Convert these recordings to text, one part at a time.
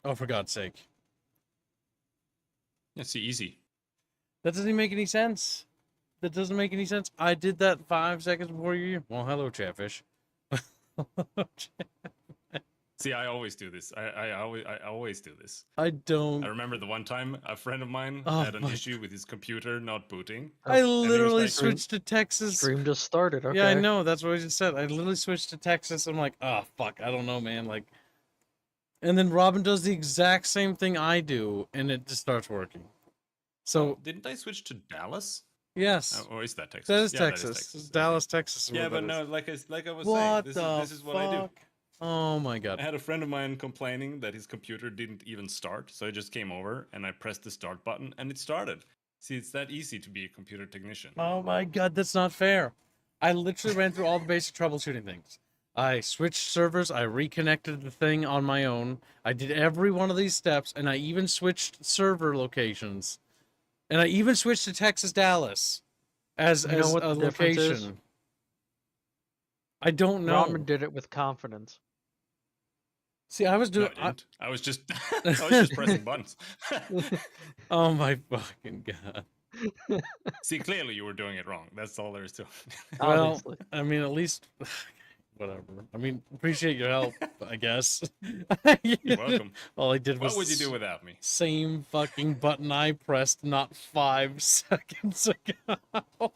Oh, for God's sake. That's easy. That doesn't make any sense. That doesn't make any sense. I did that 5 seconds before you. Well, hello, Chatfish. See, I always do this. I always do this. I don't. I remember the one time a friend of mine Oh had an my issue with his computer not booting. I Oh, literally like, switched to Texas. Stream just started. Okay. Yeah, I know. That's what I just said. I literally switched to Texas. I'm like, oh, fuck. I don't know, man. Like, and then Robin does the exact same thing I do, and it just starts working. So, didn't I switch to Dallas? yes. Or is that Texas? That is Yeah, Texas. That is Texas. It's Dallas, Texas. Is Yeah, what but that no, is. like I was What saying, the this is what I do. fuck? Oh my God. I had a friend of mine complaining that his computer didn't even start, so I just came over and I pressed the start button and it started. See, it's that easy to be a computer technician. Oh my God, that's not fair. I literally ran through all the basic troubleshooting things. I switched servers, I reconnected the thing on my own. I did every one of these steps, and I even switched server locations. And I even switched to Texas Dallas as You know what a the difference is? location. I don't know. Ramen did it with confidence. See, I was No, doing. I didn't. I was just pressing buttons. Oh my fucking God. See, clearly you were doing it wrong. That's all there is to it. Well, Obviously. I mean, at least, whatever. I mean, appreciate your help, I guess. You're welcome. All I did was. What would you do without me? Same fucking button I pressed not 5 seconds ago.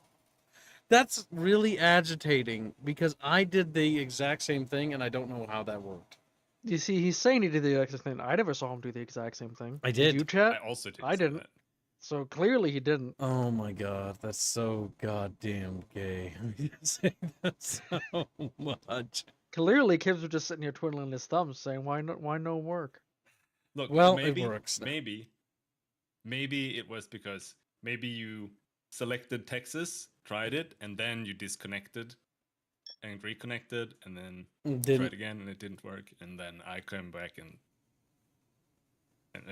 That's really agitating because I did the exact same thing and I don't know how that worked. You see, he's saying he did the exact same thing. I never saw him do the exact same thing. I did. You, Chat? I also did. I didn't. That. So clearly he didn't. Oh my God, that's so goddamn gay. I'm saying that so much. Clearly, Kibbs was just sitting here twiddling his thumbs, saying, "Why no work?" Look, Well, maybe, it works now. Maybe it was because maybe you selected Texas, tried it, and then you disconnected and reconnected, and then tried again, and it didn't work, and then I came back and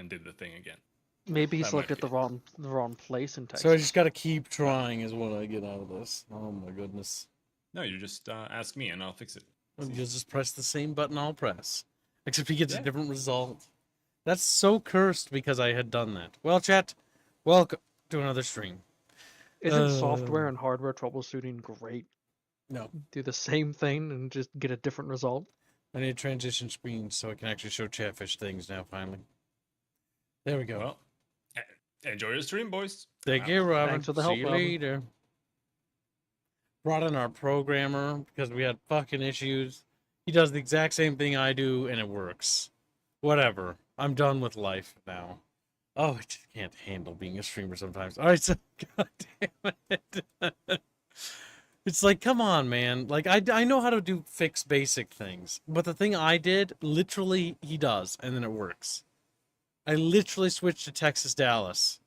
did the thing again. Maybe he That selected might the wrong place in Texas. So I just gotta keep trying is what I get out of this. Oh my goodness. No, you just ask me and I'll fix it. You just press the same button I'll press. Except he gets a different result. That's so cursed because I had done that. Well, chat, welcome to another stream. Isn't software and hardware troubleshooting great? No. Do the same thing and just get a different result? I need a transition screen so I can actually show Chatfish things now, finally. There we go. Well, enjoy your stream, boys. Thank you, Robin. Thanks for the help, See you Robin. later. Brought in our programmer because we had fucking issues. He does the exact same thing I do, and it works. Whatever. I'm done with life now. Oh, I just can't handle being a streamer sometimes. All right, so God damn it. It's like, come on, man. Like, I know how to fix basic things, but the thing I did, literally, he does, and then it works. I literally switched to Texas Dallas,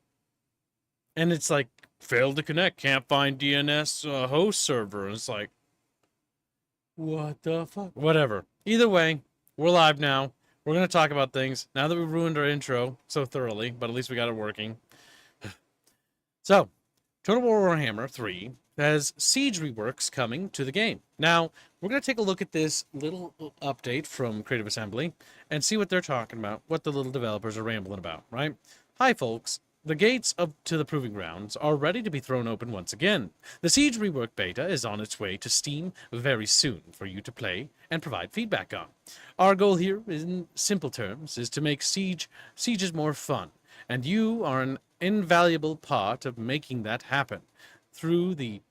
and it's like, failed to connect, can't find DNS host server. And it's like, what the fuck? Whatever. Either way, we're live now. We're going to talk about things now that we ruined our intro so thoroughly, but at least we got it working. So, Total War Warhammer 3 has siege reworks coming to the game. Now, we're going to take a look at this little update from Creative Assembly and see what they're talking about, what the little developers are rambling about, right? Hi, folks. The gates to the Proving Grounds are ready to be thrown open once again. The Siege Rework Beta is on its way to Steam very soon for you to play and provide feedback on. Our goal here, in simple terms, is to make sieges more fun, and you are an invaluable part of making that happen. Through the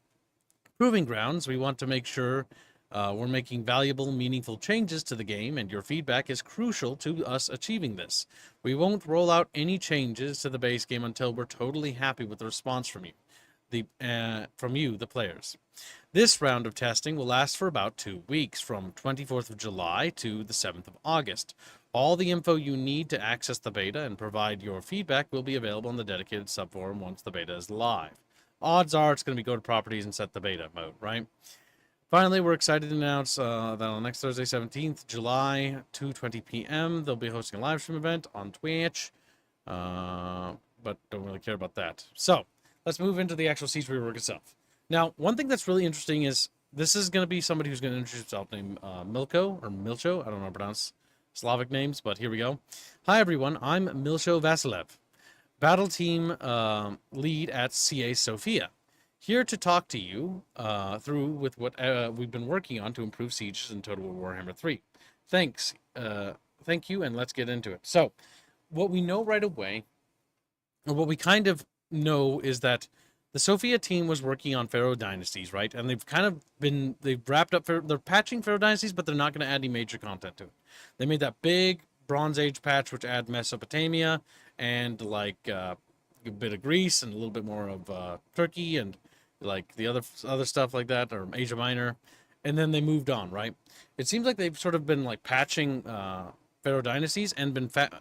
Proving Grounds, we want to make sure we're making valuable, meaningful changes to the game, and your feedback is crucial to us achieving this. We won't roll out any changes to the base game until we're totally happy with the response from you, the players. This round of testing will last for about 2 weeks, from 24th of July to the 7th of August. All the info you need to access the beta and provide your feedback will be available in the dedicated subforum once the beta is live. Odds are it's going to be go to properties and set the beta mode, right? Finally, we're excited to announce that on next Thursday, 17th July, 2:20 p.m., they'll be hosting a live stream event on Twitch, but don't really care about that. So, let's move into the actual siege rework itself. Now, one thing that's really interesting is this is going to be somebody who's going to introduce himself named Milko, or Milcho, I don't know how to pronounce Slavic names, but here we go. Hi everyone, I'm Milsho Vasilev, battle team lead at CA Sofia. Here to talk to you through with what we've been working on to improve sieges in Total War Warhammer 3. Thanks. Thank you, and let's get into it. So, what we know right away, or what we kind of know, is that the Sofia team was working on Pharaoh Dynasties, right? And they've wrapped up, they're patching Pharaoh Dynasties, but they're not going to add any major content to it. They made that big Bronze Age patch, which add Mesopotamia and like a bit of Greece and a little bit more of Turkey and like the other stuff like that, or Asia Minor, and then they moved on, right? It seems like they've sort of been like patching Pharaoh Dynasties and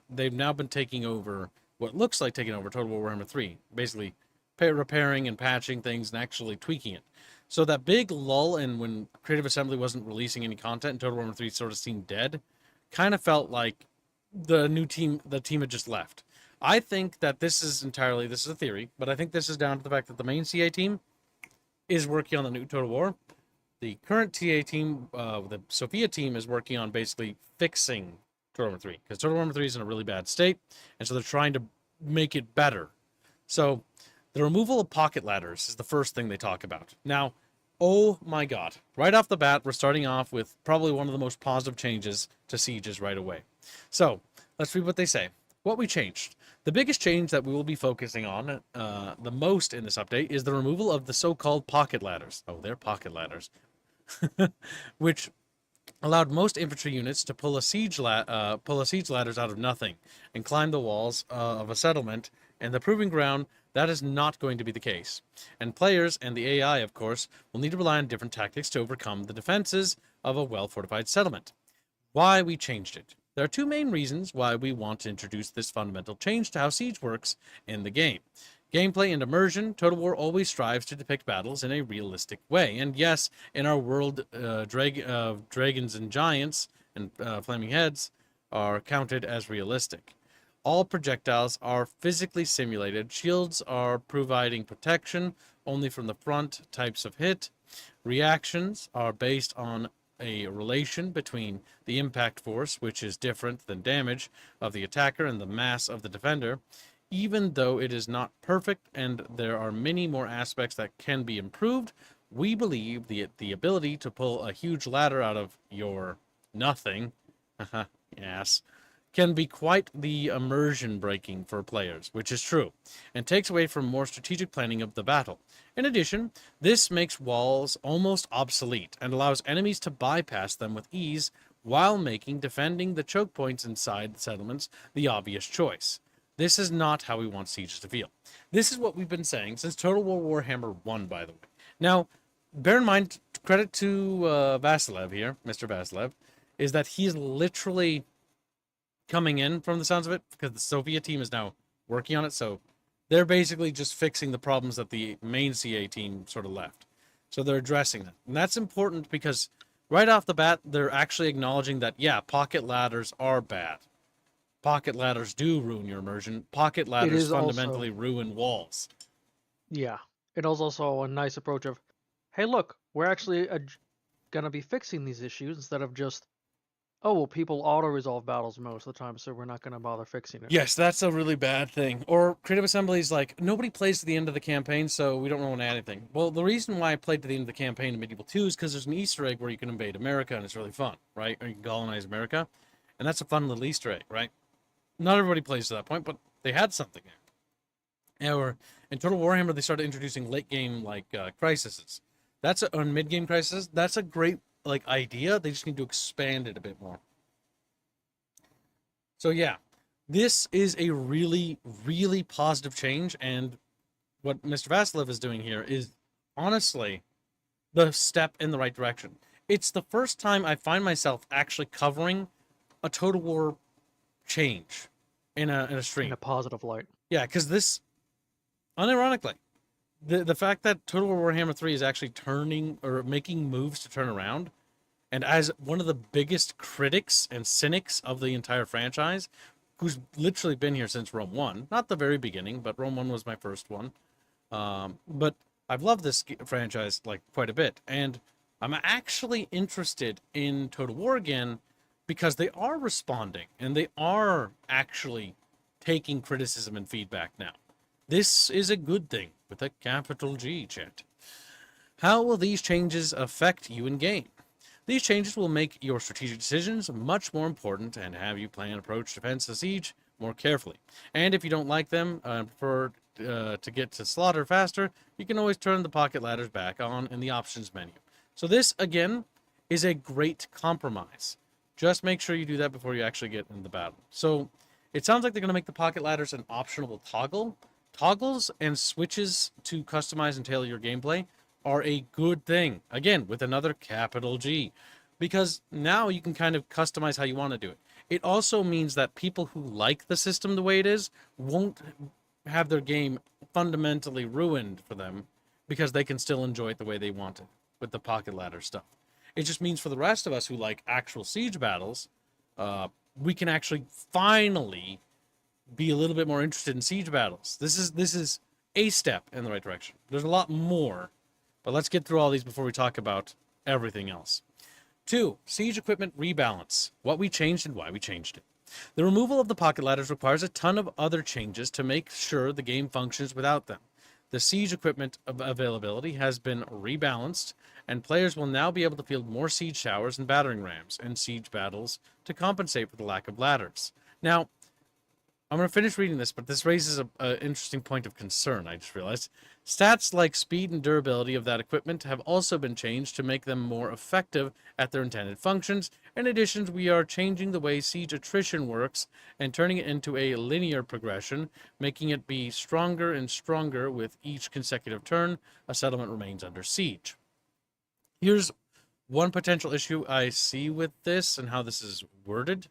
they've now been taking over what looks like taking over Total War Warhammer 3, basically repairing and patching things and actually tweaking it. So that big lull in when Creative Assembly wasn't releasing any content and Total War Warhammer 3 sort of seemed dead, kind of felt like the team had just left. I think that this is a theory, but I think this is down to the fact that the main CA team is working on the new Total War. The current TA team, the Sofia team, is working on basically fixing Total War 3, because Total War 3 is in a really bad state, and so they're trying to make it better. So the removal of pocket ladders is the first thing they talk about. Now, oh my god, right off the bat, we're starting off with probably one of the most positive changes to sieges right away. So let's read what they say. What we changed. The biggest change that we will be focusing on the most in this update is the removal of the so-called pocket ladders. Oh, they're pocket ladders. Which allowed most infantry units to pull siege ladders out of nothing and climb the walls of a settlement. And the proving ground, that is not going to be the case. And players and the AI, of course, will need to rely on different tactics to overcome the defenses of a well-fortified settlement. Why we changed it. There are two main reasons why we want to introduce this fundamental change to how Siege works in the game. Gameplay and immersion. Total War always strives to depict battles in a realistic way. And yes, in our world, dragons and giants and flaming heads are counted as realistic. All projectiles are physically simulated. Shields are providing protection only from the front types of hit. Reactions are based on a relation between the impact force, which is different than damage, of the attacker and the mass of the defender. Even though it is not perfect and there are many more aspects that can be improved, we believe the ability to pull a huge ladder out of your nothing, yes, can be quite the immersion breaking for players, which is true, and takes away from more strategic planning of the battle. In addition, this makes walls almost obsolete and allows enemies to bypass them with ease while making defending the choke points inside the settlements the obvious choice. This is not how we want sieges to feel. This is what we've been saying since Total War Warhammer 1, by the way. Now, bear in mind, credit to Vasilev here, Mr. Vasilev, is that he's literally coming in from the sounds of it, because the Sofia team is now working on it, so they're basically just fixing the problems that the main CA team sort of left. So they're addressing that. And that's important because right off the bat, they're actually acknowledging that, yeah, pocket ladders are bad. Pocket ladders do ruin your immersion. Pocket ladders fundamentally ruin walls. Yeah. It is also a nice approach of, hey, look, we're actually going to be fixing these issues instead of just, oh, well, people auto-resolve battles most of the time, so we're not going to bother fixing it. Yes, that's a really bad thing. Or Creative Assembly is like, nobody plays to the end of the campaign, so we don't want to add anything. Well, the reason why I played to the end of the campaign in Medieval 2 is because there's an Easter egg where you can invade America, and it's really fun, right? Or you can colonize America, and that's a fun little Easter egg, right? Not everybody plays to that point, but they had something there. Or in Total Warhammer, they started introducing late-game, like, crises. That's on mid-game crisis. That's a great, like, idea. They just need to expand it a bit more. So yeah, this is a really, really positive change, and what Mr. Vasilev is doing here is honestly the step in the right direction. It's the first time I find myself actually covering a Total War change in a stream. In a positive light. Yeah, because this, unironically, the fact that Total War Warhammer 3 is actually turning or making moves to turn around, and as one of the biggest critics and cynics of the entire franchise, who's literally been here since Rome 1, not the very beginning, but Rome 1 was my first one. But I've loved this franchise like quite a bit, and I'm actually interested in Total War again because they are responding and they are actually taking criticism and feedback now. This is a good thing with a capital G, chat. How will these changes affect you in game? These changes will make your strategic decisions much more important and have you plan, approach, defense, and siege more carefully. And if you don't like them and prefer to get to slaughter faster, you can always turn the pocket ladders back on in the options menu. So this, again, is a great compromise. Just make sure you do that before you actually get into the battle. So it sounds like they're going to make the pocket ladders an optional toggle. Toggles and switches to customize and tailor your gameplay are a good thing. Again, with another capital G. Because now you can kind of customize how you want to do it. It also means that people who like the system the way it is won't have their game fundamentally ruined for them because they can still enjoy it the way they want it with the pocket ladder stuff. It just means for the rest of us who like actual siege battles, we can actually finally be a little bit more interested in siege battles. This is a step in the right direction. There's a lot more, but let's get through all these before we talk about everything else. 2. Siege equipment rebalance. What we changed and why we changed it. The removal of the pocket ladders requires a ton of other changes to make sure the game functions without them. The siege equipment availability has been rebalanced, and players will now be able to field more siege towers and battering rams in siege battles to compensate for the lack of ladders. Now, I'm going to finish reading this, but this raises an interesting point of concern, I just realized. Stats like speed and durability of that equipment have also been changed to make them more effective at their intended functions. In addition, we are changing the way siege attrition works and turning it into a linear progression, making it be stronger and stronger with each consecutive turn a settlement remains under siege. Here's one potential issue I see with this and how this is worded.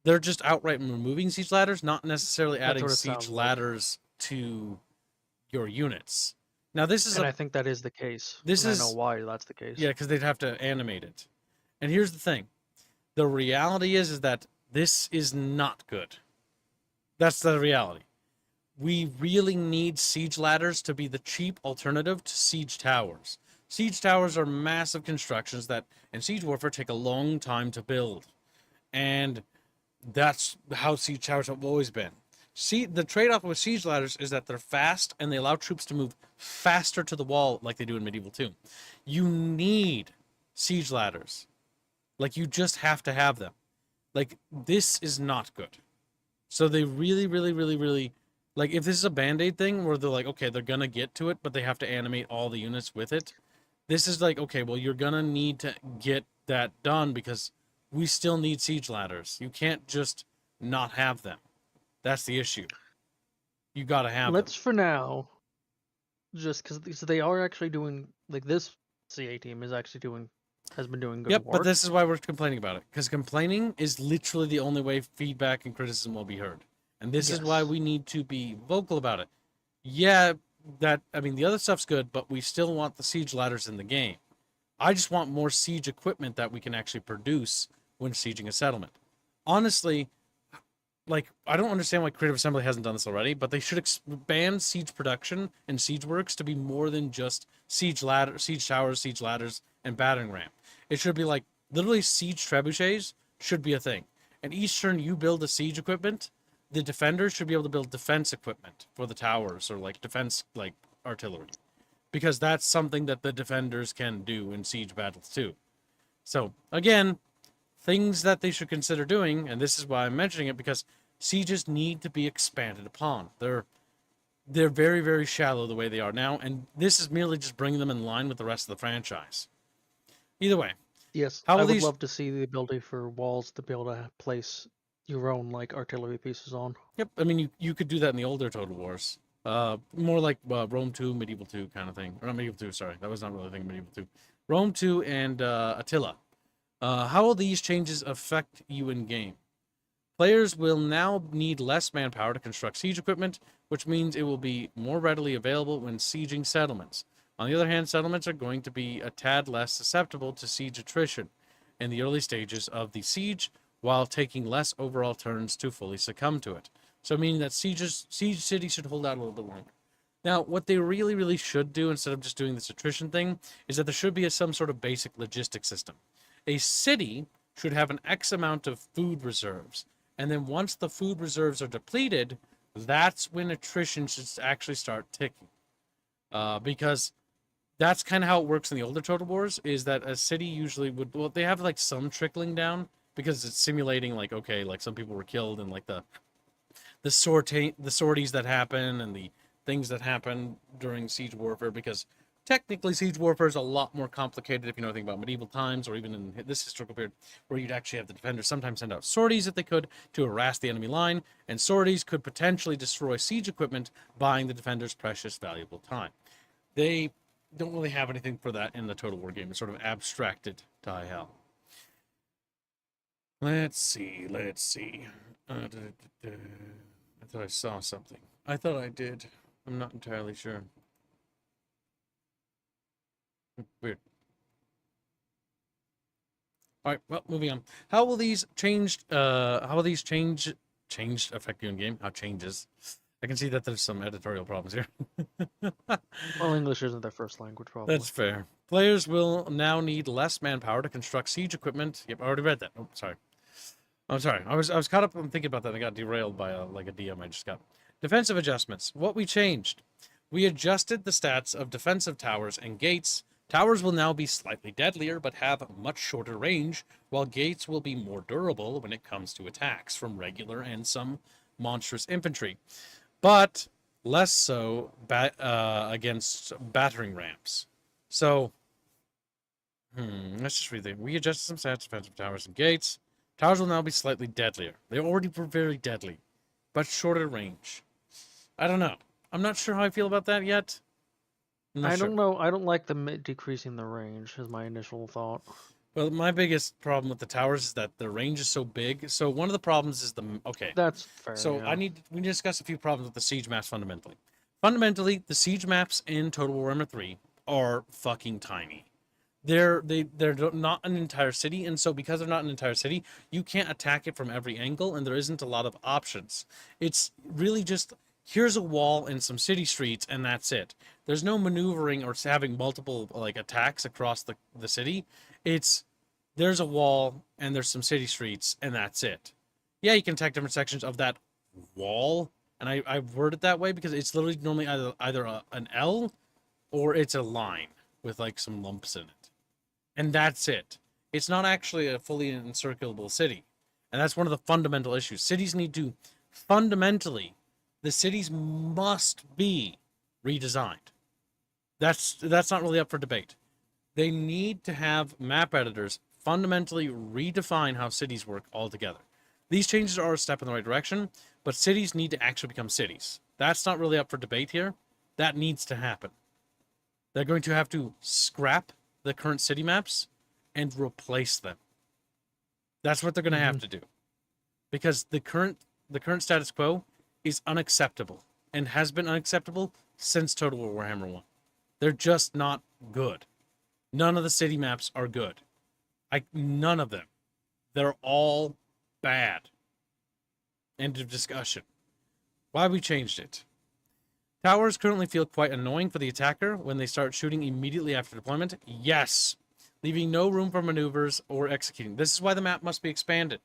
They're just outright removing siege ladders, not necessarily adding siege ladders to your units. Now, this is, and I think that is the case. This is, I know why that's the case. Yeah, because they'd have to animate it. And here's the thing: the reality is that this is not good. That's the reality. We really need siege ladders to be the cheap alternative to siege towers. Siege towers are massive constructions that, in siege warfare, take a long time to build, and that's how siege towers have always been. See, the trade-off with siege ladders is that they're fast and they allow troops to move faster to the wall like they do in Medieval 2. You need siege ladders. Like, you just have to have them. Like, this is not good. So they really, like, if this is a Band-Aid thing where they're like, okay, they're gonna get to it, but they have to animate all the units with it, this is like, okay, well, you're gonna need to get that done because we still need siege ladders. You can't just not have them. That's the issue. You gotta have them. Let's, for now, just because they are actually doing, like, this CA team is actually has been doing good work. But this is why we're complaining about it. Because complaining is literally the only way feedback and criticism will be heard. And this is why we need to be vocal about it. Yeah, the other stuff's good, but we still want the siege ladders in the game. I just want more siege equipment that we can actually produce when sieging a settlement. Honestly, like, I don't understand why Creative Assembly hasn't done this already, but they should expand siege production and siege works to be more than just siege towers, siege ladders, and battering ram. It should be like, literally, siege trebuchets should be a thing. And each turn you build a siege equipment, the defenders should be able to build defense equipment for the towers, or like defense, like artillery. Because that's something that the defenders can do in siege battles too. So, again, things that they should consider doing, and this is why I'm mentioning it, because sieges need to be expanded upon. They're very, very shallow the way they are now, and this is merely just bringing them in line with the rest of the franchise. Either way. Yes, I would love to see the ability for walls to be able to place your own, like, artillery pieces on. Yep, I mean, you could do that in the older Total Wars. More like Rome 2, Medieval 2 kind of thing. Or not Medieval 2, sorry. That was not really a thing, Medieval 2. Rome 2 and Attila. How will these changes affect you in game? Players will now need less manpower to construct siege equipment, which means it will be more readily available when sieging settlements. On the other hand, settlements are going to be a tad less susceptible to siege attrition in the early stages of the siege, while taking less overall turns to fully succumb to it. So meaning that siege cities should hold out a little bit longer. Now, what they really should do, instead of just doing this attrition thing, is that there should be some sort of basic logistics system. A city should have an X amount of food reserves. And then once the food reserves are depleted, that's when attrition should actually start ticking. Because that's kind of how it works in the older Total Wars, is that a city usually would, well, they have like some trickling down because it's simulating like, okay, like some people were killed and like the sorties that happen and the things that happen during siege warfare, because technically siege warfare is a lot more complicated if you know anything about medieval times or even in this historical period, where you'd actually have the defenders sometimes send out sorties if they could to harass the enemy line, and sorties could potentially destroy siege equipment, buying the defenders precious valuable time. They don't really have anything for that in the Total War game. It's sort of abstracted to high hell. Let's see. I thought I saw something. I thought I did. I'm not entirely sure. Weird. All right, well, moving on. How will these change affect you in game? How changes? I can see that there's some editorial problems here. Well, English isn't their first language, probably. That's fair. Players will now need less manpower to construct siege equipment. Yep, I already read that. Oh, sorry. I'm sorry. I was caught up on thinking about that. I got derailed by a DM I just got. Defensive adjustments. What we changed. We adjusted the stats of defensive towers and gates. Towers will now be slightly deadlier, but have much shorter range, while gates will be more durable when it comes to attacks from regular and some monstrous infantry, but less so against battering rams. So, let's just read it. We adjusted some stats, defensive towers and gates. Towers will now be slightly deadlier. They already were very deadly, but shorter range. I don't know. I'm not sure how I feel about that yet. I don't know. I don't like the decreasing the range, is my initial thought. Well, my biggest problem with the towers is that the range is so big. So one of the problems is okay. That's fair. So yeah. we need to discuss a few problems with the siege maps fundamentally. Fundamentally, the siege maps in Total Warhammer 3 are fucking tiny. They're not an entire city, and so because they're not an entire city, you can't attack it from every angle, and there isn't a lot of options. It's really just, here's a wall and some city streets, and that's it. There's no maneuvering or having multiple like attacks across the city. There's a wall and there's some city streets, and that's it. Yeah, you can attack different sections of that wall, and I word it that way because it's literally normally either an L or it's a line with like some lumps in it. And that's it. It's not actually a fully encirclable city. And that's one of the fundamental issues. Cities need to fundamentally, the cities must be redesigned. That's not really up for debate. They need to have map editors fundamentally redefine how cities work altogether. These changes are a step in the right direction, but cities need to actually become cities. That's not really up for debate here. That needs to happen. They're going to have to scrap the current city maps and replace them. That's what they're going to have to do. Because the current status quo is unacceptable and has been unacceptable since Total War Warhammer 1. They're just not good. None of the city maps are good. None of them. They're all bad. End of discussion. Why we changed it. Towers currently feel quite annoying for the attacker when they start shooting immediately after deployment. Yes. Leaving no room for maneuvers or executing. This is why the map must be expanded.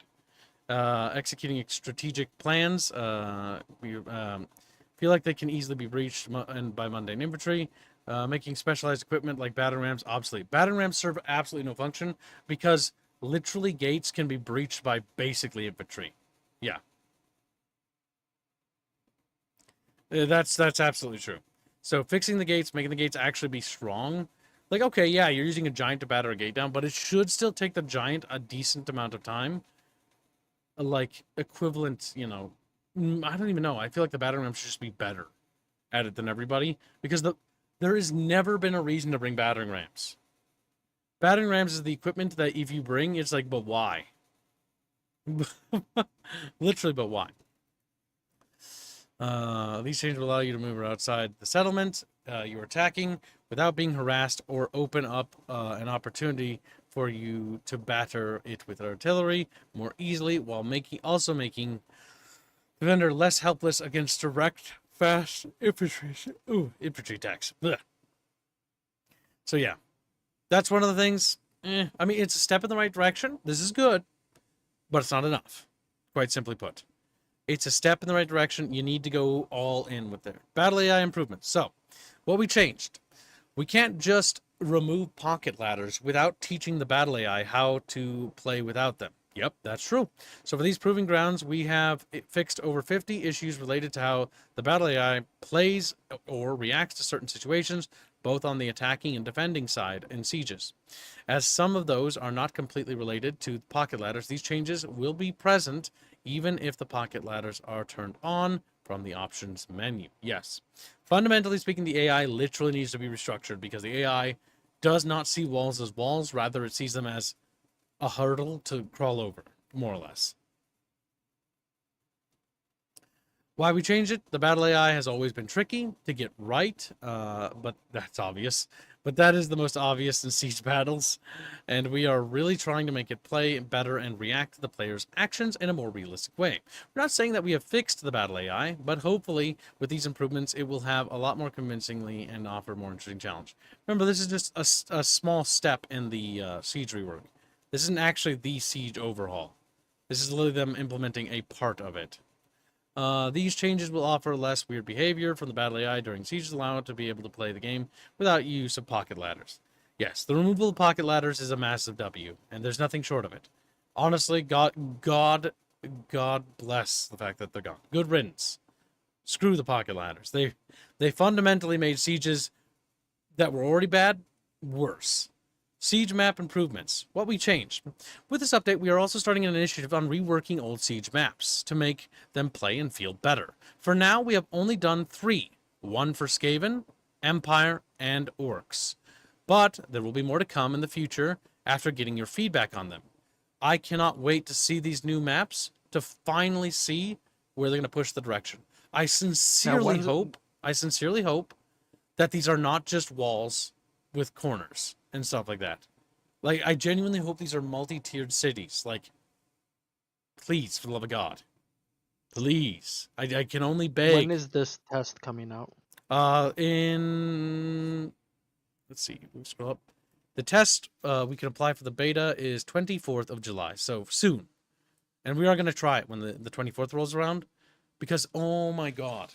Executing strategic plans. We feel like they can easily be breached by mundane infantry. Making specialized equipment like battering rams obsolete. Battering rams serve absolutely no function because literally gates can be breached by basically infantry. Yeah. That's absolutely true. So fixing the gates, making the gates actually be strong. Like, okay, yeah, you're using a giant to batter a gate down, but it should still take the giant a decent amount of time. Like, equivalent, I don't even know. I feel like the battering ram should just be better at it than everybody. Because there has never been a reason to bring battering rams. Battering rams is the equipment that if you bring, it's like, but why? Literally, but why? These changes will allow you to move outside the settlement you're attacking without being harassed or open up an opportunity for you to batter it with artillery more easily while also making the vendor less helpless against direct, fast infantry attacks. Blech. So yeah, that's one of the things. I mean, it's a step in the right direction. This is good, but it's not enough. Quite simply put. It's a step in the right direction. You need to go all in with their battle AI improvements. So, what we changed. We can't just remove pocket ladders without teaching the battle AI how to play without them. Yep, that's true. So for these proving grounds, we have fixed over 50 issues related to how the battle AI plays or reacts to certain situations, both on the attacking and defending side in sieges. As some of those are not completely related to pocket ladders, these changes will be present even if the pocket ladders are turned on from the options menu. Yes. Fundamentally speaking, the AI literally needs to be restructured because the AI does not see walls as walls. Rather, it sees them as a hurdle to crawl over, more or less. Why we changed it? The battle AI has always been tricky to get right, but that's obvious. But that is the most obvious in siege battles, and we are really trying to make it play better and react to the player's actions in a more realistic way. We're not saying that we have fixed the battle AI, but hopefully with these improvements it will have a lot more convincingly and offer a more interesting challenge. Remember, this is just a small step in the siege rework. This isn't actually the siege overhaul. This is literally them implementing a part of it. These changes will offer less weird behavior from the battle AI during sieges, allow it to be able to play the game without use of pocket ladders. Yes, the removal of pocket ladders is a massive W, and there's nothing short of it. Honestly, God bless the fact that they're gone. Good riddance. Screw the pocket ladders. They fundamentally made sieges that were already bad worse. Siege map improvements. What we changed. With this update, we are also starting an initiative on reworking old siege maps to make them play and feel better. For now, we have only done 3. 1 for Skaven, Empire, and Orcs. But there will be more to come in the future after getting your feedback on them. I cannot wait to see these new maps to finally see where they're going to push the direction. I sincerely hope that these are not just walls with corners and stuff like that. Like, I genuinely hope these are multi-tiered cities. Like, please, for the love of God. Please. I can only beg. When is this test coming out? Let's see, we'll scroll up. The test we can apply for the beta is 24th of July, so soon. And we are going to try it when the 24th rolls around. Because, oh my God.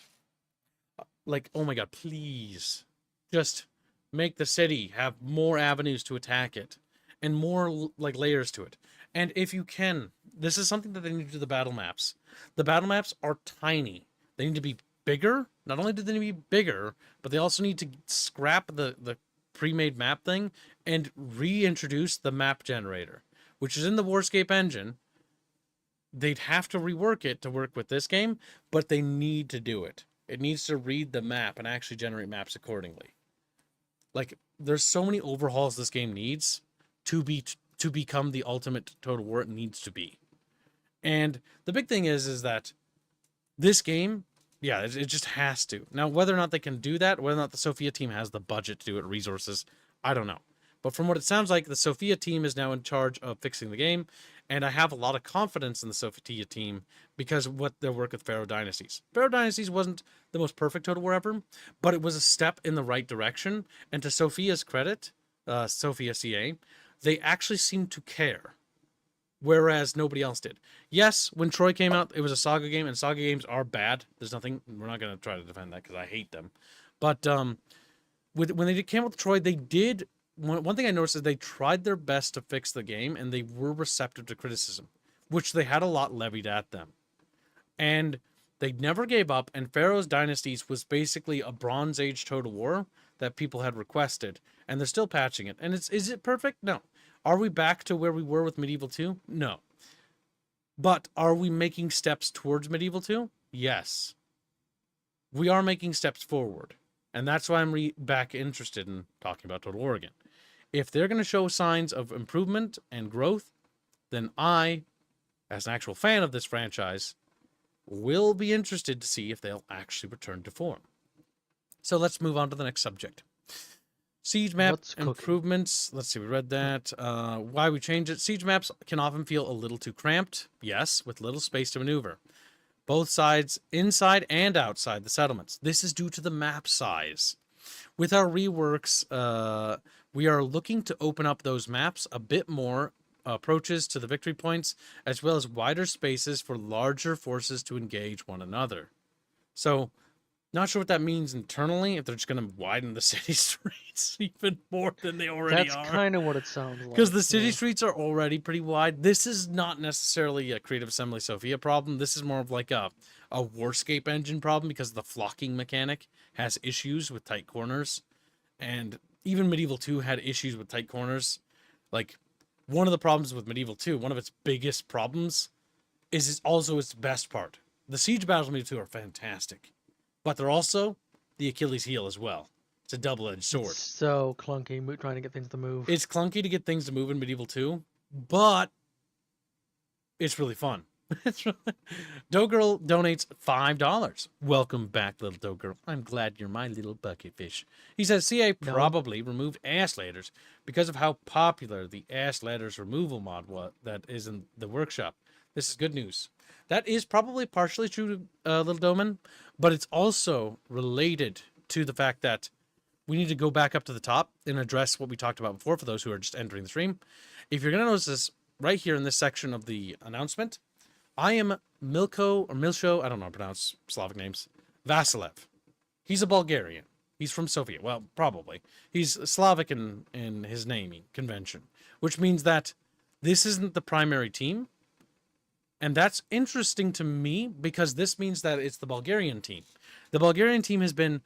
Like, oh my God, please. Just make the city have more avenues to attack it and more like layers to it. And if you can, this is something that they need to do the battle maps. The battle maps are tiny. They need to be bigger. Not only do they need to be bigger, but they also need to scrap the pre-made map thing and reintroduce the map generator, which is in the Warscape engine. They'd have to rework it to work with this game, but they need to do it. It needs to read the map and actually generate maps accordingly. Like, there's so many overhauls this game needs to become the ultimate Total War it needs to be. And the big thing is that this game, yeah, it just has to. Now, whether or not they can do that, whether or not the Sophia team has the budget to do it, resources, I don't know. But from what it sounds like, the Sophia team is now in charge of fixing the game, and I have a lot of confidence in the Sophia team because of what their work with Pharaoh Dynasties. Pharaoh Dynasties wasn't the most perfect Total War ever, but it was a step in the right direction, and to Sophia's credit, Sophia CA, they actually seemed to care, whereas nobody else did. Yes, when Troy came out, it was a Saga game, and Saga games are bad. There's nothing, we're not going to try to defend that because I hate them. But when they came out with Troy, they did. One thing I noticed is they tried their best to fix the game, and they were receptive to criticism, which they had a lot levied at them. And they never gave up, and Pharaoh's Dynasties was basically a Bronze Age Total War that people had requested, and they're still patching it. And is it perfect? No. Are we back to where we were with Medieval 2? No. But are we making steps towards Medieval 2? Yes. We are making steps forward. And that's why I'm back interested in talking about Total War again. If they're going to show signs of improvement and growth, then I, as an actual fan of this franchise, will be interested to see if they'll actually return to form. So let's move on to the next subject. Siege map improvements. Let's see, we read that. Why we changed it. Siege maps can often feel a little too cramped. Yes, with little space to maneuver. Both sides, inside and outside the settlements. This is due to the map size. With our reworks, We are looking to open up those maps a bit more, approaches to the victory points, as well as wider spaces for larger forces to engage one another. So, not sure what that means internally, if they're just going to widen the city streets even more than they already That's are. kind of what it sounds like. Because the city yeah. streets are already pretty wide. This is not necessarily a Creative Assembly Sophia problem. This is more of like a Warscape engine problem, because the flocking mechanic has issues with tight corners. And even Medieval 2 had issues with tight corners. Like, one of the problems with Medieval 2, one of its biggest problems, is it's also its best part. The siege battles in Medieval 2 are fantastic, but they're also the Achilles heel as well. It's a double-edged sword. It's so clunky trying to get things to move. It's clunky to get things to move in Medieval 2, but it's really fun. Dough Girl donates $5. Welcome back, little Dough Girl. I'm glad you're my little bucket fish. He says CA probably removed ass ladders because of how popular the ass ladders removal mod that is in the workshop. This is good news. That is probably partially true, Little Doman, but it's also related to the fact that we need to go back up to the top and address what we talked about before for those who are just entering the stream. If you're going to notice this right here in this section of the announcement, I am Milsho, I don't know how to pronounce Slavic names, Vasilev. He's a Bulgarian. He's from Sofia. Well, probably. He's Slavic in his naming convention, which means that this isn't the primary team. And that's interesting to me, because this means that it's the Bulgarian team. The Bulgarian team has been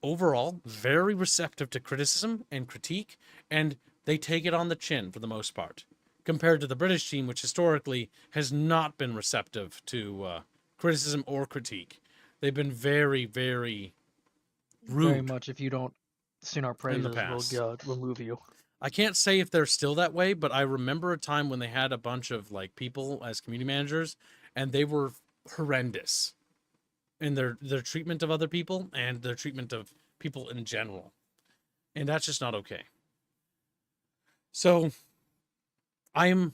overall very receptive to criticism and critique, and they take it on the chin for the most part, compared to the British team, which historically has not been receptive to criticism or critique. They've been very, very rude. Very much. If you don't sing our praises, we'll remove you. I can't say if they're still that way, but I remember a time when they had a bunch of like people as community managers, and they were horrendous in their treatment of other people and their treatment of people in general. And that's just not okay. So I'm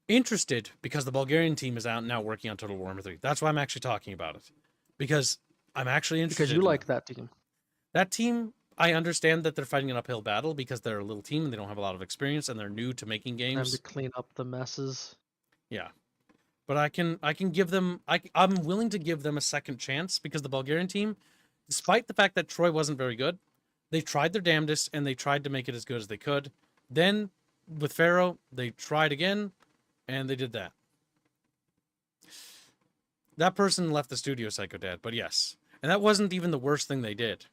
interested because the Bulgarian team is out now working on Total Warhammer 3. That's why I'm actually talking about it. Because I'm actually interested. Because you like that team. That team, I understand that they're fighting an uphill battle because they're a little team and they don't have a lot of experience and they're new to making games. And to clean up the messes. Yeah. But I can give them, I'm willing to give them a second chance, because the Bulgarian team, despite the fact that Troy wasn't very good, they tried their damnedest and they tried to make it as good as they could. Then with Pharaoh, they tried again and they did that. That person left the studio, Psycho Dad, but yes. And that wasn't even the worst thing they did.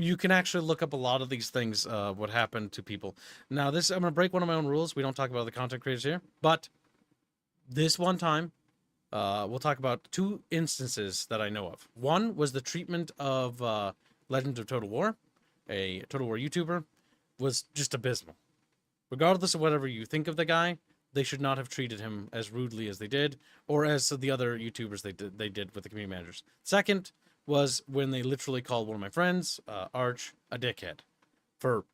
You can actually look up a lot of these things, what happened to people. Now, I'm going to break one of my own rules. We don't talk about the content creators here, but this one time, we'll talk about 2 instances that I know of. One was the treatment of Legend of Total War. A Total War YouTuber was just abysmal. Regardless of whatever you think of the guy, they should not have treated him as rudely as they did, or as the other YouTubers they did with the community managers. Second was when they literally called one of my friends, Arch, a dickhead for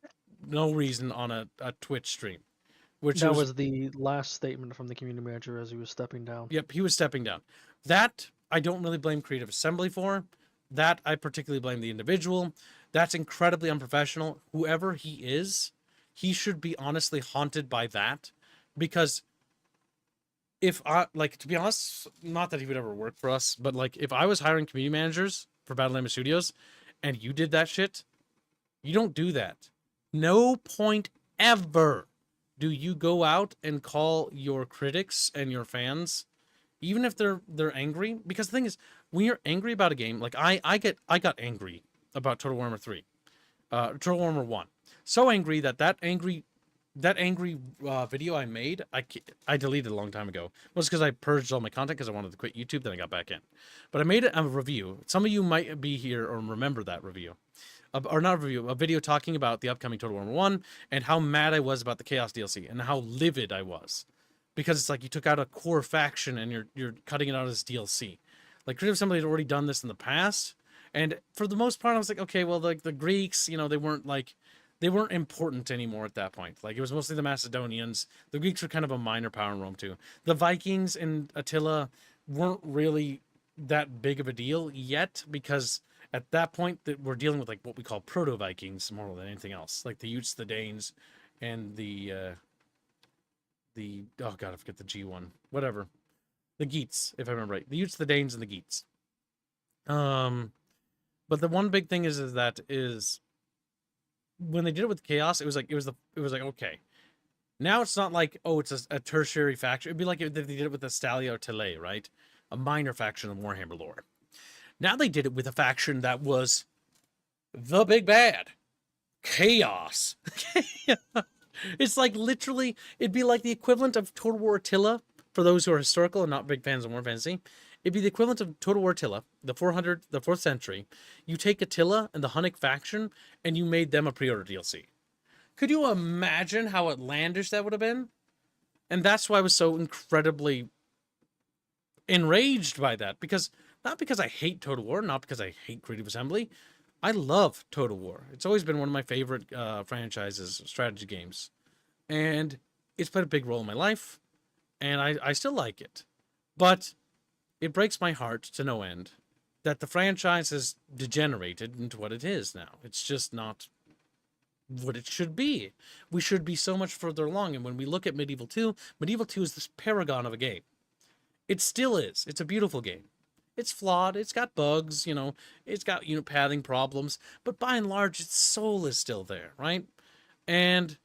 no reason on a Twitch stream. That was the last statement from the community manager as he was stepping down. Yep, he was stepping down. That I don't really blame Creative Assembly for. That I particularly blame the individual. That's incredibly unprofessional. Whoever he is, he should be honestly haunted by that. Because if I, like, to be honest, not that he would ever work for us, but like if I was hiring community managers for Battle Lamb Studios and you did that shit, you don't do that. No point ever do you go out and call your critics and your fans, even if they're angry. Because the thing is, when you're angry about a game, like I got angry about Total Warhammer 3, Total Warhammer 1, so angry that angry video I made, I deleted a long time ago. It was because I purged all my content because I wanted to quit YouTube. Then I got back in, but I made a review. Some of you might be here or remember that review. Or not a review, a video talking about the upcoming Total Warhammer 1 and how mad I was about the Chaos DLC and how livid I was. Because it's like you took out a core faction and you're cutting it out as DLC. Like Creative Assembly had already done this in the past. And for the most part, I was like, okay, well, like the Greeks, you know, they weren't important anymore at that point. Like it was mostly the Macedonians. The Greeks were kind of a minor power in Rome too. The Vikings and Attila weren't really that big of a deal yet, because At that point, that we're dealing with like what we call proto-Vikings more than anything else, like the Utes, the Danes, and the oh god, I forget the G one, whatever, the Geats, if I remember right, the Utes, the Danes, and the Geats. But the one big thing is that when they did it with chaos, it was like okay, now it's not like, oh, it's a tertiary faction. It'd be like if they did it with the Stalia or Tele, right? A minor faction of Warhammer lore. Now they did it with a faction that was the big bad. Chaos. It's like literally, it'd be like the equivalent of Total War Attila, for those who are historical and not big fans of War Fantasy. It'd be the equivalent of Total War Attila, the 4th century. You take Attila and the Hunnic faction, and you made them a pre-order DLC. Could you imagine how outlandish that would have been? And that's why I was so incredibly enraged by that. Not because I hate Total War, not because I hate Creative Assembly. I love Total War. It's always been one of my favorite franchises, strategy games. And it's played a big role in my life. And I still like it. But it breaks my heart to no end that the franchise has degenerated into what it is now. It's just not what it should be. We should be so much further along. And when we look at Medieval 2 is this paragon of a game. It still is. It's a beautiful game. It's flawed. It's got bugs, it's got unit padding problems, but by and large, its soul is still there, right? And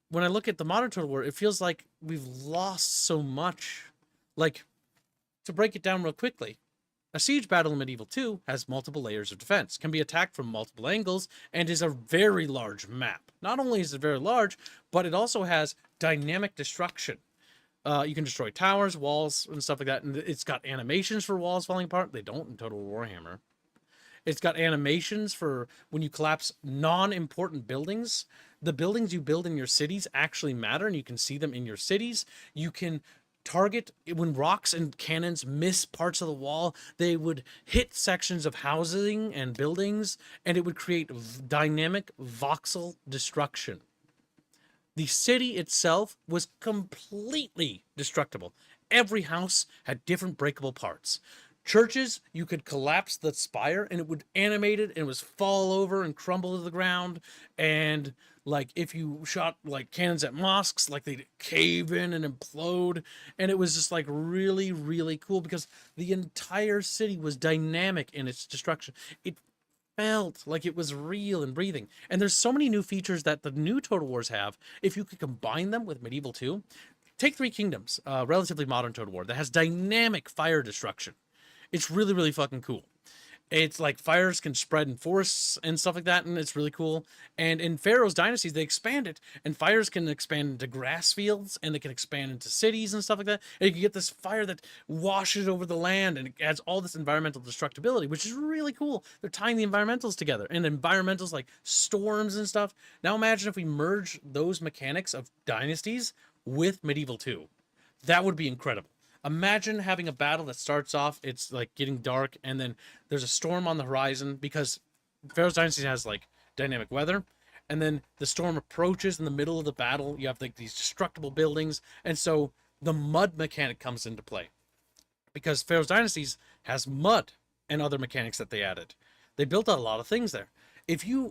when I look at the modern Total War, it feels like we've lost so much. Like, to break it down real quickly, a siege battle in Medieval 2 has multiple layers of defense, can be attacked from multiple angles, and is a very large map. Not only is it very large, but it also has dynamic destruction. You can destroy towers, walls, and stuff like that. And it's got animations for walls falling apart. They don't in Total Warhammer. It's got animations for when you collapse non-important buildings. The buildings you build in your cities actually matter, and you can see them in your cities. You can target when rocks and cannons miss parts of the wall. They would hit sections of housing and buildings, and it would create dynamic voxel destruction. The city itself was completely destructible. Every house had different breakable parts. Churches, you could collapse the spire and it would animate it and it was fall over and crumble to the ground. And like if you shot like cannons at mosques, like they'd cave in and implode. And it was just like really, really cool because the entire city was dynamic in its destruction. It felt like it was real and breathing. And there's so many new features that the new Total Wars have. If you could combine them with Medieval 2, take Three Kingdoms, relatively modern Total War, that has dynamic fire destruction. It's really, really fucking cool. It's like fires can spread in forests and stuff like that, and it's really cool. And in Pharaoh's dynasties, they expand it, and fires can expand into grass fields, and they can expand into cities and stuff like that. And you can get this fire that washes over the land, and it adds all this environmental destructibility, which is really cool. They're tying the environmentals together, and environmentals like storms and stuff. Now imagine if we merge those mechanics of dynasties with Medieval 2. That would be incredible. Imagine having a battle that starts off, it's like getting dark, and then there's a storm on the horizon because Pharaoh's Dynasty has like dynamic weather, and then the storm approaches in the middle of the battle. You have like these destructible buildings, and so the mud mechanic comes into play because Pharaoh's Dynasties has mud and other mechanics that they added. They built out a lot of things there.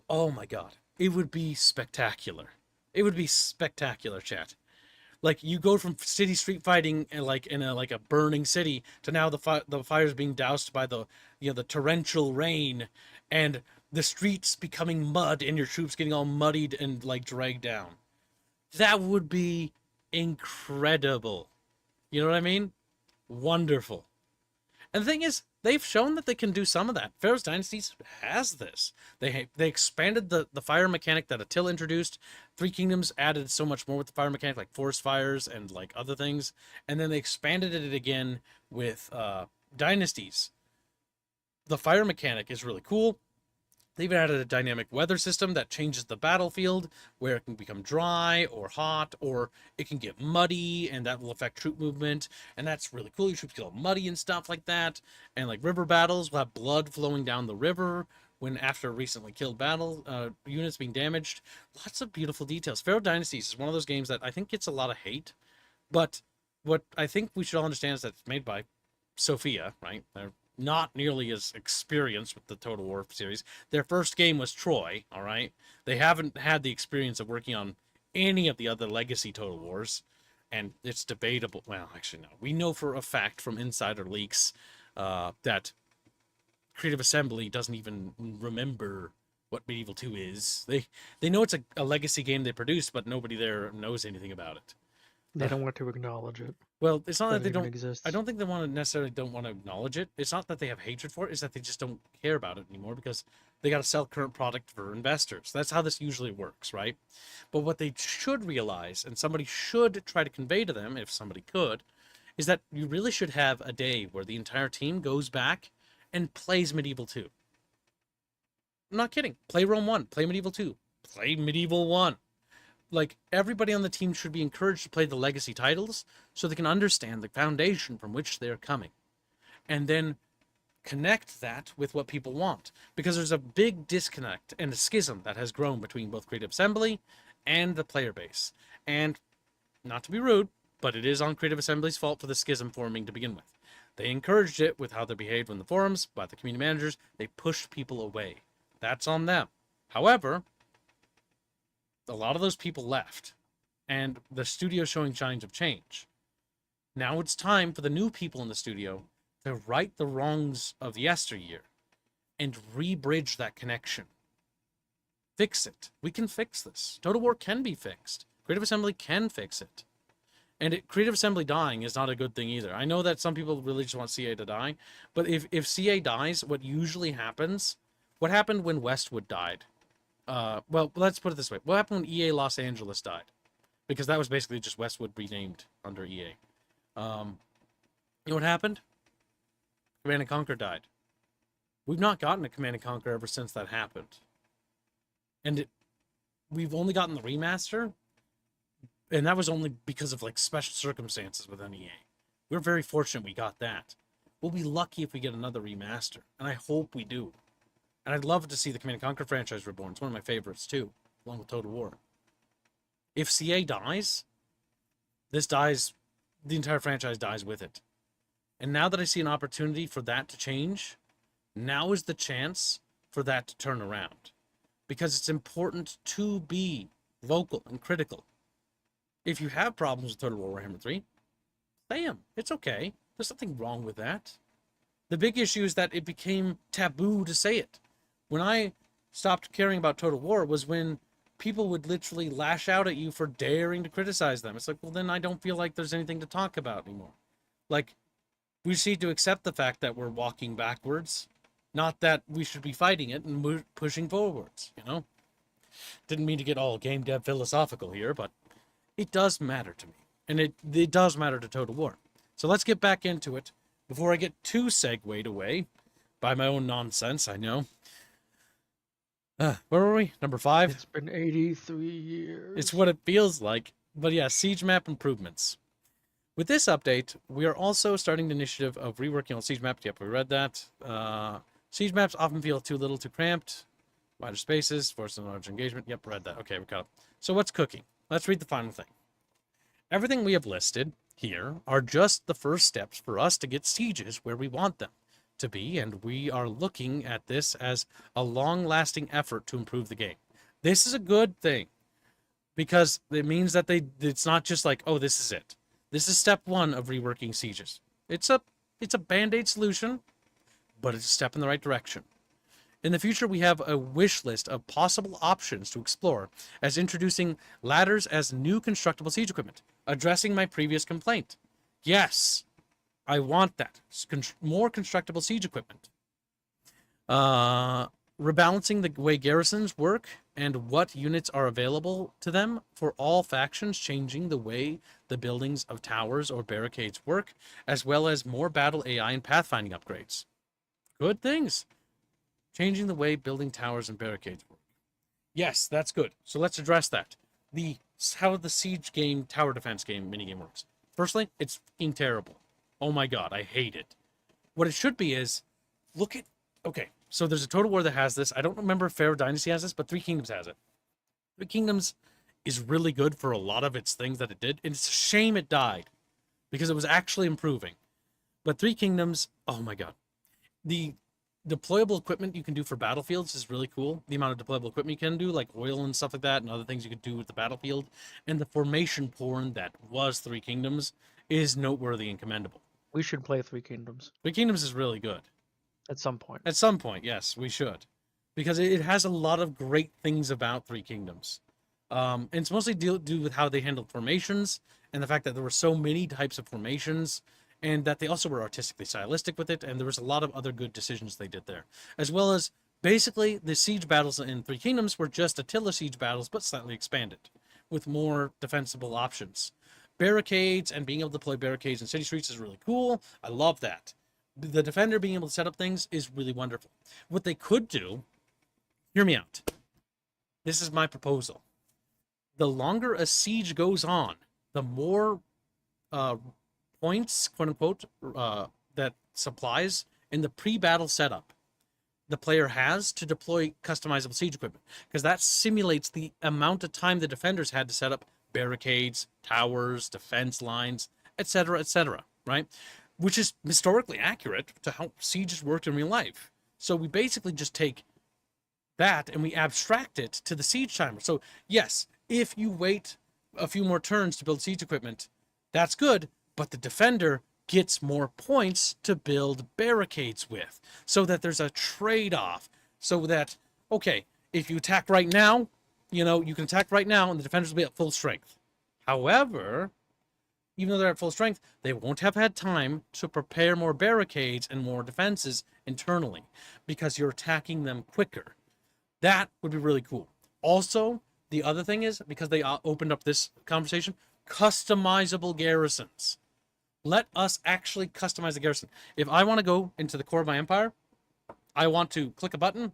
Oh my god, it would be spectacular. It would be spectacular, chat. Like you go from city street fighting and like in a burning city to now the fires being doused by the torrential rain and the streets becoming mud and your troops getting all muddied and like dragged down. That would be incredible. You know what I mean? Wonderful. And the thing is, they've shown that they can do some of that. Pharaoh's Dynasties has this. They expanded the fire mechanic that Attila introduced. Three Kingdoms added so much more with the fire mechanic, like forest fires and like other things. And then they expanded it again with Dynasties. The fire mechanic is really cool. They even added a dynamic weather system that changes the battlefield, where it can become dry or hot, or it can get muddy, and that will affect troop movement. And that's really cool. Your troops get all muddy and stuff like that. And like river battles will have blood flowing down the river when after recently killed battle units being damaged. Lots of beautiful details. Pharaoh Dynasties is one of those games that I think gets a lot of hate, but what I think we should all understand is that it's made by Sophia, right? They're not nearly as experienced with the Total War series. Their first game was Troy, all right? They haven't had the experience of working on any of the other legacy Total Wars, and it's debatable. Well, actually, no. We know for a fact from insider leaks that Creative Assembly doesn't even remember what Medieval 2 is. They know it's a legacy game they produced, but nobody there knows anything about it. They don't want to acknowledge it. Well, it's not that they don't. Exists. I don't think they want to necessarily don't want to acknowledge it. It's not that they have hatred for it. It's that they just don't care about it anymore because they got to sell current product for investors. That's how this usually works, right? But what they should realize, and somebody should try to convey to them, if somebody could, is that you really should have a day where the entire team goes back and plays Medieval 2. I'm not kidding. Play Rome 1. Play Medieval 2. Play Medieval 1. Like, everybody on the team should be encouraged to play the legacy titles so they can understand the foundation from which they're coming. And then connect that with what people want. Because there's a big disconnect and a schism that has grown between both Creative Assembly and the player base. And, not to be rude, but it is on Creative Assembly's fault for the schism forming to begin with. They encouraged it with how they behaved in the forums, by the community managers. They pushed people away. That's on them. However, a lot of those people left, and the studio's showing signs of change. Now it's time for the new people in the studio to right the wrongs of the yesteryear and re-bridge that connection. Fix it. We can fix this. Total War can be fixed. Creative Assembly can fix it. And Creative Assembly dying is not a good thing either. I know that some people really just want CA to die, but if CA dies, what usually happens, what happened when Westwood died? Well, let's put it this way. What happened when EA Los Angeles died? Because that was basically just Westwood renamed under EA. You know what happened? Command & Conquer died. We've not gotten a Command & Conquer ever since that happened. And we've only gotten the remaster, and that was only because of, like, special circumstances within EA. We're very fortunate we got that. We'll be lucky if we get another remaster, and I hope we do. And I'd love to see the Command & Conquer franchise reborn. It's one of my favorites, too, along with Total War. If CA dies, this dies, the entire franchise dies with it. And now that I see an opportunity for that to change, now is the chance for that to turn around. Because it's important to be vocal and critical. If you have problems with Total War Warhammer 3, say them. It's okay. There's nothing wrong with that. The big issue is that it became taboo to say it. When I stopped caring about Total War was when people would literally lash out at you for daring to criticize them. It's like, well, then I don't feel like there's anything to talk about anymore. Like, we just need to accept the fact that we're walking backwards, not that we should be fighting it and pushing forwards, you know? Didn't mean to get all game dev philosophical here, but it does matter to me. And it does matter to Total War. So let's get back into it before I get too segued away by my own nonsense, I know. Where were we? Number 5? It's been 83 years. It's what it feels like. But yeah, siege map improvements. With this update, we are also starting the initiative of reworking on siege maps. Yep, we read that. Siege maps often feel too little, too cramped. Wider spaces, force and large engagement. Yep, read that. Okay, we got it. So what's cooking? Let's read the final thing. Everything we have listed here are just the first steps for us to get sieges where we want them to be, and we are looking at this as a long-lasting effort to improve the game. This is a good thing because it means that it's not just like, oh, this is it. This is step 1 of reworking sieges. It's a band-aid solution, but it's a step in the right direction. In the future, we have a wish list of possible options to explore, as introducing ladders as new constructible siege equipment, addressing my previous complaint. Yes, I want that. More constructible siege equipment. Rebalancing the way garrisons work and what units are available to them for all factions, changing the way the buildings of towers or barricades work, as well as more battle AI and pathfinding upgrades. Good things. Changing the way building towers and barricades work. Yes, that's good. So let's address that. How the siege game, tower defense game, minigame works. Firstly, it's fucking terrible. Oh my god, I hate it. What it should be is, look at... Okay, so there's a Total War that has this. I don't remember if Pharaoh Dynasty has this, but Three Kingdoms has it. Three Kingdoms is really good for a lot of its things that it did. And it's a shame it died, because it was actually improving. But Three Kingdoms, oh my god. the deployable equipment you can do for battlefields is really cool. The amount of deployable equipment you can do, like oil and stuff like that, and other things you could do with the battlefield, and the formation porn that was Three Kingdoms is noteworthy and commendable. We should play Three Kingdoms. Three Kingdoms is really good. At some point. At some point, yes, we should. Because it has a lot of great things about Three Kingdoms. And it's mostly do with how they handled formations and the fact that there were so many types of formations and that they also were artistically stylistic with it. And there was a lot of other good decisions they did there. As well as basically the siege battles in Three Kingdoms were just Attila siege battles, but slightly expanded with more defensible options. Barricades and being able to deploy barricades in city streets is really cool. I love that. The defender being able to set up things is really wonderful. What they could do, hear me out. This is my proposal. The longer a siege goes on, the more points, quote unquote, that supplies in the pre-battle setup the player has to deploy customizable siege equipment, because that simulates the amount of time the defenders had to set up barricades, towers, defense lines, etc., right? Which is historically accurate to how sieges worked in real life. So we basically just take that and we abstract it to the siege timer. So yes, if you wait a few more turns to build siege equipment, that's good, but the defender gets more points to build barricades with, so that there's a trade-off, so that, okay, if you attack right now, you can attack right now and the defenders will be at full strength. However, even though they're at full strength, they won't have had time to prepare more barricades and more defenses internally because you're attacking them quicker. That would be really cool. Also, the other thing is, because they opened up this conversation, customizable garrisons. Let us actually customize the garrison. If I want to go into the core of my empire, I want to click a button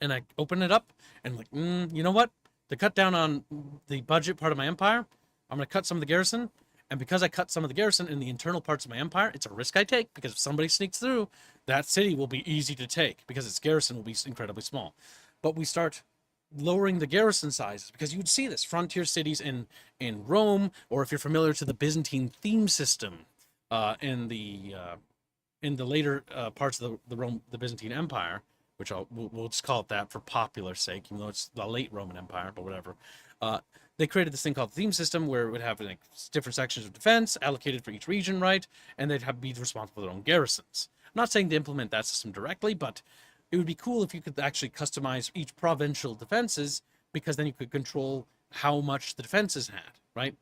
and I open it up and like, you know what? To cut down on the budget part of my empire, I'm going to cut some of the garrison. And because I cut some of the garrison in the internal parts of my empire, it's a risk I take, because if somebody sneaks through, that city will be easy to take because its garrison will be incredibly small. But we start lowering the garrison sizes, because you would see this frontier cities in Rome, or if you're familiar to the Byzantine theme system in the later parts of the Byzantine Empire, which we'll just call it that for popular sake, even though it's the late Roman Empire, but whatever. They created this thing called the theme system, where it would have like different sections of defense allocated for each region, right? And they'd be responsible for their own garrisons. I'm not saying to implement that system directly, but it would be cool if you could actually customize each provincial defenses, because then you could control how much the defenses had, right?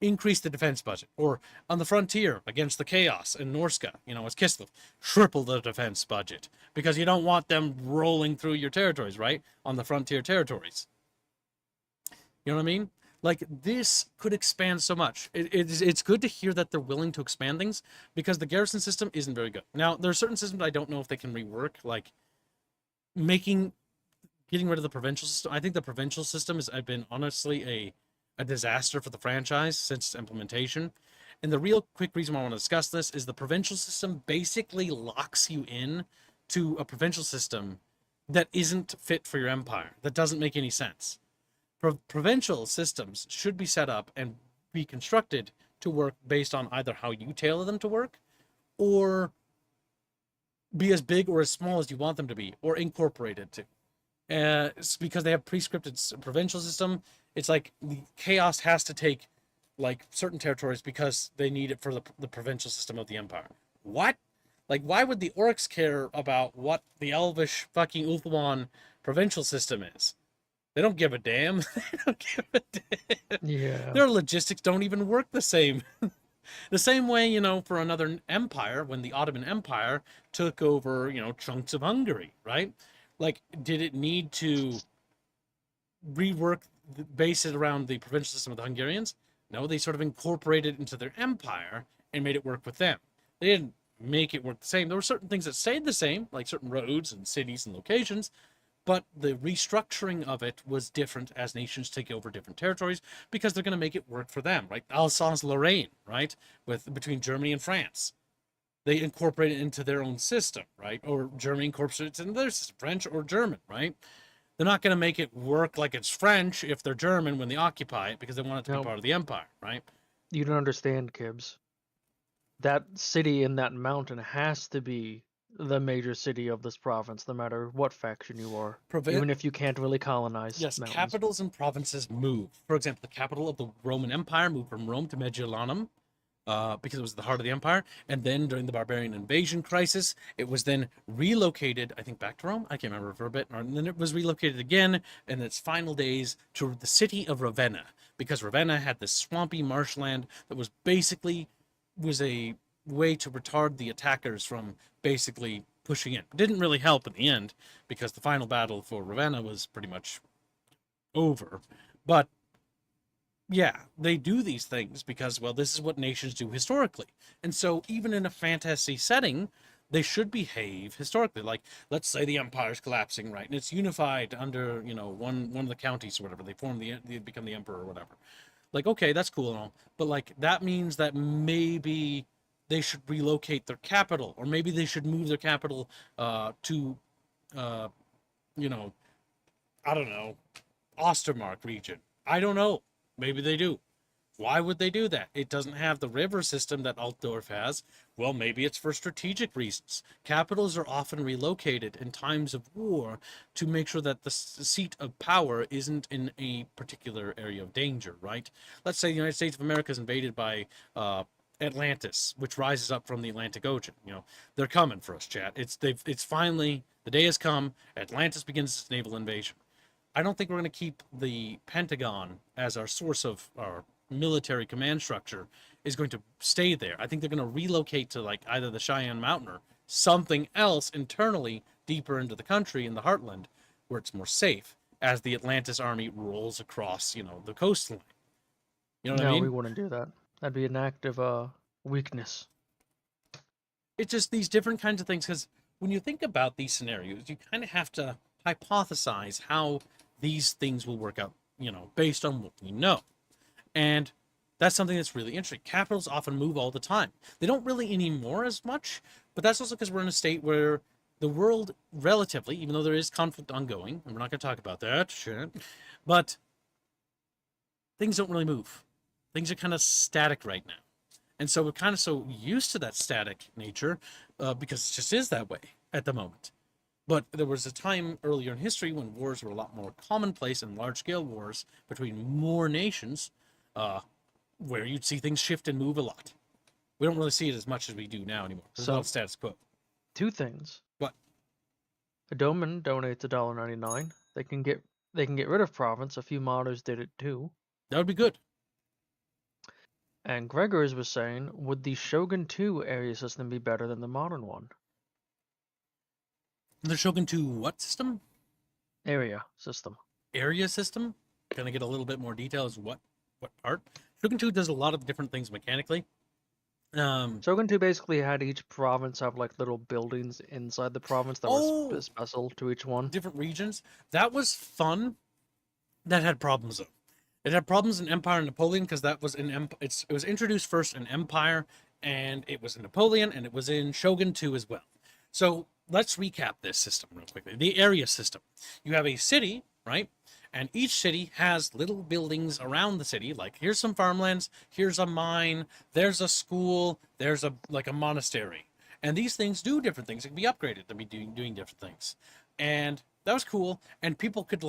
Increase the defense budget. Or on the frontier against the Chaos in Norska, as Kislev, triple the defense budget, because you don't want them rolling through your territories, right? On the frontier territories. You know what I mean? Like, this could expand so much. It's good to hear that they're willing to expand things, because the garrison system isn't very good. Now, there are certain systems I don't know if they can rework, like getting rid of the provincial system. I think the provincial system has been honestly a disaster for the franchise since its implementation. And the real quick reason why I want to discuss this is the provincial system basically locks you in to a provincial system that isn't fit for your empire, that doesn't make any sense. Provincial systems should be set up and be constructed to work based on either how you tailor them to work, or be as big or as small as you want them to be, or incorporated to. It's because they have pre-scripted provincial system. It's like the Chaos has to take like certain territories because they need it for the provincial system of the empire. What? Like, why would the orcs care about what the elvish fucking Ulthuan provincial system is? They don't give a damn. They don't give a damn. Yeah. Their logistics don't even work the same. The same way, for another empire, when the Ottoman Empire took over, chunks of Hungary, right? Like, did it need to rework, base it around the provincial system of the Hungarians? No, they sort of incorporated it into their empire and made it work with them. They didn't make it work the same. There were certain things that stayed the same, like certain roads and cities and locations, but the restructuring of it was different as nations take over different territories, because they're going to make it work for them, right? Alsace-Lorraine, right? Between Germany and France. They incorporate it into their own system, right? Or Germany incorporates it into their system, French or German, right? They're not going to make it work like it's French if they're German when they occupy it, because they want it to be part of the empire, right? You don't understand, Kibbs. That city in that mountain has to be the major city of this province, no matter what faction you are, Provi- even if you can't really colonize Yes, mountains. capitals and provinces move. For example, the capital of the Roman Empire moved from Rome to Mediolanum, because it was the heart of the empire. And then during the barbarian invasion crisis, it was then relocated, I think, back to Rome. I can't remember for a bit. And then it was relocated again in its final days to the city of Ravenna, because Ravenna had this swampy marshland that was basically was a way to retard the attackers from basically pushing in. It didn't really help in the end, because the final battle for Ravenna was pretty much over. But yeah, they do these things because, well, this is what nations do historically. And so even in a fantasy setting, they should behave historically. Like, let's say the empire's collapsing, right? And it's unified under, one of the counties or whatever. They become the emperor or whatever. Like, okay, that's cool and all. But, like, that means that maybe they should relocate their capital, or maybe they should move their capital to, I don't know, Ostermark region. I don't know. Maybe they do. Why would they do that? It doesn't have the river system that Altdorf has. Well, maybe it's for strategic reasons. Capitals are often relocated in times of war to make sure that the seat of power isn't in a particular area of danger, right? Let's say the United States of America is invaded by Atlantis, which rises up from the Atlantic Ocean. They're coming for us, chat. It's finally, the day has come. Atlantis begins its naval invasion. I don't think we're going to keep the Pentagon as our source of our military command structure is going to stay there. I think they're going to relocate to like either the Cheyenne Mountain or something else internally deeper into the country in the heartland where it's more safe as the Atlantis army rolls across, the coastline. You know what I mean? No, we wouldn't do that. That'd be an act of weakness. It's just these different kinds of things, because when you think about these scenarios, you kind of have to hypothesize how these things will work out, based on what we know. And that's something that's really interesting. Capitals often move all the time. They don't really anymore as much, but that's also because we're in a state where the world relatively, even though there is conflict ongoing, and we're not going to talk about that shit, but things don't really move. Things are kind of static right now. And so we're kind of so used to that static nature because it just is that way at the moment. But there was a time earlier in history when wars were a lot more commonplace, and large-scale wars between more nations, where you'd see things shift and move a lot. We don't really see it as much as we do now anymore. There's a lot of status quo. Two things. What? Adoman donates $1.99. They can get rid of province. A few modders did it too. That would be good. And Gregors was saying, would the Shogun 2 area system be better than the modern one? The Shogun 2 what system? Area system. Area system? Can I get a little bit more details? What part? Shogun 2 does a lot of different things mechanically. Shogun 2 basically had each province have like little buildings inside the province that were special to each one. Different regions. That was fun. That had problems though. It had problems in Empire and Napoleon because that was it was introduced first in Empire, and it was in Napoleon, and it was in Shogun 2 as well. So let's recap this system real quickly. The area system. You have a city, right? And each city has little buildings around the city. Like, here's some farmlands, here's a mine, there's a school, there's a monastery. And these things do different things. It can be upgraded to be doing different things. And that was cool. And people could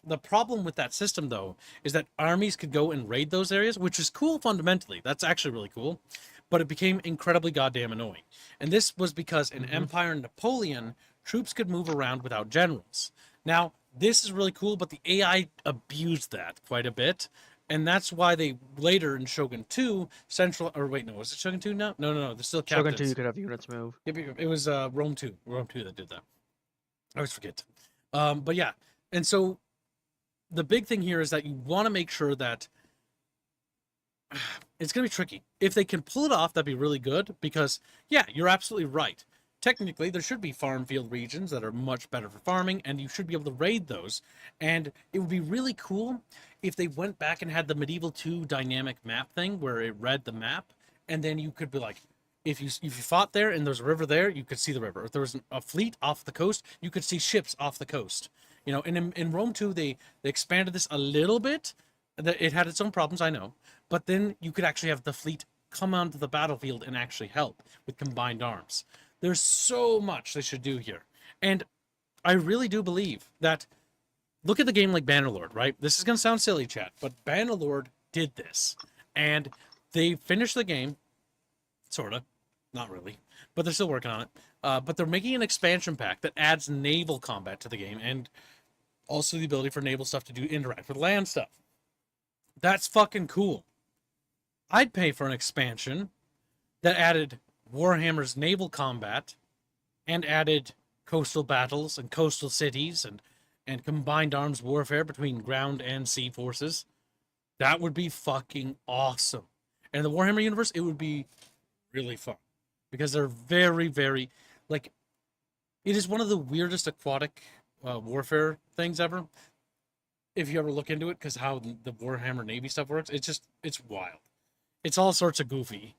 the problem with that system though is that armies could go and raid those areas, which is cool fundamentally. That's actually really cool. But it became incredibly goddamn annoying. And this was because in Empire and Napoleon, troops could move around without generals. Now, this is really cool, but the AI abused that quite a bit. And that's why they later in Shogun 2, was it Shogun 2 now? No, they're still captains. Shogun 2, you could have units move. It was Rome 2 that did that. I always forget. But yeah, and so the big thing here is that you want to make sure that it's going to be tricky. If they can pull it off, that'd be really good because, yeah, you're absolutely right. Technically, there should be farm field regions that are much better for farming, and you should be able to raid those. And it would be really cool if they went back and had the Medieval 2 dynamic map thing where it read the map, and then you could be like, if you fought there and there's a river there, you could see the river. If there was a fleet off the coast, you could see ships off the coast. And in Rome 2, they expanded this a little bit. It had its own problems, I know. But then you could actually have the fleet come onto the battlefield and actually help with combined arms. There's so much they should do here. And I really do believe that, look at the game like Bannerlord, right? This is going to sound silly, chat, but Bannerlord did this. And they finished the game, sort of, not really, but they're still working on it. But they're making an expansion pack that adds naval combat to the game and also the ability for naval stuff to interact with land stuff. That's fucking cool. I'd pay for an expansion that added Warhammer's naval combat and added coastal battles and coastal cities and combined arms warfare between ground and sea forces. That would be fucking awesome. And in the Warhammer universe, it would be really fun because they're very, very, like, it is one of the weirdest aquatic warfare things ever. If you ever look into it, because how the Warhammer Navy stuff works, it's wild. It's all sorts of goofy.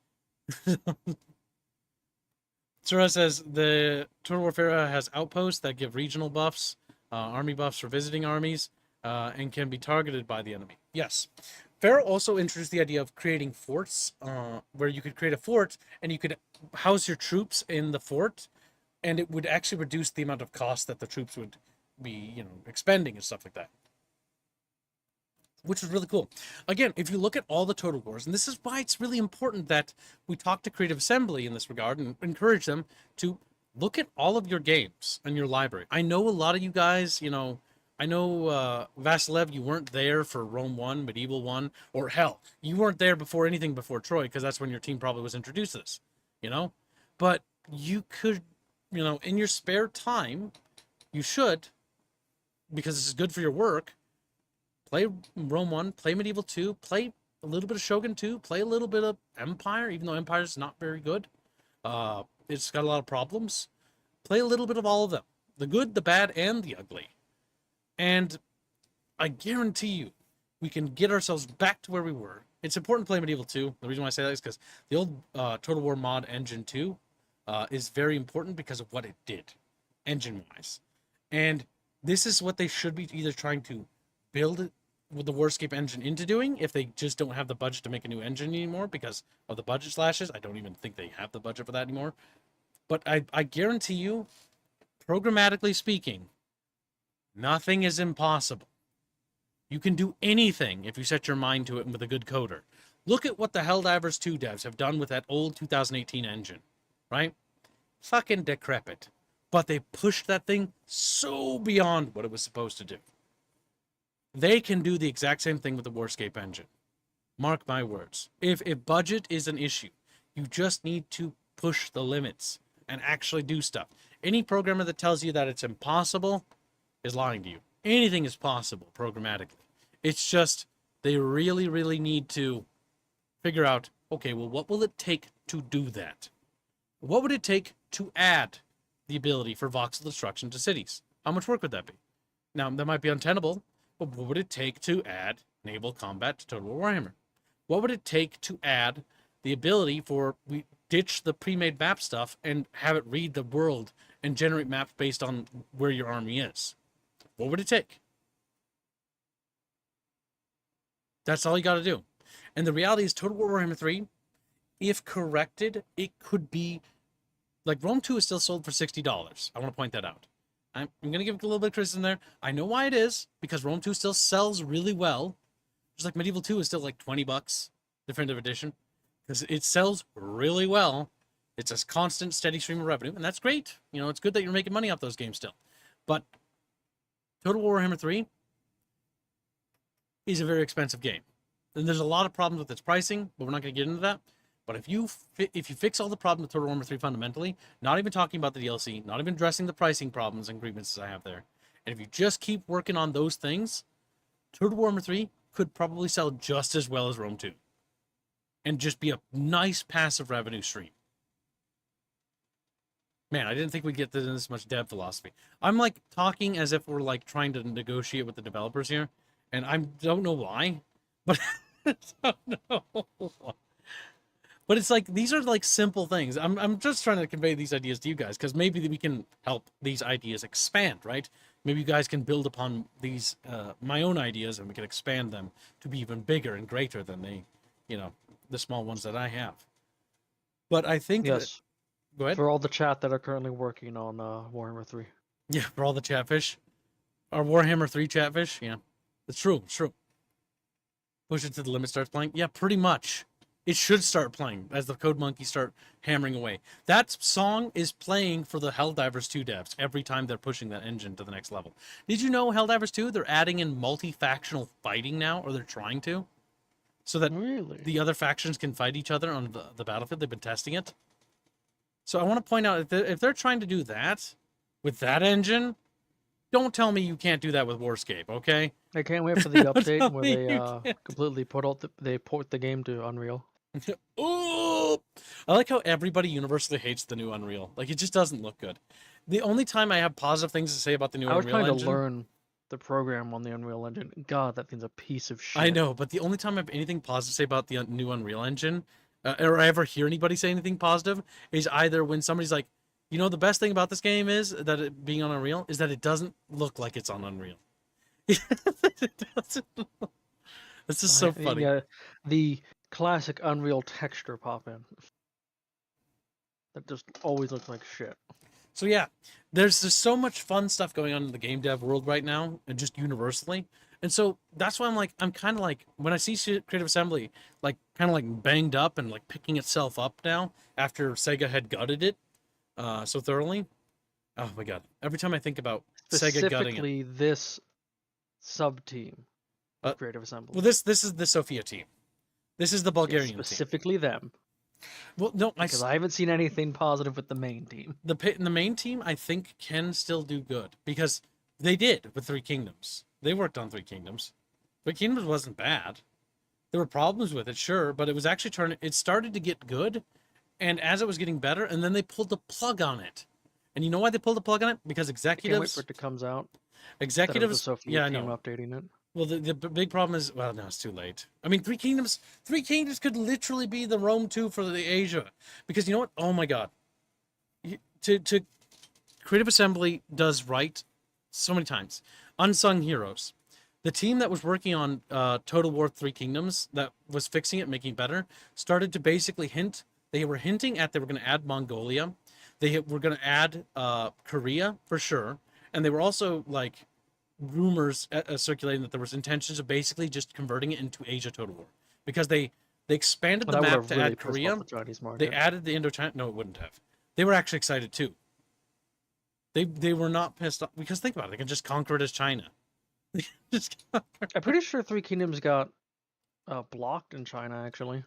Sura says the Total Warfare has outposts that give regional buffs, army buffs for visiting armies, and can be targeted by the enemy. Yes. Pharaoh also introduced the idea of creating forts, where you could create a fort and you could house your troops in the fort, and it would actually reduce the amount of cost that the troops would be, expending and stuff like that, which was really cool. Again, if you look at all the Total Wars, and this is why it's really important that we talk to Creative Assembly in this regard and encourage them to look at all of your games and your library. I know a lot of you guys, I know Vasilev, you weren't there for Rome 1, Medieval 1, or hell, you weren't there before anything before Troy, because that's when your team probably was introduced to this, But you could, in your spare time, you should, because this is good for your work, play Rome 1, play Medieval 2, play a little bit of Shogun 2, play a little bit of Empire, even though Empire's not very good. It's got a lot of problems. Play a little bit of all of them. The good, the bad, and the ugly. And I guarantee you, we can get ourselves back to where we were. It's important to play Medieval 2. The reason why I say that is because the old Total War mod Engine 2 is very important because of what it did, engine-wise. And this is what they should be either trying to build with the Warscape engine into doing, if they just don't have the budget to make a new engine anymore because of the budget slashes. I don't even think they have the budget for that anymore. But I guarantee you, programmatically speaking, nothing is impossible. You can do anything if you set your mind to it and with a good coder. Look at what the Helldivers 2 devs have done with that old 2018 engine, right? Fucking decrepit. But they pushed that thing so beyond what it was supposed to do. They can do the exact same thing with the Warscape engine. Mark my words. If budget is an issue, you just need to push the limits and actually do stuff. Any programmer that tells you that it's impossible is lying to you. Anything is possible programmatically. It's just they really, really need to figure out, okay, well, what will it take to do that? What would it take to add the ability for voxel destruction to cities? How much work would that be? Now, that might be untenable, but what would it take to add naval combat to Total War Warhammer? What would it take to add the ability for we ditch the pre-made map stuff and have it read the world and generate maps based on where your army is? What would it take? That's all you got to do. And the reality is Total War Warhammer 3, if corrected, it could be like Rome 2 is still sold for $60. I want to point that out. I'm going to give it a little bit of criticism there. I know why it is, because Rome 2 still sells really well. Just like Medieval 2 is still like $20, definitive edition, because it sells really well. It's a constant, steady stream of revenue, and that's great. It's good that you're making money off those games still. But Total War Warhammer 3 is a very expensive game. And there's a lot of problems with its pricing, but we're not going to get into that. But if you fix all the problems with Total Warhammer 3 fundamentally, not even talking about the DLC, not even addressing the pricing problems and grievances I have there, and if you just keep working on those things, Total Warhammer 3 could probably sell just as well as Rome 2. And just be a nice passive revenue stream. Man, I didn't think we'd get to this much dev philosophy. I'm like talking as if we're like trying to negotiate with the developers here, and I don't know why, but I don't know why. But it's like, these are like simple things. I'm just trying to convey these ideas to you guys, because maybe we can help these ideas expand, right? Maybe you guys can build upon these, my own ideas, and we can expand them to be even bigger and greater than the small ones that I have. But I think yes. Go ahead. For all the chat that are currently working on Warhammer 3. Yeah, for all the chatfish. Our Warhammer 3 chatfish. Yeah, it's true. It's true. Push it to the limit, starts playing. Yeah, pretty much. It should start playing as the Code Monkeys start hammering away. That song is playing for the Helldivers 2 devs every time they're pushing that engine to the next level. Did you know Helldivers 2, they're adding in multi-factional fighting now, or they're trying to? So that Really? the other factions can fight each other on the battlefield. They've been testing it. So I want to point out, if they're trying to do that with that engine, don't tell me you can't do that with Warscape, okay? I can't wait for the Don't update tell where me they you can't. completely they port the game to Unreal. Ooh! I like how everybody universally hates the new Unreal. Like, it just doesn't look good. The only time I have positive things to say about the new I was Unreal trying engine... to learn the program on the Unreal Engine. God, that thing's a piece of shit. I know, but the only time I have anything positive to say about the new Unreal Engine, or I ever hear anybody say anything positive, is either when somebody's like, you know, the best thing about this game is that it being on Unreal is that it doesn't look like it's on Unreal. It doesn't. This is so funny. Yeah, the classic Unreal texture pop in. That just always looks like shit. So yeah, there's just so much fun stuff going on in the game dev world right now, and just universally. And so that's why I'm kind of like, when I see Creative Assembly, like, kind of like banged up and like picking itself up now after Sega had gutted it so thoroughly. Oh my god! Every time I think about Sega gutting it. Specifically, this sub team of Creative Assembly. Well, this is the Sofia team. This is the Bulgarian team. Specifically them. Well, no, Because I haven't seen anything positive with the main team. The main team, I think, can still do good because they did with Three Kingdoms. They worked on Three Kingdoms. Three Kingdoms wasn't bad. There were problems with it, sure, but it was actually it started to get good, and as it was getting better, and then they pulled the plug on it. And you know why they pulled the plug on it? Because executives... I can't wait for it to come out. Executives... The Sofia yeah, I team know. updating it. Well, the big problem is, well, no, it's too late. I mean, Three Kingdoms could literally be the Rome 2 for the Asia. Because you know what? Oh my god. To Creative Assembly does right so many times. Unsung heroes. The team that was working on Total War Three Kingdoms, that was fixing it, making it better, started to basically hint. They were hinting at they were going to add Mongolia. They were going to add Korea, for sure. And they were also, like... rumors circulating that there was intentions of basically just converting it into Asia Total War, because they expanded the map to add Korea. They added the Indochina. No, it wouldn't have. They were actually excited too. They were not pissed off because think about it. They can just conquer it as China. I'm pretty sure Three Kingdoms got blocked in China, actually.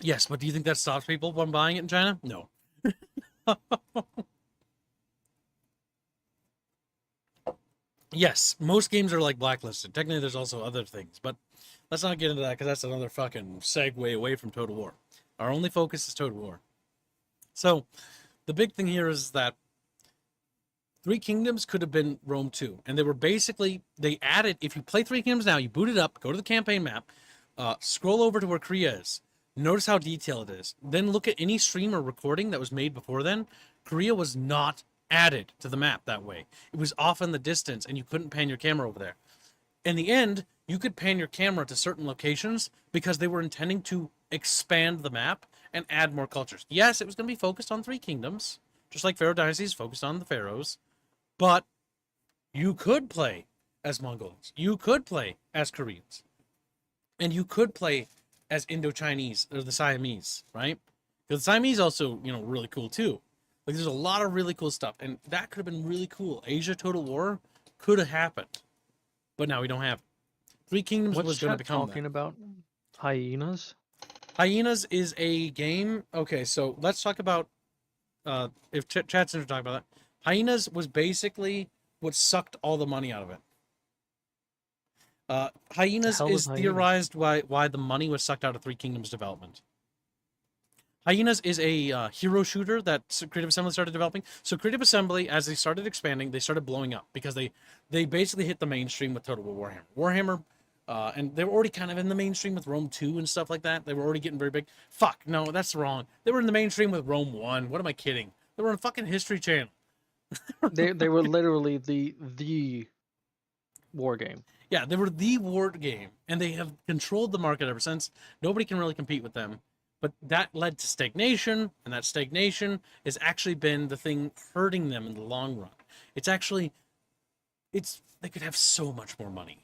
Yes, but do you think that stops people from buying it in China? No. Yes, most games are like blacklisted. Technically, there's also other things, but let's not get into that because that's another fucking segue away from Total War. Our only focus is Total War. So, the big thing here is that Three Kingdoms could have been Rome 2, and they were basically, they added, if you play Three Kingdoms now, you boot it up, go to the campaign map, scroll over to where Korea is, notice how detailed it is, then look at any stream or recording that was made before then. Korea was not added to the map that way. It was off in the distance and you couldn't pan your camera over there. In the end, you could pan your camera to certain locations because they were intending to expand the map and add more cultures. Yes, it was going to be focused on Three Kingdoms, just like Pharaoh Dynasty is focused on the Pharaohs, but you could play as Mongols. You could play as Koreans. And you could play as Indo-Chinese or the Siamese, right? Because the Siamese also, you know, really cool too. Like, there's a lot of really cool stuff, and that could have been really cool. Asia Total War could have happened, but now we don't have it. Three Kingdoms was going to become talking about Hyenas? Hyenas is a game. Okay, so let's talk about if chat's going to talk about that. Hyenas was basically what sucked all the money out of it. Hyenas is theorized why the money was sucked out of Three Kingdoms development. Hyenas is a hero shooter that Creative Assembly started developing. So Creative Assembly, as they started expanding, they started blowing up because they basically hit the mainstream with Total War Warhammer. And they were already kind of in the mainstream with Rome 2 and stuff like that. They were already getting very big. Fuck, no, that's wrong. They were in the mainstream with Rome 1. What am I kidding? They were on fucking History Channel. they were literally the war game. Yeah, they were the war game. And they have controlled the market ever since. Nobody can really compete with them. But that led to stagnation, and that stagnation has actually been the thing hurting them in the long run. They could have so much more money.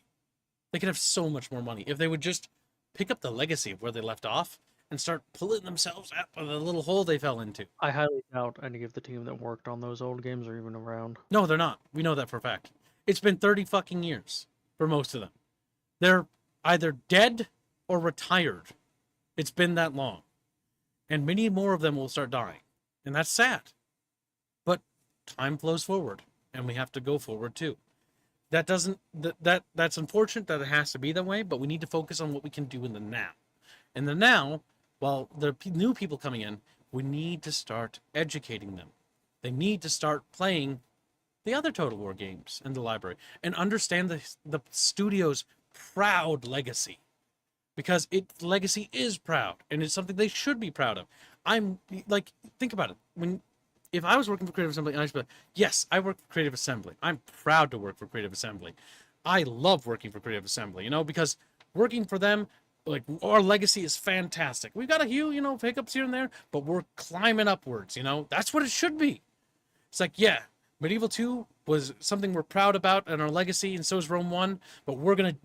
They could have so much more money if they would just pick up the legacy of where they left off and start pulling themselves out of the little hole they fell into. I highly doubt any of the team that worked on those old games are even around. No, they're not. We know that for a fact. It's been 30 fucking years for most of them. They're either dead or retired. It's been that long. And many more of them will start dying. And that's sad. But time flows forward, and we have to go forward too. That's unfortunate that it has to be that way, but we need to focus on what we can do in the now. In the now, while the new people coming in, we need to start educating them. They need to start playing the other Total War games in the library and understand the studio's proud legacy, because its legacy is proud and it's something they should be proud of. I'm like, think about it. If I was working for Creative Assembly, and I should be like, yes, I work for Creative Assembly. I'm proud to work for Creative Assembly. I love working for Creative Assembly, because working for them, like, our legacy is fantastic. We've got a few, hiccups here and there, but we're climbing upwards, That's what it should be. It's like, yeah, Medieval 2 was something we're proud about and our legacy, and so is Rome 1, but we're gonna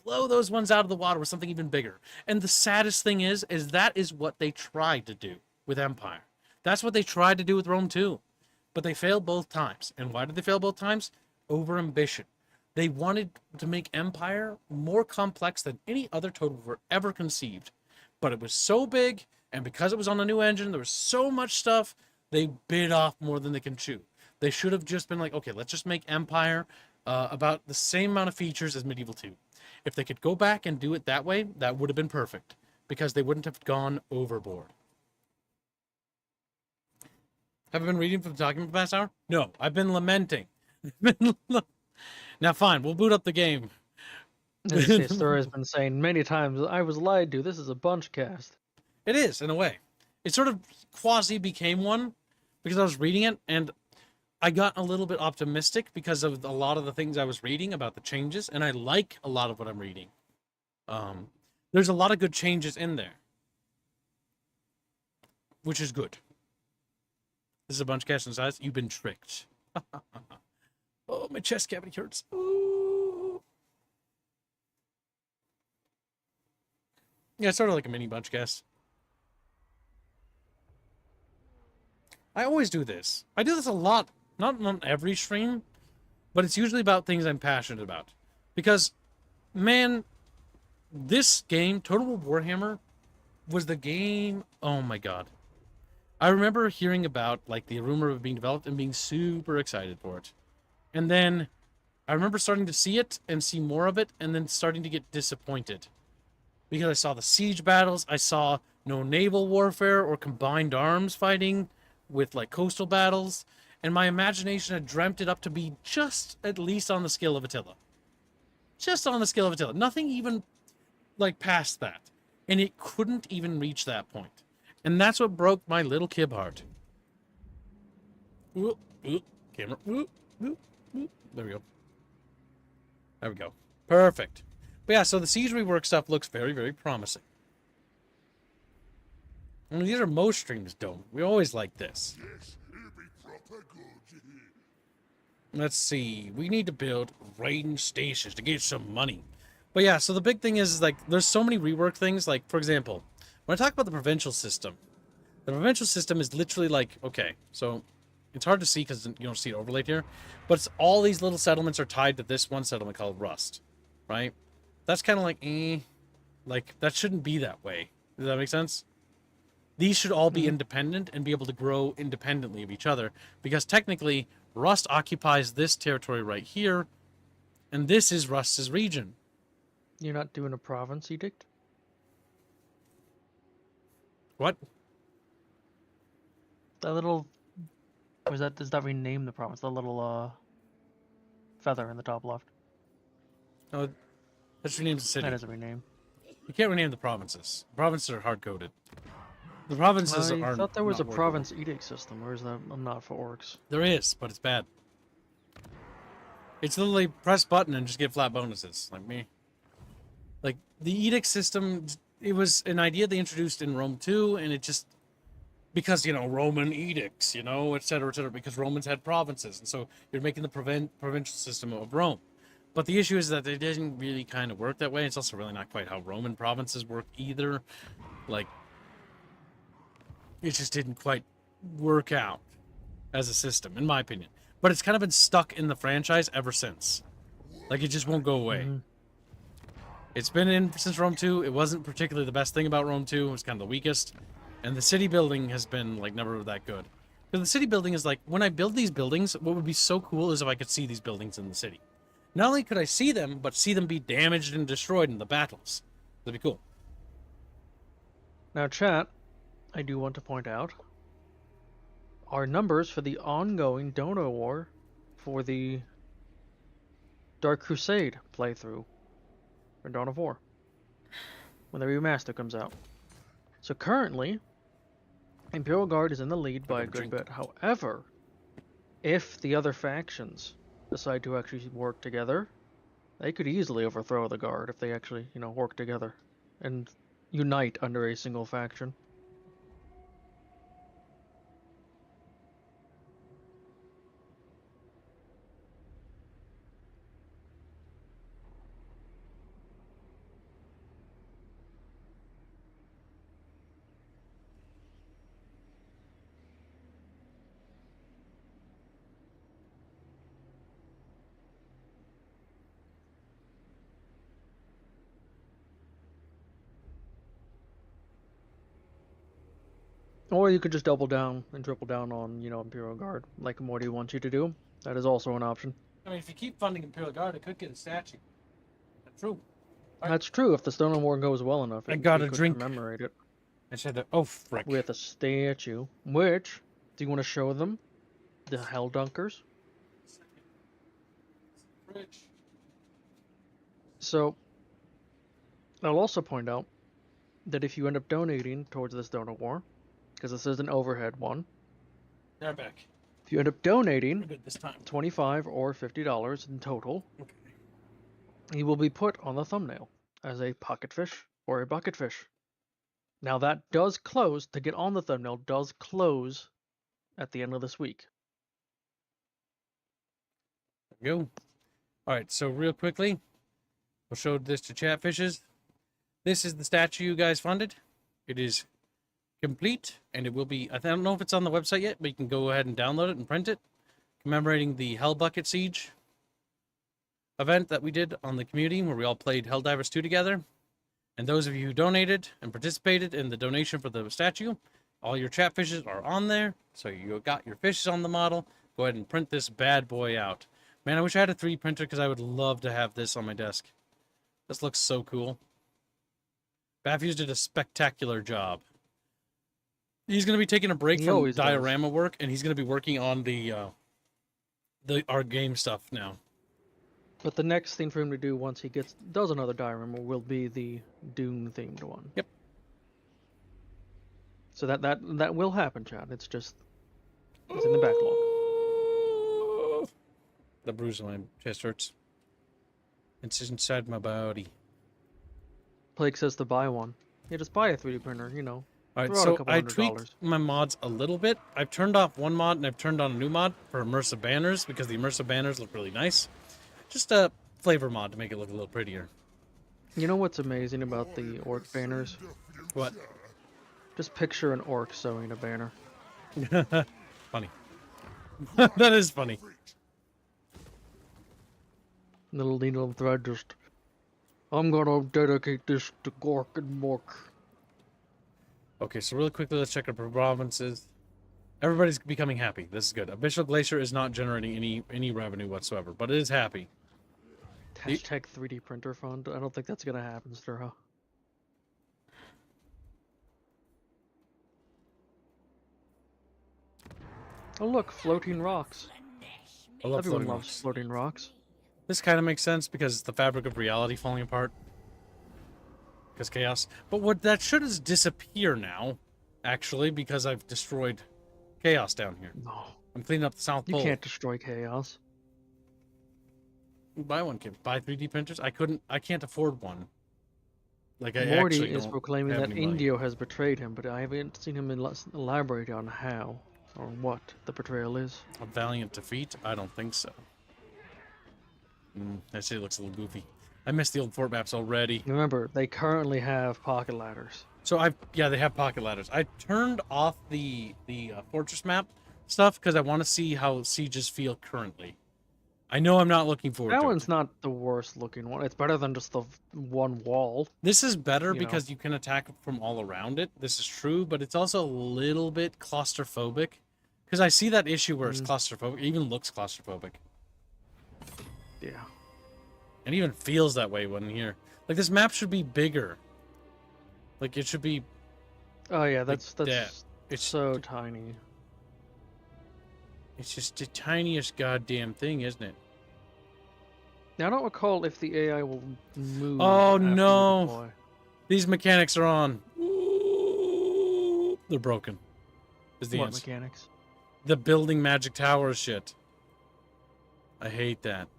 blow those ones out of the water with something even bigger. And the saddest thing is that is what they tried to do with Empire. That's what they tried to do with Rome 2. But they failed both times. And why did they fail both times? Over ambition. They wanted to make Empire more complex than any other Total War ever conceived. But it was so big, and because it was on a new engine, there was so much stuff, they bit off more than they can chew. They should have just been like, okay, let's just make Empire about the same amount of features as Medieval 2. If they could go back and do it that way, that would have been perfect. Because they wouldn't have gone overboard. Have I been reading from the document for the past hour? No, I've been lamenting. Now, fine, we'll boot up the game. This story has been saying many times, I was lied to. This is a bunch cast. It is, in a way. It sort of quasi became one because I was reading it, and I got a little bit optimistic because of a lot of the things I was reading about the changes, and I like a lot of what I'm reading. There's a lot of good changes in there, which is good. This is a bunch cast in size. You've been tricked. Oh, my chest cavity hurts. Ooh. Yeah, it's sort of like a mini bunch cast. I always do this. I do this a lot. Not on every stream, but it's usually about things I'm passionate about. Because, man, this game, Total War Warhammer, was the game... Oh, my God. I remember hearing about, like, the rumor of it being developed and being super excited for it. And then I remember starting to see it and see more of it and then starting to get disappointed. Because I saw the siege battles, I saw no naval warfare or combined arms fighting with, like, coastal battles, and my imagination had dreamt it up to be just at least on the scale of Attila. Just on the scale of Attila. Nothing even, like, past that. And it couldn't even reach that point. And that's what broke my little kib heart. Ooh, ooh, camera. Ooh, ooh, ooh. There we go. There we go. Perfect. But yeah, so the siege rework stuff looks very, very promising. I mean, these are most streams don't. We always like this. Let's see. We need to build range stations to get some money. But yeah, so the big thing is, like, there's so many rework things. Like, for example, when I talk about the provincial system, the provincial system is literally like, okay, so it's hard to see because you don't see it overlaid here, but it's all these little settlements are tied to this one settlement called Rust, right? That's kind of like, like, that shouldn't be that way. Does that make sense? These should all be independent and be able to grow independently of each other, because technically Rust occupies this territory right here, and this is Rust's region. You're not doing a province edict? What? That little... Or does that rename the province? The little, feather in the top left. No, that's renamed the city. That is a rename. You can't rename the provinces. The provinces are hard-coded. The provinces are... I thought there was a province edict system, or is that not for orcs? There is, but it's bad. It's literally press button and just get flat bonuses, like me. Like, the edict system it was an idea they introduced in Rome 2, and it just, because, you know, Roman edicts, you know, et cetera, because Romans had provinces, and so you're making the provincial system of Rome. But the issue is that it didn't really kind of work that way. It's also really not quite how Roman provinces work either. Like, it just didn't quite work out as a system, in my opinion. But it's kind of been stuck in the franchise ever since. Like, it just won't go away. Mm-hmm. It's been in since Rome 2. It wasn't particularly the best thing about Rome 2. It was kind of the weakest. And the city building has been, like, never that good. Because the city building is like, when I build these buildings, what would be so cool is if I could see these buildings in the city. Not only could I see them, but see them be damaged and destroyed in the battles. That'd be cool. Now, chat, I do want to point out our numbers for the ongoing Dono War for the Dark Crusade playthrough for Dawn of War when the remaster comes out. So currently, Imperial Guard is in the lead by a good bit. However, if the other factions decide to actually work together, they could easily overthrow the Guard if they actually, you know, work together and unite under a single faction. Or you could just double down and triple down on, you know, Imperial Guard, like Morty wants you to do. That is also an option. I mean, if you keep funding Imperial Guard, it could get a statue. That's true. That's true. If the Stone War goes well enough, I got a could drink. commemorate it I said that. Oh, frick. with a statue. Which, do you want to show them? The Hell Dunkers. So, I'll also point out that if you end up donating towards this Donor War, because this is an overhead one, They're back. if you end up donating We're good this time. $25 or $50 in total, Okay. he will be put on the thumbnail as a pocket fish or a bucket fish. Now that does close, to get on the thumbnail, does close at the end of this week. There we go. All right, so real quickly, we'll show this to Chatfishes. This is the statue you guys funded. It is complete, and it will be, I don't know if it's on the website yet, but you can go ahead and download it and print it, commemorating the Hell Bucket Siege event that we did on the community, where we all played Helldivers 2 together. And those of you who donated and participated in the donation for the statue, all your Chatfishes are on there, so you got your fishes on the model. Go ahead and print this bad boy out. Man, I wish I had a 3D printer, because I would love to have this on my desk. This looks so cool. Baffuse did a spectacular job. He's going to be taking a break from diorama work, and he's going to be working on our game stuff now. But the next thing for him to do once he does another diorama will be the Dune themed one. Yep. So that will happen, Chad. It's just it's in the backlog. The bruise on my chest hurts. It's inside my body. Plague says to buy one. Yeah, just buy a 3D printer, you know. All right, so I tweaked my mods a little bit. I've turned off one mod, and I've turned on a new mod for immersive banners, because the immersive banners look really nice. Just a flavor mod to make it look a little prettier. You know what's amazing about the orc banners? What? Just picture an orc sewing a banner. Funny. That is funny. Little needle thread just... I'm gonna dedicate this to Gork and Mork. Okay, so really quickly, let's check our provinces. Everybody's becoming happy. This is good. Abyssal Glacier is not generating any revenue whatsoever, but it is happy. Hashtag 3D printer fund. I don't think that's gonna happen, Sturha. Oh look, floating rocks. I love Everyone floating loves rocks. floating rocks. This kind of makes sense because it's the fabric of reality falling apart. Because chaos. But what that should is disappear now, actually, because I've destroyed chaos down here. No. I'm cleaning up the South Pole. You can't destroy chaos. Buy one, kid. Buy 3D printers. I can't afford one. Like I Morty actually is don't proclaiming have that any money. Indio has betrayed him, but I haven't seen him elaborate on how or what the betrayal is. A valiant defeat? I don't think so. That shit looks a little goofy. I missed the old fort maps already. Remember, they currently have pocket ladders. So they have pocket ladders. I turned off the fortress map stuff because I want to see how sieges feel currently. I know I'm not looking forward That to one's it. not the worst looking one. It's better than just the one wall. This is better you because you can attack from all around it. This is true, but it's also a little bit claustrophobic. Because I see that issue where it's claustrophobic. It even looks claustrophobic. Yeah. And even feels that way when here. Like, this map should be bigger. Like, it should be... Oh yeah, that's It's so tiny. It's just the tiniest goddamn thing, isn't it? Now, I don't recall if the AI will move. Oh, after you no. deploy. These mechanics are on. They're broken. Is the What answer. mechanics? The building magic tower shit. I hate that.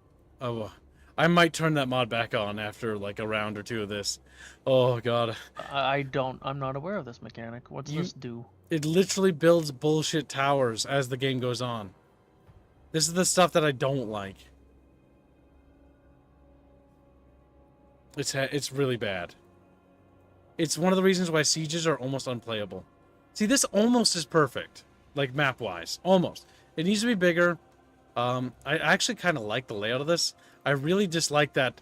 Oh, I might turn that mod back on after like a round or two of this. Oh god. I'm not aware of this mechanic. What's this do? It literally builds bullshit towers as the game goes on. This is the stuff that I don't like. It's really bad. It's one of the reasons why sieges are almost unplayable. See, this almost is perfect, like map-wise, almost. It needs to be bigger. I actually kind of like the layout of this. I really dislike that,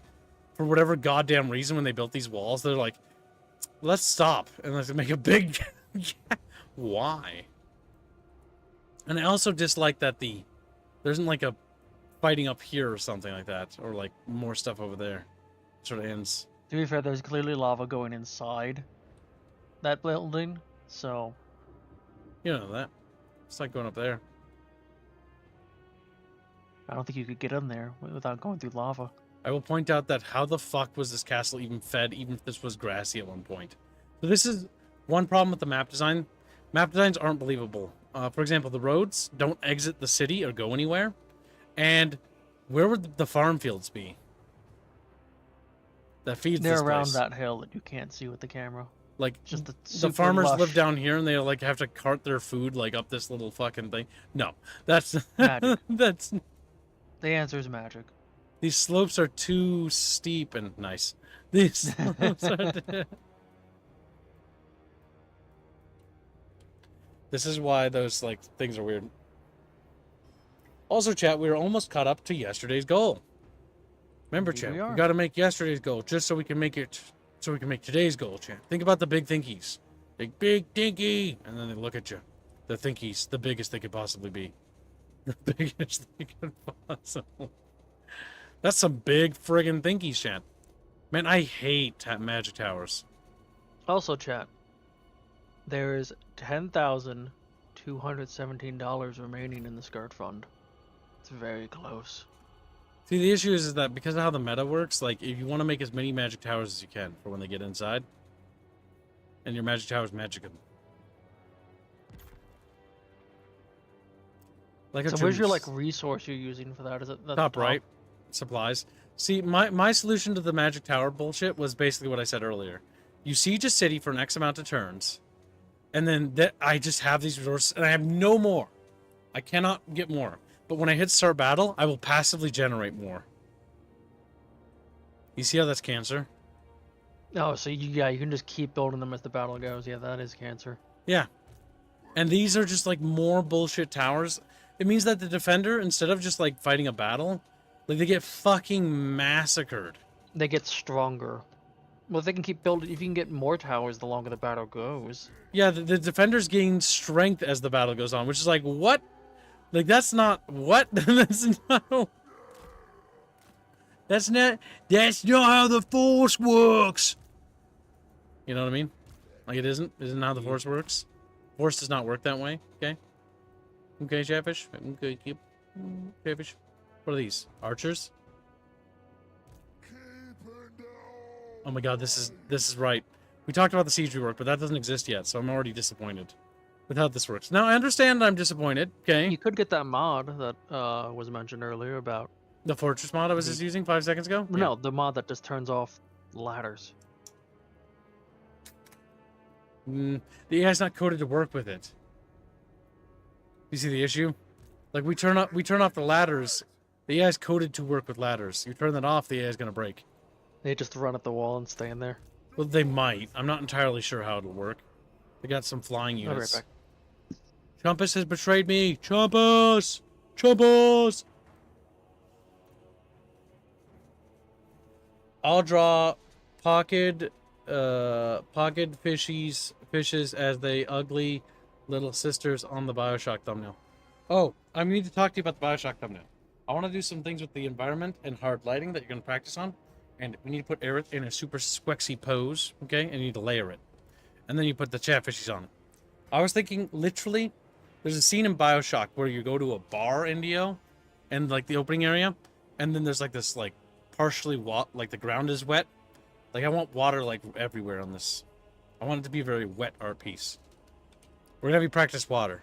for whatever goddamn reason, when they built these walls, they're like, let's stop and let's make a big. Why? And I also dislike that there isn't like a fighting up here or something like that, or like more stuff over there. It sort of ends. To be fair, there's clearly lava going inside that building, so... You know that. It's like going up there. I don't think you could get in there without going through lava. I will point out that how the fuck was this castle even fed, even if this was grassy at one point? So this is one problem with the map design. Map designs aren't believable. For example, the roads don't exit the city or go anywhere. And where would the farm fields be? That feeds They're this around place. that hill that you can't see with the camera. Like, Just the the super farmers lush live down here and they like have to cart their food like up this little fucking thing. No, that's Magic. that's The answer is magic. these slopes are too steep and nice. These slopes are This is why those like things are weird. Also, chat, we were almost caught up to yesterday's goal. Remember, Indeed chat, we are. we got to make yesterday's goal just so we can make it, so we can make today's goal, chat. Think about the big thinkies. Big thinky! And then they look at you. The thinkies, the biggest they could possibly be. The biggest they could possibly. That's some big friggin' thinkies, chat. Man, I hate magic towers. Also, chat, there is $10,217 remaining in the skirt fund. It's very close. See, the issue is that because of how the meta works, like, if you want to make as many magic towers as you can for when they get inside, and your magic towers magic them. Like So where's your like resource you're using for that? Is it the top right? Supplies. See, my solution to the magic tower bullshit was basically what I said earlier. You siege a city for an X amount of turns, and then I just have these resources, and I have no more. I cannot get more. But when I hit start battle, I will passively generate more. You see how that's cancer? Oh, so you can just keep building them as the battle goes. Yeah, that is cancer. Yeah. And these are just like more bullshit towers. It means that the defender, instead of just like fighting a battle, like they get fucking massacred. They get stronger. Well, if they can keep building, if you can get more towers the longer the battle goes. Yeah, the defenders gain strength as the battle goes on, which is like, what? Like, that's not... What? That's not... That's not how the Force works! You know what I mean? Like, it isn't? Isn't how the Force works? Force does not work that way, okay? Okay, Chatfish? Okay, keep... Chatfish? What are these? Archers? Oh my god, this is right. We talked about the siege rework, but that doesn't exist yet, so I'm already disappointed with how this works. Now, I understand I'm disappointed, okay? You could get that mod that was mentioned earlier about... The fortress mod I was just using 5 seconds ago? No, the mod that just turns off ladders. The AI's not coded to work with it. You see the issue? Like we turn off the ladders. The AI's coded to work with ladders. You turn that off, the AI's gonna break. They just run at the wall and stay in there. Well, they might. I'm not entirely sure how it'll work. They got some flying I'll be right units. back. Chumpus has betrayed me. Chumpus! Chumpus! I'll draw pocket fishes as they ugly little sisters on the Bioshock thumbnail. Oh, I need to talk to you about the Bioshock thumbnail. I want to do some things with the environment and hard lighting that you're going to practice on. And we need to put Aerith in a super squexy pose, okay? And you need to layer it. And then you put the chatfishes on it. I was thinking, literally, there's a scene in Bioshock where you go to a bar, Indio, and, like, the opening area, and then there's, like, this, like, partially like, the ground is wet. Like, I want water, like, everywhere on this. I want it to be a very wet art piece. We're gonna have you practice water.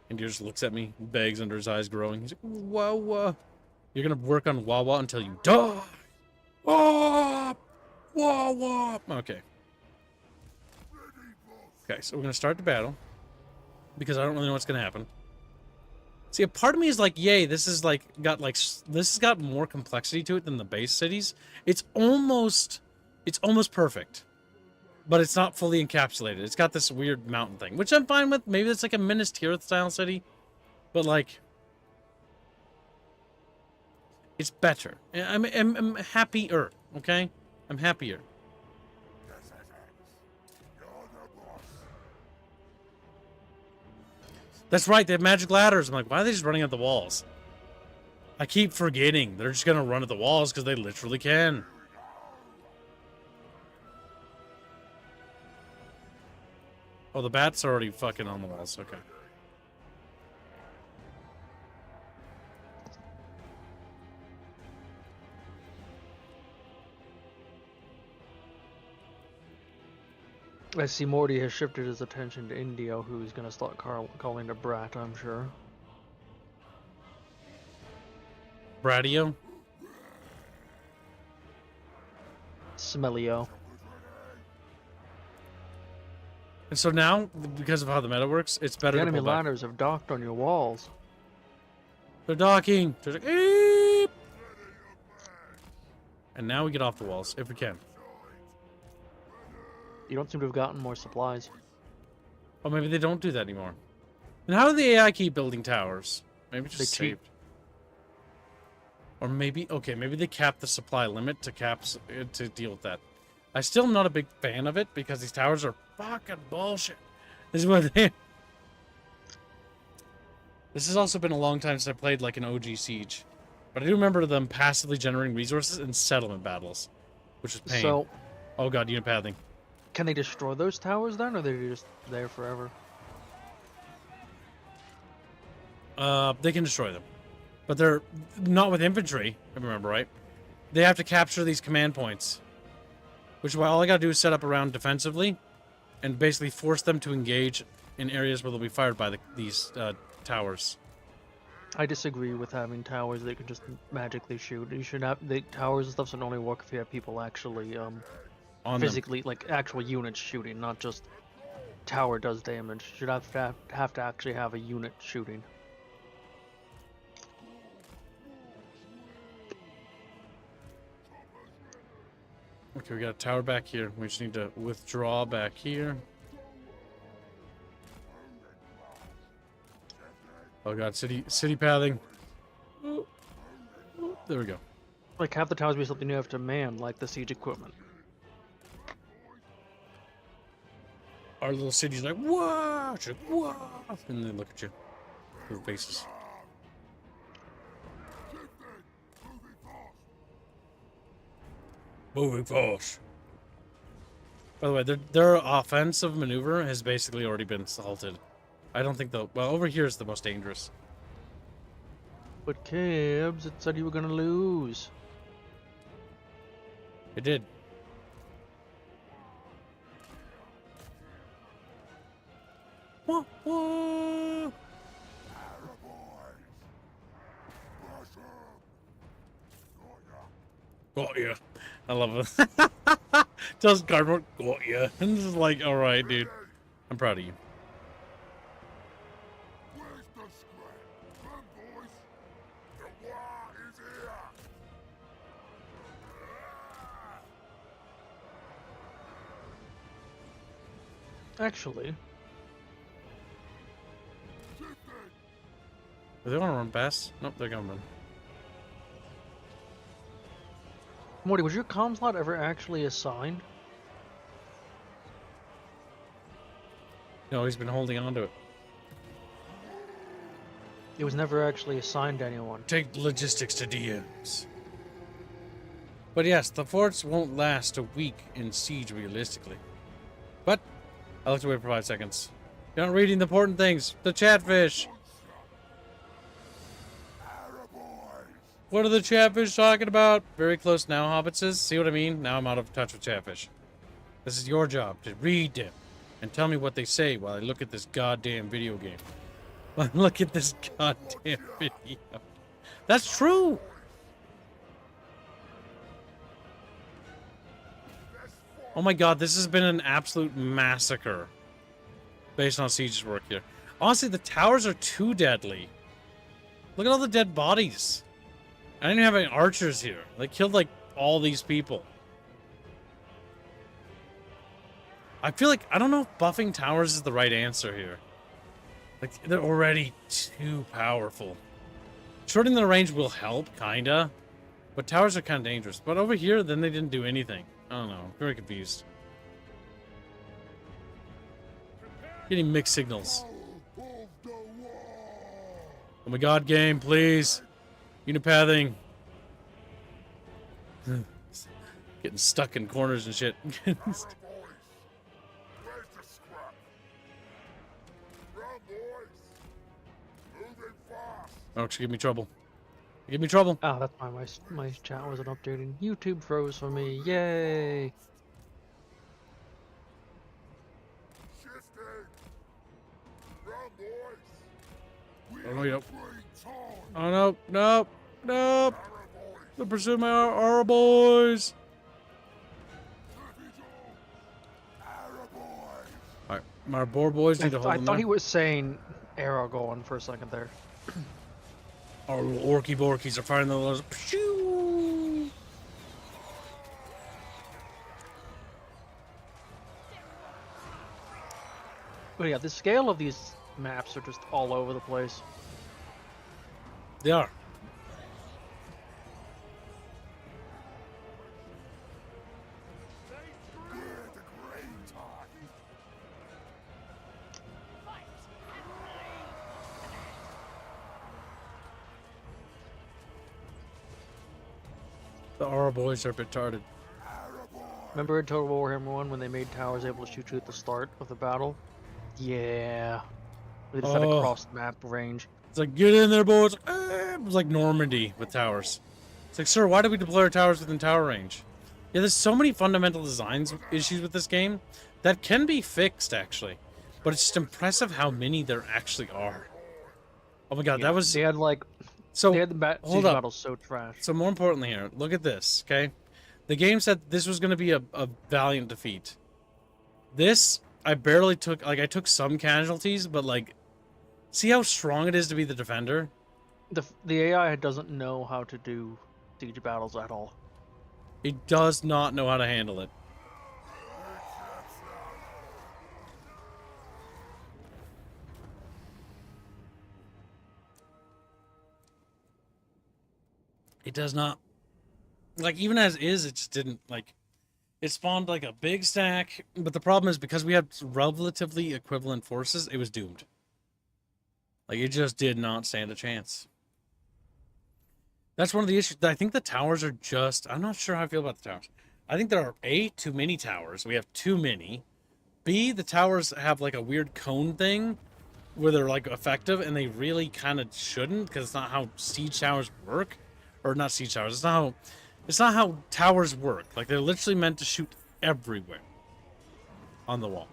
Indio just looks at me, begs under his eyes growing. He's like, whoa. You're gonna work on Wawa until you die. Whoa! Okay. Okay, so we're gonna start the battle because I don't really know what's gonna happen. See, a part of me is like, yay, this has got more complexity to it than the base cities. It's almost perfect, but it's not fully encapsulated. It's got this weird mountain thing, which I'm fine with. Maybe it's like a Minas Tirith style city, but like, it's better. I'm happier, okay? I'm happier. That's right, they have magic ladders. I'm like, why are they just running at the walls? I keep forgetting. They're just gonna run at the walls because they literally can. Oh, the bats are already fucking on the walls. Okay. I see Morty has shifted his attention to Indio, who's gonna start calling the brat, I'm sure. Bratio? Smellio. And so now, because of how the meta works, it's better The to enemy pull back. ladders have docked on your walls. They're docking. They're like, eep! And now we get off the walls, if we can. You don't seem to have gotten more supplies. Oh, maybe they don't do that anymore. And how do the AI keep building towers? Maybe just They cheat. saved. Or maybe, okay, maybe they cap the supply limit to deal with that. I still am not a big fan of it because these towers are fucking bullshit. This is what they... This has also been a long time since I played like an OG Siege. But I do remember them passively generating resources in settlement battles, which is pain. So, oh god, unit pathing. can they destroy those towers then, or are they just there forever? They can destroy them. But they're not with infantry, if I remember right. They have to capture these command points. Which is why all I gotta do is set up around defensively and basically force them to engage in areas where they'll be fired by these towers. I disagree with having towers that can just magically shoot. You should have the towers and stuff should only work if you have people actually On them. physically, like actual units shooting, not just tower does damage. You should have to actually have a unit shooting. Okay, we got a tower back here. We just need to withdraw back here. Oh god, city pathing. Ooh. Ooh, there we go. Like, have the towers be something you have to man, like the siege equipment. Our little city's like, whoa, she's like, whoa, and they look at you. Their faces. Moving fast. By the way, their offensive maneuver has basically already been halted. I don't think well, over here is the most dangerous. But Cabs, it said you were gonna lose. It did. Wah, wah. Oh yeah, I love it. Tells Cardboard, got ya. And this is like, all right, dude. I'm proud of you. Where's the scrap? Come, boys. The war is here. Actually, Do they want to run past? Nope, they're coming. Morty, was your comm slot ever actually assigned? No, he's been holding on to it. It was never actually assigned to anyone. Take logistics to DMs. But yes, the forts won't last a week in siege realistically. But I'll have to wait for 5 seconds. You're not reading the important things. The chatfish. What are the chatfish talking about? Very close now, hobbitses. See what I mean? Now I'm out of touch with chatfish. This is your job to read them and tell me what they say while I look at this goddamn video game. Look at this goddamn video. That's true. Oh my god, this has been an absolute massacre based on Siege's work here. Honestly, the towers are too deadly. Look at all the dead bodies. I didn't have any archers here. They killed like all these people. I feel like, I don't know if buffing towers is the right answer here. Like, they're already too powerful. Shortening the range will help, kinda. But towers are kind of dangerous. But over here, then they didn't do anything. I don't know. I'm very confused. Getting mixed signals. Oh my god, game, please. Unipathing. Getting stuck in corners and shit. Where's the scrap? Run, boys. Moving fast. Oh, give me trouble. Give me trouble. Oh, that's why my chat wasn't updating. YouTube froze for me. Yay! Shifting. Run, boys. Oh, no, yep. Great time. Oh, no, no, no. Arrow boys. They're pursuing my our boys. Arrow boys. Alright, my boar boys need to hold I them thought there. he was saying arrow going for a second there. Our little orky borkies are firing the little... Pshoo! But yeah, the scale of these maps are just all over the place. They are. We're the great time. The our boys are retarded. Arrow boys. Remember in Total Warhammer 1 when they made towers able to shoot you at the start of the battle? Yeah. They just had a Oh. cross map range. It's like, get in there, boys. It was like Normandy with towers. It's like, sir, why did we deploy our towers within tower range? Yeah, there's so many fundamental designs issues with this game that can be fixed, actually. But it's just impressive how many there actually are. Oh my god, Yeah, that was... They had like So, they had the hold siege up. battles so trash. So more importantly here, look at this, okay? The game said this was going to be a valiant defeat. This, I barely took... Like, I took some casualties, but, like... See how strong it is to be the defender? The AI doesn't know how to do siege battles at all. It does not know how to handle it. It does not. Like, even as is, it just didn't, like... It spawned, like, a big stack, but the problem is, because we had relatively equivalent forces, it was doomed. Like, it just did not stand a chance. That's one of the issues. I think the towers are just... I'm not sure how I feel about the towers. I think there are, A, too many towers. We have too many. B, the towers have, like, a weird cone thing where they're, like, effective, and they really kind of shouldn't, because it's not how siege towers work. Or not siege towers. It's not how towers work. Like, they're literally meant to shoot everywhere on the wall.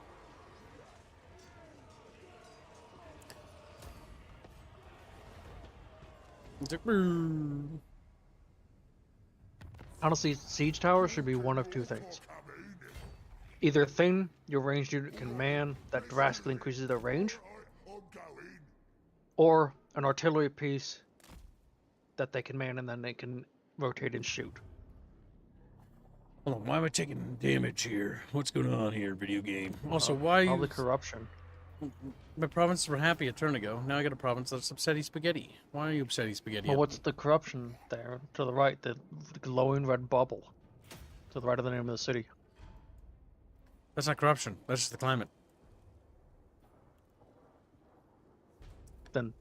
Honestly, siege towers should be one of two things. either a thing your ranged unit can man that drastically increases their range, I'm going. or an artillery piece that they can man and then they can rotate and shoot. Hold on, why am I taking damage here? What's going on here, video game? Also, why All you... the corruption. My provinces were happy a turn ago. Now I got a province that's upsetty spaghetti. Why are you upsetty spaghetti? Well, what's the corruption there? To the right, the glowing red bubble. To the right of the name of the city. That's not corruption. That's just the climate. Then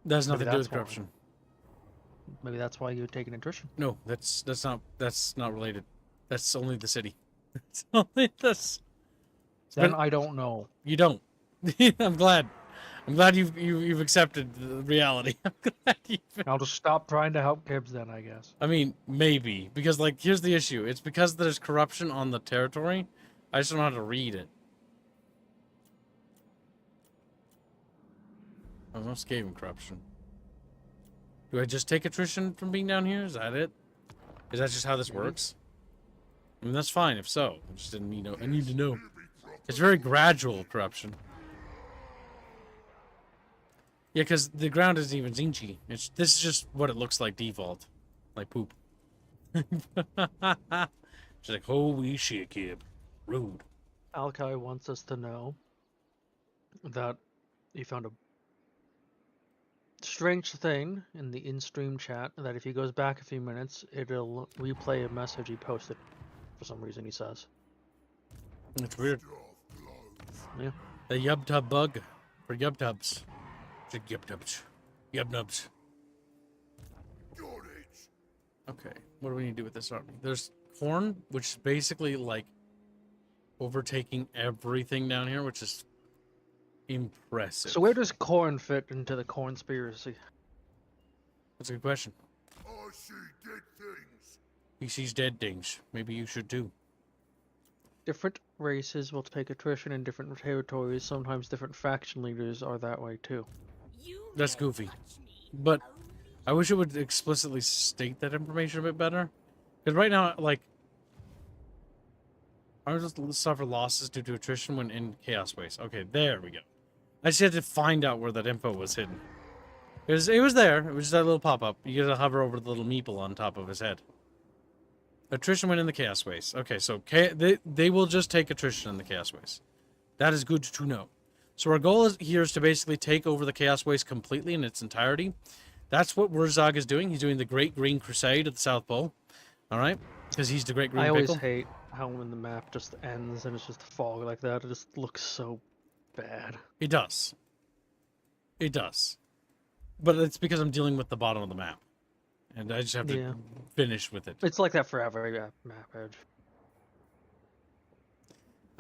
That has Maybe nothing to do that's with why. corruption. maybe that's why you take an attrition. No, that's not related. That's only the city. It's only this. Then I don't know. You don't. I'm glad. I'm glad you've accepted the reality. I'm glad you. I'll just stop trying to help Gibbs then, I guess. I mean, maybe because like here's the issue. It's because there's corruption on the territory. I just don't know how to read it. There's no scathing corruption. Do I just take attrition from being down here? Is that it? Is that just how this works? I mean, that's fine if so. I just didn't need I need to know. It's very gradual corruption. Yeah, because the ground isn't even zinchy. This is just what it looks like default. Like poop. She's like, holy shit, kid. Rude. Alkai wants us to know that he found a strange thing in the in-stream chat that if he goes back a few minutes, it'll replay a message he posted. For some reason, he says. It's weird. Yeah. The yub-tub bug for yub-tubs. Yub-tubs. Yub-nubs. Okay, what do we need to do with this army? There's corn, which is basically like overtaking everything down here, which is impressive. So where does corn fit into the cornspiracy? That's a good question. I see dead things. He sees dead things. Maybe you should too. Different races will take attrition in different territories. Sometimes different faction leaders are that way too. That's goofy. But I wish it would explicitly state that information a bit better. Because right now, like, I just suffer losses due to attrition when in Chaos Waste. Okay, there we go. I just had to find out where that info was hidden. It was there. It was just that little pop-up. You gotta hover over the little meeple on top of his head. Attrition went in the Chaos Waste. Okay, so they will just take attrition in the Chaos Waste. That is good to know. So our goal here is to basically take over the Chaos Waste completely in its entirety. That's what Wurzag is doing. He's doing the Great Green Crusade at the South Pole. All right? Because he's the Great Green I always Pickle. hate how when the map just ends and it's just fog like that. It just looks so bad. It does. It does. But it's because I'm dealing with the bottom of the map. And I just have to finish with it. It's like that for every map edge.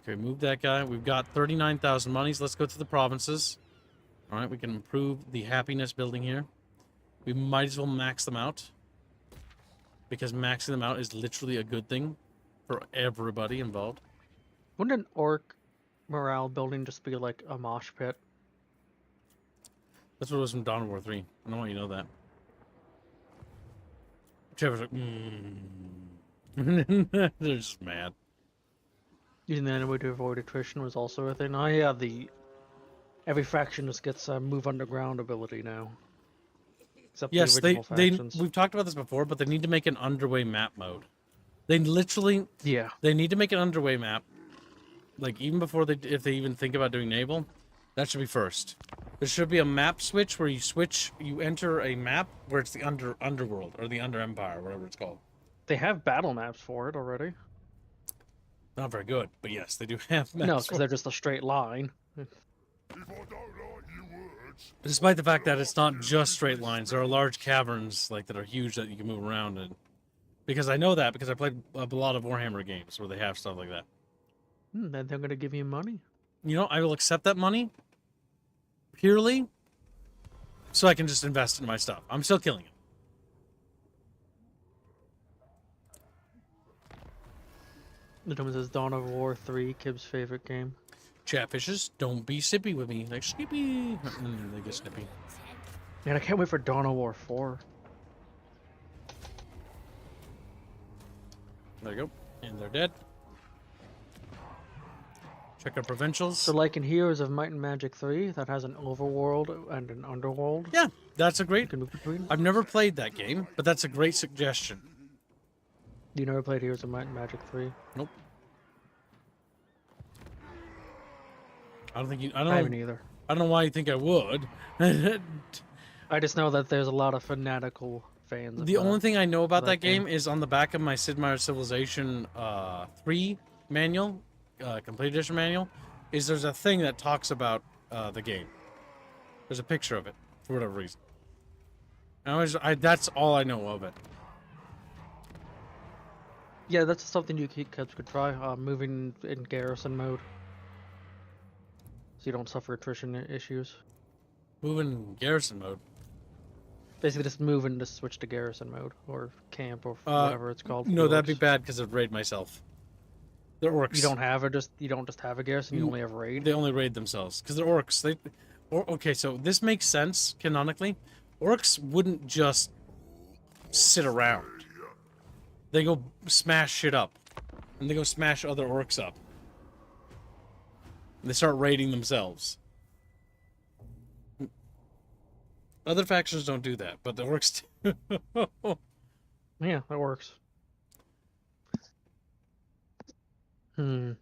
Okay, move that guy. We've got 39,000 monies. Let's go to the provinces. All right, we can improve the happiness building here. We might as well max them out. Because maxing them out is literally a good thing for everybody involved. Wouldn't an orc morale building just be like a mosh pit? That's what it was from Dawn of War 3. I don't want you to know that. Trevor's like, They're just mad. Using the way to avoid attrition was also a thing. Oh yeah, every faction just gets a move underground ability now. Except Yes, the original factions. we've talked about this before, but they need to make an underway map mode. They literally, they need to make an underway map. Like even before if they even think about doing naval, that should be first. There should be a map switch where you enter a map where it's the underworld or the under empire, whatever it's called. They have battle maps for it already. Not very good, but yes, they do have maps. No, because they're just a straight line. If I don't like your words, Despite the fact that it's not just straight lines, there are large caverns like that are huge that you can move around in. Because I know that because I played a lot of Warhammer games where they have stuff like that. Then they're gonna give you money. You know, I will accept that money purely so I can just invest in my stuff. I'm still killing it. The gentleman says Dawn of War 3, Kib's favorite game. Chatfishes, don't be sippy with me. Like, snippy. They get snippy. Man, I can't wait for Dawn of War 4. There you go. And they're dead. Check our provincials. So like in Heroes of Might and Magic 3, that has an overworld and an underworld. Yeah, that's a You great. can move between. I've never played that game, but that's a great suggestion. You never played Heroes of Might and Magic 3? Nope. I don't think you. I I don't haven't know. either. I don't know why you think I would. I just know that there's a lot of fanatical fans of The only thing I know about that that game game. is on the back of my Sid Meier's Civilization 3 manual, complete edition manual, is there's a thing that talks about the game. There's a picture of it for whatever reason. That's all I know of it. Yeah, that's something you kids could try, moving in Garrison mode. So you don't suffer attrition issues. Moving Garrison mode. Basically just moving to switch to Garrison mode, or camp, or whatever it's called. for No, the that'd be orcs. bad because I'd raid myself. They're orcs. You don't have it, you don't just have a Garrison, you Mm, only have raid. They only raid themselves because they're orcs. Okay, so this makes sense canonically. Orcs wouldn't just sit around. They go smash shit up, and they go smash other orcs up. And they start raiding themselves. Other factions don't do that, but the orcs do. Yeah, that works. You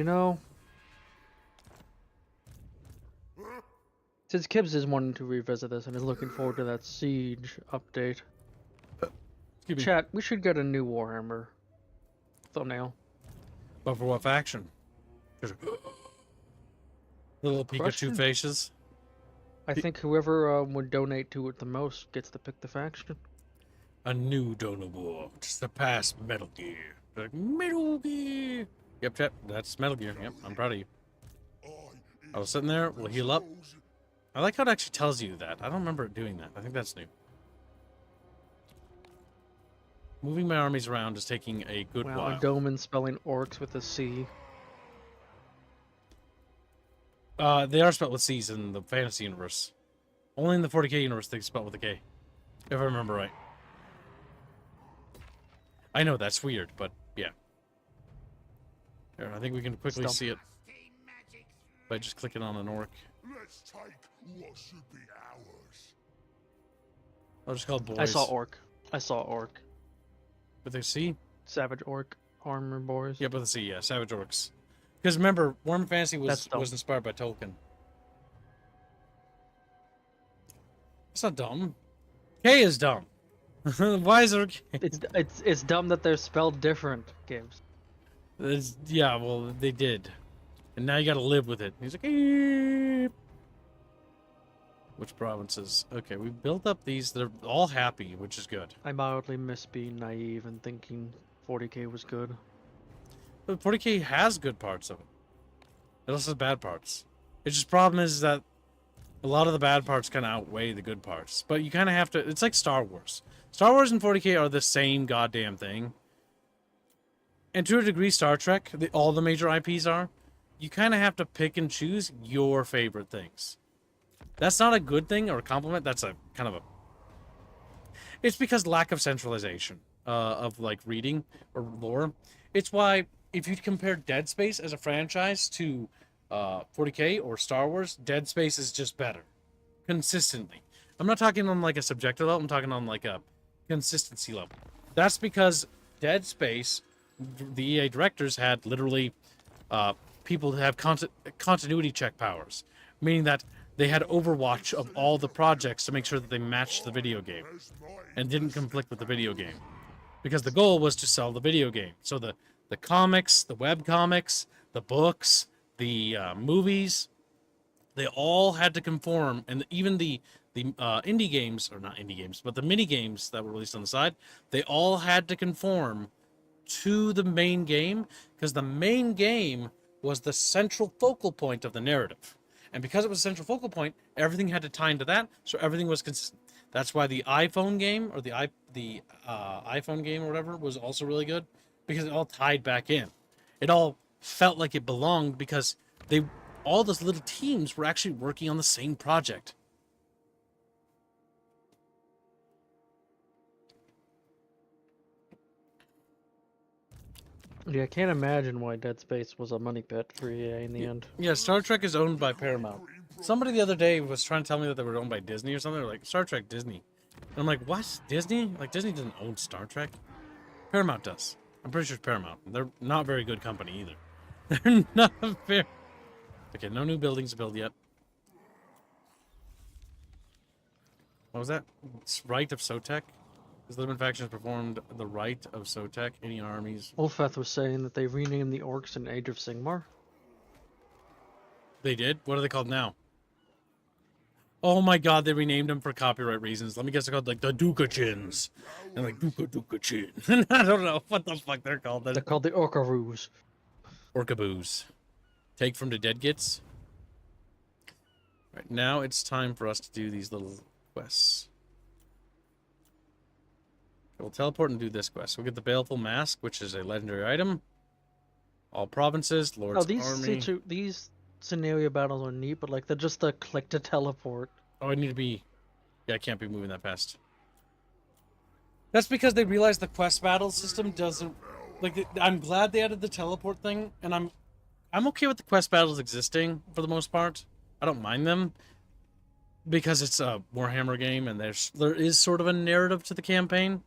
know, since Kibbs is wanting to revisit this and is looking forward to that Siege update, Excuse me. chat, we should get a new Warhammer thumbnail. But for what faction? The little Pikachu Question? faces. I think whoever would donate to it the most gets to pick the faction. A new Donor War to surpass Metal Gear. Like, Metal Gear! Yep, chat, that's Metal Gear. Yep, I'm proud of you. I was sitting there, we'll heal up. I like how it actually tells you that. I don't remember it doing that. I think that's new. Moving my armies around is taking a good Wow, while. a Doman spelling orcs with a C. They are spelled with C's in the fantasy universe. Only in the 40k universe they spell with a K. If I remember right. I know that's weird, but yeah. Here, I think we can quickly Stump. see it by just clicking on an orc. Let's take what should be ours. I'll just call it boys. I saw orc. I saw orc. With a C? Savage orc. Armor boys. Yep, with a C, yeah. Savage orcs. Because remember, Warhammer Fantasy That's dumb. was inspired by Tolkien. It's not dumb. K is dumb. Why is there a K? It's dumb that they're spelled different, Gibbs. Yeah, well, they did. And now you gotta live with it. He's like, "Eep." Which provinces? Okay, we built up these. They're all happy, which is good. I mildly miss being naive and thinking 40k was good. But 40k has good parts of it. It also has bad parts. It's just problem is that a lot of the bad parts kind of outweigh the good parts. But you kind of have to... It's like Star Wars. Star Wars and 40k are the same goddamn thing. And to a degree, Star Trek, all the major IPs are. You kind of have to pick and choose your favorite things. That's not a good thing or a compliment. That's a kind of a... It's because lack of centralization of like reading or lore. It's why if you compare Dead Space as a franchise to 40k or Star Wars, Dead Space is just better. Consistently. I'm not talking on like a subjective level. I'm talking on like a consistency level. That's because Dead Space, the EA directors had literally people that have continuity check powers, meaning that they had overwatch of all the projects to make sure that they matched the video game and didn't conflict with the video game, because the goal was to sell the video game. So the comics, the web comics, the books, the movies, they all had to conform, and even the indie games, or not indie games, but the mini games that were released on the side, they all had to conform to the main game, because the main game was the central focal point of the narrative. And because it was a central focal point, everything had to tie into that, so everything was consistent. That's why the iPhone game, or the iPhone game or whatever, was also really good, because it all tied back in. It all felt like it belonged, because all those little teams were actually working on the same project. Yeah, I can't imagine why Dead Space was a money pit for EA in the end. Yeah, Star Trek is owned by Paramount. Somebody the other day was trying to tell me that they were owned by Disney or something. They're like, Star Trek, Disney. And I'm like, what? Disney? Like, Disney doesn't own Star Trek? Paramount does. I'm pretty sure it's Paramount. They're not a very good company either. They're not very... Okay, no new buildings to build yet. What was that? It's Rite of Sotek? His Living Faction has performed the Rite of Sotek. Any armies? Ulfeth was saying that they renamed the orcs in Age of Sigmar. They did? What are they called now? Oh my god, they renamed them for copyright reasons. Let me guess, they're called like the Dukachins. And like Dukachin. I don't know what the fuck they're called. They're called the Orcaroos. Orcaboos. Take from the dead gits. Right, now it's time for us to do these little quests. We'll teleport and do this quest. We'll get the Baleful Mask, which is a legendary item. All provinces, Lord's Army. These scenario battles are neat, but like they're just a click to teleport. Oh, I need to be... Yeah, I can't be moving that fast. That's because they realized the quest battle system doesn't... Like, I'm glad they added the teleport thing, and I'm okay with the quest battles existing, for the most part. I don't mind them, because it's a Warhammer game, and there is sort of a narrative to the campaign.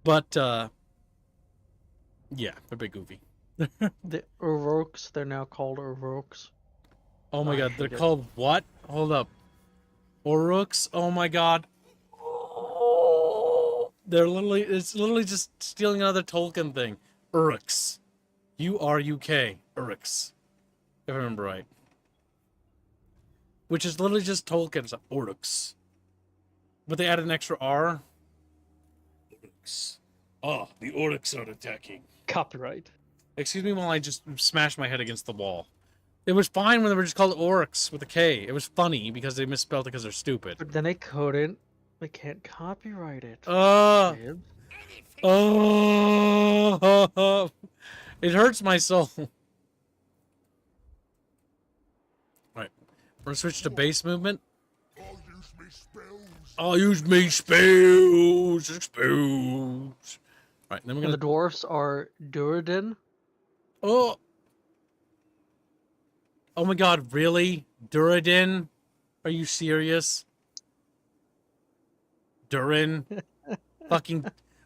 But, yeah, they're a bit goofy. The Urroks, they're now called Urroks. Oh my god, they're called what? Hold up. Oruks? Oh my god. It's literally just stealing another Tolkien thing. Uruks. U-R-U-K. Uruks. If I remember right. Which is literally just Tolkien. It's like Uruks. But they added an extra R. Uruks. Oh, the Uruks are attacking. Copyright. Excuse me while I just smash my head against the wall. It was fine when they were just called Oryx with a K. It was funny because they misspelled it because they're stupid. But then they couldn't. They can't copyright it. It hurts my soul. Right. We're going to switch to base movement. I'll use me spells. Spells. Right, then we're going to... The dwarfs are Duradin. Oh my god, really? Duradin? Are you serious? Durin? Fucking...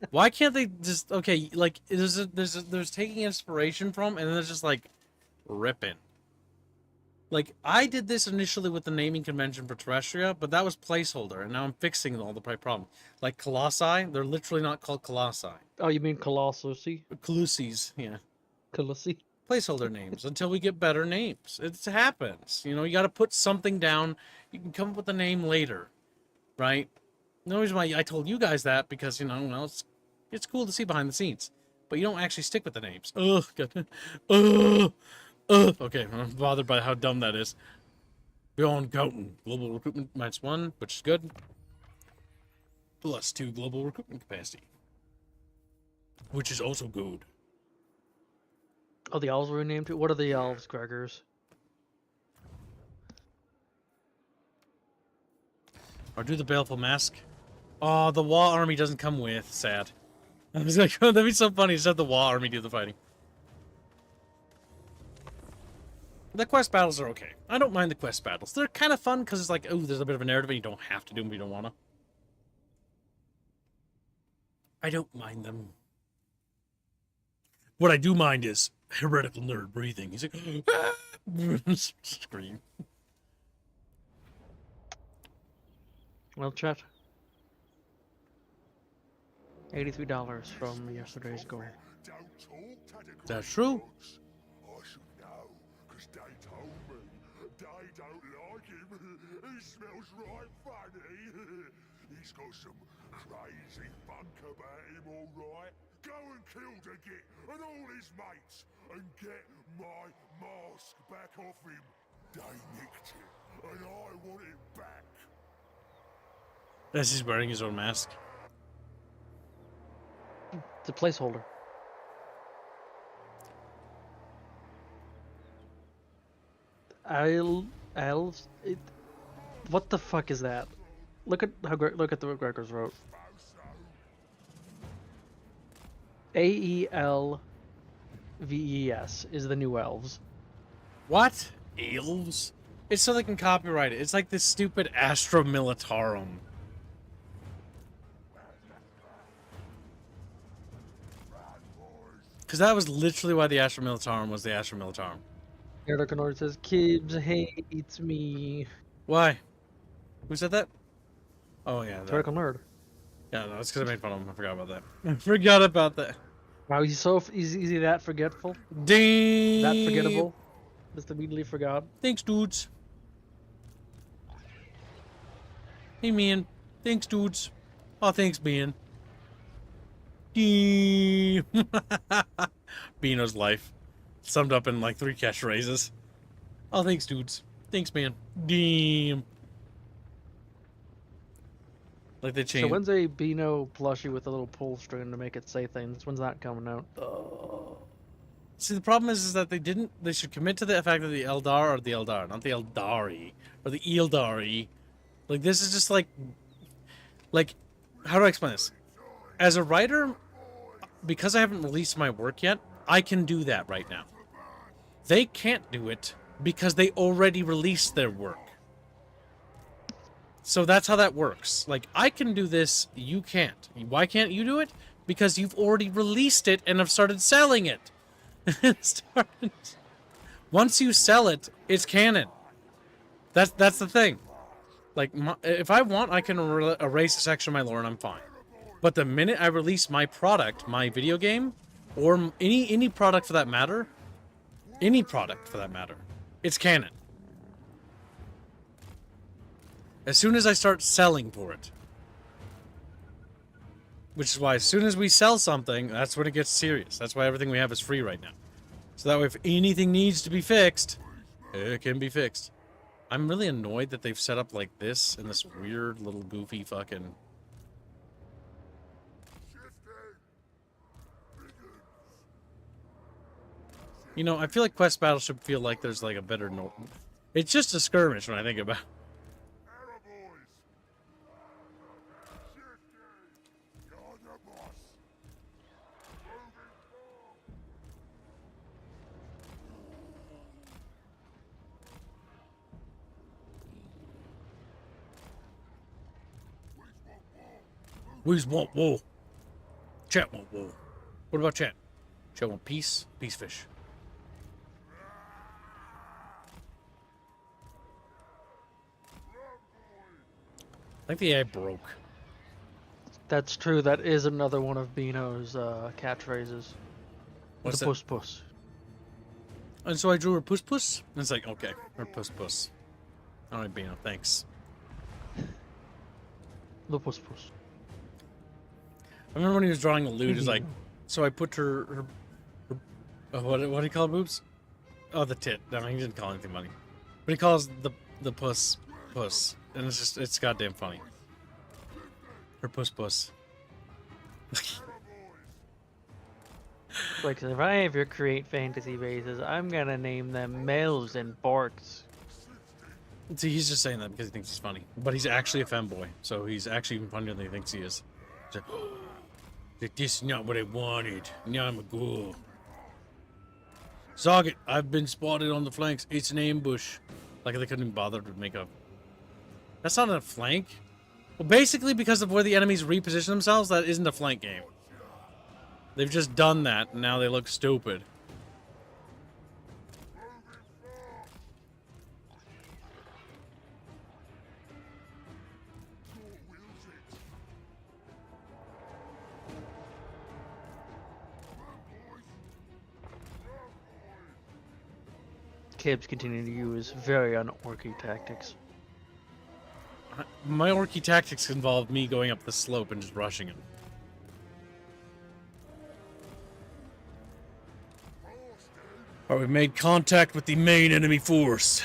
Why can't they just... Okay, like, there's taking inspiration from, and then there's just, like, ripping. Like, I did this initially with the naming convention for Terrestria, but that was placeholder, and now I'm fixing all the problem. Like, Colossi, they're literally not called Colossi. Oh, you mean Colossi? Colossis, yeah. Colossi. Placeholder names until we get better names. It happens. You know, you got to put something down. You can come up with a name later, right? The reason why I told you guys that because, you know, well, it's cool to see behind the scenes, but you don't actually stick with the names. Ugh, God. Okay, I'm bothered by how dumb that is. Beyond Gouten. Global recruitment -1, which is good. +2 global recruitment capacity, which is also good. Oh, the elves were renamed too? What are the elves, Gregors? Or do the Baleful Mask. Oh, the Wall Army doesn't come with. Sad. I was like, oh, that'd be so funny. Just have the Wall Army do the fighting. The quest battles are okay. I don't mind the quest battles. They're kind of fun because it's like, oh, there's a bit of a narrative and you don't have to do them if you don't want to. I don't mind them. What I do mind is heretical nerd breathing. He's like, ah! Scream. Well, chat. $83 from yesterday's goal. That's true. I should know, because they told me they don't like him. He smells right funny. He's got some crazy funk about him, all right. Go and kill the git and all his mates and get my mask back off him. They nicked it, and I want it back. As he's wearing his own mask. It's a placeholder. Elves? What the fuck is that? Look at how look at the Gregors wrote. AEL VES is the new elves. What? Elves? It's so they can copyright it. It's like this stupid Astra Militarum. Because that was literally why the Astra Militarum was the Astra Militarum. Eric Nord says, Kibbs hates me. Why? Who said that? Oh, yeah. Eric Nerd. Yeah, no, it's because I made fun of him. I forgot about that. I forgot about that. Wow, he's so easy that forgetful. Ding! That forgettable. Just immediately forgot. Thanks, dudes. Hey, man. Thanks, dudes. Oh, thanks, man. Damn. Beano's life. Summed up in like 3 catchphrases. Oh, thanks, dudes. Thanks, man. Damn. Like they changed. So when's a Beano plushie with a little pull string to make it say things? When's that coming out? See, the problem is that they should commit to the fact that the Eldar are the Eldar, not the Eldari, or the Eldari. Like, this is just like, how do I explain this? As a writer, because I haven't released my work yet, I can do that right now. They can't do it because they already released their work. So that's how that works. Like, I can do this, you can't. Why can't you do it? Because you've already released it and have started selling it. Once you sell it, it's canon. That's the thing. Like, if I want, I can erase a section of my lore and I'm fine. But the minute I release my product, my video game, or any product for that matter, it's canon. As soon as I start selling for it. Which is why as soon as we sell something, that's when it gets serious. That's why everything we have is free right now. So that way if anything needs to be fixed, it can be fixed. I'm really annoyed that they've set up like this in this weird little goofy fucking... You know, I feel like Quest Battle should feel like there's like a better note. It's just a skirmish when I think about it. We just want war. Chat want war. What about chat? Chat want peace? Peace fish. I think the AI broke. That's true. That is another one of Beano's catchphrases. What's the that? puss puss. And so I drew her puss puss. And it's like, okay, her puss puss. All right, Beano, thanks. The puss puss. I remember when he was drawing the lute, he's like, so I put her what do you call it, boobs? Oh, the tit. No, he didn't call anything funny. But he calls the puss puss. And it's goddamn funny. Her puss puss. Like, if I ever create fantasy bases, I'm gonna name them Melves and Barks. See, he's just saying that because he thinks he's funny. But he's actually a femboy, so he's actually even funnier than he thinks he is. He's like, this is not what I wanted. Now I'm a ghoul. Socket, I've been spotted on the flanks. It's an ambush. Like they couldn't even bother to make a... That's not a flank. Well, basically because of where the enemies reposition themselves, that isn't a flank game. They've just done that, and now they look stupid. Kibbs continuing to use very unorky tactics. My orky tactics involve me going up the slope and just rushing him. Alright, we've made contact with the main enemy force.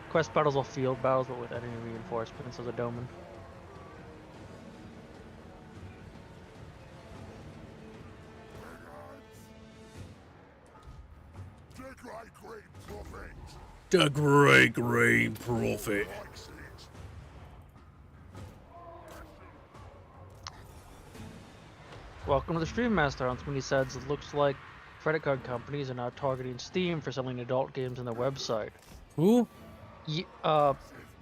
Quest battles are field battles, but with enemy reinforcements as a domain. The great prophet. Welcome to the Stream Master. On Sweeney says it looks like credit card companies are now targeting Steam for selling adult games on their website. Who?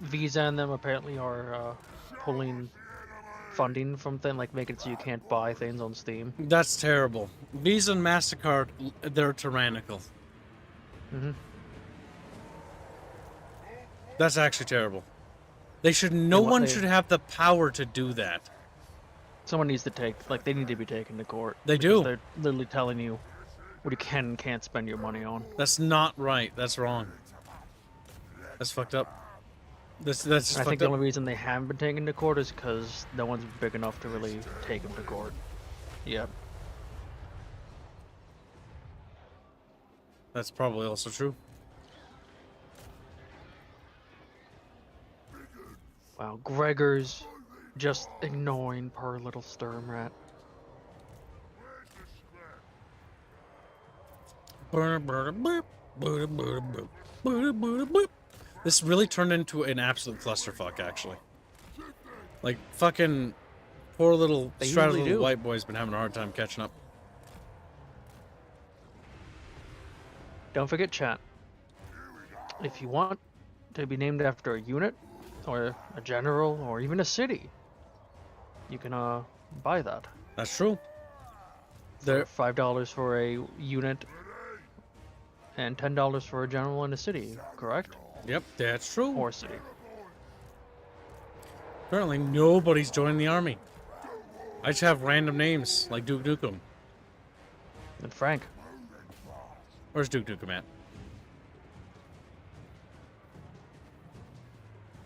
Visa and them apparently are pulling funding from things, like making it so you can't buy things on Steam. That's terrible. Visa and MasterCard, they're tyrannical. Mm-hmm. That's actually terrible. They should. No one should have the power to do that. Someone needs to they need to be taken to court. They because do. They're literally telling you what you can and can't spend your money on. That's not right. That's wrong. That's fucked up. That's just I think fucked the up. only reason they haven't been taken to court is because no one's big enough to really take them to court. Yep. That's probably also true. Wow, Gregor's just ignoring poor little Sturm Rat. This really turned into an absolute clusterfuck, actually. Like, fucking poor little They straddled usually little do. white boy's been having a hard time catching up. Don't forget, chat. If you want to be named after a unit, or a general, or even a city, you can buy that. That's true. For $5 for a unit, and $10 for a general in a city, correct? Yep, that's true. Or city. Apparently nobody's joined the army. I just have random names, like Duke Nukem. And Frank. Where's Duke Nukem at?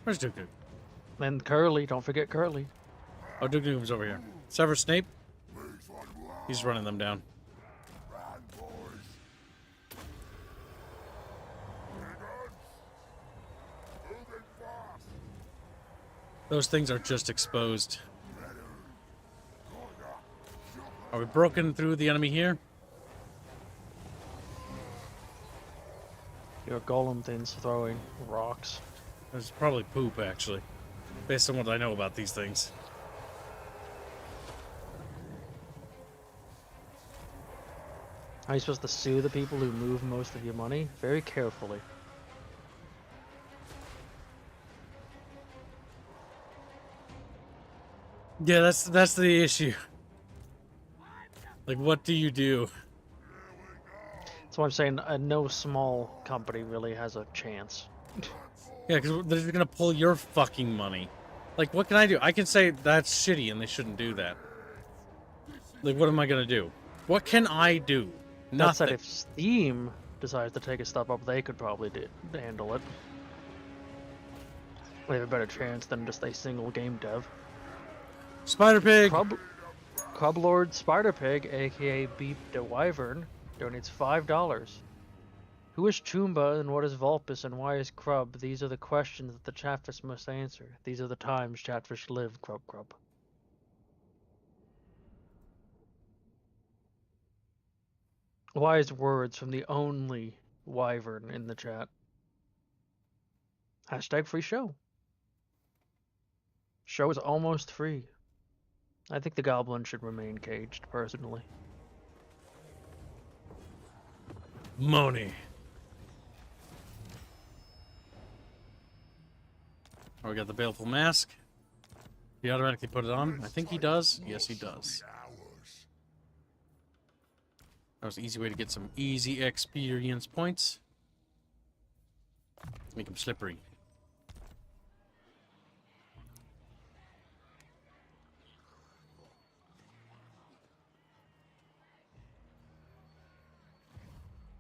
Where's Duke Nukem? And Curly, don't forget Curly. Oh, Duke Nukem's over here. Severus Snape? He's running them down. Those things are just exposed. Are we broken through the enemy here? Your golem thing's throwing rocks. There's probably poop, actually. Based on what I know about these things. How are you supposed to sue the people who move most of your money? Very carefully. Yeah, that's the issue. Like, what do you do? That's why I'm saying no small company really has a chance. Yeah, because they're gonna pull your fucking money. Like, what can I do? I can say that's shitty and they shouldn't do that. Like, what am I gonna do? What can I do? That said, Nothing. if Steam decides to take a step up, they could probably handle it. They have a better chance than just a single game dev. Spider Pig! Crub Lord Spider Pig, aka Beep the Wyvern, donates $5. Who is Choomba and what is Vulpus and why is Crub? These are the questions that the Chatfish must answer. These are the times Chatfish live, Crub Crub. Wise words from the only Wyvern in the chat. Hashtag free show. Show is almost free. I think the goblin should remain caged, personally. Money. Oh, we got the Baleful Mask. He automatically put it on? I think he does. Yes, he does. That was an easy way to get some easy experience points. Make him slippery.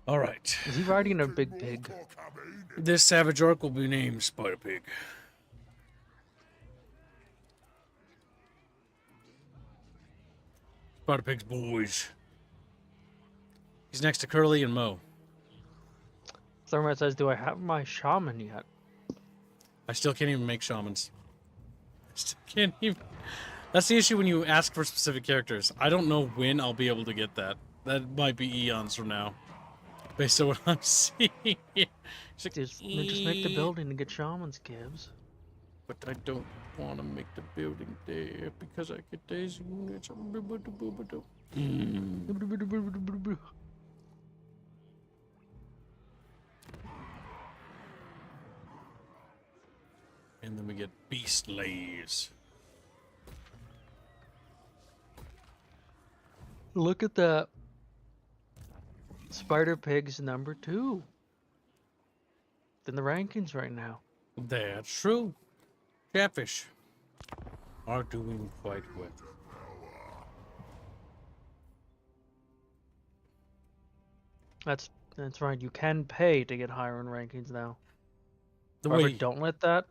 All right. Is he riding a big pig? This savage orc will be named Spider Pig. Spider Pig's boys. He's next to Curly and Mo. Thermite says, do I have my shaman yet? I still can't even make shamans. I still can't even... That's the issue when you ask for specific characters. I don't know when I'll be able to get that. That might be eons from now. Based on what I'm seeing. Just make the building and get shamans, Gibbs. But I don't want to make the building there because I get these units. and then we get beast lays. Look at that. Spider Pig's number 2. In the rankings right now. That's true. Chatfish are doing quite well. That's right. You can pay to get higher in rankings now. The However, way don't let that.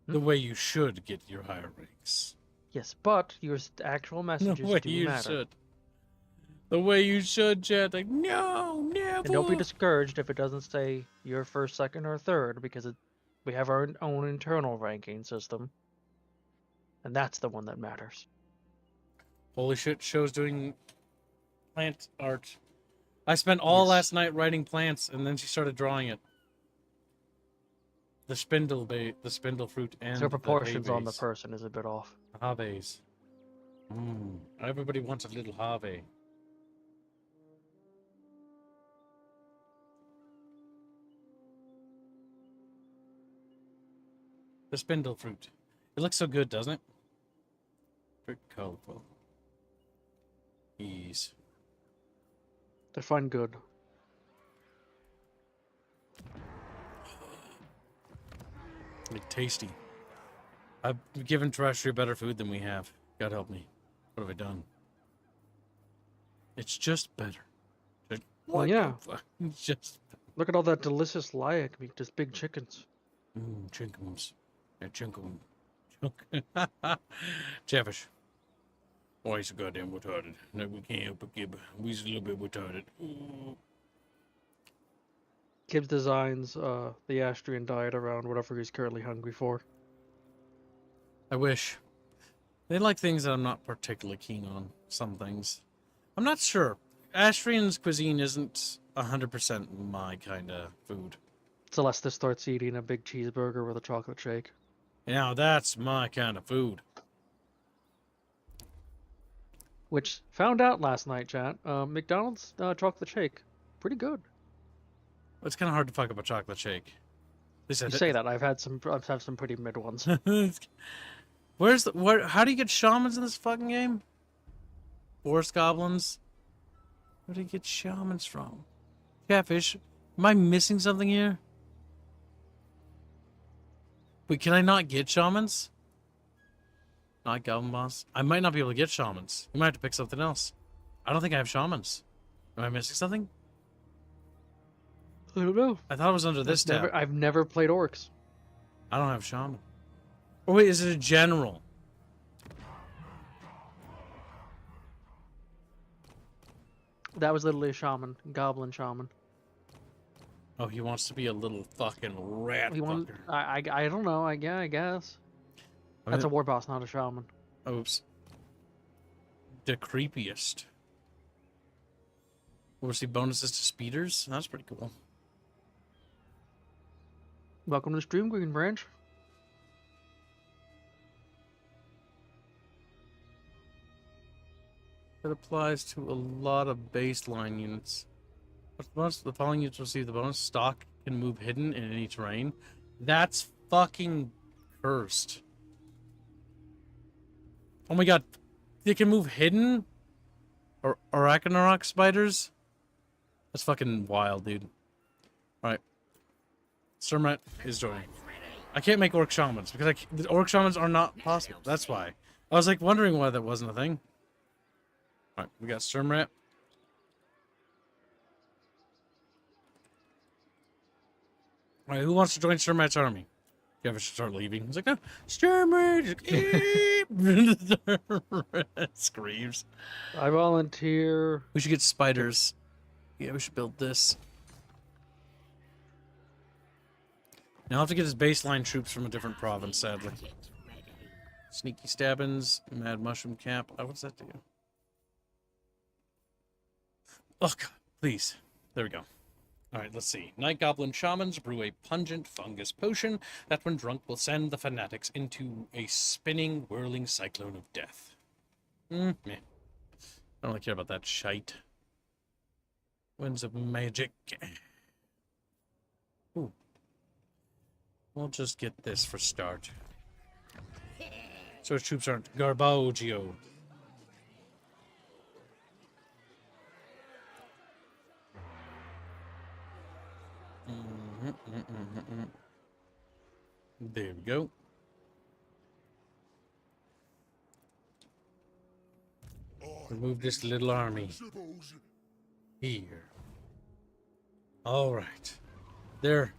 the way you should get your higher ranks. Yes, but your actual The messages way do you matter. should. The way you should, chat. Like, no, never. And don't be discouraged if it doesn't say you're first, second, or third, because we have our own internal ranking system, and that's the one that matters. Holy shit, show's doing plant art. I spent all Yes. last night writing plants, and then she started drawing it. The spindle fruit, and Their proportions the on the Haves. person is a bit off. Haves. Everybody wants a little Have. The spindle fruit. It looks so good, doesn't it? Very colorful. Ease. They're fine good. Like tasty. I've given terrestrial better food than we have. God help me. What have I done? It's just better. Just, Well, what the yeah. fuck? It's just Look at all that delicious Lyak meat, just big chickens. chinkums. Yeah, chinkum. Chatfish. Oh, he's so goddamn retarded. No, we can't help but give. We's a little bit retarded. Gibbs designs the Astrian diet around whatever he's currently hungry for. I wish. They like things that I'm not particularly keen on. Some things. I'm not sure. Astrian's cuisine isn't 100% my kind of food. Celeste starts eating a big cheeseburger with a chocolate shake. Now that's my kind of food. Which, found out last night, chat, McDonald's chocolate shake, pretty good. It's kind of hard to fuck up a chocolate shake. They You said say that, I've had some pretty mid ones. How do you get shamans in this fucking game? Forest goblins? Where do you get shamans from? Catfish, am I missing something here? Wait, can I not get shamans? Not goblin boss? I might not be able to get shamans. You might have to pick something else. I don't think I have shamans. Am I missing something? I don't know. I thought it was under this tab. I've never played orcs. I don't have shaman. Oh wait, is it a general? That was literally a shaman, goblin shaman. Oh, he wants to be a little fucking rat He fucker. I don't know. I guess. That's a war boss, not a shaman. Oops. The creepiest. We'll see bonuses to speeders. That's pretty cool. Welcome to the stream, Green Branch. It applies to a lot of baseline units. What's the bonus? The following units receive the bonus. Stock can move hidden in any terrain. That's fucking cursed. Oh my god. They can move hidden? Or Arachnarok spiders? That's fucking wild, dude. Alright. Sermet is joining. I can't make orc shamans because the orc shamans are not possible. That's why. I was like wondering why that wasn't a thing. Alright, we got Sturmrat. Alright, who wants to join Sturmrat's army? Yeah, we should start leaving. He's like, no, Sturmrat! Screams. I volunteer. We should get spiders. Yeah, we should build this. Now I'll have to get his baseline troops from a different province, sadly. Sneaky Stabbins, Mad Mushroom Cap. Oh, what's that do? Oh, God, please. There we go. All right, let's see. Night Goblin Shamans brew a pungent fungus potion that, when drunk, will send the fanatics into a spinning, whirling cyclone of death. Meh. I don't really care about that shite. Winds of Magic. Ooh. We'll just get this for start. So his troops aren't garbaggio. There we go. Remove this little army here. All right. They're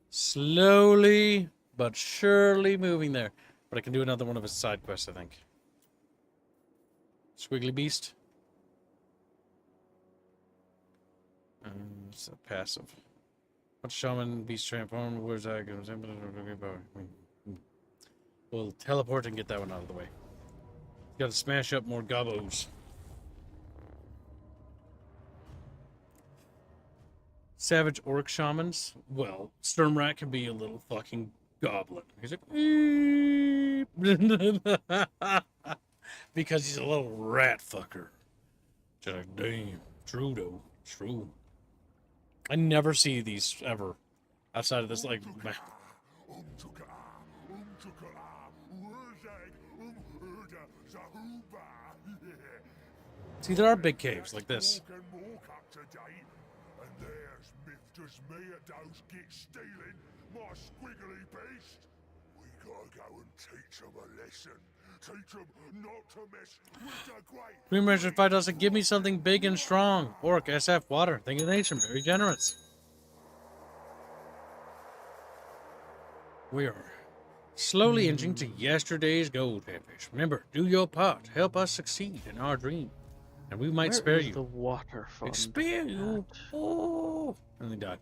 slowly but surely moving there. But I can do another one of his side quests, I think. Squiggly Beast. It's a passive. What shaman beast transform? Where's that? We'll teleport and get that one out of the way. Got to smash up more gobos. Savage orc shamans. Well, Sturmrat can be a little fucking goblin. He's like, "Eep." Because he's a little rat fucker. Just like, damn, true though, true. I never see these ever outside of this, like. See, there are big caves like this. And there's Mithras me at those git stealing my squiggly beast. We gotta go and teach them a lesson. Teach them not to mess with the great. Green Ranger 5000, give me something big and strong. Orc, SF, water. Thank you, nation. Very generous. We are slowly inching to yesterday's gold, Catfish. Remember, do your part. Help us succeed in our dream. And we might spare you. The water fund. Spare you? Oh! And they died.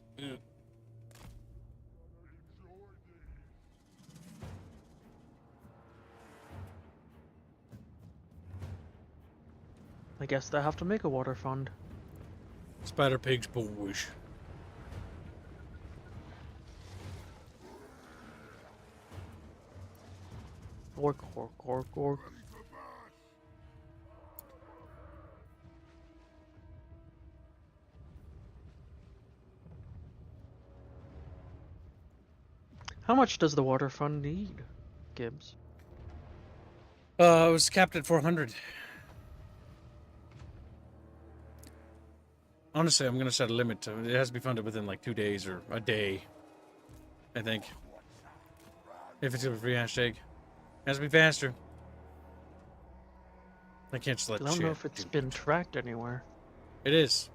I guess they have to make a water fund. Spider pigs, boys. Orc, orc, orc, orc. How much does the water fund need, Gibbs? It was capped at 400. Honestly, I'm gonna set a limit to it. It has to be funded within like 2 days or a day, I think. If it's a free hashtag, it has to be faster. I can't just let I don't shit know if it's been tracked anywhere. It is.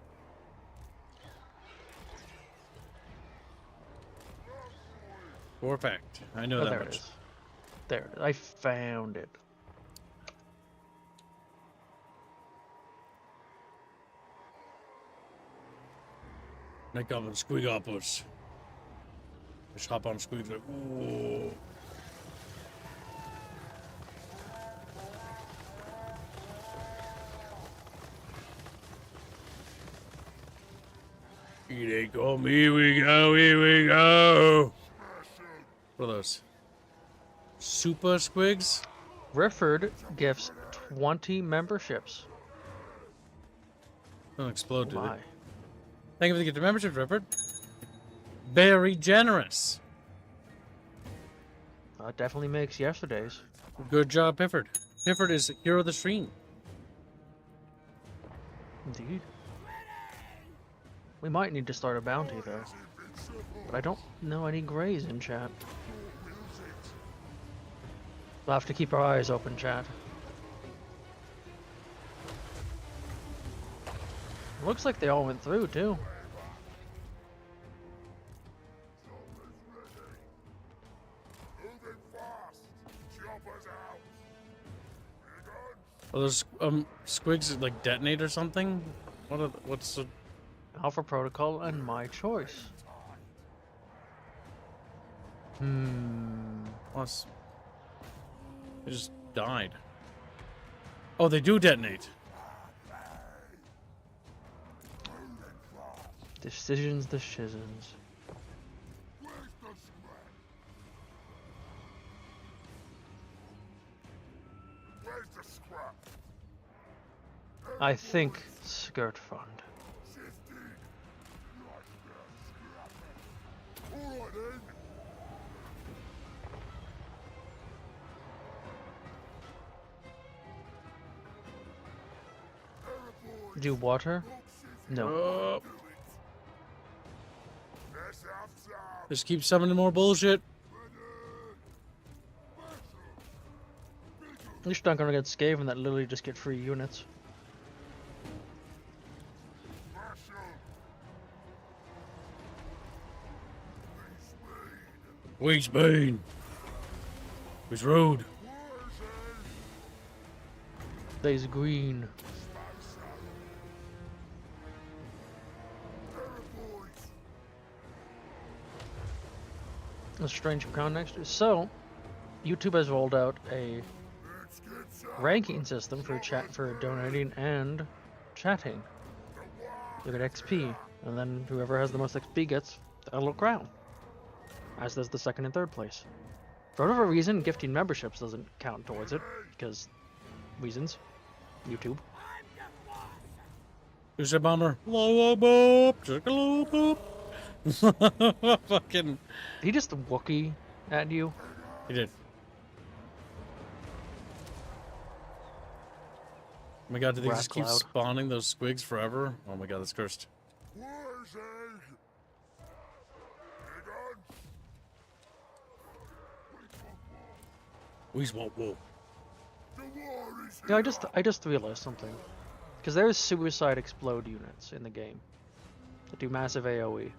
For a fact, I know that there much. it is. There it is. I found it. Make up on squig uppers. Just hop on squigs like, ooh. Here they come, here we go, here we go. What are those? Super squigs? Rifford gifts 20 memberships. Don't explode, Oh did my. it? Thank you for the gift of membership, Rifford. Very generous. That definitely makes yesterday's. Good job, Pifford. Pifford is hero of the stream. Indeed. We might need to start a bounty, though. But I don't know any grays in chat. We'll have to keep our eyes open, chat. Looks like they all went through, too. Moving fast. Choppers out. Are those squigs like detonate or something? What's the Alpha Protocol and my choice. plus? They just died. Oh, they do detonate. Decisions, the shizzins. Where's the scrap? Where's the scrap? I think skirt fund. 15. Right there, scrap. All right then. Do water? No. Oh, Let's have some. just keep summoning more bullshit. At least you're not gonna get Skaven that literally just get free units. We's Bane. We's Road. There's green. A strange crown next. So, YouTube has rolled out a ranking system for donating and chatting. You get XP, and then whoever has the most XP gets a little crown, as does the second and third place. For whatever reason, gifting memberships doesn't count towards it, because reasons. YouTube. Who's a bomber? Low boop. Just a low boop. Fucking. He just Wookie at you. He did. Oh my god, do they Rat just keep cloud. spawning those squigs forever? Oh my god, that's cursed. Where's egg? Egg on. We's won't whoa. The war is Yeah, I just realized something. Because there's suicide explode units in the game that do massive AoE.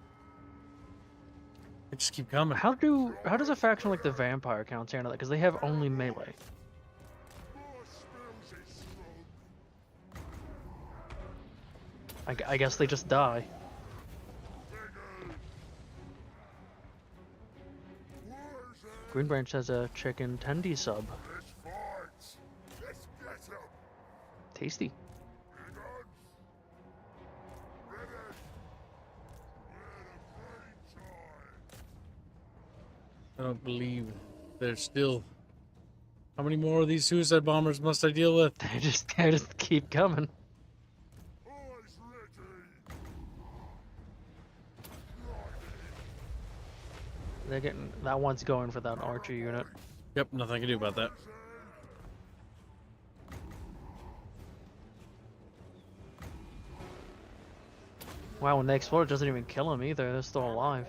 They just keep coming. How does a faction like the Vampire count into that? Because they have only melee. more spells is strong. I guess they just die. Where's egg? Green Branch has a chicken tendy sub. Let's fight. Let's get 'em. Tasty. Egg on. Ready. We're the time. I don't believe there's still. How many more of these suicide bombers must I deal with? They just keep coming. Eyes ready. They're getting that one's going for that archer unit. Yep, nothing I can do about that. Wow, when they explode, it doesn't even kill them either. They're still alive.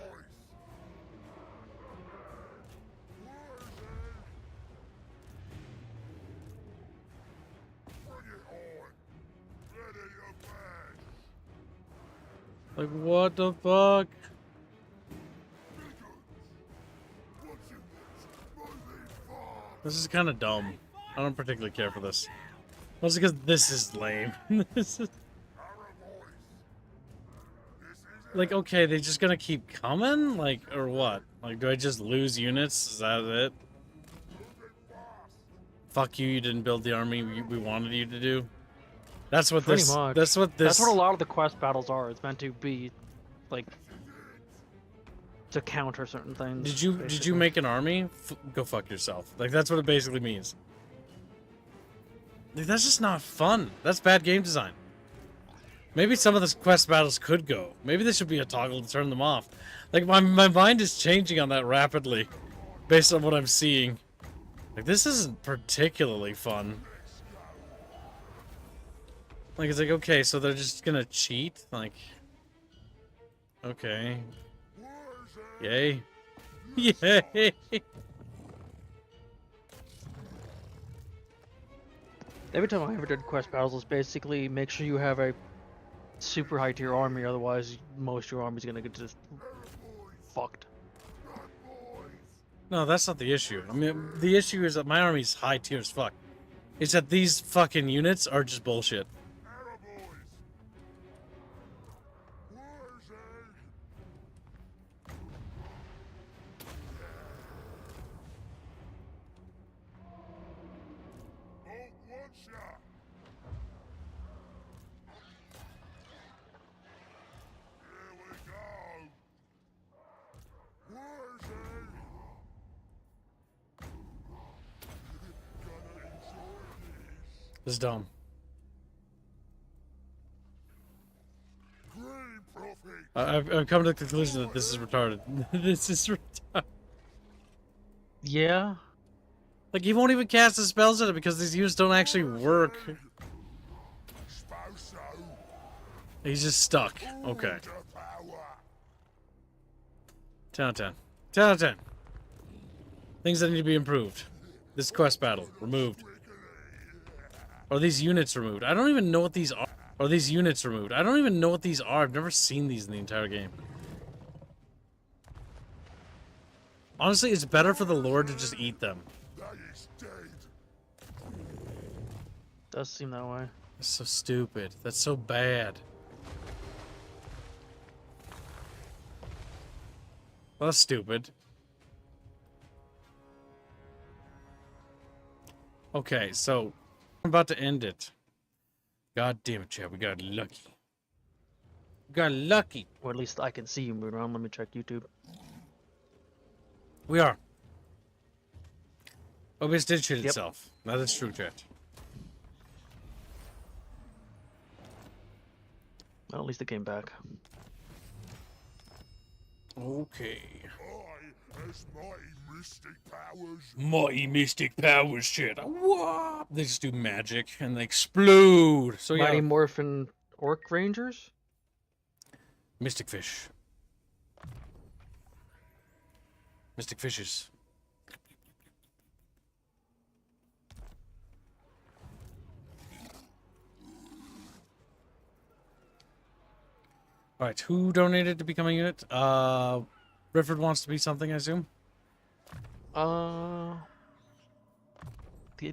Bring it on. Ready to bash. Like, what the fuck? What's in this? Moving fast. This is kind of dumb. I don't particularly care for this. Mostly because this is lame. This is Our voice. This is like, okay, they just gonna keep coming? Like, or what? Like, do I just lose units? Is that it? Fuck you, you didn't build the army we wanted you to do. That's what Pretty this. much. That's what this. That's what a lot of the quest battles are. It's meant to be, like, to counter certain things. Did you basically. make an army? Go fuck yourself. Like, that's what it basically means. Like, that's just not fun. That's bad game design. Maybe some of the quest battles could go. Maybe there should be a toggle to turn them off. Like, my mind is changing on that rapidly, based on what I'm seeing. Like, this isn't particularly fun. Like, it's like, okay, so they're just gonna cheat? Like, okay. Yay. Yay! Every time I ever did quest battles, it's basically make sure you have a super high tier army, otherwise most of your army's gonna get just fucked. No, that's not the issue. I mean, the issue is that my army's high tier as fuck. It's that these fucking units are just bullshit. This is dumb. I've come to the conclusion that this is retarded. This is retarded. Yeah. Like, he won't even cast the spells in it because these units don't actually work. He's just stuck. Okay. To power. 10 out of 10. 10 out of 10. Things that need to be improved. This quest battle. Removed. Are these units removed? I don't even know what these are. Are these units removed? I don't even know what these are. I've never seen these in the entire game. Honestly, it's better for the Lord to just eat them. That is dead. Does seem that way. That's so stupid. That's so bad. Well, that's stupid. Okay, so I'm about to end it. God damn it, Chad. We got lucky. We got lucky. Or at least I can see you moving around. Let me check YouTube. We are. OBS did shit Yep. itself. That is true, Chat. Well, at least it came back. Okay. I, as mighty mystic powers, Mighty Mystic Powers, shit. What? They just do magic and they explode. So Mighty yeah, Morphin Orc Rangers? Mystic Fish. Mystic Fishes. Alright, who donated to become a unit? Rifford wants to be something, I assume? I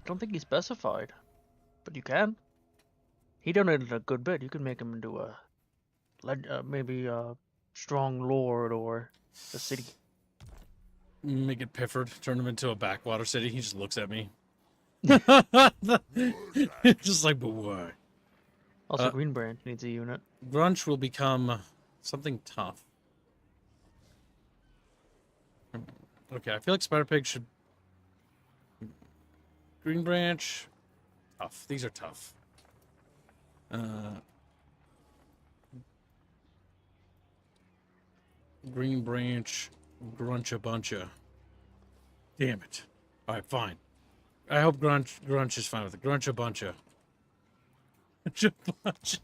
don't think he specified, but you can. He donated a good bit. You can make him into a, maybe a strong lord or a city. Make it Pifford, turn him into a backwater city. He just looks at me. Just like, but why? Also, Green Branch needs a unit. Grunch will become something tough. Okay, I feel like Spider Pig should... Green Branch... Tough. These are tough. Green Branch... Gruncha Buncha. Damn it. Alright, fine. I hope Grunch is fine with it. Gruncha Buncha. Gruncha Buncha.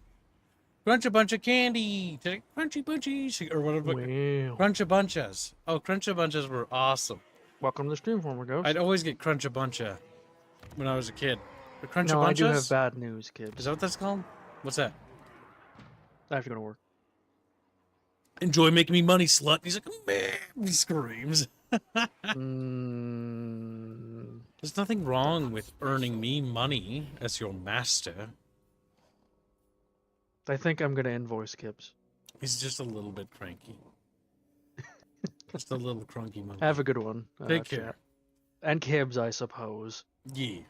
Crunch a bunch of candy, crunchy bunchies, or whatever. Wow. Crunch a bunches. Oh, crunch a bunches were awesome. Welcome to the stream, former ghost. I'd always get crunch a buncha when I was a kid. The crunch a No, I do have bunches. bad news, kids. Is that what that's called? What's that? I have to go to work. Enjoy making me money, slut. He's like, man, he screams. There's nothing wrong with earning me money as your master. I think I'm gonna invoice Kibbs. He's just a little bit cranky. Just a little cranky monkey. Have a good one. Take chat. care. And Kibbs, I suppose. Yeah.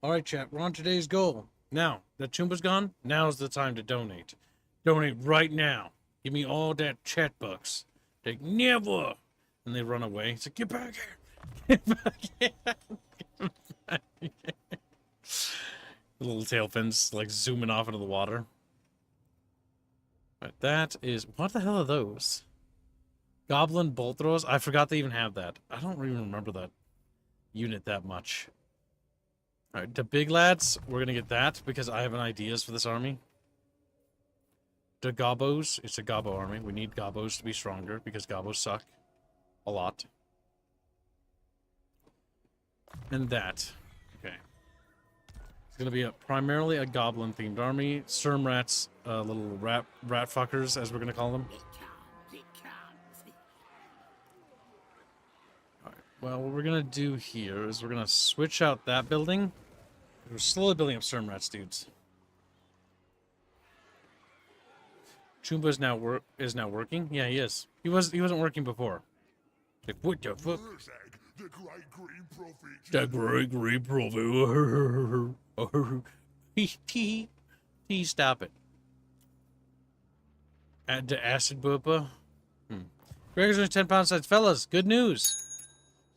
All right, chat. We're on today's goal. Now that Chumba's gone, now's the time to donate. Donate right now. Give me all that chat bucks. They never. And they run away. It's like, get back here. Get back here. Get back here. The little tail fins like zooming off into the water. Right, that is... What the hell are those? Goblin bolt throws? I forgot they even have that. I don't even remember that unit that much. Alright, the big lads, we're gonna get that because I have an ideas for this army. The Gobos, it's a Gobbo army. We need Gobos to be stronger because Gobos suck a lot. And that. Okay. It's gonna be primarily a goblin themed army. Sermrats, little rat fuckers, as we're gonna call them. Alright, well, what we're gonna do here is we're gonna switch out that building. We're slowly building up Sermrats, dudes. Chumba is now working. Yeah, he is. He wasn't working before. Like, what the fuck? the great green prophet. The great green prophet. Please stop it. Add the acid boopa. Gregor's only 10 pound size. Fellas, good news.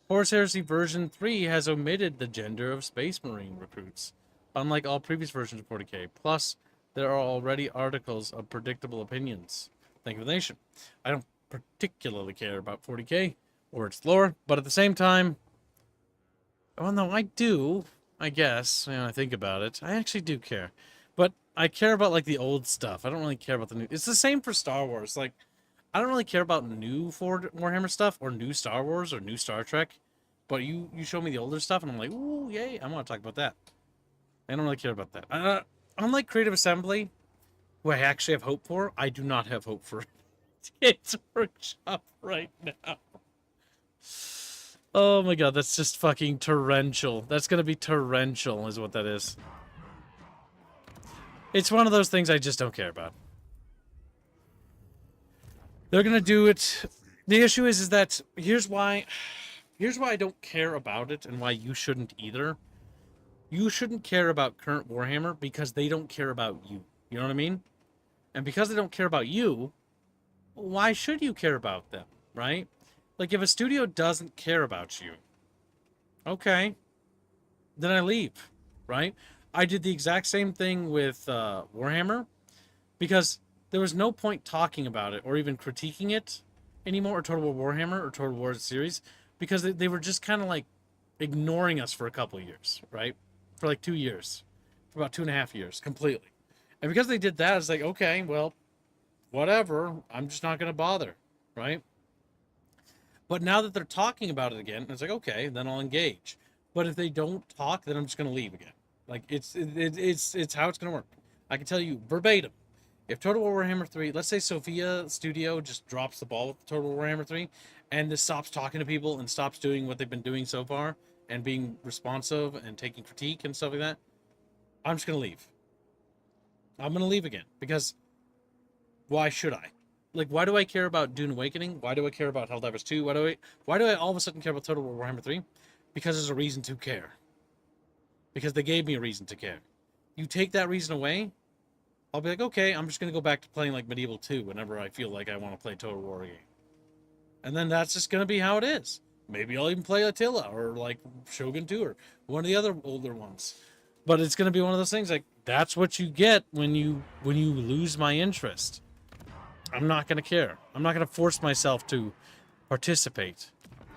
Horus Heresy version 3 has omitted the gender of Space Marine recruits, unlike all previous versions of 40k. Plus, there are already articles of predictable opinions. Thank you for the nation. I don't particularly care about 40k or its lore, but at the same time, well, no, I do, I guess, when I think about it. I actually do care. But I care about like the old stuff. I don't really care about the new. It's the same for Star Wars. Like, I don't really care about new Ford Warhammer stuff or new Star Wars or new Star Trek. But you show me the older stuff, and I'm like, ooh, yay! I want to talk about that. I don't really care about that. Unlike Creative Assembly, who I actually have hope for, I do not have hope for Games Workshop right now. Oh my god, that's just fucking torrential. That's gonna be torrential, is what that is. It's one of those things I just don't care about. They're gonna do it. The issue is that here's why I don't care about it, and why you shouldn't either. You shouldn't care about current Warhammer because they don't care about you. You know what I mean? And because they don't care about you, why should you care about them, right? Like, if a studio doesn't care about you, okay, then I leave, right? I did the exact same thing with Warhammer, because there was no point talking about it or even critiquing it anymore, or Total War Warhammer or Total War series, because they were just kind of like ignoring us for a couple of years, right? For like 2 years, for about 2.5 years, completely. And because they did that, it's like, okay, well, whatever, I'm just not going to bother, right? But now that they're talking about it again, it's like, okay, then I'll engage. But if they don't talk, then I'm just going to leave again. Like, it's how it's going to work. I can tell you verbatim. If Total War Warhammer 3, let's say Sophia Studio just drops the ball with Total War Warhammer 3, and this stops talking to people and stops doing what they've been doing so far, and being responsive and taking critique and stuff like that, I'm just going to leave. I'm going to leave again. Because why should I? Like, why do I care about Dune Awakening? Why do I care about Helldivers 2? Why do I all of a sudden care about Total War Warhammer 3? Because there's a reason to care. Because they gave me a reason to care. You take that reason away, I'll be like, okay, I'm just going to go back to playing like Medieval 2 whenever I feel like I want to play Total War game. And then that's just going to be how it is. Maybe I'll even play Attila or like Shogun 2 or one of the other older ones. But it's going to be one of those things like, that's what you get when you lose my interest. I'm not going to care. I'm not going to force myself to participate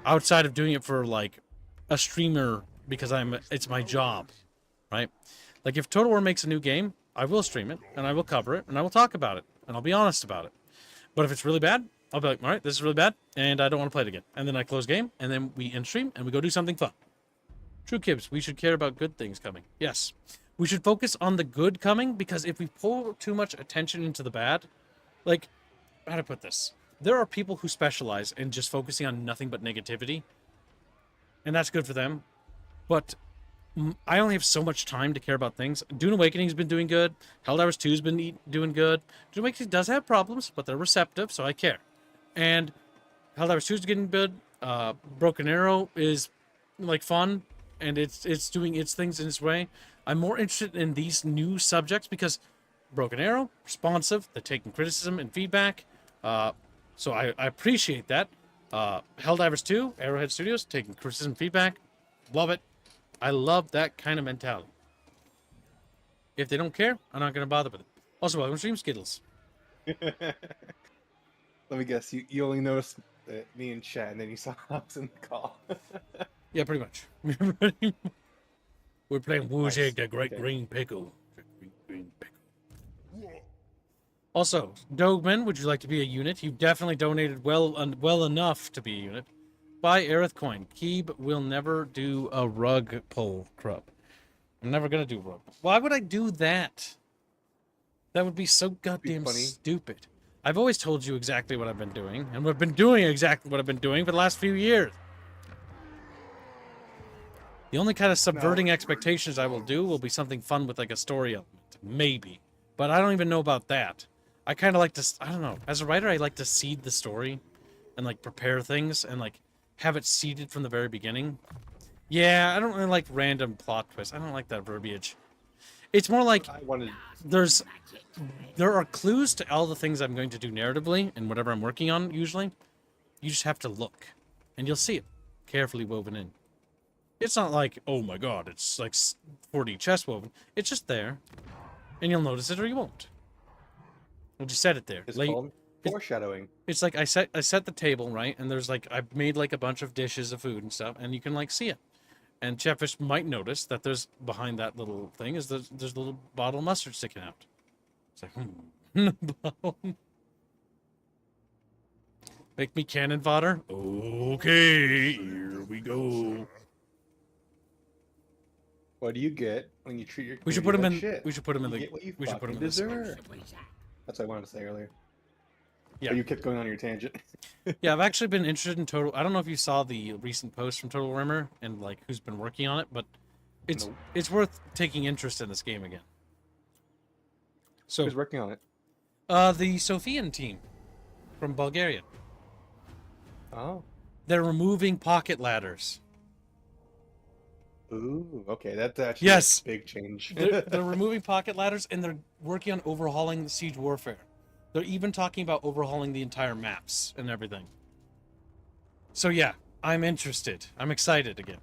outside of doing it for like a streamer because it's my job, right? Like, if Total War makes a new game, I will stream it and I will cover it and I will talk about it and I'll be honest about it. But if it's really bad, I'll be like, all right, this is really bad and I don't want to play it again. And then I close game and then we end stream and we go do something fun. True Kibs, we should care about good things coming. Yes. We should focus on the good coming, because if we pour too much attention into the bad, like, how to put this? There are people who specialize in just focusing on nothing but negativity, and that's good for them. But I only have so much time to care about things. Dune Awakening's been doing good. Helldivers 2's been doing good. Dune Awakening does have problems, but they're receptive, so I care. And Helldivers 2's getting good. Broken Arrow is like fun, and it's doing its things in its way. I'm more interested in these new subjects because Broken Arrow, responsive, they're taking criticism and feedback. So I appreciate that. Helldivers 2, Arrowhead Studios, taking criticism and feedback. Love it. I love that kind of mentality. If they don't care, I'm not going to bother with it. Also, welcome to Stream Skittles. Let me guess, you only noticed me and chat, and then you saw I was in the call. Yeah, pretty much. We're playing Woozy, Nice. the Great Okay. Green Pickle. The Great Green Pickle. Also, Dogman, would you like to be a unit? You've definitely donated well enough to be a unit. Buy Aerith coin. Keeb will never do a rug pull, Krupp. I'm never gonna do rug. Why would I do that? That would be so goddamn funny. stupid. I've always told you exactly what I've been doing, and I've been doing exactly what I've been doing for the last few years. The only kind of subverting expectations I will do will be something fun with like a story element. Maybe. But I don't even know about that. I kind of like to, I don't know. As a writer, I like to seed the story and like prepare things and like have it seeded from the very beginning. Yeah, I don't really like random plot twists. I don't like that verbiage. It's more like I wanted. there are clues to all the things I'm going to do narratively and whatever I'm working on usually. You just have to look and you'll see it carefully woven in. It's not like, oh my god, it's like 4D chest woven. It's just there. And you'll notice it or you won't. We'll just set it there. It's Like, called foreshadowing. it's like I set the table, right? And there's like, I've made like a bunch of dishes of food and stuff, and you can like see it. And Chatfish might notice that there's behind that little thing is there's a little bottle of mustard sticking out. It's like, make me cannon fodder? Okay, here we go. What do you get when you treat your We should put him community in. like shit? We should put him in You the. get what you We should put him fucking in the. deserve. That's what I wanted to say earlier. Yeah. But you kept going on your tangent. Yeah, I've actually been interested in Total. I don't know if you saw the recent post from Total Warhammer and like who's been working on it, but it's Nope. it's worth taking interest in this game again. So Who's working on it? the Sophian team from Bulgaria. Oh. They're removing pocket ladders. Ooh, okay, that's actually Yes. a big change. They're removing pocket ladders and they're working on overhauling the Siege Warfare. They're even talking about overhauling the entire maps and everything. So yeah, I'm interested. I'm excited again.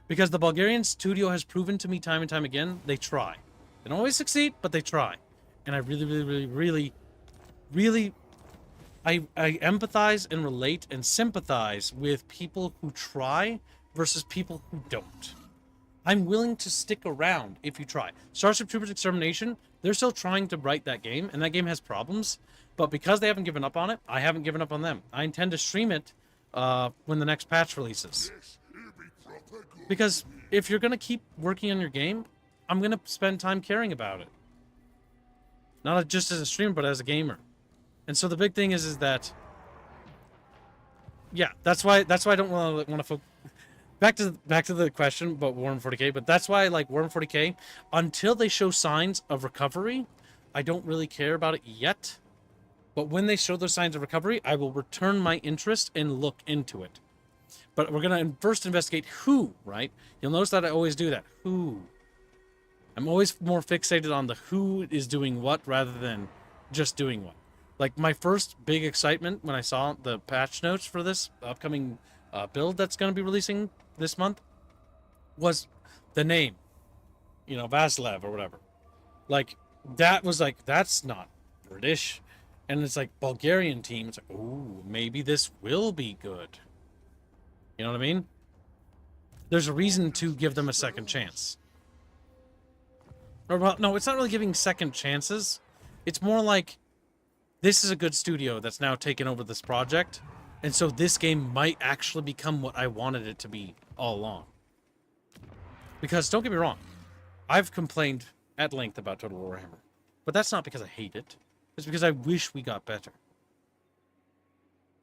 Because the Bulgarian studio has proven to me time and time again, they try. They don't always succeed, but they try. And I really I empathize and relate and sympathize with people who try versus people who don't. I'm willing to stick around if you try. Starship Troopers Extermination, they're still trying to write that game, and that game has problems. But because they haven't given up on it, I haven't given up on them. I intend to stream it when the next patch releases. Because if you're going to keep working on your game, I'm going to spend time caring about it. Not just as a streamer, but as a gamer. And so the big thing is that... Yeah, that's why I don't want to focus... Back to the question about Warhammer 40k, but that's why I like Warhammer 40k. Until they show signs of recovery, I don't really care about it yet. But when they show those signs of recovery, I will return my interest and look into it. But we're going to first investigate who, right? You'll notice that I always do that. Who. I'm always more fixated on the who is doing what rather than just doing what. Like my first big excitement when I saw the patch notes for this upcoming build that's going to be releasing this month was the name, you know, Vasilev or whatever. Like that was like, that's not British. And it's like Bulgarian team. It's like, ooh, maybe this will be good. You know what I mean? There's a reason to give them a second chance. Or, well, no, it's not really giving second chances. It's more like this is a good studio that's now taken over this project. And so this game might actually become what I wanted it to be all along. Because, don't get me wrong, I've complained at length about Total Warhammer. But that's not because I hate it. It's because I wish we got better.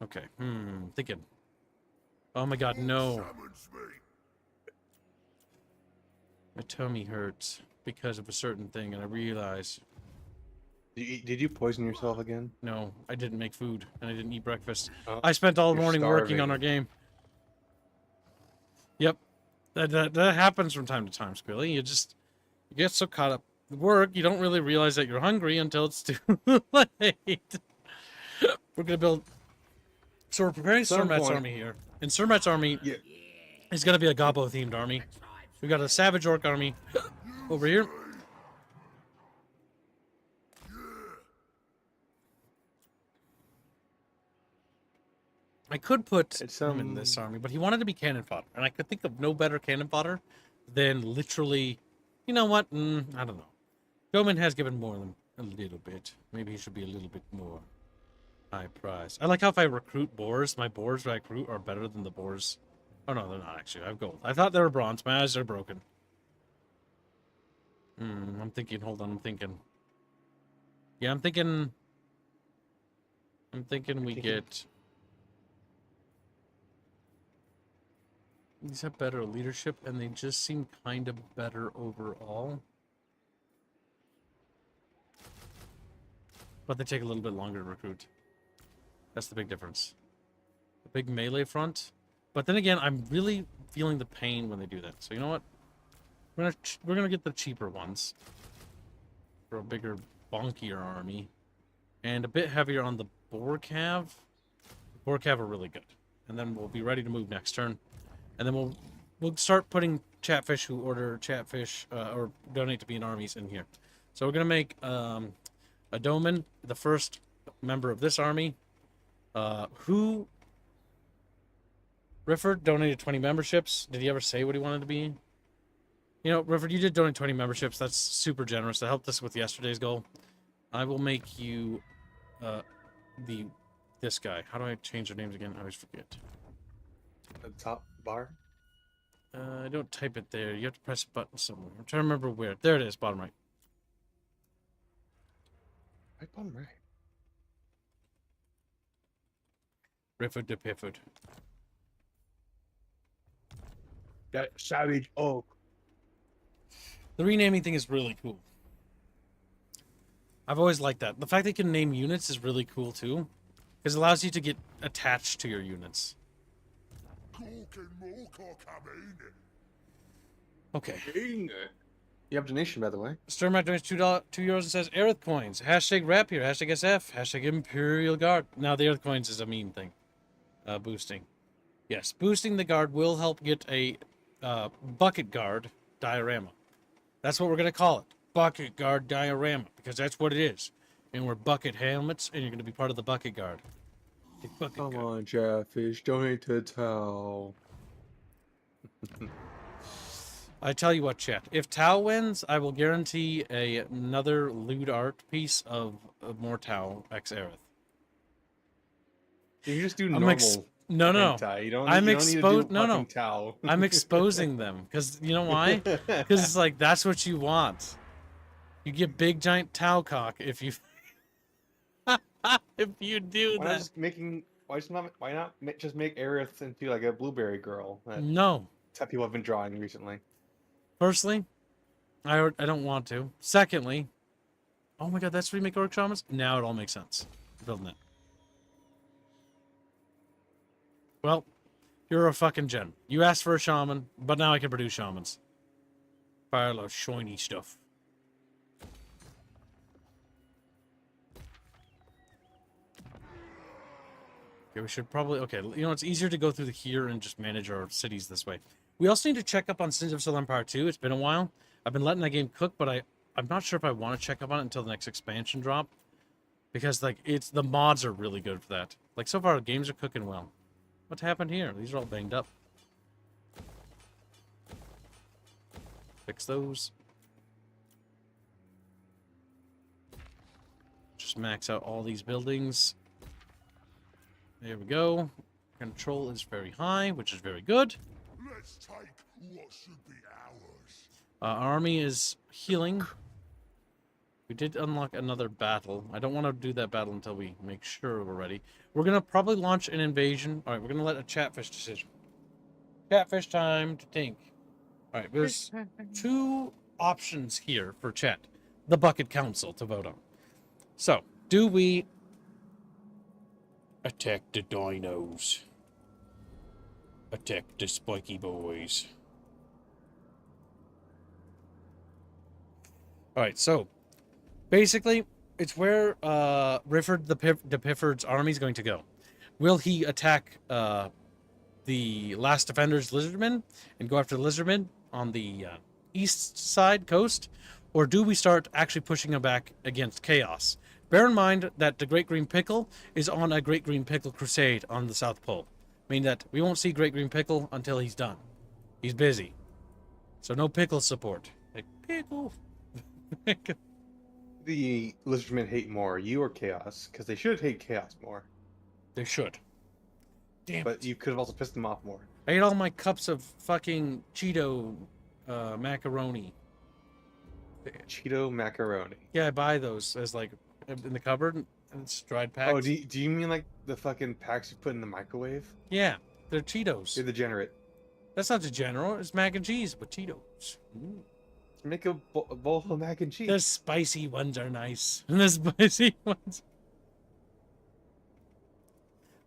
Okay, thinking. Oh my god, no. My tummy hurts because of a certain thing, and I realize... Did you poison yourself again? No, I didn't make food, and I didn't eat breakfast. Oh, I spent all you're morning working on starving. our game. Yep. That happens from time to time, Squilly. You get so caught up with work, you don't really realize that you're hungry until it's too late. We're going to build... So we're preparing Surmat's army here. And Surmat's army is going to be a Gobbo-themed army. We got a Savage Orc army over here. I could put him in this army, but he wanted to be cannon fodder. And I could think of no better cannon fodder than literally... You know what? I don't know. Goman has given more than a little bit. Maybe he should be a little bit more high price. I like how if I recruit boars, my boars I recruit are better than the boars. Oh no, they're not actually. I have gold. I thought they were bronze. My eyes are broken. I'm thinking. Hold on, I'm thinking. Yeah, I'm thinking we get... These have better leadership, and they just seem kind of better overall. But they take a little bit longer to recruit. That's the big difference. The big melee front. But then again, I'm really feeling the pain when they do that. So you know what? We're gonna get the cheaper ones for a bigger, bonkier army, and a bit heavier on the boar cav. Boar cav are really good, and then we'll be ready to move next turn. And then we'll start putting Chatfish who order Chatfish or donate to be in armies in here. So we're gonna make a Doman the first member of this army. Who Rifford donated 20 memberships. Did he ever say what he wanted to be? You know, Rifford, you did donate 20 memberships. That's super generous. That helped us with yesterday's goal. I will make you this guy. How do I change their names again? I always forget. The top bar. I don't type it there. You have to press a button somewhere. I'm trying to remember where. There it is, bottom right. Right bottom right. Rifford de Pifford. That savage oak. The renaming thing is really cool. I've always liked that. The fact that you can name units is really cool too, because it allows you to get attached to your units. Okay. You have donation, by the way. Sturmac donates €2 and says Aerith coins. Hashtag rap here. Hashtag SF. Hashtag Imperial Guard. Now the Aerith coins is a meme thing. Boosting. Yes, boosting the guard will help get a bucket guard diorama. That's what we're gonna call it. Bucket guard diorama, because that's what it is. And we're bucket helmets, and you're gonna be part of the bucket guard. The bucket Come guard. on, Chatfish. Donate to Tao. I tell you what, chat. If Tau wins, I will guarantee another lewd art piece of more Tau x Aerith. You just do normal. No. hentai. You don't. I'm you don't need to do No. fucking Tao. I'm exposing them because you know why? Because it's like that's what you want. You get big giant Tau cock if you if you do Why that. not just making? Why not just make Aerith into like a blueberry girl? That's No. how people have been drawing recently. Firstly, I don't want to. Secondly, oh my god, that's remake orc shamans. Now it all makes sense. Building it. Well, you're a fucking gen. You asked for a shaman, but now I can produce shamans. Fire love shiny stuff. Okay, we should probably... Okay, you know, it's easier to go through here and just manage our cities this way. We also need to check up on Sins of Soul Empire 2. It's been a while. I've been letting that game cook, but I'm not sure if I want to check up on it until the next expansion drop. Because, like, the mods are really good for that. Like, so far, the games are cooking well. What happened here? These are all banged up. Fix those. Just max out all these buildings. There we go. Control is very high, which is very good. Let's take what should be ours. Our army is healing. We did unlock another battle. I don't want to do that battle until we make sure we're ready. We're going to probably launch an invasion. All right, we're going to let a Chatfish decision. Chatfish time to think. All right, there's two options here for chat. The Bucket Council to vote on. So, do we attack the dinos? Attack the spiky boys? All right, so basically, it's where Rifford the Pifford's army is going to go. Will he attack the Last Defender's Lizardmen and go after the Lizardmen on the east side coast? Or do we start actually pushing him back against Chaos? Bear in mind that the Great Green Pickle is on a Great Green Pickle crusade on the South Pole. Meaning that we won't see Great Green Pickle until he's done. He's busy. So no Pickle support. Like, Pickle. The Lizardmen hate more, you or Chaos? Because they should hate Chaos more. They should. Damn But it. you could have also pissed them off more. I ate all my cups of fucking Cheeto macaroni. Cheeto macaroni. Yeah, I buy those as like in the cupboard, and it's dried packs. Oh, do you mean like the fucking packs you put in the microwave? Yeah, they're Cheetos. You're degenerate. That's not degenerate. It's mac and cheese with Cheetos. Ooh. Make a bowl of mac and cheese. The spicy ones are nice. And the spicy ones.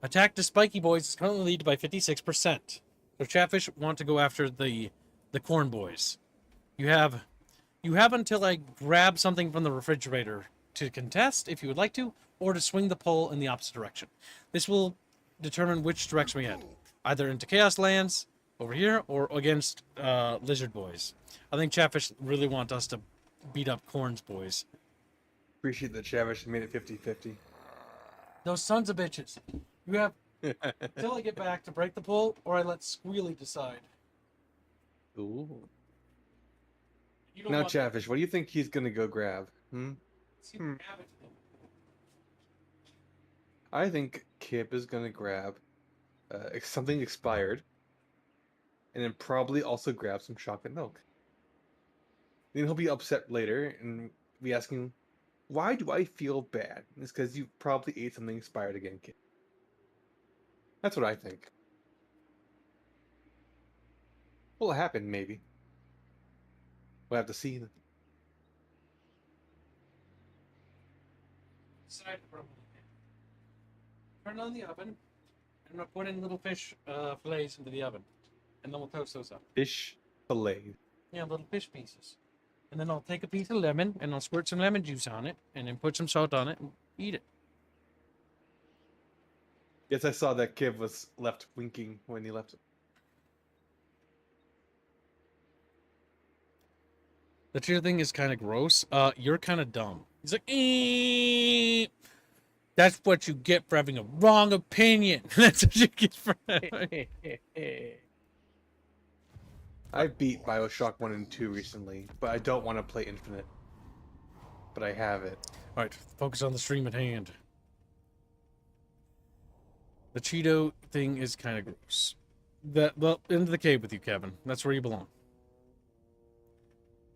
Attack the spiky boys is currently lead by 56%. So Chatfish want to go after the corn boys. You have until I grab something from the refrigerator to contest, if you would like to, or to swing the pole in the opposite direction. This will determine which direction we head. Either into Chaos Lands, over here, or against Lizard Boys. I think Chatfish really want us to beat up Corn's boys. Appreciate that Chavish made it 50-50. Those sons of bitches. You have Until I get back to break the pull, or I let Squealy decide. Ooh. You don't Now, want that. Chatfish, what do you think he's gonna go grab? Hmm? See what happens. I think Kip is gonna grab something expired, and then probably also grab some chocolate milk. Then he'll be upset later, and be asking, "Why do I feel bad?" It's because you probably ate something expired again, Kip. That's what I think. Will happen, maybe. We'll have to see. Decide probably. Turn on the oven. I'm gonna put in little fish fillets into the oven, and then we'll toast those up. Fish fillet. Yeah, little fish pieces. And then I'll take a piece of lemon and I'll squirt some lemon juice on it, and then put some salt on it and eat it. Yes, I saw that Kip was left winking when he left. The cheer thing is kind of gross. You're kind of dumb. He's like, "Eh." That's what you get for having a wrong opinion. That's what you get for. I beat Bioshock 1 and 2 recently, but I don't want to play Infinite. But I have it. All right, focus on the stream at hand. The Cheeto thing is kind of gross. Well, into the cave with you, Kevin. That's where you belong.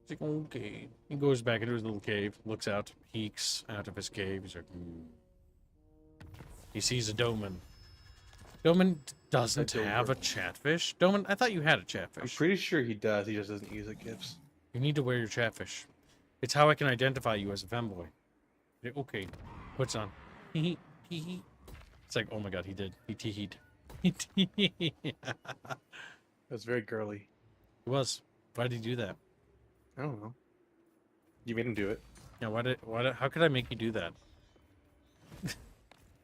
He's like, okay. He goes back into his little cave, looks out, peeks out of his cave. He's like, He sees a Doman. Doman doesn't have a chatfish. Doman, I thought you had a I'm chatfish. pretty sure he does. He just doesn't use it, Gibbs. You need to wear your chatfish. It's how I can identify you as a femboy. Okay, puts on. Hee hee. It's like, oh my god, he did. He teeheed. He teeheed. That was very girly. It was. Why did he do that? I don't know. You made him do it. Yeah, how could I make you do that?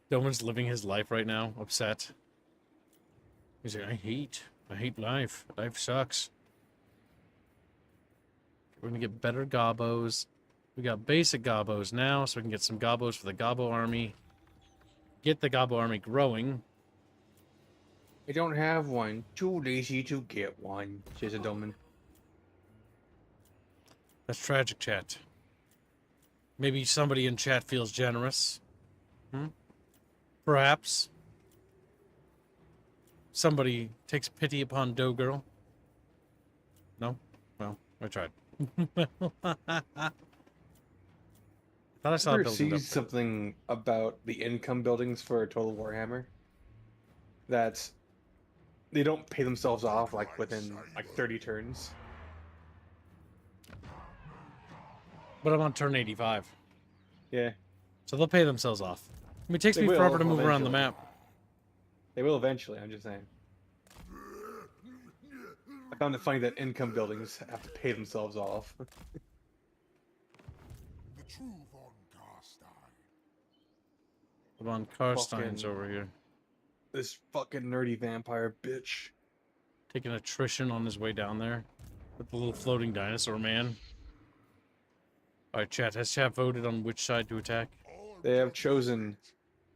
Doman's living his life right now, upset. He's like, I hate life. Life sucks. We're gonna get better gobbos. We got basic gobbos now, so we can get some gobbos for the gobbo army. Get the gobbo army growing. I don't have one. Too lazy to get one, says a Doman. That's tragic, chat. Maybe somebody in chat feels generous. Perhaps. Somebody takes pity upon Dough Girl. No? Well, I tried. I thought I saw a Ever building see up. something about the income buildings for Total Warhammer? That they don't pay themselves off like within like 30 turns. But I'm on turn 85. Yeah, So they'll pay themselves off. I mean, it takes They me will, forever to move around the eventually. map. they will eventually. I'm just saying. I found it funny that income buildings have to pay themselves off. The true Von Carstein. The Von Karstein's Fucking- over here. This fucking nerdy vampire bitch. Taking attrition on his way down there. With the little floating dinosaur man. Alright, chat. Has chat voted on which side to attack? They have chosen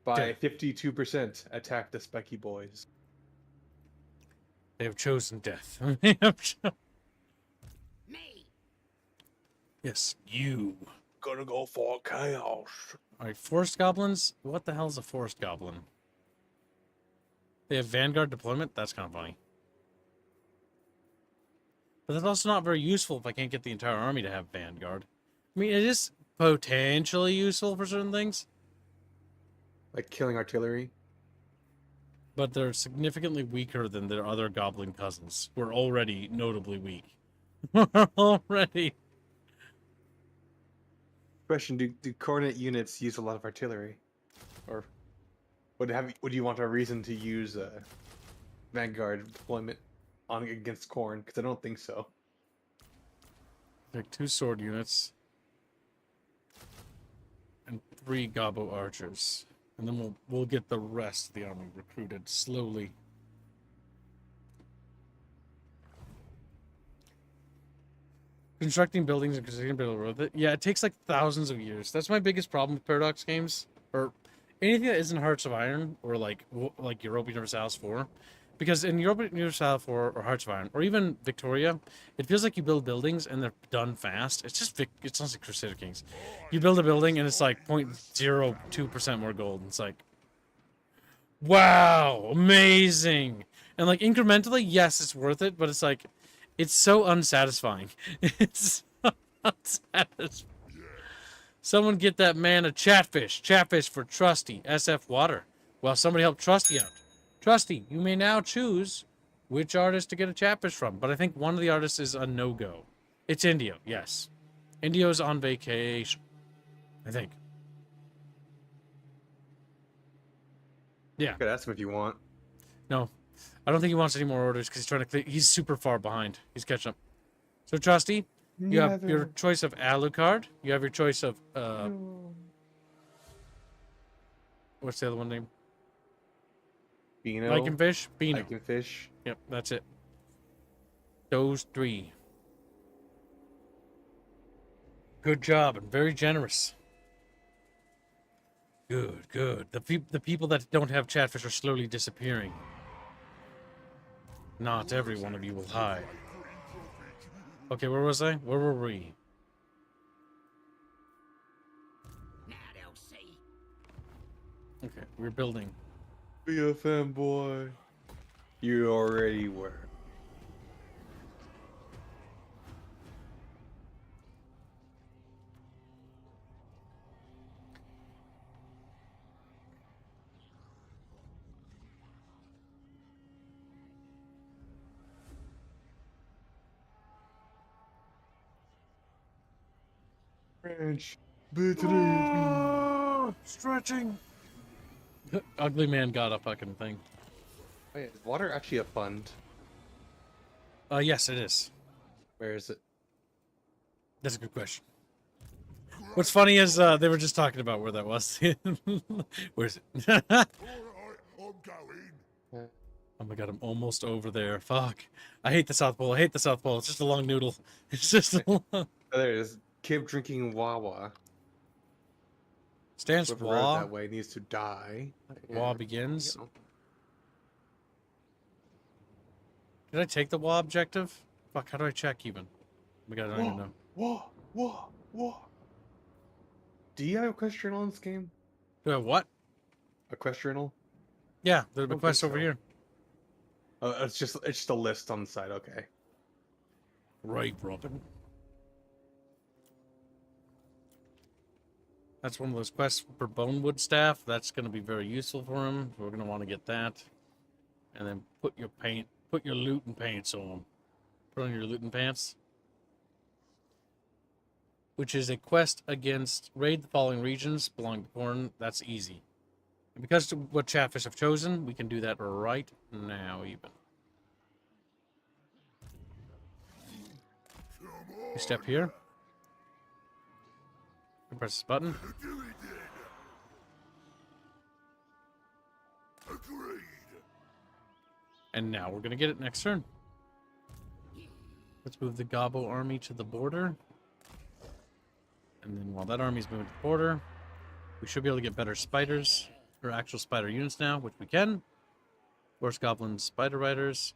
by Dead. 52% attack the Specky Boys. They have chosen death. They have Yes, you. Gonna go for chaos. Alright, forest goblins? What the hell's a forest goblin? They have vanguard deployment? That's kind of funny. But that's also not very useful if I can't get the entire army to have vanguard. I mean, it is potentially useful for certain things, Like killing artillery. but they're significantly weaker than their other goblin cousins. We're already notably weak. Already. Question: Do coordinate units use a lot of artillery, or would you want a reason to use vanguard deployment on against Khorne? Because I don't think so. Like 2 sword units. And 3 gobbo archers. And then we'll get the rest of the army recruited slowly. Constructing buildings and constructing building with it. Yeah, it takes like thousands of years. That's my biggest problem with Paradox games. Or anything that isn't Hearts of Iron or like Europa Universalis 4, because in Europa Universalis 4 or Hearts of Iron or even Victoria, it feels like you build buildings and they're done fast. It's just it's not like Crusader Kings. You build a building and it's like 0.02% more gold. It's like, wow, amazing. And like incrementally, yes, it's worth it, but it's like, it's so unsatisfying. It's so unsatisfying. Someone get that man a chatfish. Chatfish for Trusty. SF Water. Well, somebody help Trusty out. Trusty, you may now choose which artist to get a chatfish from. But I think one of the artists is a no-go. It's Indio, yes. Indio's on vacation. I think. Yeah. You could ask him if you want. No. I don't think he wants any more orders because he's trying to clear. He's super far behind. He's catching up. So, Trusty, you have your choice of Alucard. You have your choice of what's the other one name? Beano. Lycanfish? Beano. Lycanfish. Yep, that's it. Those three. Good job and very generous. Good, good. The people that don't have chatfish are slowly disappearing. Not every one of you will hide. Okay, where was I? Where were we? Okay, we're building. Be a fanboy. You already were. French, betray me. Stretching. Ugly man got a fucking thing. Wait, is water actually a fund? Yes, it is. Where is it? That's a good question. What's funny is they were just talking about where that was. Where's it? Alright, I'm going. Oh my god, I'm almost over there. Fuck. I hate the South Pole. I hate the South Pole. It's just a long noodle. It's just a long... Oh, there it is. Kid drinking Wawa. Stands Whoever Wa. rode that way needs to die. Wa begins. Did I take the Wa objective? Fuck, how do I check even? Oh my god, I don't even know. Whoa. Do you have a quest journal in this game? Do I have what? A quest journal? Yeah, there's a don't quest think over so. here. Oh, it's just a list on the side. Okay. Right, Robin. That's one of those quests for Bonewood staff. That's going to be very useful for him. We're going to want to get that. And then put your loot and pants on. Put on your loot and pants. Which is a quest against raid the following regions belonging to Porn. That's easy. And because of what Chatfish have chosen, we can do that right now even. We step here. We press this button. Agreed. And now we're going to get it next turn. Let's move the Gobbo army to the border. And then while that army's moving to the border, we should be able to get better spiders, or actual spider units now, which we can. Horse Goblin Spider Riders.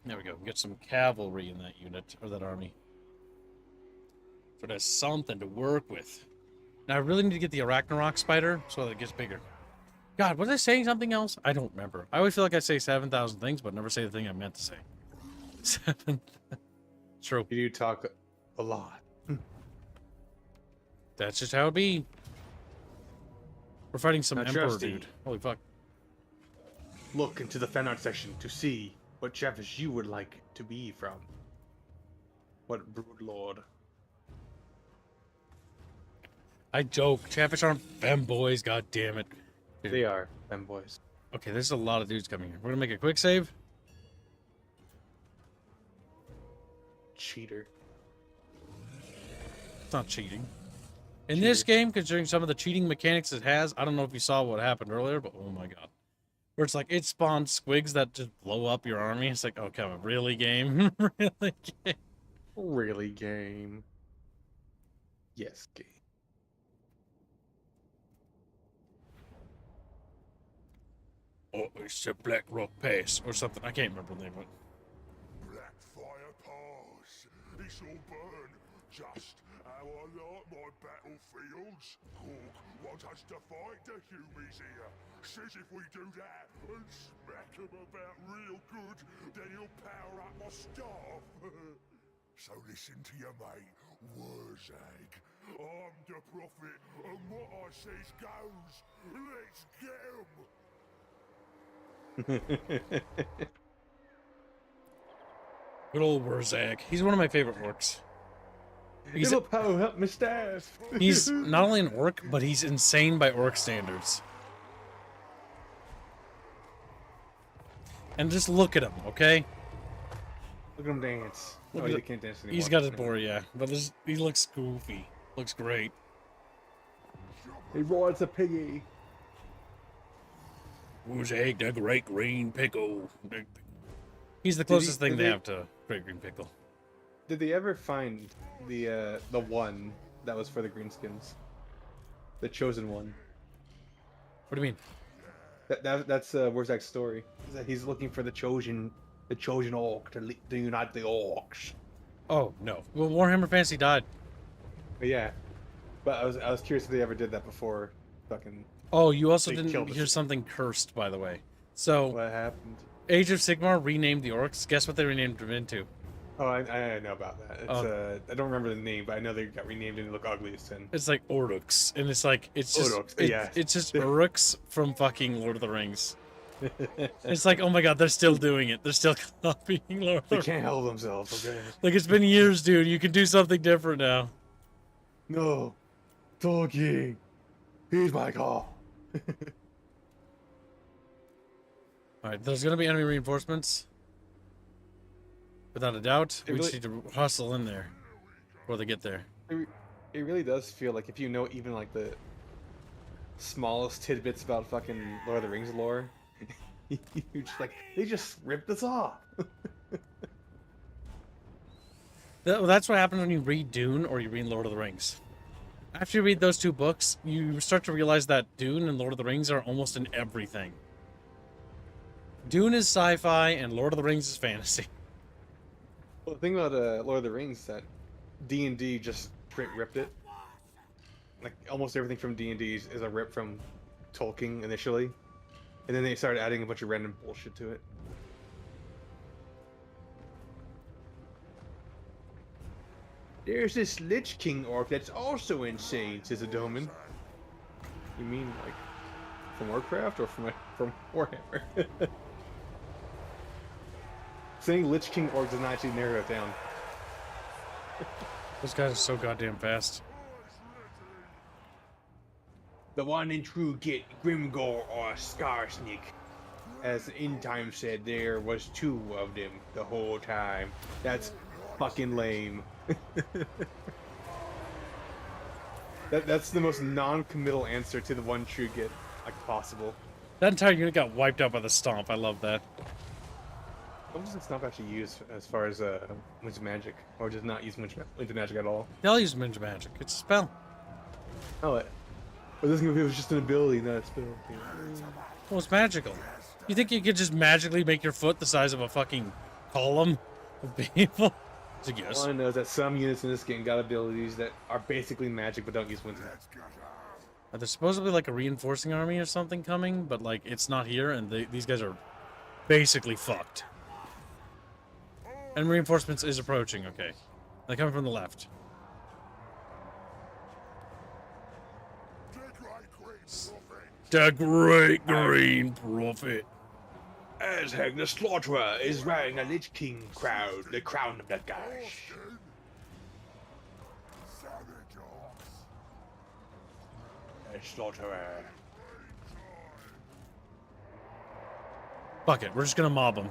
There we go. Get some cavalry in that unit, or that army. So it has something to work with. Now I really need to get the Arachnarok Spider so that it gets bigger. God, was I saying something else? I don't remember. I always feel like I say 7,000 things, but never say the thing I meant to say. 7. True. You do talk a lot. That's just how it be. We're fighting some Now, Emperor Trusty. dude. Holy fuck. Look into the fan art section to see what Chatfish you would like to be from. What brood lord? I joke. Chatfish aren't femboys, god damn it. They are fanboys. Okay, there's a lot of dudes coming here. We're gonna make a quick save. Cheater. It's not cheating. In this game, considering some of the cheating mechanics it has, I don't know if you saw what happened earlier, but oh my god. Where it's like, it spawns squigs that just blow up your army. It's like, okay, really, game? Really, game? Really, game? Yes, game. Oh, it's a Black Rock Pass or something. I can't remember the name of it. Blackfire Pass. It's all burned. Just how I like my battlefields. Cork wants us to fight the humies here. Says if we do that and smack him about real good, then he'll power up my staff. So listen to your mate, Wurzag. I'm the prophet, and what I says goes. Let's get him. Good old Wurzag. He's one of my favorite orcs. It'll power up my staff. He's not only an orc, but he's insane by orc standards. And just look at him, okay? Look at him dance. Look Oh, at he it. can't dance anymore. He's got his boar, yeah. But he looks goofy. Looks great. He rides a piggy. Wurzag, the great green pickle. He's the closest thing they have to great green pickle. Did they ever find the one that was for the greenskins? The chosen one. What do you mean? That's Wurzag's story. Is that he's looking for the chosen orc to unite the orcs. Oh, no. Well, Warhammer Fantasy died. But yeah, but I was curious if they ever did that before. Fucking. Oh, you also They didn't killed hear us. something cursed, by the way. So, What happened? Age of Sigmar renamed the orcs. Guess what they renamed them into? Oh, I know about that. It's I don't remember the name, but I know they got renamed and look ugly as sin. It's like Orduks, and it's like it's just Orduks, yeah. it's just Uruks from fucking Lord of the Rings. It's like, oh my god, they're still doing it. They're still copying Lord of the They Rings. can't help themselves. Okay. Like, it's been years, dude. You can do something different now. No, Tolkien, he's my call. All right, there's gonna be enemy reinforcements, without a doubt. It We just really- need to hustle in there before they get there. It really does feel like if you know even like the smallest tidbits about fucking Lord of the Rings lore, you just like they just ripped us off. That's what happens when you read Dune or you read Lord of the Rings. After you read those two books, you start to realize that Dune and Lord of the Rings are almost in everything. Dune is sci-fi and Lord of the Rings is fantasy. Well, the thing about Lord of the Rings is that D&D just ripped it. Like almost everything from D&D is a rip from Tolkien initially, and then they started adding a bunch of random bullshit to it. There's this Lich King orc that's also insane, says a Doman. You mean like from Warcraft or from Warhammer? Saying Lich King orc does not actually narrow it down. Those guys are so goddamn fast. The one and true Git Grimgor or Skarsnik. As In Time said, there was two of them the whole time. That's fucking lame. That's the most non-committal answer to the one true Git like possible. That entire unit got wiped out by the stomp. I love that. What does Stomp actually use as far as Winds of Magic? Or does not use Winds of Magic at all? They'll use Ninja Magic. It's a spell. Oh, it was just an ability, not a spell. Well, it's magical. You think you could just magically make your foot the size of a fucking column of people? It's a guess. All I know is that some units in this game got abilities that are basically magic but don't use Winds of Magic. There's supposedly like a reinforcing army or something coming, but like it's not here, and these guys are basically fucked. And reinforcements is approaching. Okay, they're coming from the left. The Great Green Prophet. Azhag the Slaughterer is wearing a Lich King crown, the crown of that guy. The Slaughterer. Fuck it, we're just gonna mob them.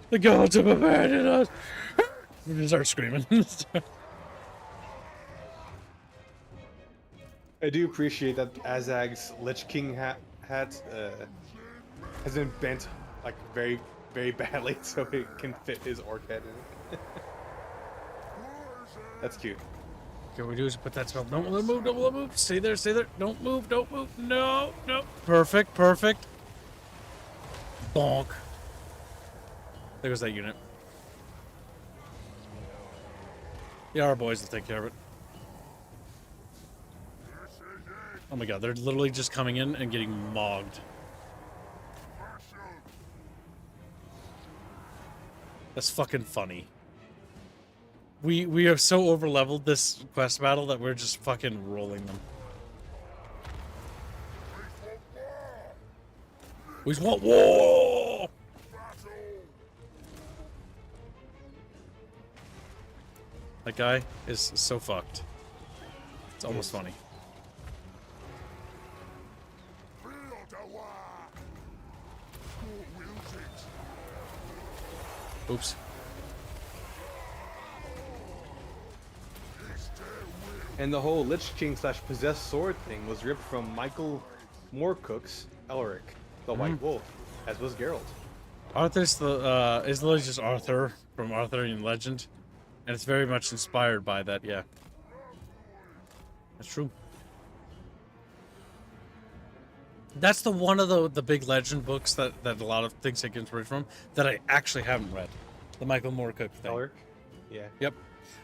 The gods have abandoned us. We just start screaming. I do appreciate that Azag's Lich King hat has been bent like very, very badly so it can fit his orc head in it. That's cute. Okay, what we do is put that spell. Don't let move, don't let move. Stay there, stay there. Don't move, don't move. No, no. Perfect, perfect. Bonk. There goes that unit. Yeah, our boys will take care of it. Oh my god, they're literally just coming in and getting mogged. That's fucking funny. We have so over-leveled this quest battle that we're just fucking rolling them. We just want war! That guy is so fucked. It's almost funny. Oops. And the whole Lich King / possessed sword thing was ripped from Michael Moorcook's Elric, the White Wolf, as was Geralt. Arthur's the is literally just Arthur from Arthurian legend, and it's very much inspired by that. Yeah, that's true. That's the one of the big legend books that a lot of things take inspiration from that I actually haven't read. The Michael Moorcook thing. Elric? Yeah. Yep.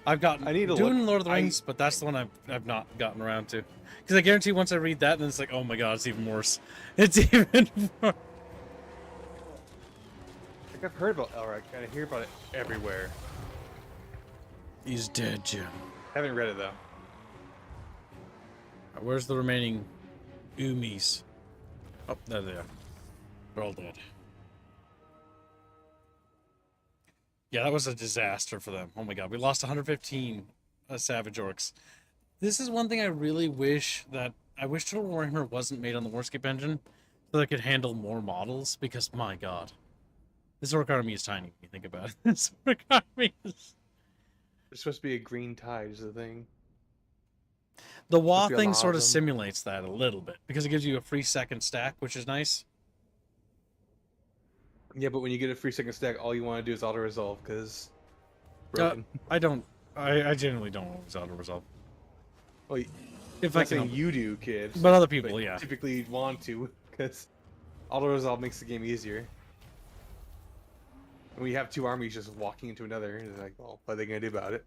I've gotten I need to doing look. Lord of the Rings, but that's the one I've not gotten around to. Because I guarantee once I read that, then it's like, oh my god, it's even worse. It's even worse. Like I've heard about Elric, and I hear about it everywhere. He's dead, Jim. Haven't read it though. Where's the remaining Umis? Oh, there they are. They're all dead. Yeah, that was a disaster for them. Oh my god, we lost 115 Savage Orcs. This is one thing I really wish that... I wish Total Warhammer wasn't made on the Warscape engine so that it could handle more models, because my god. This Orc army is tiny when you think about it. This Orc army is... There's supposed to be a green tide is the thing. The WoW Supposed to be a thing lot sort of of them. simulates that a little bit, because it gives you a free second stack, which is nice. Yeah, but when you get a free second stack, all you want to do is auto-resolve, because... broken. I genuinely don't always auto-resolve. Well, If I'm I not can saying help it. you do, kids. But other people, yeah. Typically want to, because auto-resolve makes the game easier. When you have two armies just walking into another, it's like, well, what are they going to do about it?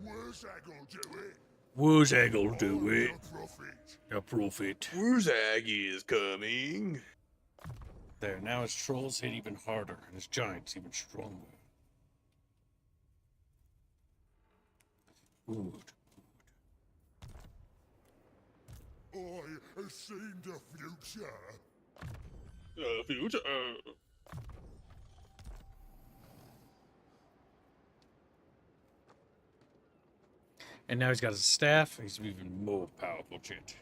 Where's that gonna do it? Who's that gonna do Oh, it? the profit. A profit. Wurzag is coming. There, now his trolls hit even harder, and his giants even stronger. Good. I have seen the future. Future. And now he's got his staff. He's even more powerful, shit.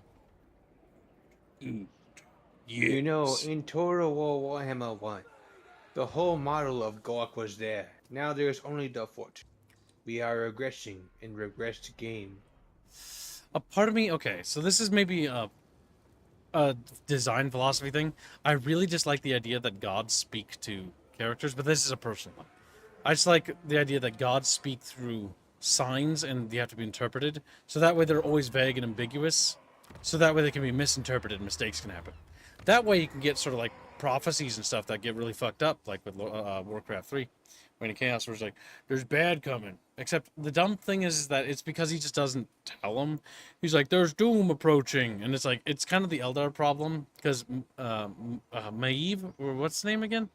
Good. Yes. You know, in Total War Warhammer 1, the whole model of Gork was there. Now there's only the foot. We are regressing in regressed game. A part of me, okay, so this is maybe a design philosophy thing. I really just like the idea that gods speak to characters, but this is a personal one. I just like the idea that gods speak through signs and they have to be interpreted, so that way they're always vague and ambiguous, so that way they can be misinterpreted and mistakes can happen. That way you can get sort of like prophecies and stuff that get really fucked up, like with Warcraft 3. When in Chaos was like, there's bad coming. Except the dumb thing is that it's because he just doesn't tell them. He's like, there's doom approaching. And it's like, it's kind of the Eldar problem. Because Maeve, or what's the name again?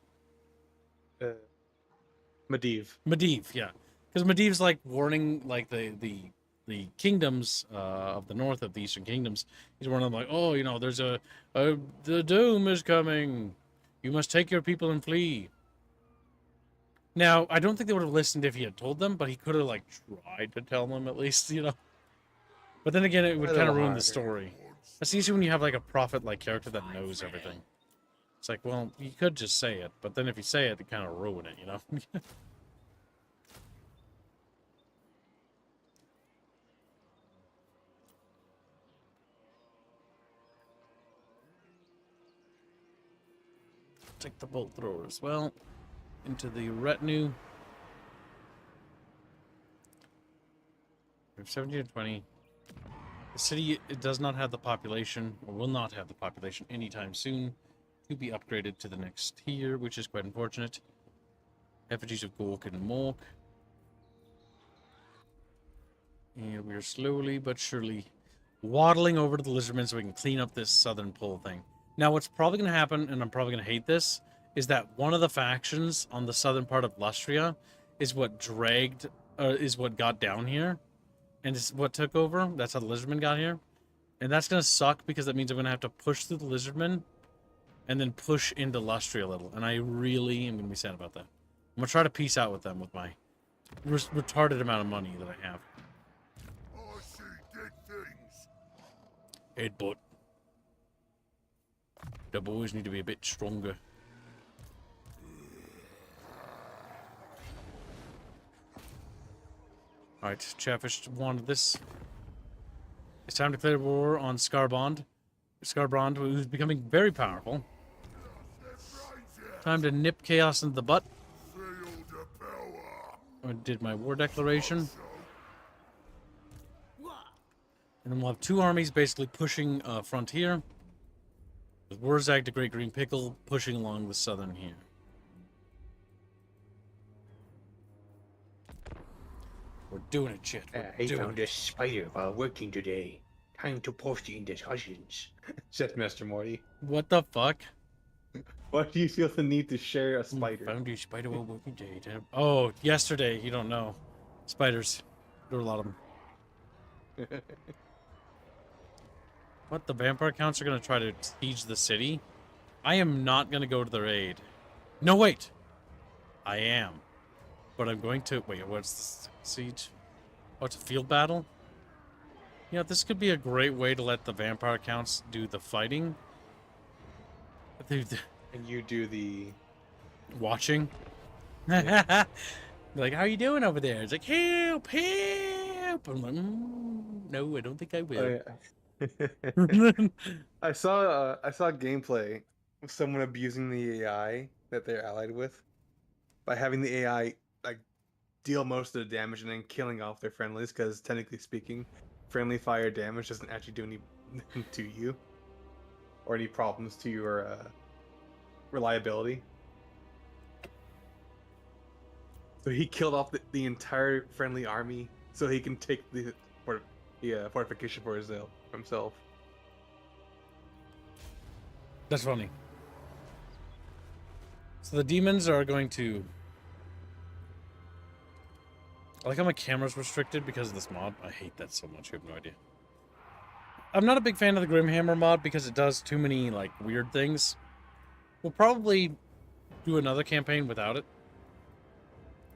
Medivh. Medivh, yeah. Because Medivh's like warning like the kingdoms of the north, of the eastern kingdoms. He's warning them like, oh, you know, there's the doom is coming. You must take your people and flee. Now, I don't think they would have listened if he had told them, but he could have, like, tried to tell them at least, you know? But then again, it would kind of ruin the story. That's usually when you have, like, a prophet-like character that knows everything. It's like, well, you could just say it, but then if you say it, it kind of ruin it, you know? take the bolt thrower as well into the retinue. We have 17 and 20. The city, it does not have the population, or will not have the population anytime soon to be upgraded to the next tier, which is quite unfortunate. Effigies of Gork and Mork. And we are slowly but surely waddling over to the lizardmen so we can clean up this southern pole thing. Now, what's probably going to happen, and I'm probably going to hate this, is that one of the factions on the southern part of Lustria is what got down here, and is what took over. That's how the lizardmen got here. And that's going to suck because that means I'm going to have to push through the lizardmen and then push into Lustria a little. And I really am going to be sad about that. I'm going to try to peace out with them with my retarded amount of money that I have. I see dead things. Headbutt. The boys need to be a bit stronger. Alright, Chatfish wanted this. It's time to declare war on Scarbrand. Scarbrand, who's becoming very powerful. Time to nip chaos into the butt. I did my war declaration. And then we'll have two armies basically pushing frontier. With Wurzag to Great Green Pickle pushing along the southern here. We're doing it, shit. I found a spider while working today. Time to post it in discussions. Said Master Morty. What the fuck? Why do you feel the need to share a spider? Found a spider while working today. Oh, yesterday. You don't know. Spiders. There were a lot of them. What? The vampire counts are going to try to siege the city? I am not going to go to their aid. No, wait. I am. But I'm going to... Wait, what's this? Siege? Oh, it's a field battle? Yeah, this could be a great way to let the vampire counts do the fighting. And you do the... Watching. Like, how you doing over there? It's like, help, help! I'm like, no, I don't think I will. Oh, yeah. I saw gameplay of someone abusing the AI that they're allied with by having the AI like deal most of the damage and then killing off their friendlies, because technically speaking, friendly fire damage doesn't actually do any to you or any problems to your reliability. So he killed off the entire friendly army so he can take the fortification for himself. That's funny. So the demons are going to... I like how my camera's restricted because of this mod. I hate that so much, you have no idea. I'm not a big fan of the Grimhammer mod because it does too many, like, weird things. We'll probably do another campaign without it.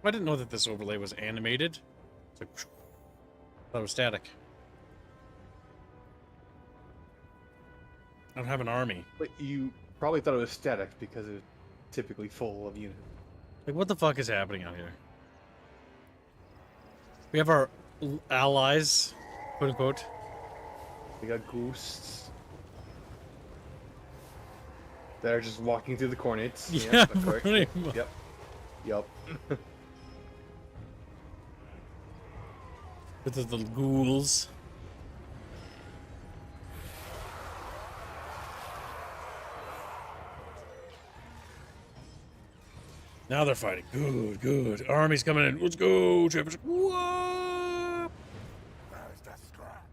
I didn't know that this overlay was animated. It's like... I thought it was static. I don't have an army. But you probably thought it was static because it's typically full of units. Like, what the fuck is happening out here? We have our allies, quote unquote. We got ghosts that are just walking through the cornets. Yeah, that's correct. pretty much. Yep. With the little ghouls. Now they're fighting. Good, good. Army's coming in. Let's go. Championship. Whoa! There's the scrap.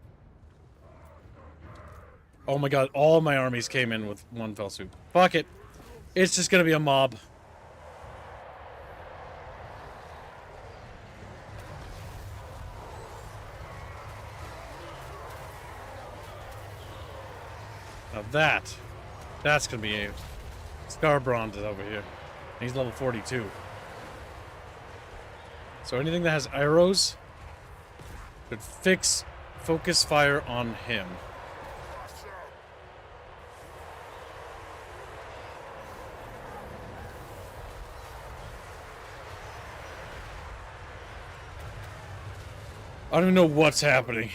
Oh my god, all my armies came in with one fell swoop. Fuck it. It's just gonna be a mob. Now that's gonna be a... Scarbrand is over here. He's level 42. So anything that has arrows could focus fire on him. I don't even know what's happening.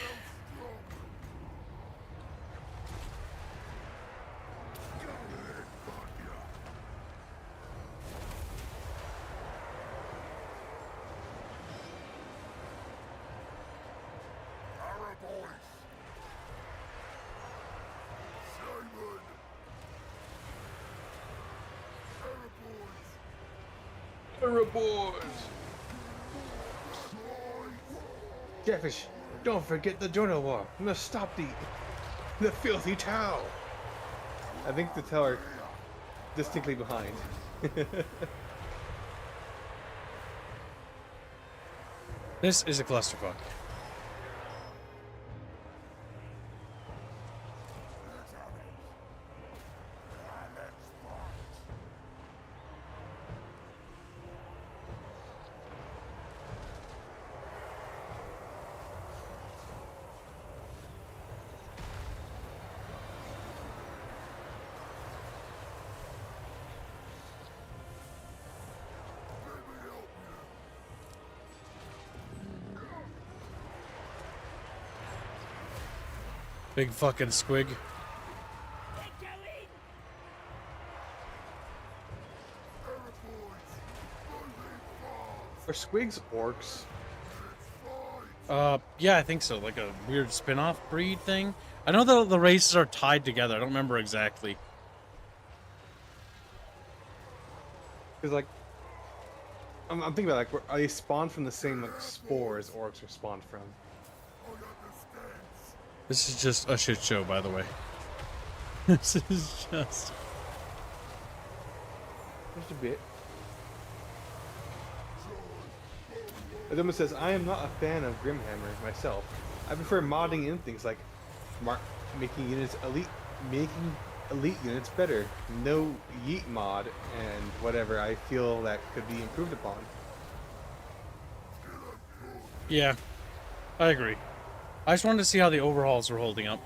Boys! Chatfish, don't forget the journal war. We must stop the filthy towel. I think the towel are distinctly behind. This is a clusterfuck. Big fucking squig. Are squigs orcs? Yeah, I think so. Like a weird spin-off breed thing. I know that the races are tied together. I don't remember exactly. Because like, I'm thinking about like, are they spawned from the same like spores orcs are spawned from? This is just a shit show, by the way. This is just... Just a bit. Adoma says, I am not a fan of Grimhammer myself. I prefer modding in things like making elite units better. No yeet mod and whatever I feel that could be improved upon. Yeah, I agree. I just wanted to see how the overhauls were holding up.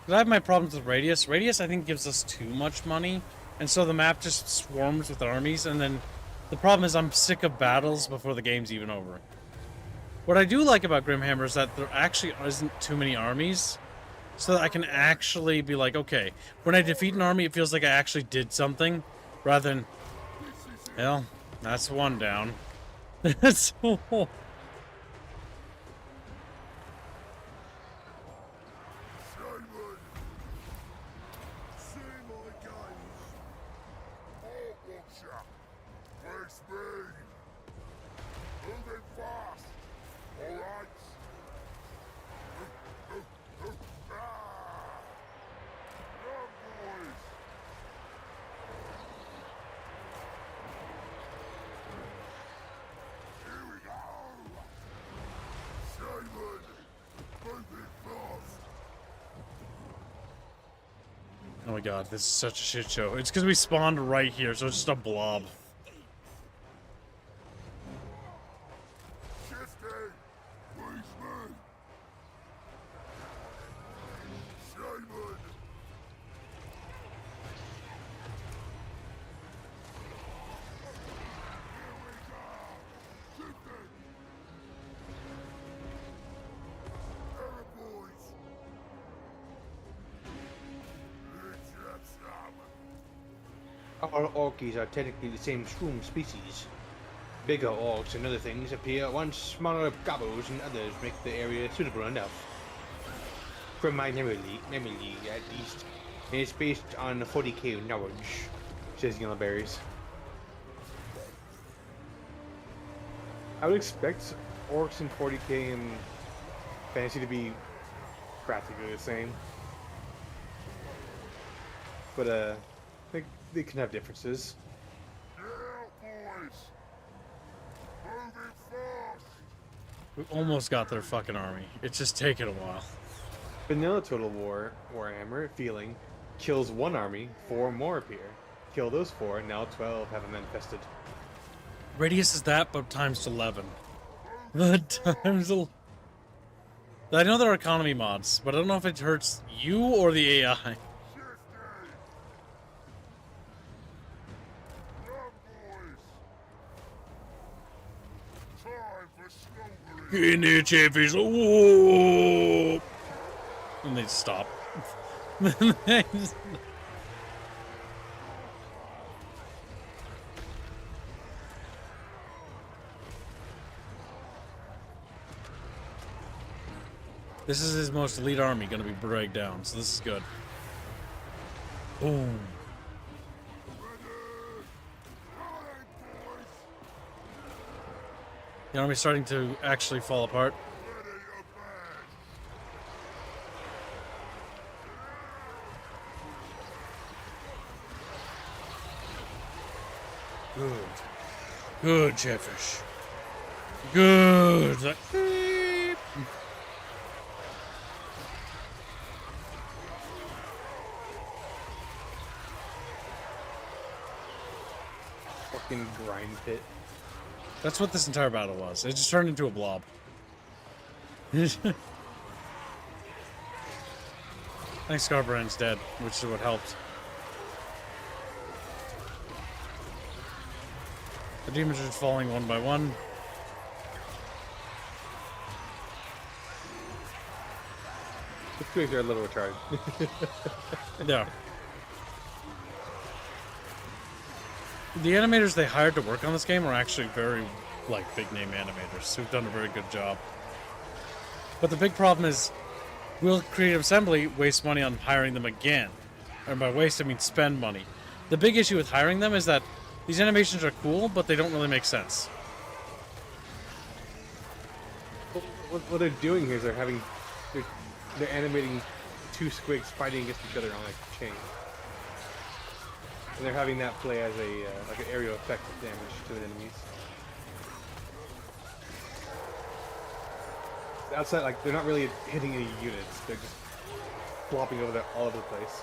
'Cause I have my problems with Radius. Radius, I think, gives us too much money, and so the map just swarms with armies, and then the problem is I'm sick of battles before the game's even over. What I do like about Grimhammer is that there actually isn't too many armies, so that I can actually be like, okay, when I defeat an army, it feels like I actually did something, rather than, well, that's one down. That's all. Oh my god, this is such a shit show. It's because we spawned right here, so it's just a blob. All orkies are technically the same shroom species. Bigger orcs and other things appear once smaller gobbles and others make the area suitable enough. From my memory at least, and it's based on 40k knowledge, says Yellowberries. I would expect orcs in 40k and fantasy to be practically the same. But they can have differences. We almost got their fucking army. It's just taken a while. Vanilla Total War Warhammer feeling kills one army, 4 more appear. Kill those 4, now 12 have manifested. Radius is that, but times 11. But times 11. I know there are economy mods, but I don't know if it hurts you or the AI. Get in there, Chatfish. Whoa! And they stop. This is his most elite army gonna be dragged down, so this is good. Boom. The army's starting to actually fall apart. Good. Good, Chatfish. Good. Like, beep. Fucking grind pit. That's what this entire battle was. It just turned into a blob. Thanks, Scarbrand's dead, which is what helped. The demons are just falling one by one. The twigs are a little retarded. Yeah. The animators they hired to work on this game are actually very, like, big-name animators who've done a very good job. But the big problem is, will Creative Assembly waste money on hiring them again? And by waste, I mean spend money. The big issue with hiring them is that these animations are cool, but they don't really make sense. What they're doing here is they're animating two squigs fighting against each other on like a chain, and they're having that play as a like an aerial effect of damage to the enemies. Outside, like they're not really hitting any units; they're just flopping over all over the place.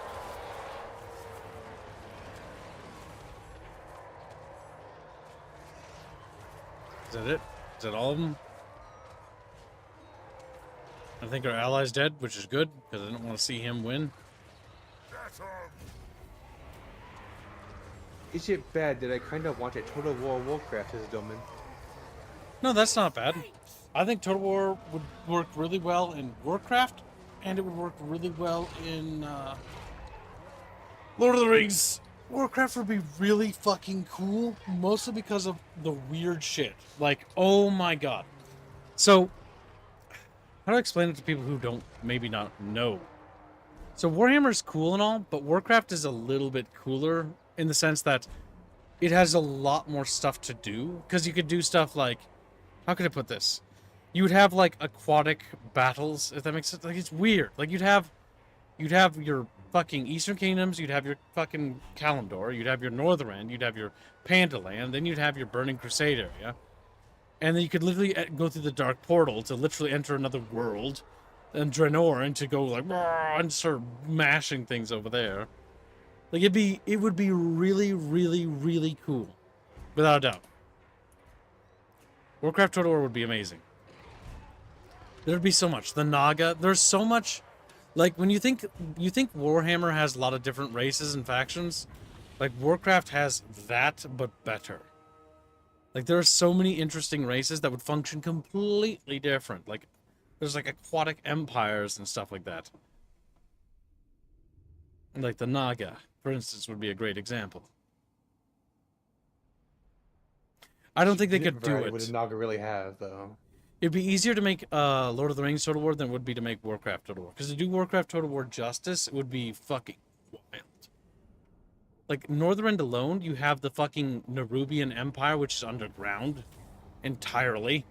Is that it? Is that all of them? I think our ally's dead, which is good, because I don't want to see him win. Is it bad that I kind of want a Total War Warcraft as a domain? No, that's not bad. I think Total War would work really well in Warcraft, and it would work really well in Lord of the Rings. Warcraft would be really fucking cool, mostly because of the weird shit. Like, oh my god. So, how do I explain it to people who don't maybe not know? So Warhammer is cool and all, but Warcraft is a little bit cooler in the sense that it has a lot more stuff to do. Because you could do stuff like, how could I put this? You would have like aquatic battles, if that makes sense. Like, it's weird. Like, you'd have your fucking Eastern Kingdoms, you'd have your fucking Kalimdor, you'd have your Northrend, you'd have your Pandaland, then you'd have your Burning Crusade area. And then you could literally go through the Dark Portal to literally enter another world, and Draenor, and to go like, and start mashing things over there. Like, it would be really, really, really cool. Without a doubt. Warcraft Total War would be amazing. There'd be so much. The Naga, there's so much. Like, when you think Warhammer has a lot of different races and factions, like, Warcraft has that, but better. Like, there are so many interesting races that would function completely different. Like, there's, like, aquatic empires and stuff like that. Like, the Naga, for instance, would be a great example. I don't think they could do it. What did Naga really have, though? It'd be easier to make Lord of the Rings Total War than it would be to make Warcraft Total War. Because to do Warcraft Total War justice, it would be fucking wild. Like, Northrend alone, you have the fucking Nerubian Empire, which is underground entirely.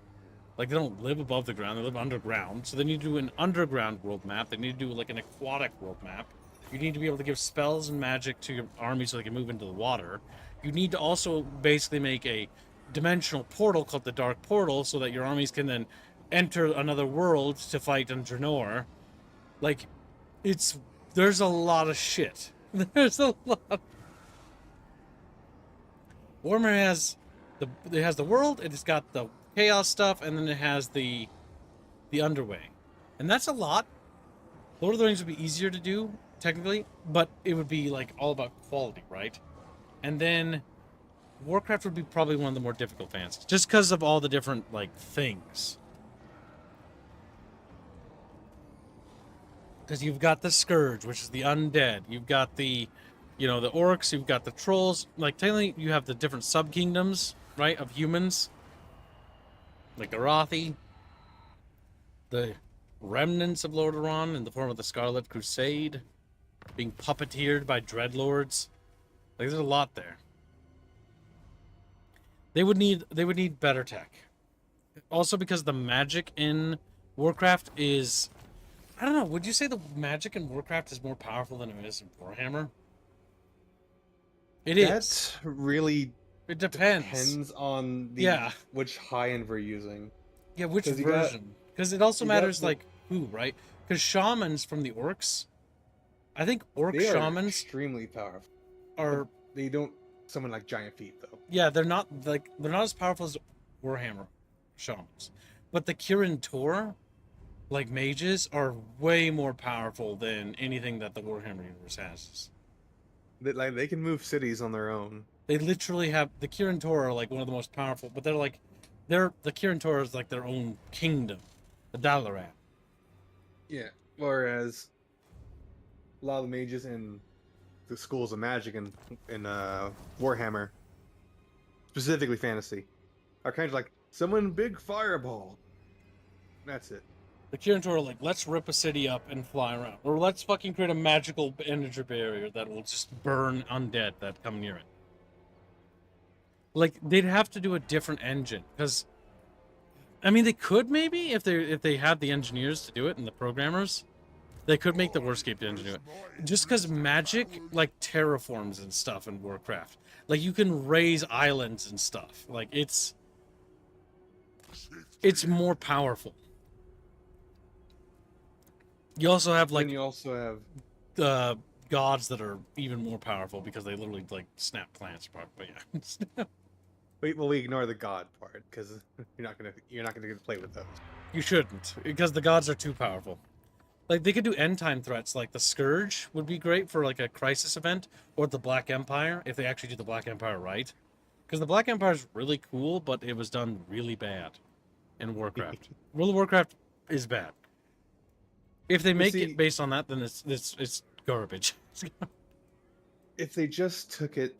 Like, they don't live above the ground, they live underground. So they need to do an underground world map. They need to do, like, an aquatic world map. You need to be able to give spells and magic to your army so they can move into the water. You need to also basically make a dimensional portal called the Dark Portal so that your armies can then enter another world to fight in Draenor. Like, there's a lot of shit. There's a lot. Warhammer has the world, it's got the chaos stuff, and then it has the underway. And that's a lot. Lord of the Rings would be easier to do, technically, but it would be like all about quality, right? And then Warcraft would be probably one of the more difficult fancies, just because of all the different, like, things. Because you've got the Scourge, which is the undead. You've got the, the orcs. You've got the trolls. Like, technically, you have the different sub-kingdoms, right, of humans. Like the Arathi. The remnants of Lordaeron in the form of the Scarlet Crusade. Being puppeteered by dreadlords. Like, there's a lot there. They would need better tech. Also because the magic in Warcraft is, I don't know, would you say the magic in Warcraft is more powerful than it is in Warhammer? It is. That really It depends. depends on the Yeah. which high-end we're using. Yeah, which 'Cause you got- version? Because it also you got matters the- like who, right? Because shamans from the orcs, I think orc They are shamans extremely powerful. are, They don't summon like giant feet though. yeah, they're not as powerful as Warhammer shamans, but the Kirin Tor, like mages, are way more powerful than anything that the Warhammer universe has. They can move cities on their own. They literally have the Kirin Tor are like one of the most powerful, but the Kirin Tor is like their own kingdom, the Dalaran. Yeah. Whereas a lot of the mages in the schools of magic in Warhammer, specifically fantasy, are kind of like summon big fireball. That's it. The Kirin Tor are like, let's rip a city up and fly around, or let's fucking create a magical energy barrier that will just burn undead that come near it. Like they'd have to do a different engine because, I mean, they could maybe if they had the engineers to do it and the programmers, they could make the Warscape engine do it. Just because magic like terraforms and stuff in Warcraft, like you can raise islands and stuff. Like it's more powerful. You also have Like like you also have the gods that are even more powerful because they literally like snap plants apart. But yeah. we ignore the god part because you're not gonna get to play with those. You shouldn't, because the gods are too powerful. Like, they could do end time threats, like the Scourge would be great for, like, a crisis event, or the Black Empire, if they actually do the Black Empire right. Because the Black Empire is really cool, but it was done really bad in Warcraft. World of Warcraft is bad. If they make it based on that, then it's garbage. If they just took it,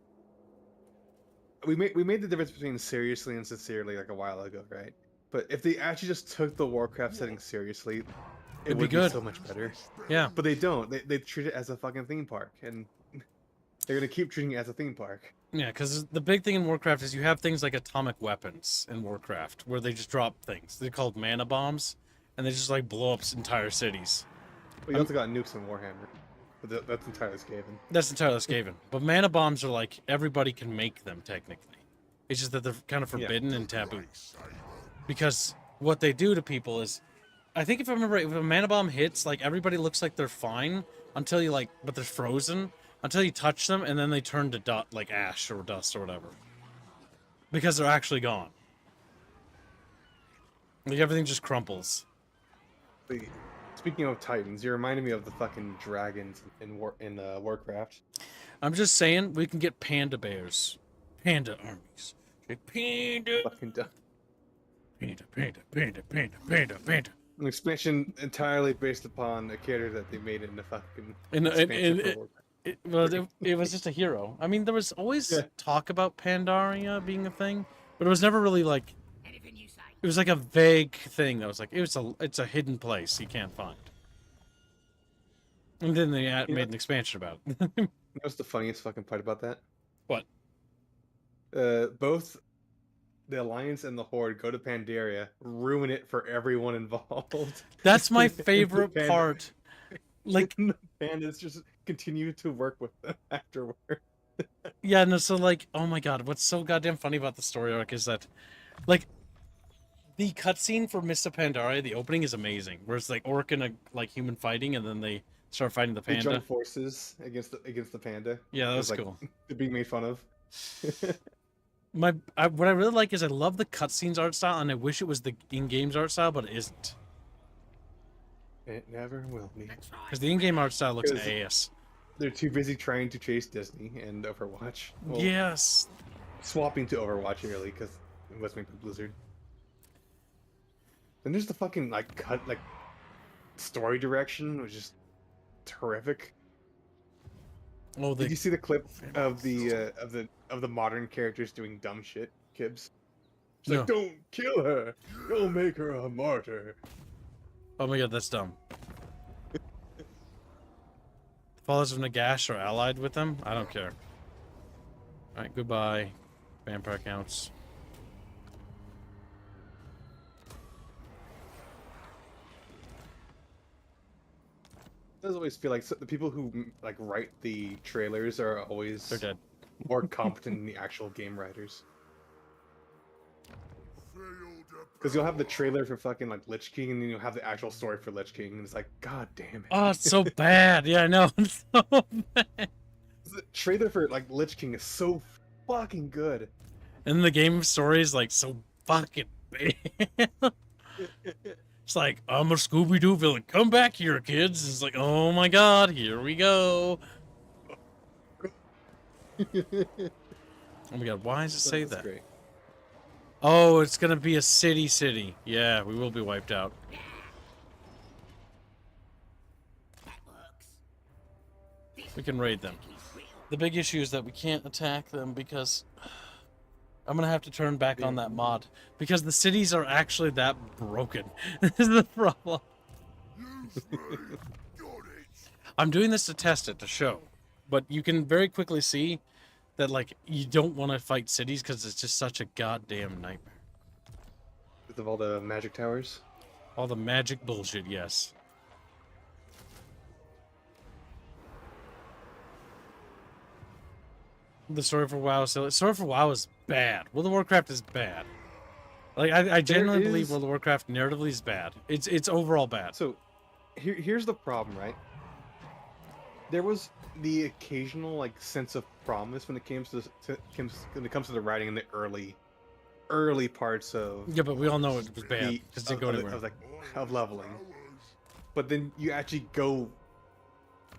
we made the difference between seriously and sincerely like a while ago, right? But if they actually just took the Warcraft setting seriously, it would be good. so much better. Yeah. But they don't. They treat it as a fucking theme park, and they're gonna keep treating it as a theme park. Yeah, because the big thing in Warcraft is you have things like atomic weapons in Warcraft, where they just drop things. They're called mana bombs, and they just like blow up entire cities. But you also got nukes in Warhammer. But that's entirely Skaven. That's entirely Skaven. But mana bombs are like, everybody can make them, technically. It's just that they're kind of forbidden and taboo. Because what they do to people is, I think if I remember right, if a mana bomb hits, like, everybody looks like they're fine, until you, like, but they're frozen, until you touch them, and then they turn to like ash or dust or whatever. Because they're actually gone. Like, everything just crumples. Speaking of Titans, you reminded me of the fucking dragons in Warcraft. I'm just saying, we can get panda bears. Panda armies. Panda. Fucking dumb. Panda. An expansion entirely based upon a character that they made in the fucking It was just a hero. I mean, there was always talk about Pandaria being a thing, but it was never really like. It was like a vague thing that was like it's a hidden place you can't find. And then they made an expansion about it. What's the funniest fucking part about that? What? Both the Alliance and the Horde go to Pandaria, ruin it for everyone involved. That's my favorite part. Like the Pandas just continue to work with them afterward. Yeah, no, so like, oh my god, what's so goddamn funny about the story arc is that, like, the cutscene for Mists of Pandaria, the opening is amazing. Where it's like orc and a like human fighting, and then they start fighting the They panda. join forces against the panda. Yeah, that was like, cool. They're being made fun of. What I really like is I love the cutscenes art style, and I wish it was the in-game's art style, but it isn't. It never will be. Because the in-game art style looks 'Cause ass. They're too busy trying to chase Disney and Overwatch. Well, Yes. swapping to Overwatch really because it was made by Blizzard. And there's the fucking like story direction, which is terrific. Oh, Did you see the clip of the modern characters doing dumb shit, Kibbs? It's like, No. don't kill her. You'll make her a martyr. Oh my god, that's dumb. The followers of Nagash are allied with them? I don't care. Alright, goodbye. Vampire counts. does always feel like the people who like write the trailers are always They're dead. more competent than the actual game writers. Because you'll have the trailer for fucking like Lich King, and then you'll have the actual story for Lich King, and it's like, god damn it. Oh, it's so bad. Yeah, I know. It's so bad. The trailer for like Lich King is so fucking good. And the game story is like so fucking bad. It's like, I'm a Scooby-Doo villain. Come back here, kids. It's like, oh my god, here we go. Oh my god, why does it say That's that? great. Oh, it's gonna be a city. Yeah, we will be wiped out. We can raid them. The big issue is that we can't attack them because I'm gonna have to turn back on that mod because the cities are actually that broken. This is the problem. I'm doing this to test it to show, but you can very quickly see that like you don't want to fight cities because it's just such a goddamn nightmare. With all the magic towers. All the magic bullshit, yes. The story for WoW, so story for WoW is bad. World of Warcraft is bad. Like I genuinely believe World of Warcraft narratively is bad. It's overall bad. So, here's the problem, right? There was the occasional like sense of promise when it comes to the writing in the early parts of Yeah, but we all know it was bad the, because it didn't go anywhere. of leveling. But then you actually go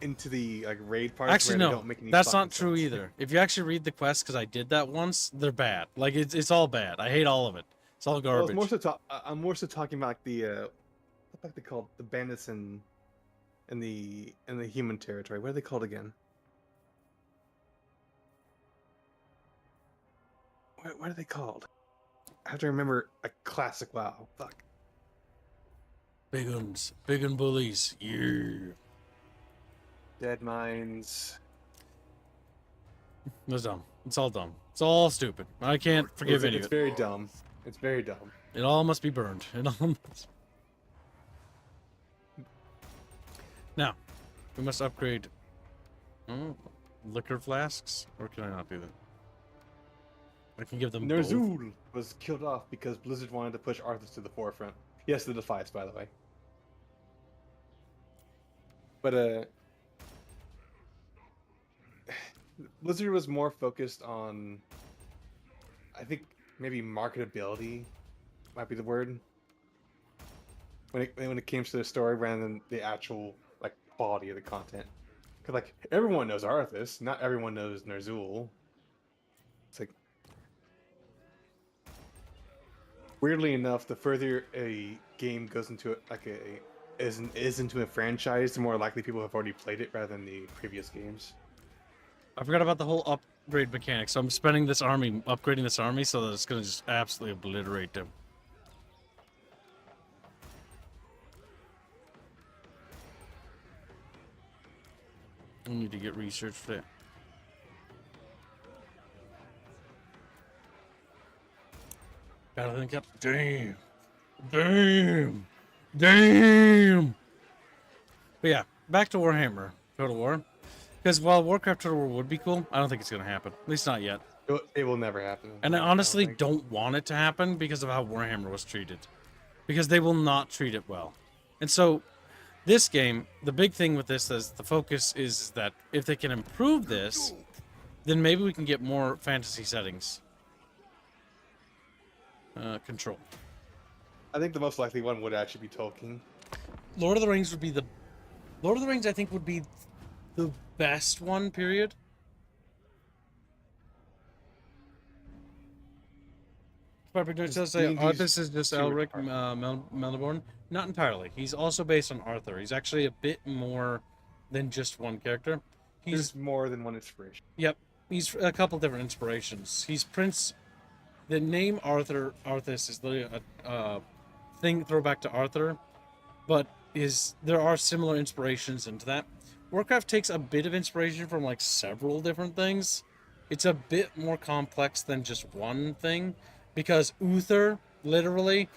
into the like raid parts Actually, where no, they don't make any that's fucking not true sense. either. If you actually read the quests, because I did that once, they're bad. Like it's all bad. I hate all of it. It's all Well, garbage. I'm more so talking about like the what the fuck they called, the bandits in the human territory. What are they called again? What are they called? I have to remember a classic WoW. Fuck. Big uns, big un bullies. Yeah. Dead Mines. It's dumb. It's all dumb. It's all stupid. I can't forgive any of It's it. very dumb. It's very dumb. It all must be burned. It all must... Now, we must upgrade liquor flasks, or can I not do that? I can give them both. Ner'zhul was killed off because Blizzard wanted to push Arthas to the forefront. Yes, the Defiance, by the way. But Blizzard was more focused on, I think maybe marketability might be the word, when it came to the story rather than the actual like quality of the content. Cause like everyone knows Arthas, not everyone knows Ner'zhul. It's like, weirdly enough, the further a game goes into is into a franchise, the more likely people have already played it rather than the previous games. I forgot about the whole upgrade mechanic, so I'm spending this army, upgrading this army, so that it's going to just absolutely obliterate them. I need to get research for that. Battling Cup. Damn. Damn. Damn. But yeah, back to Warhammer Total War. Because while Warcraft Total War would be cool, I don't think it's going to happen. At least not yet. It will never happen. And I honestly think. don't want it to happen because of how Warhammer was treated. Because they will not treat it well. And so, this game, the big thing with this is the focus is that if they can improve this, then maybe we can get more fantasy settings. Control. I think the most likely one would actually be Tolkien. Lord of the Rings would be the... Lord of the Rings, I think, would be the best one, period. It does say Arthas is just Elric Melniboné. Not entirely. He's also based on Arthur. He's actually a bit more than just one character. There's more than one inspiration. Yep. He's a couple different inspirations. He's Prince... The name Arthas is literally a throwback to Arthur, but there are similar inspirations into that. Warcraft takes a bit of inspiration from like several different things. It's a bit more complex than just one thing, because Uther, literally,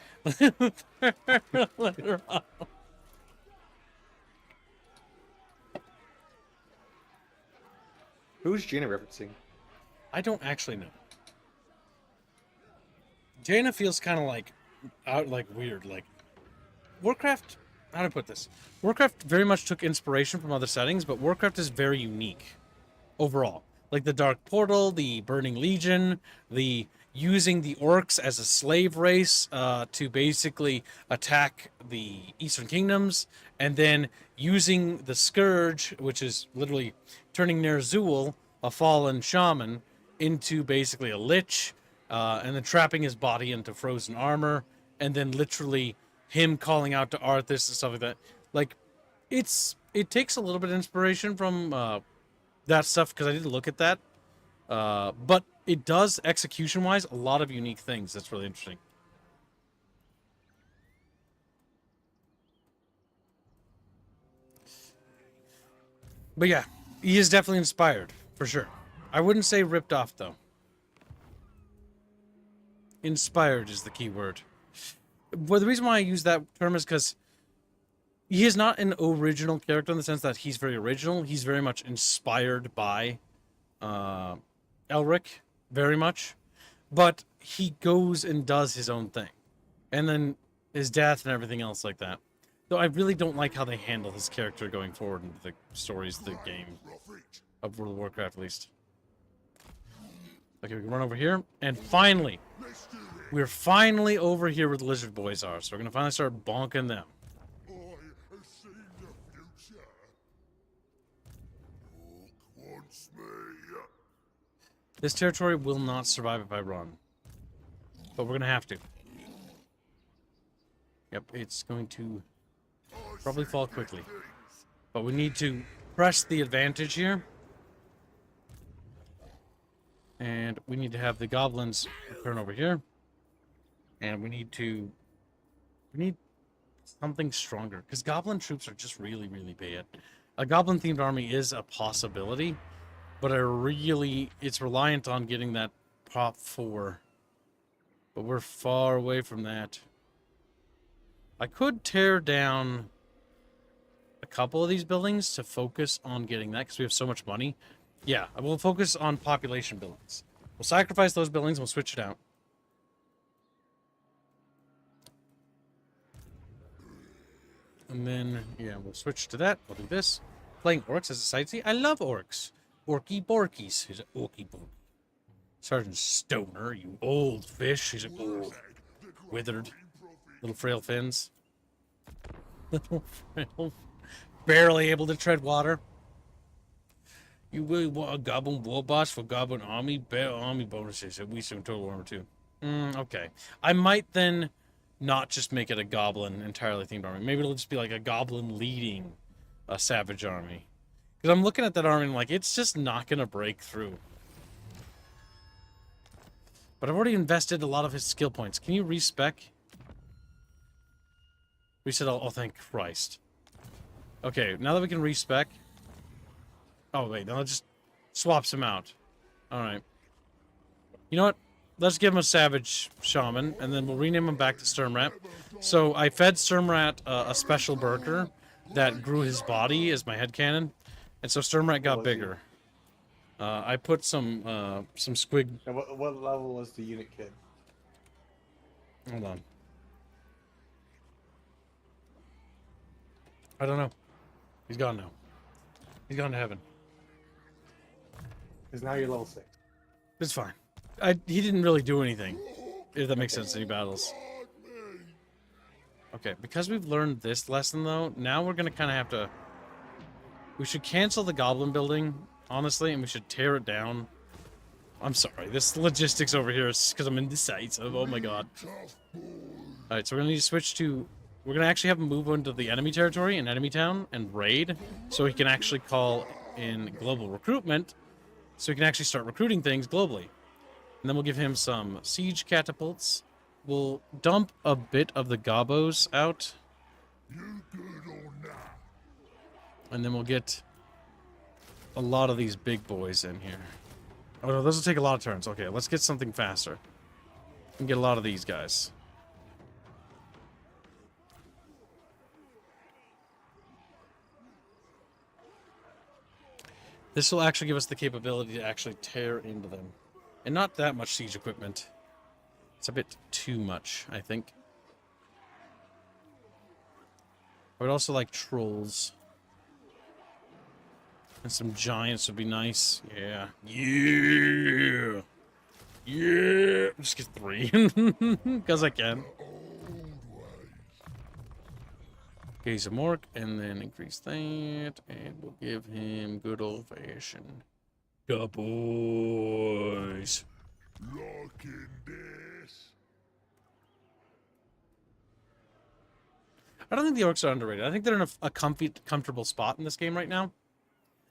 Who's Jaina referencing? I don't actually know. Jaina feels kind of like weird. Like Warcraft. How do I put this? Warcraft very much took inspiration from other settings, but Warcraft is very unique overall. Like the Dark Portal, the Burning Legion, the using the orcs as a slave race to basically attack the Eastern Kingdoms, and then using the Scourge, which is literally turning Ner'zhul, a fallen shaman, into basically a lich, and then trapping his body into frozen armor, and then literally him calling out to Arthas and stuff like that. Like, it takes a little bit of inspiration from that stuff, because I didn't look at that. But it does, execution-wise, a lot of unique things. That's really interesting. But yeah, he is definitely inspired, for sure. I wouldn't say ripped off, though. Inspired is the key word. Well, the reason why I use that term is because he is not an original character in the sense that he's very original. He's very much inspired by Elric, very much. But he goes and does his own thing. And then his death and everything else like that. Though I really don't like how they handle his character going forward into the stories of the game. Of World of Warcraft, at least. Okay, we can run over here. And finally, we're finally over here where the lizard boys are. So we're going to finally start bonking them. I have seen the future. Orc wants me. This territory will not survive if I run. But we're going to have to. Yep, it's going to probably fall quickly. But we need to press the advantage here. And we need to have the goblins turn over here. And we need something stronger. Because goblin troops are just really, really bad. A goblin-themed army is a possibility. But it's reliant on getting that prop 4. But we're far away from that. I could tear down a couple of these buildings to focus on getting that, because we have so much money. Yeah, I will focus on population buildings. We'll sacrifice those buildings and we'll switch it out. And then, yeah, we'll switch to that. We'll do this. Playing orcs as a sightsee. I love orcs. Orky Borkies. He's an orky borky. Sergeant Stoner, you old fish. He's a old, withered, little frail fins. Little frail, barely able to tread water. You really want a goblin war boss for goblin army? Bear army bonuses. At least in Total Warhammer 2. Okay. I might then not just make it a goblin entirely themed army. Maybe it'll just be like a goblin leading a savage army. Because I'm looking at that army and like, it's just not going to break through. But I've already invested a lot of his skill points. Can you respec? Reset all. Oh, thank Christ. Okay, now that we can respec. Oh, wait. Now it just swaps him out. Alright. You know what? Let's give him a Savage Shaman, and then we'll rename him back to Sturmrat. So I fed Sturmrat a special burger that grew his body as my headcanon. And so Sturmrat got bigger. I put some squig... And what level was the unit kid? Hold on. I don't know. He's gone now. He's gone to heaven. Because now you're level 6. It's fine. He didn't really do anything. If that makes sense, any battles. Okay, because we've learned this lesson, though, now we're going to kind of have to... We should cancel the goblin building, honestly, and we should tear it down. I'm sorry, this logistics over here is because I'm indecisive. Oh my god. Alright, so we're going to need to switch to... We're going to actually have him move into the enemy territory, in enemy town, and raid, so he can actually call in global recruitment, so he can actually start recruiting things globally. And then we'll give him some siege catapults. We'll dump a bit of the gobos out. And then we'll get a lot of these big boys in here. Oh no, those will take a lot of turns. Okay, let's get something faster. And get a lot of these guys. This will actually give us the capability to actually tear into them. And not that much siege equipment. It's a bit too much, I think. I would also like trolls. And some giants would be nice. Yeah. Yeah! Yeah! Just get 3. Because I can. Okay, some more, and then increase that, and we'll give him good old-fashioned. The boys. Liking this. I don't think the orcs are underrated. I think they're in a comfortable spot in this game right now.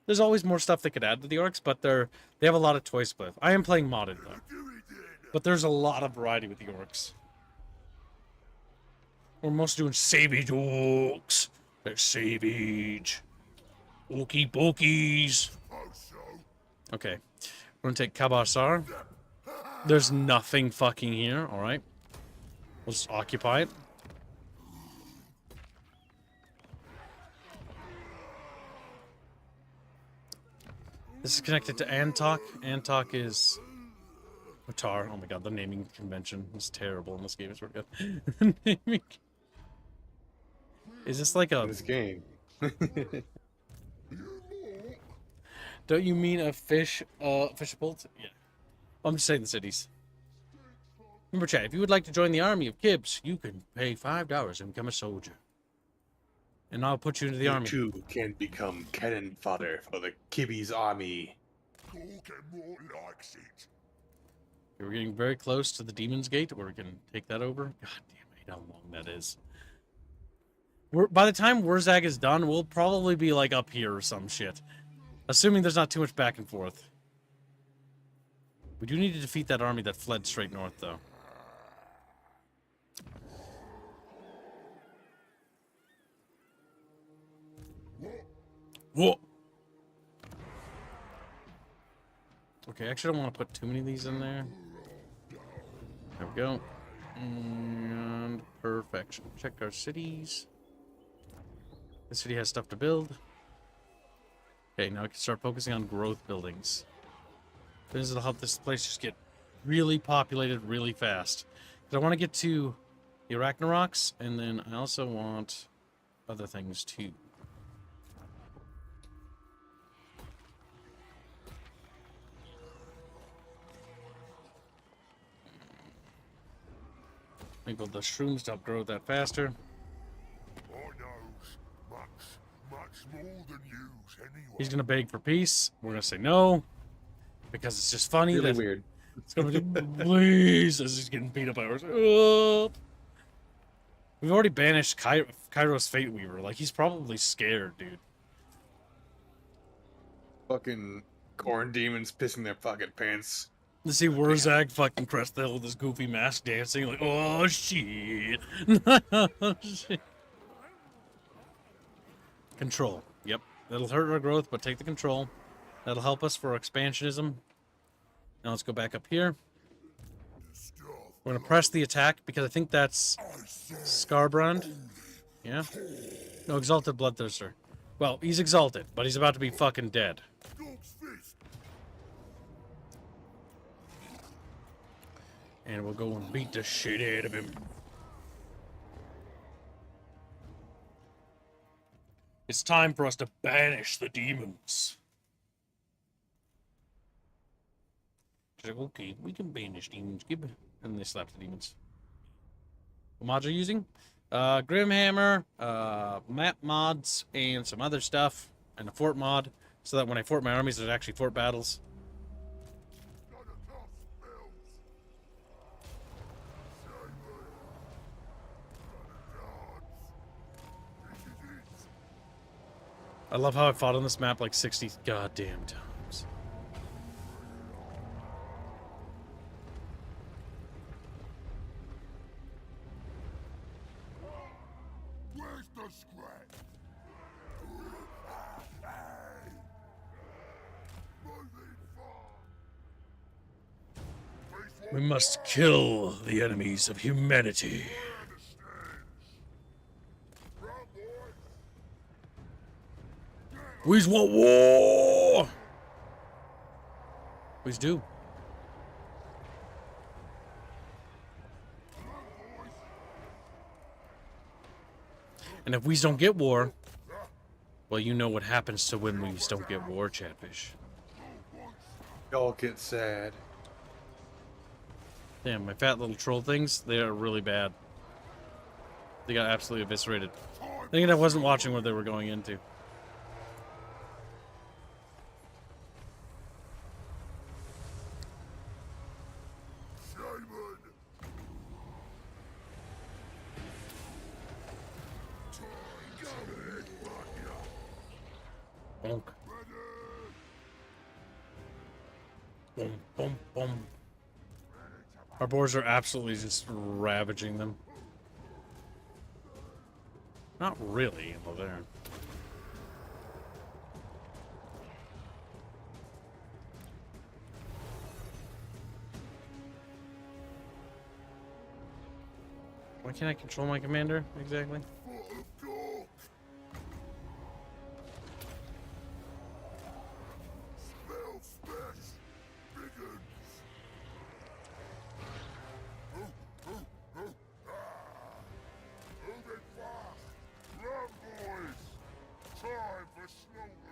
There's always more stuff they could add to the orcs, but they have a lot of toy split. I am playing modded though, but there's a lot of variety with the orcs. We're mostly doing savage orcs. They're savage. Okie bokies. Okay, we're gonna take Kabasar. There's nothing fucking here. All right, we'll just occupy it. This is connected to Antok. Antok is Utar. Oh my god, the naming convention is terrible in this game. It's really good. Naming. Is this like a... This game. Don't you mean a fish bolt? Yeah. I'm just saying the cities. Remember, chat, if you would like to join the army of Kibbs, you can pay $5 and become a soldier. And I'll put you into the You army. too can become cannon fodder for the Kibby's army. We're getting very close to the Demon's Gate. We're going to take that over. God damn, I hate how long that is. By the time Wurzag is done, we'll probably be like up here or some shit. Assuming there's not too much back and forth. We do need to defeat that army that fled straight north, though. Whoa! Okay, actually I don't want to put too many of these in there. There we go. And perfection. Check our cities. This city has stuff to build. Okay, now we can start focusing on growth buildings. This will help this place just get really populated really fast. Because I want to get to the Arachnaroks, and then I also want other things too. Maybe the shrooms to help grow that faster. I knows much more than yous anyway. He's gonna beg for peace. We're gonna say no, because it's just funny. Really that weird. It's gonna be please as he's getting beat up by ours. We've already banished Kairos Fate Weaver. Like, he's probably scared, dude. Fucking corn demons pissing their fucking pants. To see Wurzag fucking crest the hill with his goofy mask dancing, like, oh shit. Oh, shit. Control. Yep. That'll hurt our growth, but take the control. That'll help us for expansionism. Now let's go back up here. We're gonna press the attack because I think that's Scarbrand. Yeah? No, Exalted Bloodthirster. Well, he's exalted, but he's about to be fucking dead. And we'll go and beat the shit out of him. It's time for us to banish the demons. She's like, okay, we can banish demons, Gib. And they slap the demons. What mods are you using? Grimhammer, map mods, and some other stuff. And a fort mod. So that when I fort my armies, there's actually fort battles. I love how I fought on this map like 60 goddamn times. Where's the scrap? We must kill the enemies of humanity. We want war! Please do. And if we don't get war, well, you know what happens to when we don't get war, Chatfish. Y'all get sad. Damn, my fat little troll things, they are really bad. They got absolutely eviscerated. Thinking I wasn't watching what they were going into. Bonk. Boom, boom, boom. Our boars are absolutely just ravaging them. Not really, well, there. Why can't I control my commander exactly?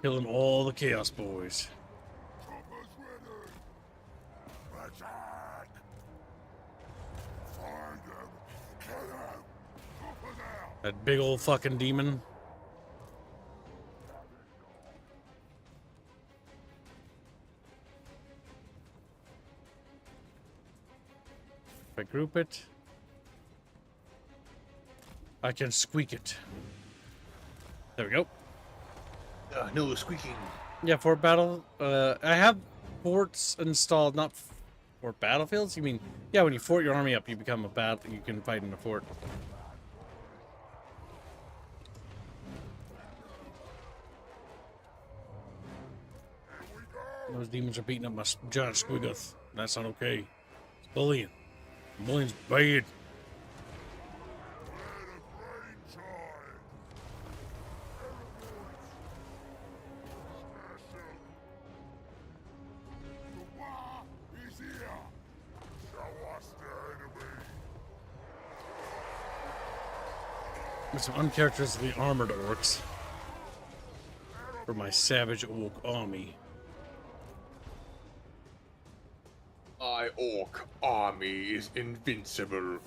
Killing all the Chaos Boys. That big old fucking demon. If I group it, I can squeak it. There we go. No squeaking. Yeah, fort battle. I have forts installed, not fort battlefields. You mean, yeah, when you fort your army up, you become a battle. You can fight in a fort. Those demons are beating up my giant squiggles. That's not okay. It's bullying. Bullying's bad. With some uncharacteristically armored orcs for my savage orc army. My orc army is invincible.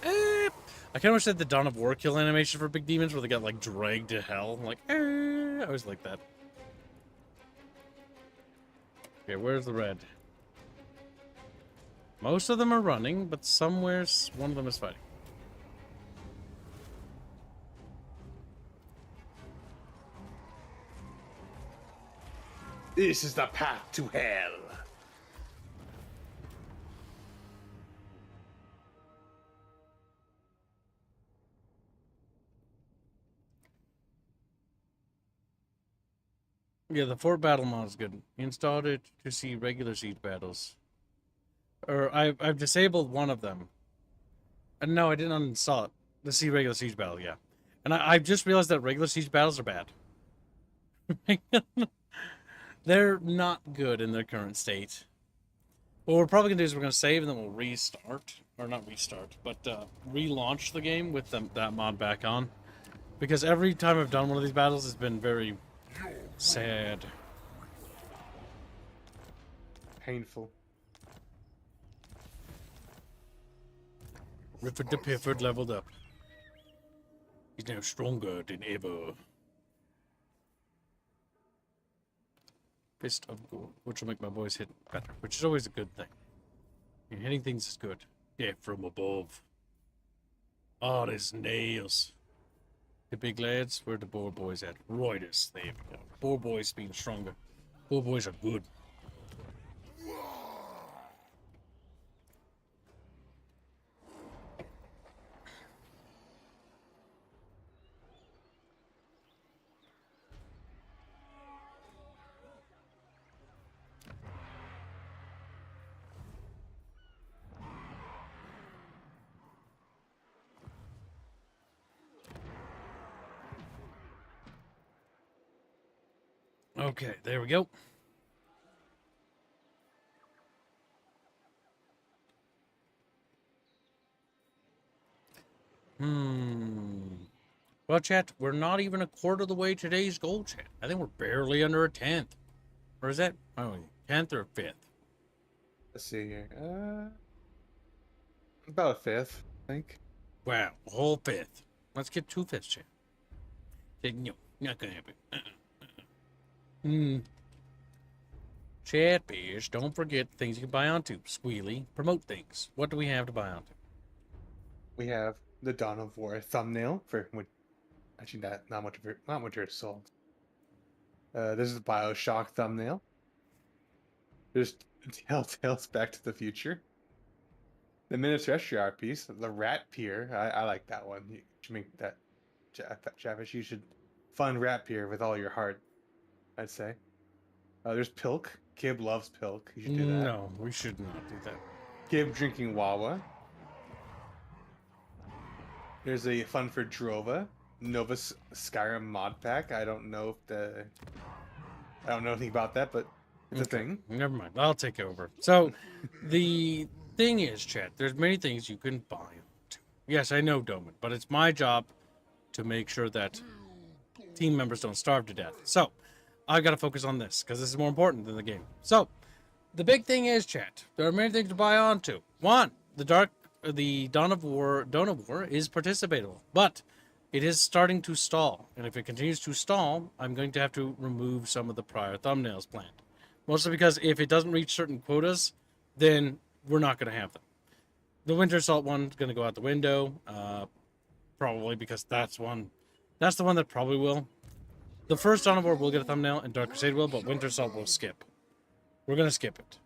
I kind of wish they had the Dawn of War kill animation for big demons where they got like dragged to hell. I'm like, I always like that. Okay, where's the red? Most of them are running, but somewhere's one of them is fighting. This is the path to hell. Yeah, the fort battle mod is good. You installed it to see regular siege battles. Or I've disabled one of them. And no, I didn't uninstall it. To see regular siege battle, yeah. And I've just realized that regular siege battles are bad. They're not good in their current state. What we're probably going to do is we're going to save and then we'll restart. Or not restart, but relaunch the game with that mod back on. Because every time I've done one of these battles, it's been very sad. Painful. Rifford the Pifford leveled up. He's now stronger than ever. Fist of Gold, which will make my boys hit better, which is always a good thing. And hitting things is good. Yeah, from above. Oh, there's nails. The big lads, where the boar boys at? Reuters, there we go. Boar boys being stronger. Boar boys are good. Okay, there we go. Well, chat, we're not even a quarter of the way to today's goal, chat. I think we're barely under a 10th. Or is that 10th or 5th? Let's see here. About a fifth, I think. Wow, a whole 5th. Let's get 2 fifths, chat. No, not gonna happen. Chatfish, don't forget things you can buy onto. Squealy, promote things. What do we have to buy onto? We have the Dawn of War thumbnail for when actually not much of it sold. This is the BioShock thumbnail. There's Telltale's Back to the Future. The miniature art piece, the Rat Pier. I like that one. You should make that, Chavish. You should fund Rat Pier with all your heart, I'd say. There's Pilk. Kib loves Pilk. You should do that. No, we should not do that. Kib drinking Wawa. There's a fun for Drova. Nova Skyrim mod pack. I don't know anything about that, but it's a thing. Never mind. I'll take over. So, the thing is, chat, there's many things you can buy onto. Yes, I know, Doman, but it's my job to make sure that team members don't starve to death. So, I've got to focus on this, because this is more important than the game. So, the big thing is, chat, there are many things to buy onto. One, the Dawn of War is participatable, but it is starting to stall. And if it continues to stall, I'm going to have to remove some of the prior thumbnails planned. Mostly because if it doesn't reach certain quotas, then we're not going to have them. The Winter Assault one's going to go out the window, probably because that's the one that probably will. The first Dawn of War will get a thumbnail, and Dark Crusade will, but Winter Assault will skip. We're going to skip it.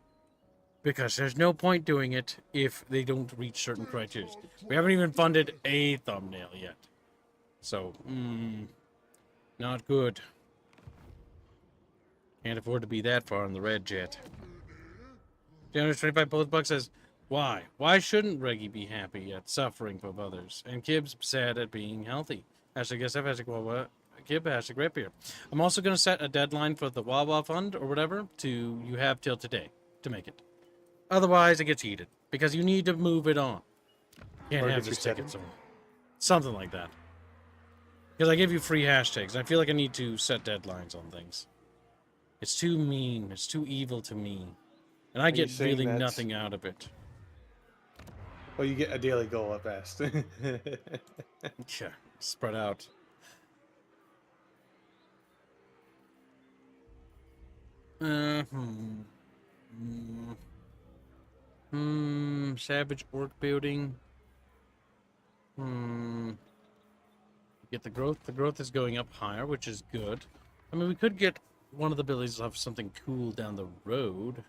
Because there's no point doing it if they don't reach certain criteria. We haven't even funded a thumbnail yet. So, not good. Can't afford to be that far in the red yet. 225 $25 says, why? Why shouldn't Reggie be happy at suffering from others? And Kib's sad at being healthy. Hashtag SF, hashtag Wawa, Kib, hashtag Rapier. I'm also going to set a deadline for the Wawa fund or whatever you have till today to make it. Otherwise, it gets heated because you need to move it on. Can't have this ticket somewhere. Something like that. Because I give you free hashtags. I feel like I need to set deadlines on things. It's too mean. It's too evil to me. And I get really nothing out of it. Well, you get a daily goal at best. Yeah, spread out. Savage orc building. Get the growth. The growth is going up higher, which is good. I mean, we could get one of the abilities to have something cool down the road.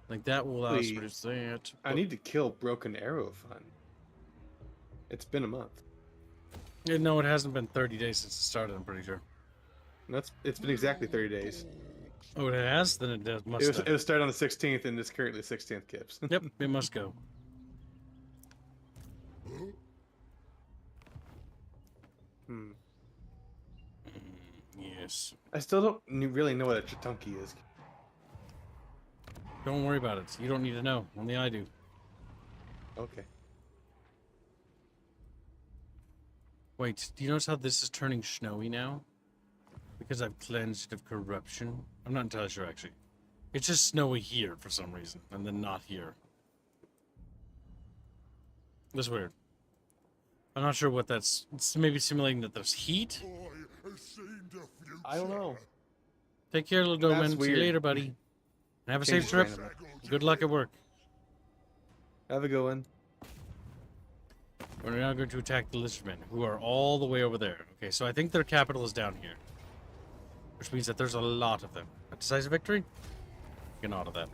Like that will allow us to produce that. I need to kill Broken Arrow Fun. It's been a month. No, it hasn't been 30 days since it started, I'm pretty sure. It's been exactly 30 days. Oh, it has? Then it must It was started on the 16th, and it's currently 16th, Kips. Yep, it must go. Yes. I still don't really know what a Chatunky is. Don't worry about it. You don't need to know. Only I do. Okay. Wait, do you notice how this is turning snowy now? Because I've cleansed it of corruption? I'm not entirely sure, actually. It's just snowy here for some reason, and then not here. That's weird. I'm not sure what that's... It's maybe simulating that there's heat? I don't know. Take care, little Doman. See you later, buddy. And have a safe trip. Good luck at work. Have a good one. We're now going to attack the lizardmen, who are all the way over there. Okay, so I think their capital is down here. Which means that there's a lot of them. A decisive victory? Get out of that.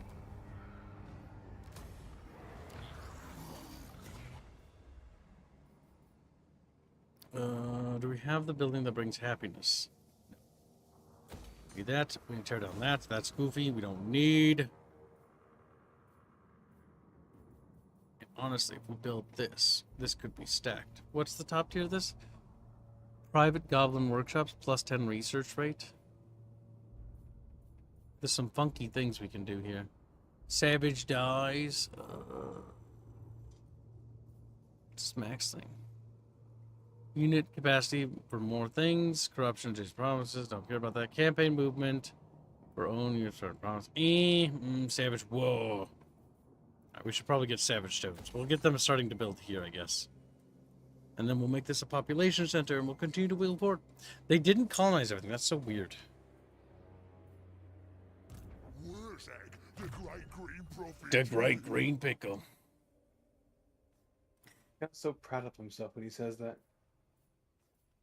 Do we have the building that brings happiness? No. Do that. We can tear down that. That's goofy. We don't need. And honestly, if we build this, this could be stacked. What's the top tier of this? Private Goblin Workshops plus 10 research rate. There's some funky things we can do here. Savage dies. Smacks thing. Unit capacity for more things. Corruption, just promises. Don't care about that. Campaign movement. For own unit start promise. Savage. Whoa. Right, we should probably get savage stones. We'll get them starting to build here, I guess. And then we'll make this a population center and we'll continue to wheel forward. They didn't colonize everything. That's so weird. Where's that? The great green prophet. The great green pickle. Got so proud of himself when he says that.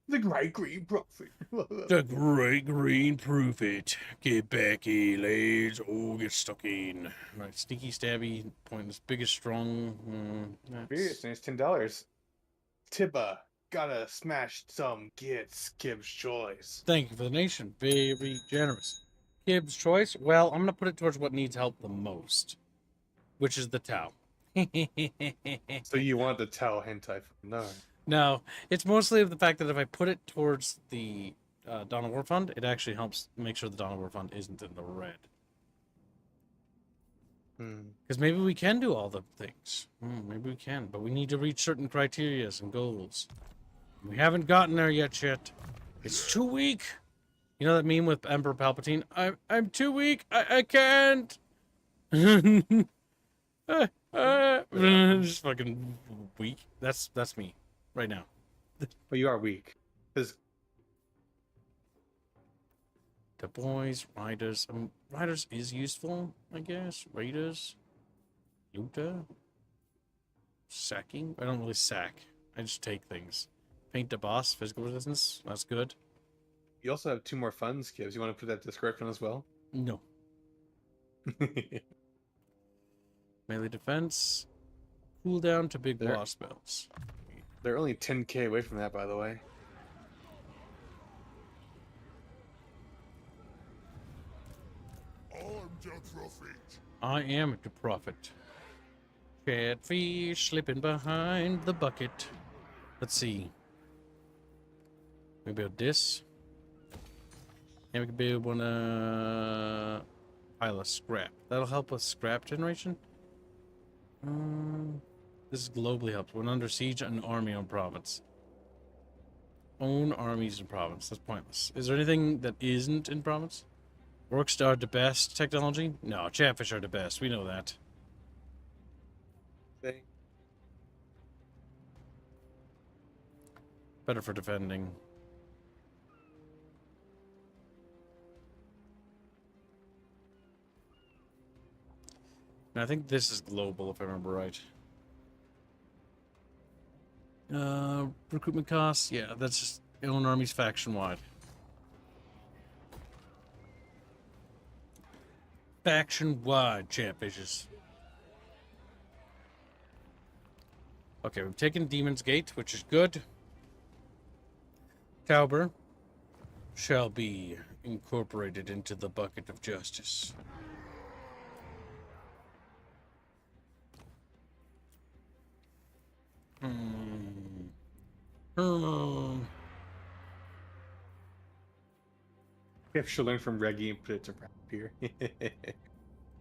The great green prophet. The great green prophet. Get back here, lads. Oh, get stuck in. Right, sneaky, stabby, pointless, biggest, strong. Furious, and it's $10. Tibba, gotta smash some kids. Gibbs choice. Thank you for the nation. Very generous. Gibbs choice. Well, I'm gonna put it towards what needs help the most, which is the Tau. So you want the Tau hentai from none? No, it's mostly of the fact that if I put it towards the Dawn of War Fund, it actually helps make sure the Dawn of War Fund isn't in the red. Because maybe we can do all the things. Maybe we can, but we need to reach certain criterias and goals. We haven't gotten there yet. It's too weak. You know that meme with Emperor Palpatine? I'm too weak. I can't. Just fucking weak. That's me right now. But you are weak. Because The boys, riders. Riders is useful, I guess. Raiders. Luta. Sacking. I don't really sack. I just take things. Paint the boss. Physical resistance. That's good. you also have 2 more fun skips. You want to put that description as well? No. Melee defense. Cooldown to big There. boss spells. They're only 10k away from that, by the way. I'm the prophet. I am the prophet. Catfish slipping behind the bucket. Let's see. We build this. And we can build one pile of scrap. That'll help with scrap generation. This globally helps. When under siege, an army on province. Own armies in province. That's pointless. Is there anything that isn't in province? Orcs are the best technology? No, Chatfish are the best. We know that. Thing. Better for defending. And I think this is global, if I remember right. Recruitment costs? Yeah, that's just own armies faction-wide. Faction-wide, Chatfishes. Okay, we've taken Demon's Gate, which is good. Tauber shall be incorporated into the bucket of justice. We have to learn from Reggie and put it to here.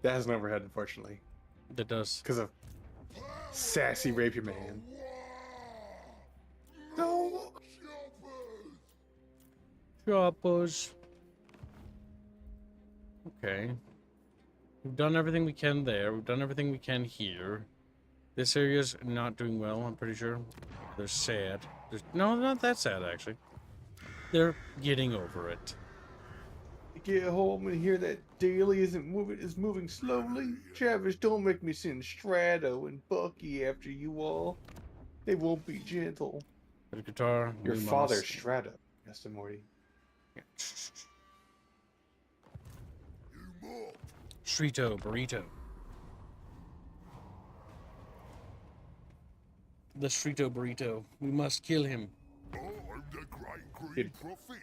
That has an overhead, unfortunately. That does. Because of sassy rapier man. No! Choppers. Okay. We've done everything we can there. We've done everything we can here. This area's not doing well, I'm pretty sure. They're sad. No, they're not that sad, actually. They're getting over it. Get home and hear that Daily is moving slowly. Travis, don't make me send Strato and Bucky after you all. They won't be gentle. Bit of guitar. Your we father, must- Strato. Yes, to Morty. Yeah. You mock. Shrito, burrito. The Shrito burrito. We must kill him. Oh, I'm the great green Kid. prophet.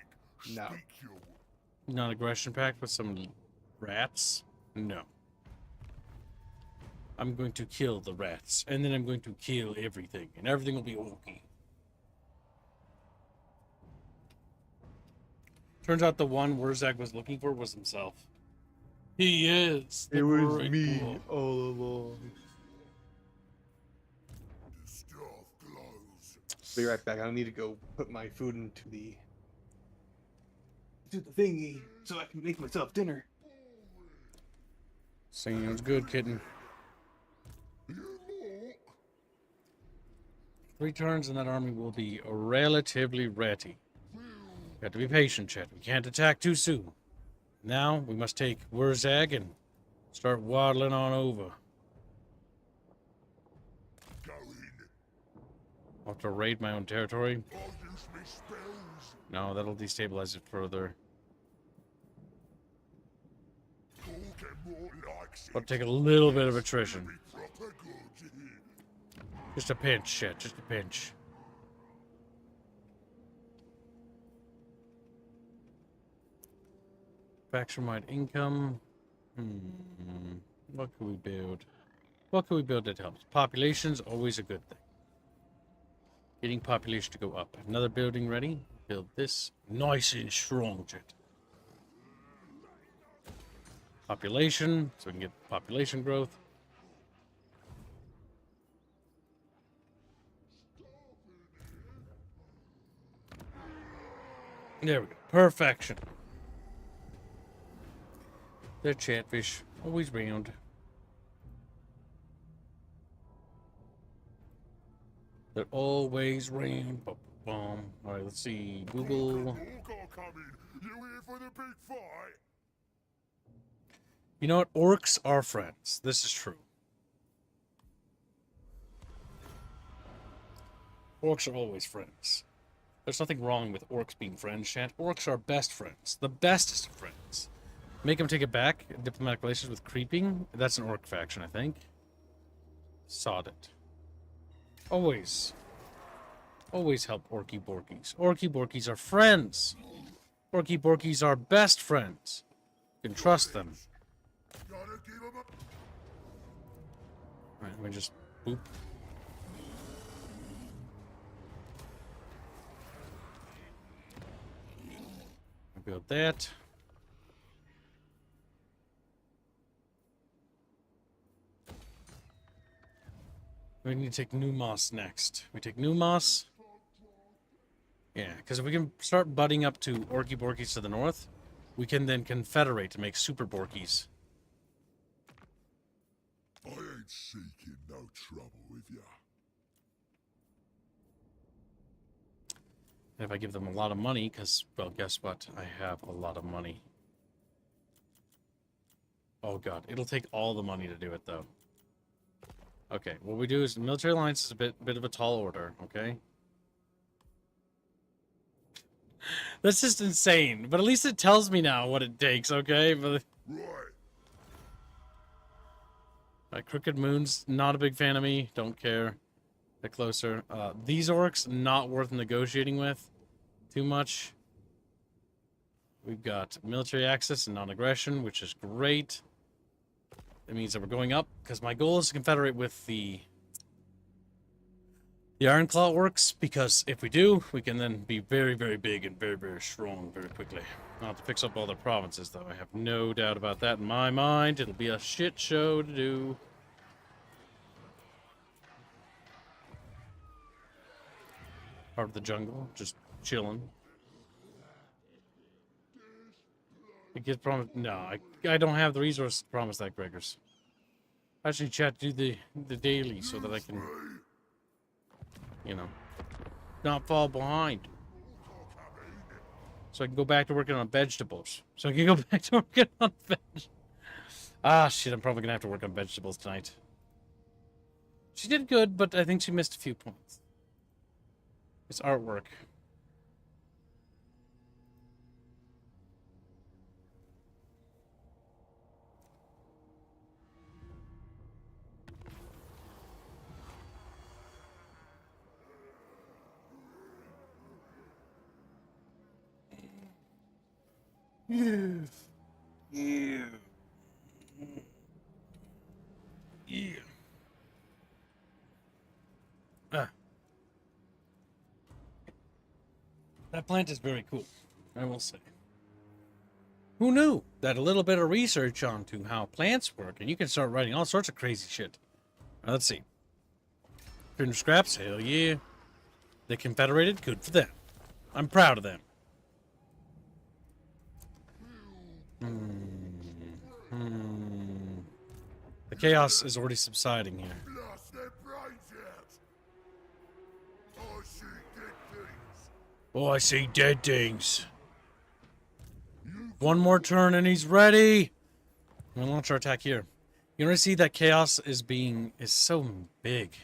No. Speak your Non-aggression pact with some rats? No. I'm going to kill the rats, and then I'm going to kill everything, and everything will be okay. Turns out the one Wurzak was looking for was himself. He is. The It was great me dwarf. all along. The stuff glows. Be right back. I need to go put my food into the thingy so I can make myself dinner. Sounds good, kitten. You more? 3 turns and that army will be relatively ready. You have to be patient, Chet. We can't attack too soon. Now we must take Wurzag and start waddling on over. Go in. I'll have to raid my own territory. I'll use me spells. No, that'll destabilize it further. Talking more likes I'll it. take a little bit of attrition. Be proper good. Just a pinch, Chet. Just a pinch. Faction-wide income. What can we build? What can we build that helps? Population's always a good thing. Getting population to go up. Another building ready. Build this. Nice and strong, Chet. Population, so we can get population growth. There we go. Perfection. The chatfish, always round. They're always round. All right, let's see. Google. Orc are coming. You here for the big fight? You know what? Orcs are friends. This is true. Orcs are always friends. There's nothing wrong with orcs being friends, chat. Orcs are best friends. The bestest of friends. Make them take it back. Diplomatic relations with creeping. That's an orc faction, I think. Sod it. Always. Always help Orky Borkies. Orky Borkies are friends. Orky Borkies are best friends. You can trust them. Gotta give 'em a... Alright, let me just boop. I build that. We need to take Numos next. We take Numos. Yeah, because if we can start butting up to Orky Borkies to the north, we can then confederate to make Super Borkies. I ain't seeking no trouble with ya. And if I give them a lot of money, because, well, guess what? I have a lot of money. Oh, God. It'll take all the money to do it, though. Okay, what we do is military alliance is a bit of a tall order, okay? That's just insane, but at least it tells me now what it takes, okay? But Right. Crooked Moon's not a big fan of me. Don't care. Bit closer. These orcs, not worth negotiating with too much. We've got military access and non-aggression, which is great. It means that we're going up, because my goal is to confederate with the Ironclaw orcs, because if we do, we can then be very, very big and very, very strong very quickly. I'll have to fix up all their provinces, though. I have no doubt about that in my mind. It'll be a shit show to do. Part of the jungle, just chilling. It gets promised. No, I don't have the resources to promise that, Gregors. I actually chat do the daily so that I can, you know, not fall behind. So I can go back to working on vegetables. So I can go back to working on Ah, shit, I'm probably gonna have to work on vegetables tonight. She did good, but I think she missed a few points. It's artwork. Yeah. Yeah. Yeah. Ah. That plant is very cool, I will say. Who knew that a little bit of research onto how plants work, and you can start writing all sorts of crazy shit. Now, let's see. Print scraps, hell yeah. They confederated, good for them. I'm proud of them. The chaos is already subsiding here. Blast their brains out. I see dead things. Oh, I see dead things. One more turn and he's ready. I'm gonna launch our attack here. You want to see that chaos is so big.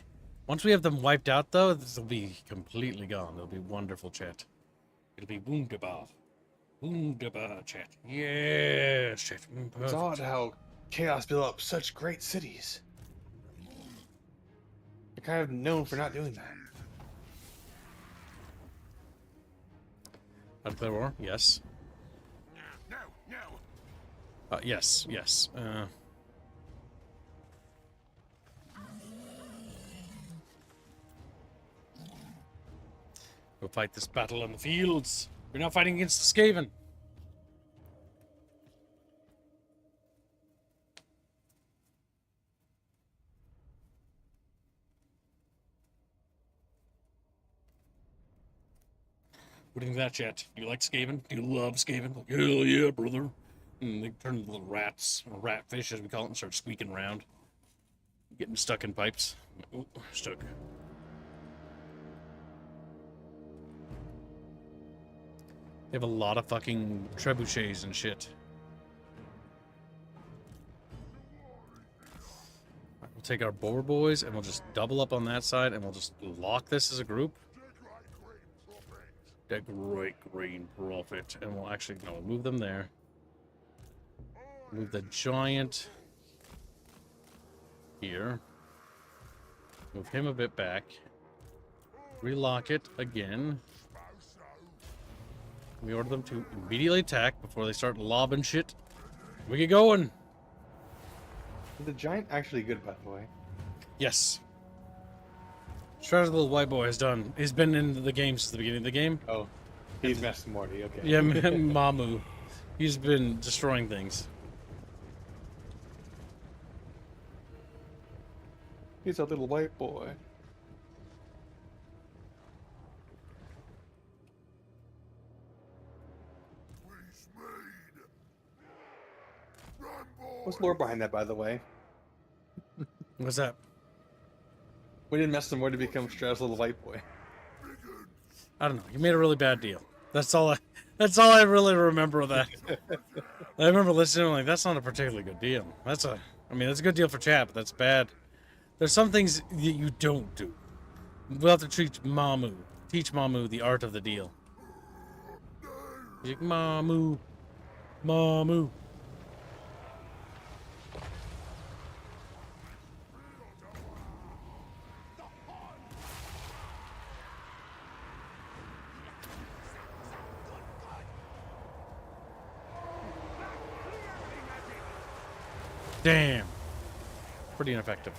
Once we have them wiped out, though, this will be completely gone. It'll be wonderful, chat. It'll be wunderbar. Wunderbar, chat. Yes, chat. It's odd how chaos built up such great cities. They're kind of known for not doing that. How to declare war? Yes. No. Yes. We'll fight this battle on the fields. We're not fighting against the Skaven. What do you think of that, chat? Do you like Skaven? Do you love Skaven? Like, hell yeah, brother. And they turn into little rats, or ratfish as we call it, and start squeaking around. Getting stuck in pipes. Ooh, stuck. They have a lot of fucking trebuchets and shit. We'll take our boar boys and we'll just double up on that side and we'll just lock this as a group. That great green prophet. And we'll actually, no, we'll move them there. Move the giant here. Move him a bit back. Relock it again. We order them to immediately attack before they start lobbing shit. We get going. Is the giant actually good, by the way? Yes. Shredder's little white boy has done. He's been in the game since the beginning of the game. Oh, he's Master Morty. Okay. Yeah, Mamu. He's been destroying things. He's a little white boy. What's the lore behind that, by the way? What's that? We didn't mess them more to become Strahd's little white boy. I don't know. You made a really bad deal. That's all I really remember of that. I remember listening, I'm like, that's not a particularly good deal. That's a good deal for chat, but that's bad. There's some things that you don't do. We'll have to teach Mamu the art of the deal. Like, Mamu. Damn. Pretty ineffective.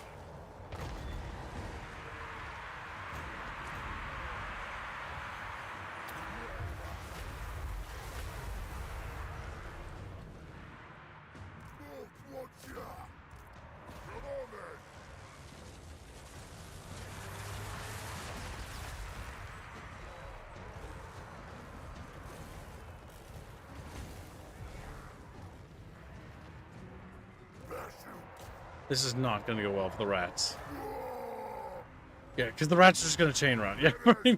This is not going to go well for the rats. Yeah, because the rats are just going to chain run. Yeah.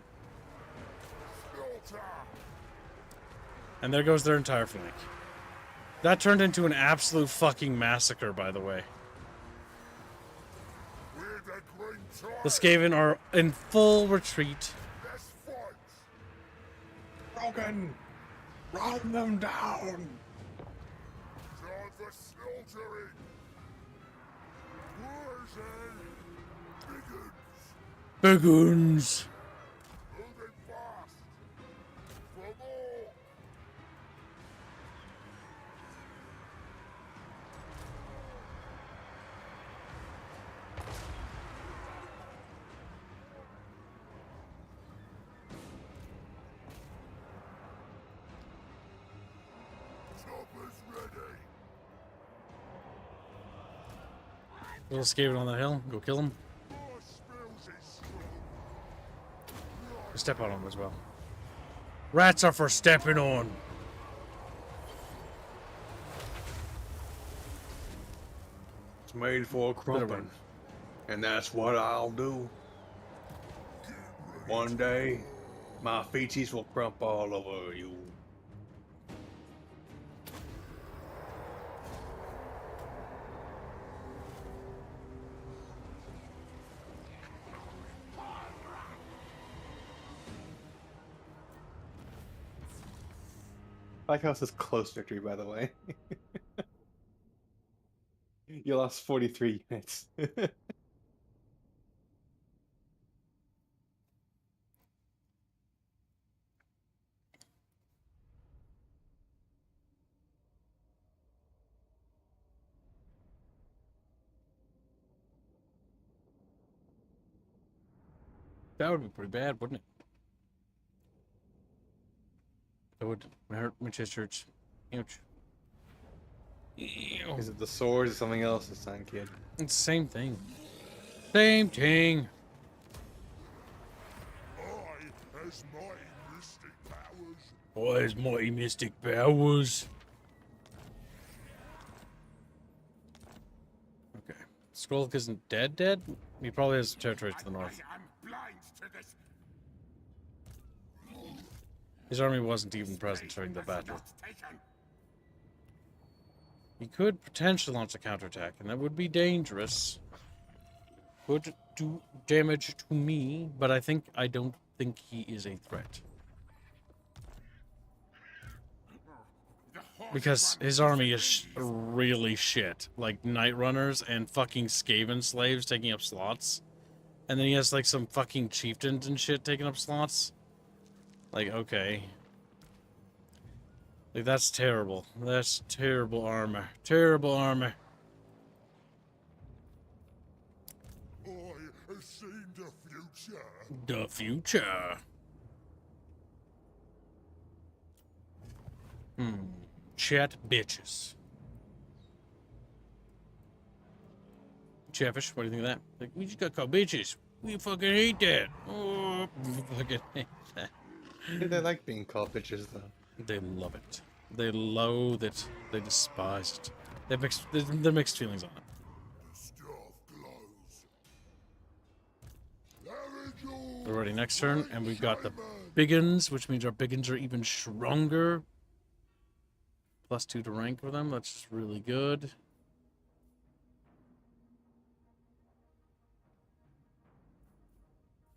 And there goes their entire flank. That turned into an absolute fucking massacre, by the way. The Skaven are in full retreat. Broken! Run them down! Time for slaughtering! Bagoons. Moving fast! For more! Choppers Little Skaven on that hill. Go kill him. More spills is strong. Step on him as well. Rats are for stepping on. It's made for crumping. And that's what I'll do. One day, my feeties will crump all over you. I like how it says close victory, by the way. You lost 43 units. That would be pretty bad, wouldn't it? That would hurt my chest hurts. Ouch. Ew. Is it the swords or something else this time, kid? It's the same thing. Same thing. I, as mighty mystic powers, Where's mighty mystic powers? Okay. Skrulk isn't dead? He probably has territory to the north. I am blind to this. His army wasn't even present during the battle. Not taken. He could potentially launch a counterattack, and that would be dangerous. Could do damage to me, but I don't think he is a threat. Because his army is really shit. Like Night Runners and fucking Skaven slaves taking up slots. And then he has like some fucking chieftains and shit taking up slots. Like, okay. Like, that's terrible. That's terrible armor. Terrible armor. I have seen the future. The future. Chat bitches. Chatfish, what do you think of that? Like, we just got called bitches. We fucking hate that. Oh, we fucking hate that. They like being called bitches, though. They love it. They loathe it. They despise it. They're mixed feelings on it. The stuff glows. There is We're ready next turn, and we've got the biggins, which means our biggins are even stronger. +2 to rank for them. That's just really good.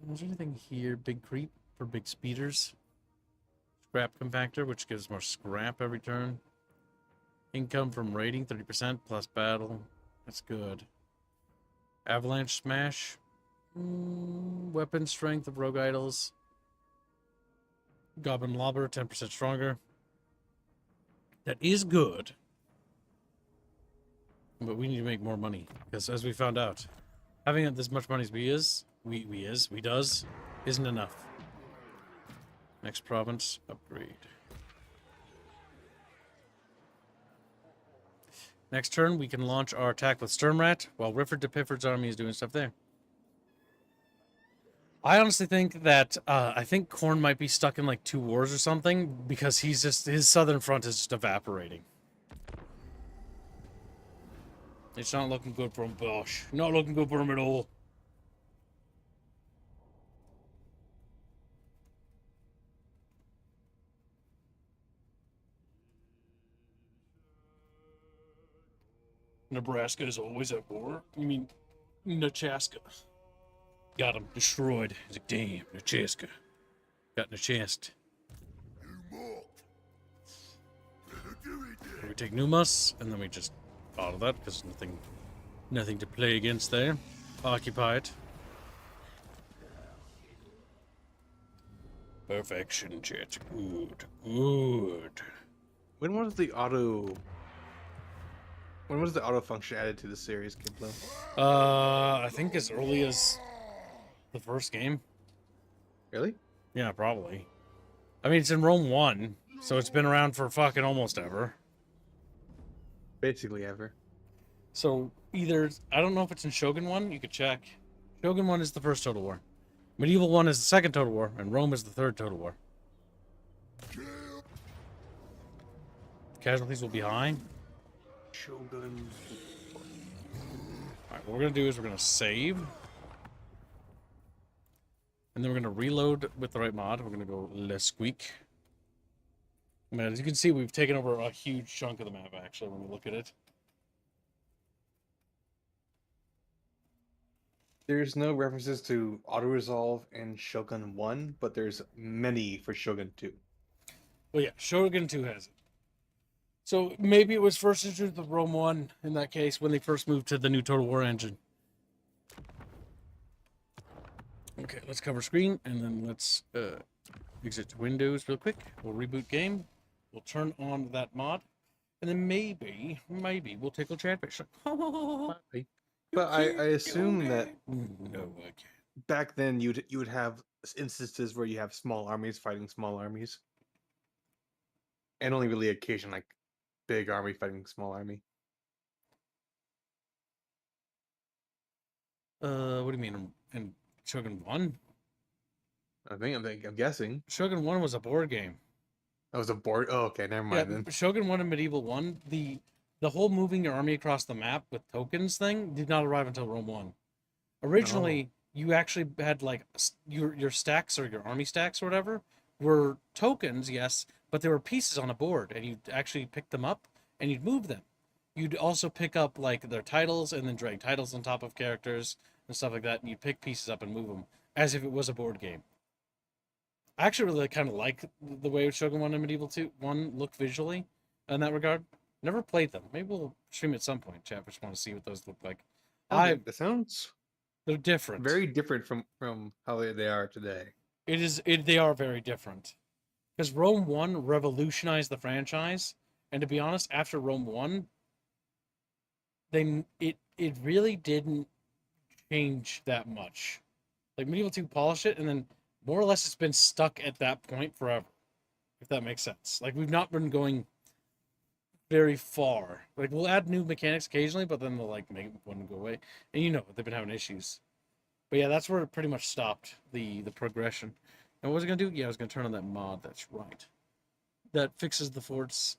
Is there anything here? Big creep for big speeders. Scrap compactor, which gives more scrap every turn. Income from raiding, 30% plus battle. That's good. Avalanche smash. Weapon strength of rogue idols. Goblin lobber, 10% stronger. That is good. But we need to make more money. Because as we found out, having as much money as we does, isn't enough. Next province, upgrade. Next turn, we can launch our attack with Sturmrat, while Rifford de Pifford's army is doing stuff there. I honestly think that, I think Khorne might be stuck in like 2 wars or something, because his southern front is just evaporating. It's not looking good for him, Bosh. Not looking good for him at all. Nebraska is always at war? You mean Nechaska? Got him destroyed. He's like, damn, Nechaska. Got in the chest. you mocked. Do it then. We take Numas, and then we just auto that, because nothing to play against there. Occupy it. Perfection, chat. Good. Good. When was the auto function added to the series, Kiplo? I think as early as the first game. Really? Yeah, probably. I mean, it's in Rome 1, so it's been around for fucking almost ever. Basically ever. So either I don't know if it's in Shogun 1. You could check. Shogun 1 is the first Total War. Medieval 1 is the second Total War, and Rome is the third Total War. Casualties will be high. Shogun. Alright, what we're going to do is we're going to save. And then we're going to reload with the right mod. We're going to go Le Squeak. I mean, as you can see, we've taken over a huge chunk of the map, actually, when we look at it. There's no references to auto-resolve in Shogun 1, but there's many for Shogun 2. Well, yeah, Shogun 2 has it. So maybe it was first introduced with Rome 1 in that case when they first moved to the new Total War engine. Okay, let's cover screen and then let's exit to Windows real quick. We'll reboot game. We'll turn on that mod. And then maybe we'll tickle Chatfish. But I assume that No, I can't. back then you would have instances where you have small armies fighting small armies. And only really occasion like big army fighting small army. What do you mean in Shogun 1? I'm guessing. Shogun 1 was a board game. That was a board. Oh, okay, never Yeah, mind then. Shogun 1 and Medieval 1, the whole moving your army across the map with tokens thing did not arrive until Rome 1. Originally, you actually had like your stacks or your army stacks or whatever were tokens, yes, but they were pieces on a board, and you'd actually pick them up and you'd move them. You'd also pick up like their titles and then drag titles on top of characters and stuff like that, and you'd pick pieces up and move them as if it was a board game. I actually really kind of like the way Shogun 1 and Medieval 1 look visually in that regard. Never played them. Maybe we'll stream at some point, chat. I just want to see what those look like. That sounds They're different. very different from how they are today. They are very different. Because Rome 1 revolutionized the franchise, and to be honest, after Rome 1, it really didn't change that much. Like Medieval 2 polished it, and then more or less it's been stuck at that point forever. If that makes sense. Like we've not been going very far. Like we'll add new mechanics occasionally, but then they'll like make one go away. And you know they've been having issues. But yeah, that's where it pretty much stopped the progression. And what was I gonna do? Yeah, I was gonna turn on that mod. That's right. That fixes the forts,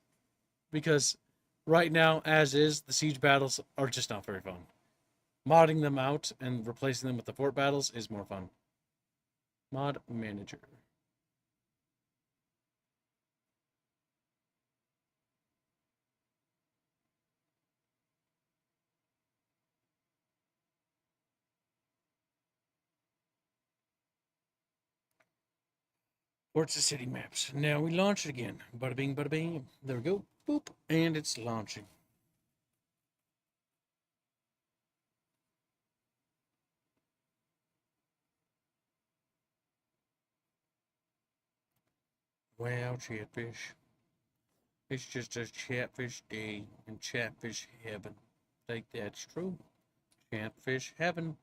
because right now, as is, the siege battles are just not very fun. Modding them out and replacing them with the fort battles is more fun. Mod manager. Forts of city maps. Now we launch it again. Bada bing, bada bing. There we go. Boop. And it's launching. Wow, Chatfish. It's just a Chatfish day in Chatfish heaven. Think that's true. Chatfish heaven.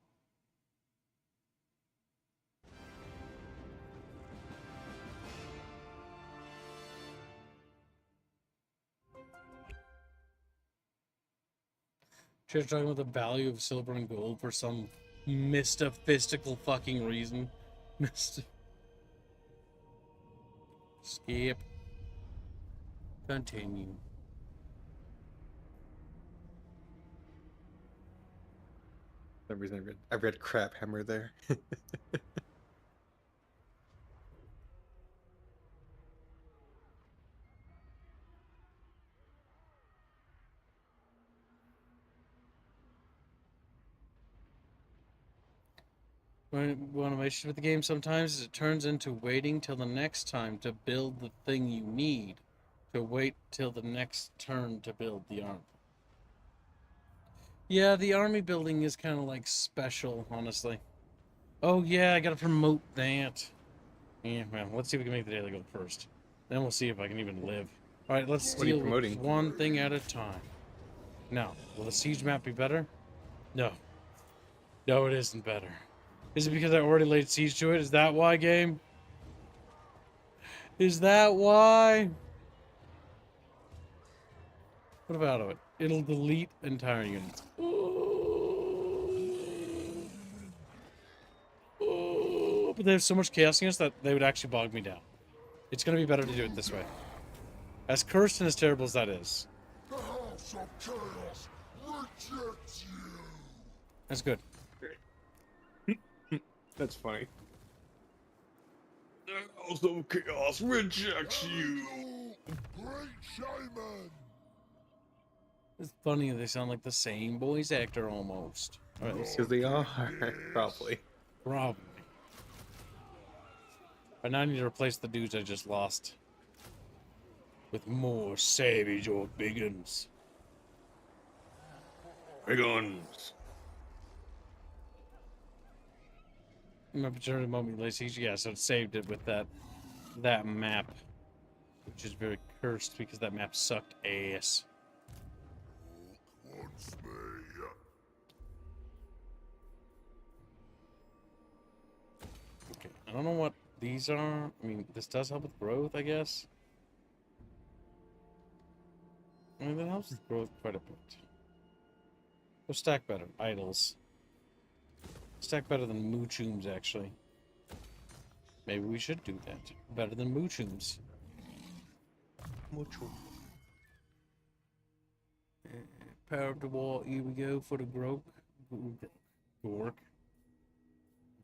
Chat's talking about the value of silver and gold for some mystical fucking reason. Skip. Continue. For some reason I read crap hammer there. One of my issues with the game sometimes is it turns into waiting till the next time to build the thing you need, to wait till the next turn to build the army. Yeah, the army building is kind of like special, honestly. Oh yeah, I gotta promote that. Yeah, well, let's see if we can make the daily goal first. Then we'll see if I can even live. Alright, let's What are you deal with promoting? one thing at a time. Now, will the siege map be better? No. No, it isn't better. Is it because I already laid siege to it? Is that why, game? Is that why? What about it? It'll delete entire units. But they have so much chaos units that they would actually bog me down. It's going to be better to do it this way. As cursed and as terrible as that is. The House of Chaos rejects you. That's good. That's funny. The House of Chaos rejects you. Great Shaman. It's funny they sound like the same voice actor almost. Alright, let's see. Because they are, probably. Probably. But now I need to replace the dudes I just lost with more savage or big uns. Big guns. Remember during the moment Lacey? Yeah, so it saved it with that map. Which is very cursed because that map sucked ass. Wants me. Okay, I don't know what these are. I mean, this does help with growth, I guess. I mean, that helps with growth quite a bit. Go stack better. Idols. Stack better than Moochooms, actually. Maybe we should do that. Better than Moochooms. Mucho. Power of the wall. Here we go for the growth. Work.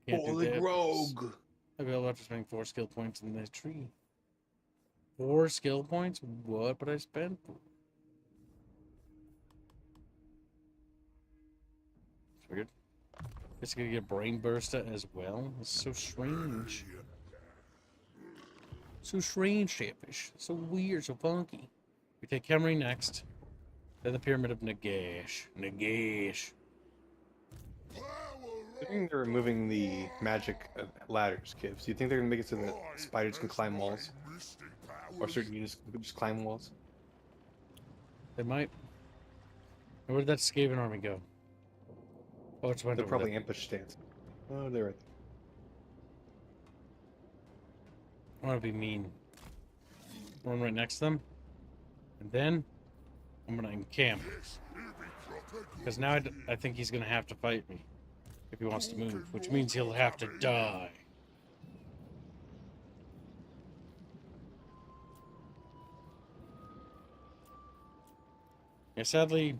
Can't do Holy that. Rogue. I'll be able to spend 4 skill points in this tree. 4 skill points? What would I spend? It's weird. It's gonna get brain burster as well. It's so strange. So strange, Chatfish. So weird, so funky. We take Camry next. Then the Pyramid of Nagash. Nagash. I think they're removing the magic ladders, Kibs. Do you think they're gonna make it so that spiders can climb walls? Or certain units can just climb walls? They might. Where did that Skaven army go? Oh, it's went They're over probably there. ambush stance. Oh, they're right I want to be mean. Run right next to them. And then I'm going to encamp. Because now I think he's going to have to fight me. If he wants to move. Which means he'll have to die. Yeah, sadly,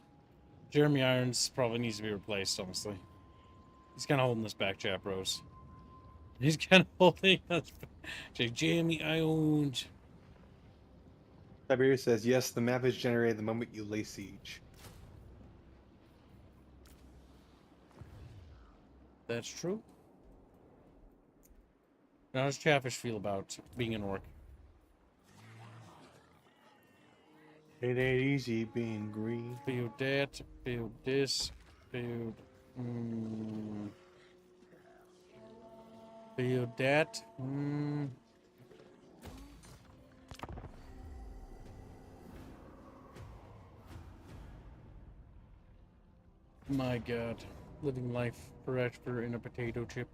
Jeremy Irons probably needs to be replaced, honestly. He's kind of holding us back, Chap Rose. He's kind of holding us back. Say, Jeremy Irons. Tiberius says, yes, the map is generated the moment you lay siege. That's true. Now, how does Chatfish feel about being an orc? It ain't easy being green. Build that, build this, build... build that. My god. Living life forever in a potato chip.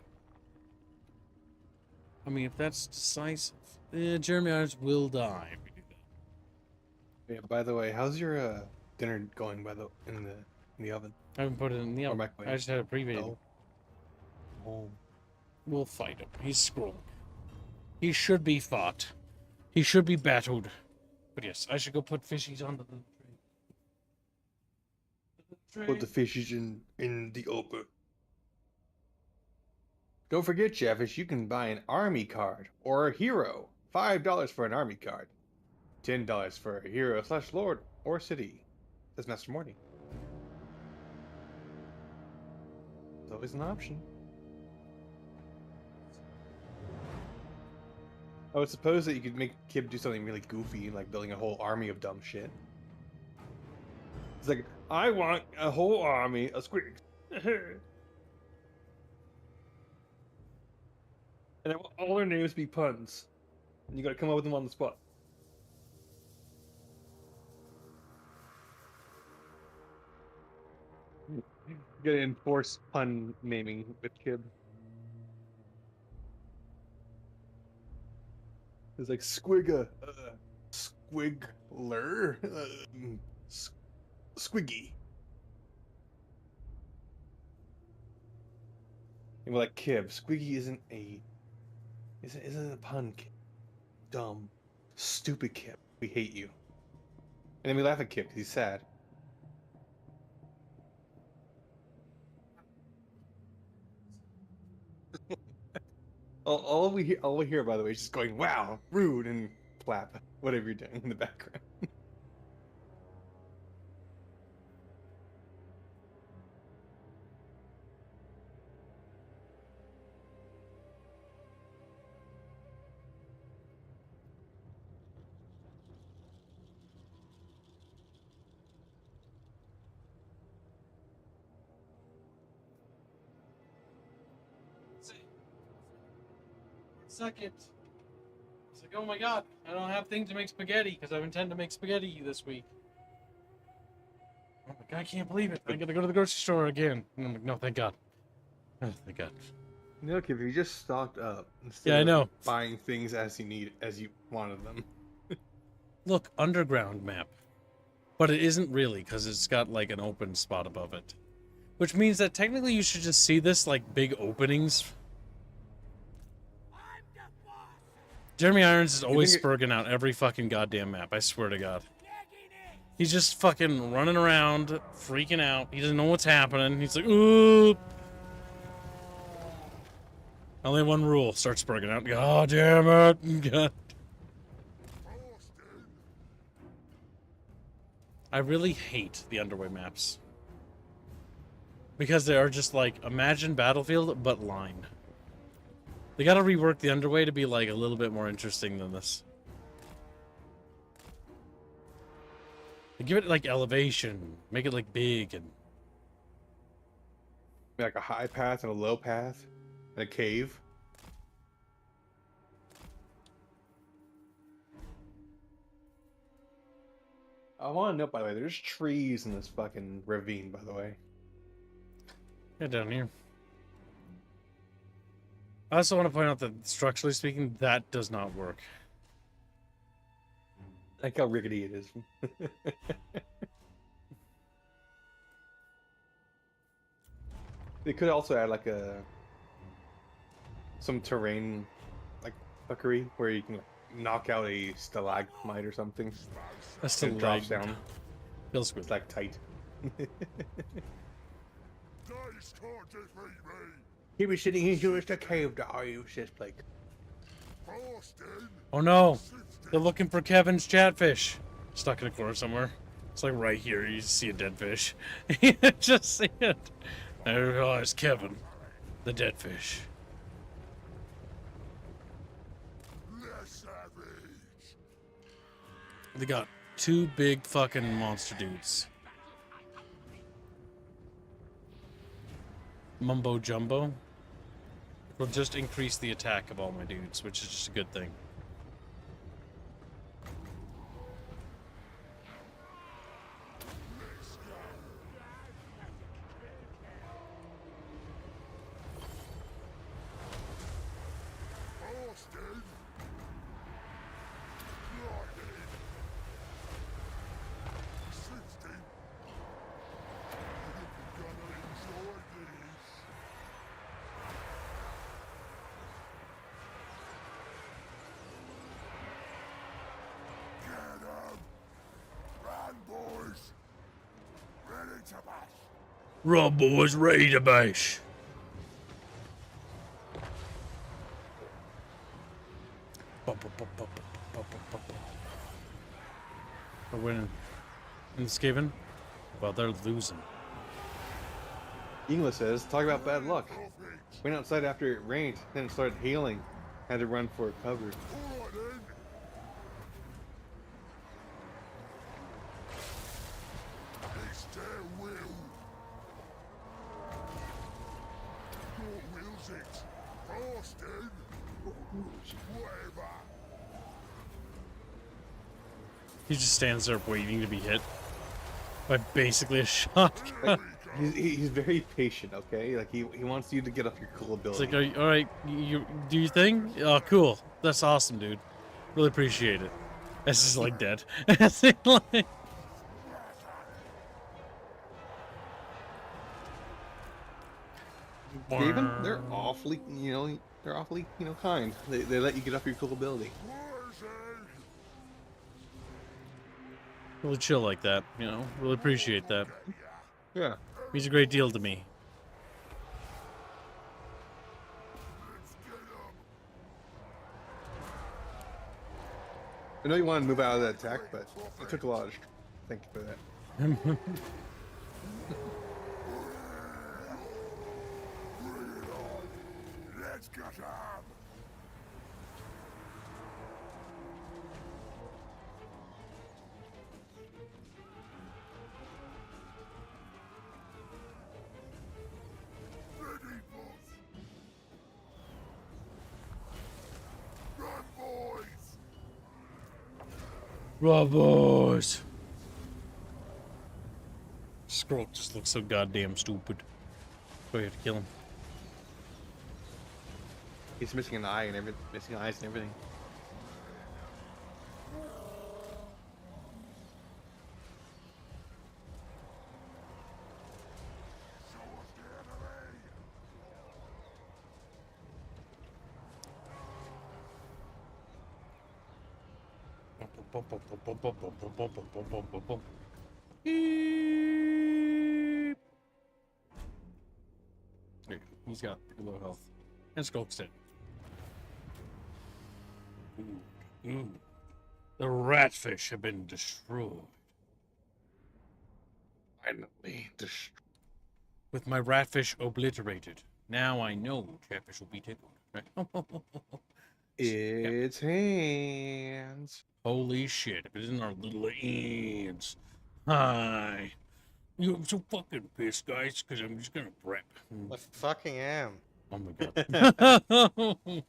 I mean, if that's decisive... Jeremy Irons will die if we do that. Yeah, by the way, how's your dinner going in the oven? I haven't put it in the Or oven. microwave? I just had a pre-baby. Oh. We'll fight him. He's scrolled. He should be fought. He should be battled. But yes, I should go put fishies onto the tray. Put the fishes in the open. Don't forget, Jeffish, you can buy an army card or a hero. $5 for an army card. $10 for a hero/lord or city. Says Master Morty. It's always an option. I would suppose that you could make Kib do something really goofy, like building a whole army of dumb shit. It's like, I want a whole army of squigs. And I want all their names be puns. And you gotta come up with them on the spot. You gotta enforce pun naming with Kib. It's like Squigga, Squigler, Squiggy. And we're like, Kib, Squiggy isn't a pun, Kib. Dumb, stupid Kib. We hate you. And then we laugh at Kib because he's sad. all we hear, by the way, is just going, wow, rude, and clap, whatever you're doing in the background. Second. It's like, oh my god, I don't have things to make spaghetti because I intend to make spaghetti this week. I'm like, I can't believe it. I gotta go to the grocery store again. And I'm like, no, thank God. Oh, thank God. No, Kib, you just stocked up. Yeah, I know. Buying things as you wanted them. Look, underground map. But it isn't really because it's got like an open spot above it. Which means that technically you should just see this like big openings. Jeremy Irons is always spurging out every fucking goddamn map, I swear to God. He's just fucking running around, freaking out. He doesn't know what's happening. He's like, ooh. Only one rule, start spurging out. God damn it. God. I really hate the underway maps. Because they are just like, imagine Battlefield, but line. They gotta rework the underway to be like a little bit more interesting than this. They give it like elevation, make it like big and Like a high path and a low path and a cave. I want to note, by the way, there's trees in this fucking ravine, by the way. yeah, down here. I also want to point out that structurally speaking, that does not work. Like how rickety it is. They could also add like some terrain like fuckery where you can like, knock out a stalagmite or something. That's and still it drops down. Feels good. It's like tight. Dice can't defeat me. He was sitting into the cave dive, says Blake. Boston. Oh no! They're looking for Kevin's chatfish. Stuck in a corner somewhere. It's like right here, you see a dead fish. You just see it. There's Kevin, the dead fish. Less savage. They got two big fucking monster dudes. Mumbo Jumbo. Will just increase the attack of all my dudes, which is just a good thing. Boston. Lightning. 60. You're gonna enjoy this. Get 'em. Run, boys. Ready to bash. Run, boys, ready to bash. We're winning. And Skaven? Well, they're losing. Inglis says, talk about bad luck. Went outside after it rained, then it started hailing. Had to run for cover. All right then. It's their will. Your will's it. Boston. Whatever. He just stands there waiting to be hit by basically a shotgun. Like, he's very patient, okay? Like he wants you to get off your cool It's ability. like, are you, all right, you do your thing? Oh, cool. That's awesome, dude. Really appreciate it. This is like dead. It's like, Gaben, they're awfully, kind. They let you get up your cool ability. Really chill like that, you know. Really appreciate that. Yeah. Means a great deal to me. I know you wanted to move out of that attack, but it took a lot of. Thank you for that. Let's get him! Ready, boss! Run, boys! Bravos! Scroll just looks so goddamn stupid. So you have to kill him. He's missing an eye and missing eyes and everything. He's got low health. And Skulk's dead. Ooh. The ratfish have been destroyed. Finally, With my ratfish obliterated. Now I know Chatfish will be tickled. Right? it's hands. Holy shit, if it isn't our little ants. Hi. I'm so fucking pissed, guys, because I'm just gonna prep. I fucking am. Oh my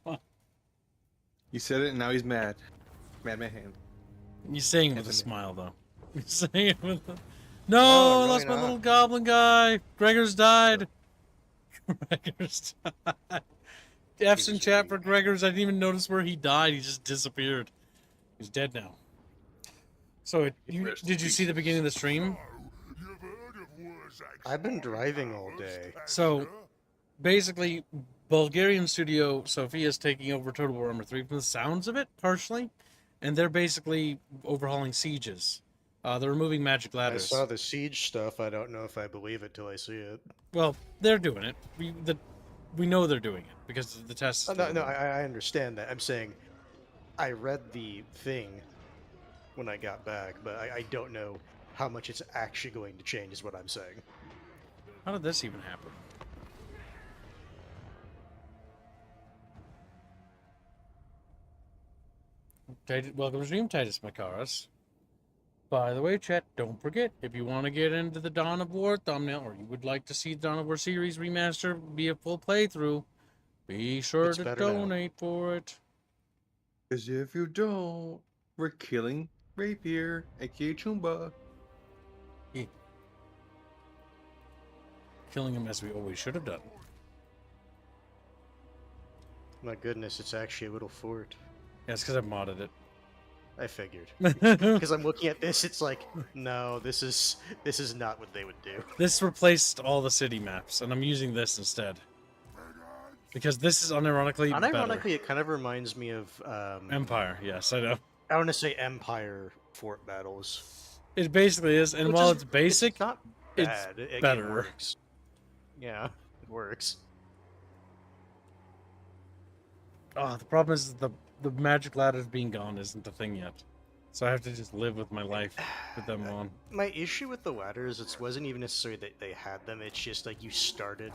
god. You said it and now he's mad. Mad man hand. You're saying it with a Anthony. smile, though. You're saying it with a... No, No, really that's my not. little goblin guy. Gregor's died. Gregor's died. F's in chat for Gregor's. I didn't even notice where he died. He just disappeared. He's dead now. So, did you see the beginning of the stream? You've heard of worse I've been driving all day. So, basically, Bulgarian studio Sophia's taking over Total Warhammer 3 from the sounds of it, partially. And they're basically overhauling sieges. They're removing magic I ladders. saw the siege stuff. I don't know if I believe it till I see it. Well, they're doing it. We know they're doing it because the tests. No, I understand that. I'm saying I read the thing when I got back, but I don't know how much it's actually going to change is what I'm saying. How did this even happen? Welcome to Stream, Titus Macaras. By the way, chat, don't forget, if you want to get into the Dawn of War thumbnail, or you would like to see the Dawn of War series remaster be a full playthrough, be sure It's to better now. donate for it. Because if you don't, we're killing Rapier, aka Chumba. Killing him as we always should have done. My goodness, it's actually a little fort. Yeah, it's because I modded it. I figured. Because I'm looking at this, it's like, no, this is not what they would do. This replaced all the city maps, and I'm using this instead. Because this is unironically Unironically, it kind of reminds me of better. Empire, yes, I know. I want to say Empire fort battles. It basically is, and Which while is- it's basic, it's not it's bad. It better. works. Yeah, it works. oh, the problem is the magic ladders being gone isn't the thing yet. So I have to just live with my life with them on. My issue with the ladders, it wasn't even necessarily that they had them. It's just like you started.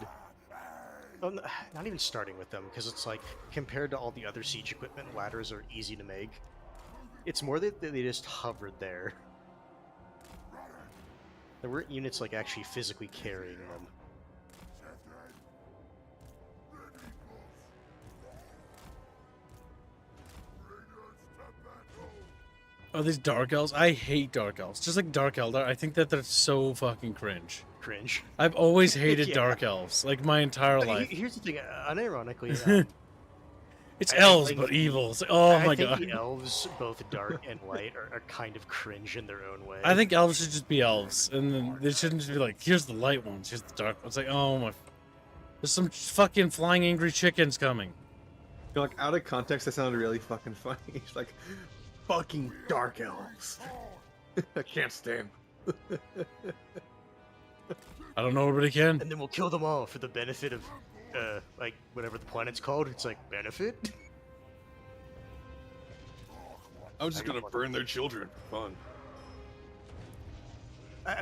Well, not even starting with them, because it's like compared to all the other siege equipment, ladders are easy to make. It's more that they just hovered there. There weren't units like actually physically carrying them. Oh, these dark elves? I hate dark elves. Just like Dark Eldar, I think that they're so fucking cringe. Cringe. I've always hated Yeah. dark elves, like my entire life. Here's the thing, unironically, It's I elves, think- but evil. It's like, oh I my think god. the elves, both dark and light, are kind of cringe in their own way. I think elves should just be elves, and then they shouldn't just be like, here's the light ones, here's the dark ones. Like, oh my. There's some fucking flying angry chickens coming. You're like, out of context, that sounded really fucking funny. It's like, fucking dark elves. I can't stand. I don't know, everybody can. And then we'll kill them all for the benefit of, like, whatever the planet's called. It's like, benefit? I was just gonna burn their children for fun.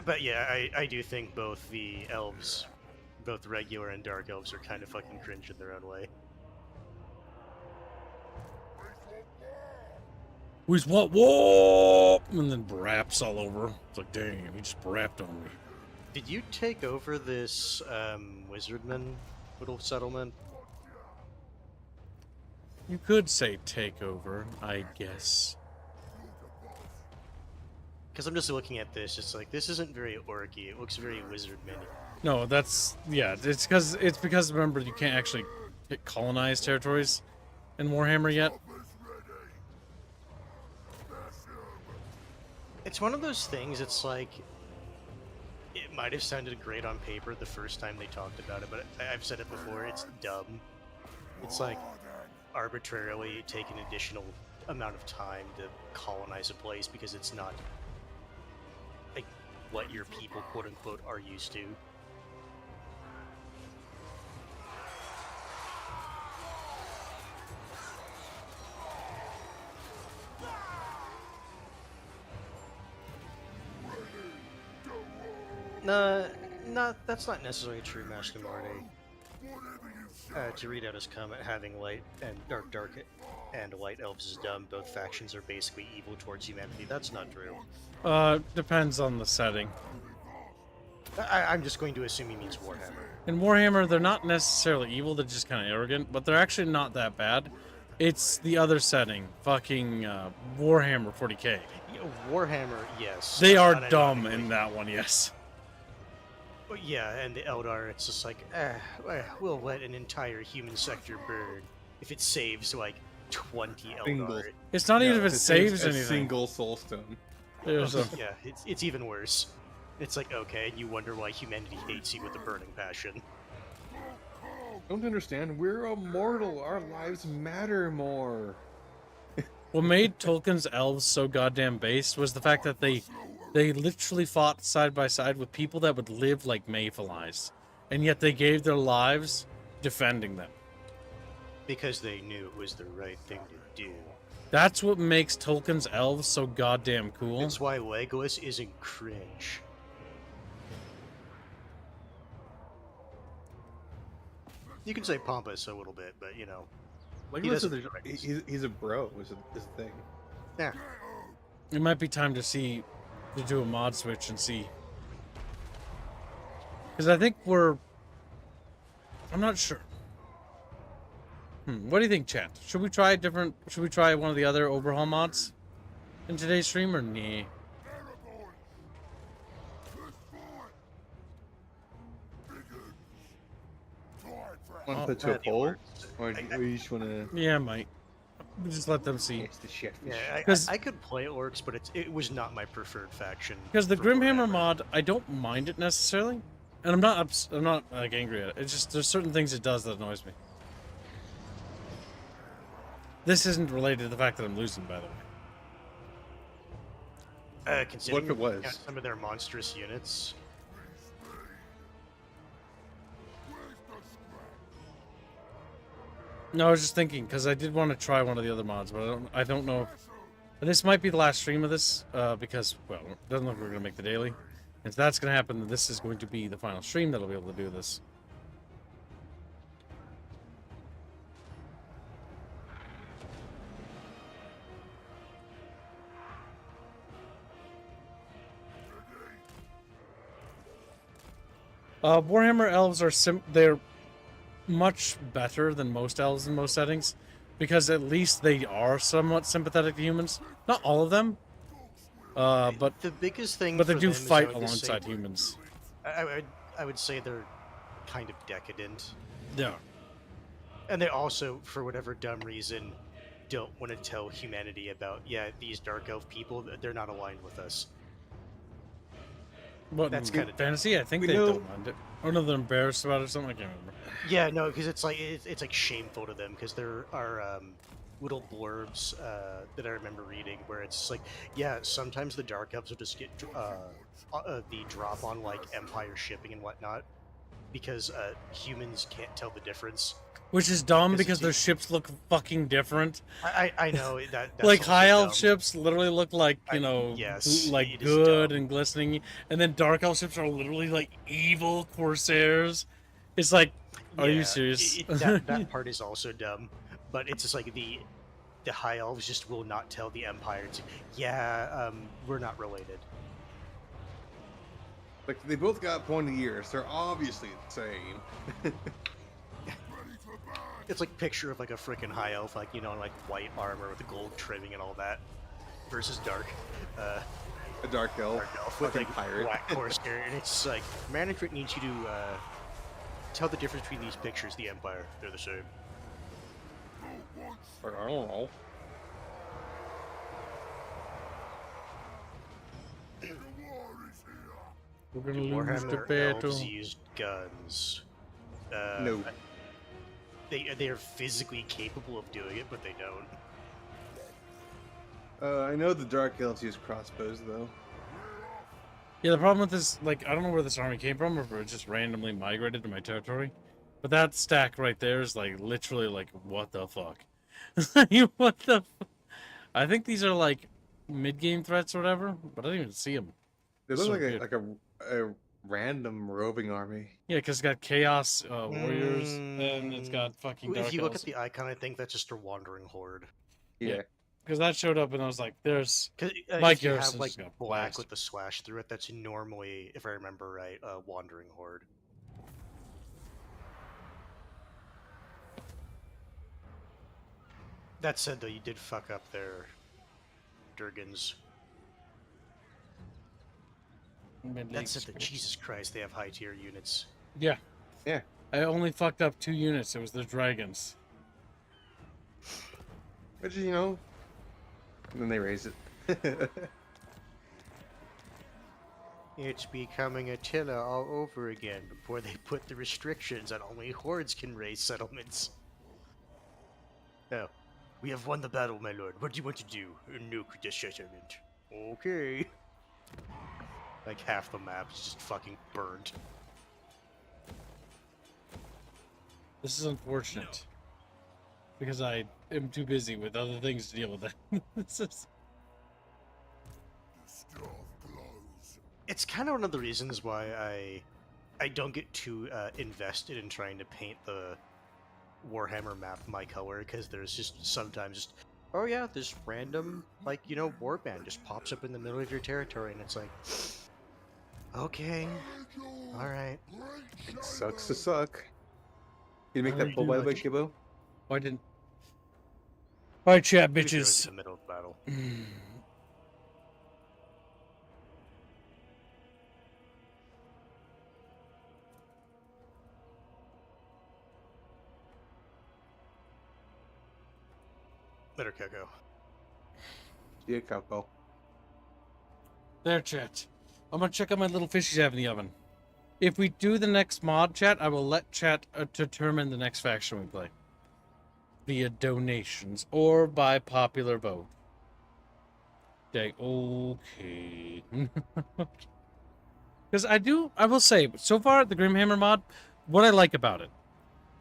But yeah, I do think both the elves, both regular and dark elves, are kind of fucking cringe in their own way. Who's what? Whoa! And then braps all over. It's like, dang, he just brapped on me. Did you take over this wizardman little settlement? You could say takeover, I guess. Because I'm just looking at this, it's like, this isn't very orky, it looks very wizardman-y. No, that's yeah. It's because remember you can't actually hit colonized territories in Warhammer yet. It's one of those things, it's like, it might have sounded great on paper the first time they talked about it, but I've said it before, it's dumb. It's like, arbitrarily take an additional amount of time to colonize a place because it's not, like, what your people, quote-unquote, are used to. That's not necessarily true, Master Marty. To read out his comment, having light and dark and light elves is dumb. Both factions are basically evil towards humanity. That's not true. Depends on the setting. I'm just going to assume he means Warhammer. In Warhammer, they're not necessarily evil, they're just kind of arrogant, but they're actually not that bad. It's the other setting, fucking Warhammer 40k. Warhammer, yes. They are dumb in that one, yes. Yeah, and the Eldar, it's just like, we'll let an entire human sector burn if it saves, like, 20 Eldar. It's not even if it saves a anything. single soulstone. There's a... Yeah, it's even worse. It's like, okay, and you wonder why humanity hates you with a burning passion. Don't understand, we're immortal, our lives matter more. What made Tolkien's elves so goddamn based was the fact that they literally fought side by side with people that would live like mayflies, and yet they gave their lives defending them. Because they knew it was the right thing to do. That's what makes Tolkien's elves so goddamn cool. That's why Legolas isn't cringe. You can say pompous a little bit, but you know. Like He doesn't he's a bro, is the thing. Yeah. It might be time to do a mod switch and see. Because I think I'm not sure. What do you think, chat? Should we try one of the other overhaul mods in today's stream, or nah? Want to put to a poll? Or you just want to... Yeah, I might. Just let them see. It's the shit. Yeah, I could play orcs, but it was not my preferred faction. Because the for Grimhammer Warhammer. mod, I don't mind it necessarily, and I'm not like angry at it. It's just there's certain things it does that annoys me. This isn't related to the fact that I'm losing, by the way. Considering What if it was? some of their monstrous units. No, I was just thinking because I did want to try one of the other mods, but I don't know. This might be the last stream of this because, well, it doesn't look like we're gonna make the daily. And if that's gonna happen, then this is going to be the final stream that'll be able to do this. Warhammer elves are they're much better than most elves in most settings, because at least they are somewhat sympathetic to humans. Not all of them, but the biggest thing. they for do them is fight I would just say- alongside humans. I would say they're kind of decadent, Yeah. and they also, for whatever dumb reason, don't want to tell humanity about these dark elf people. They're not aligned with us. What, That's in kinda dumb. fantasy? I think We they know- don't mind it. Or no, they're embarrassed about it or something. I can't remember. Yeah, no, because it's like it's like shameful to them because there are little blurbs that I remember reading where it's like, yeah, sometimes the dark elves will just get the drop on like Empire shipping and whatnot because humans can't tell the difference. Which is dumb Because because it's their ships look fucking different. I know that's Like also high elf dumb. ships literally look like, you know, yes, like it is good dumb. and glistening, and then dark elf ships are literally like evil corsairs. It's like, are you Yeah, serious? that part is also dumb, but it's just like the high elves just will not tell the Empire. It's like, yeah, we're not related. Like they both got pointy ears. They're obviously the same. It's like picture of like a freaking high elf, like in like white armor with the gold trimming and all that, versus dark, A dark elf, dark elf with fucking like pirate. black corsair, and it's like management needs you to tell the difference between these pictures. The Empire, they're the same. Or I don't know. We're gonna lose the Warhammer battle. elves use guns. No. They are physically capable of doing it, but they don't. I know the dark elves use crossbows though. Yeah, the problem with this, like, I don't know where this army came from, or if it just randomly migrated to my territory. But that stack right there is like literally like, what the fuck? What the? I think these are like mid-game threats or whatever, but I didn't even see them. They look So like good. a random roving army. Yeah, because it's got chaos warriors, and it's got fucking dark If you look elves. at the icon, I think that's just a wandering horde. Yeah. Because that showed up, and I was like, "There's." Because My if you have Garrison's like got black blasted. with the slash through it, that's normally, if I remember right, a wandering horde. That said, though, you did fuck up their Durgans. That said, that Jesus Christ, they have high tier units. Yeah. Yeah. I only fucked up 2 units. It was the dragons. Which is, you know, and then they raise it. It's becoming Attila all over again before they put the restrictions on only hordes can raise settlements. Oh, we have won the battle, my lord. What do you want to do? Nuke the settlement. Okay. Like half the map is just fucking burned. This is unfortunate. Because I am too busy with other things to deal with it. This is... It's kind of one of the reasons why I don't get too invested in trying to paint the Warhammer map my color, because there's just sometimes just, oh yeah, this random, like, you know, warband just pops up in the middle of your territory, and it's like, okay, alright. It sucks to suck. You make How that do you pull do by the way, that? Gibbo? Why didn't... Alright, chat, Pretty sure it was bitches. in the middle of the battle. Better Coco. Yeah, Calco. There, chat. I'm gonna check out my little fishies I have in the oven. If we do the next mod, chat, I will let chat determine the next faction we play. Via donations or by popular vote. Okay. Because I will say, so far, the Grimhammer mod, what I like about it,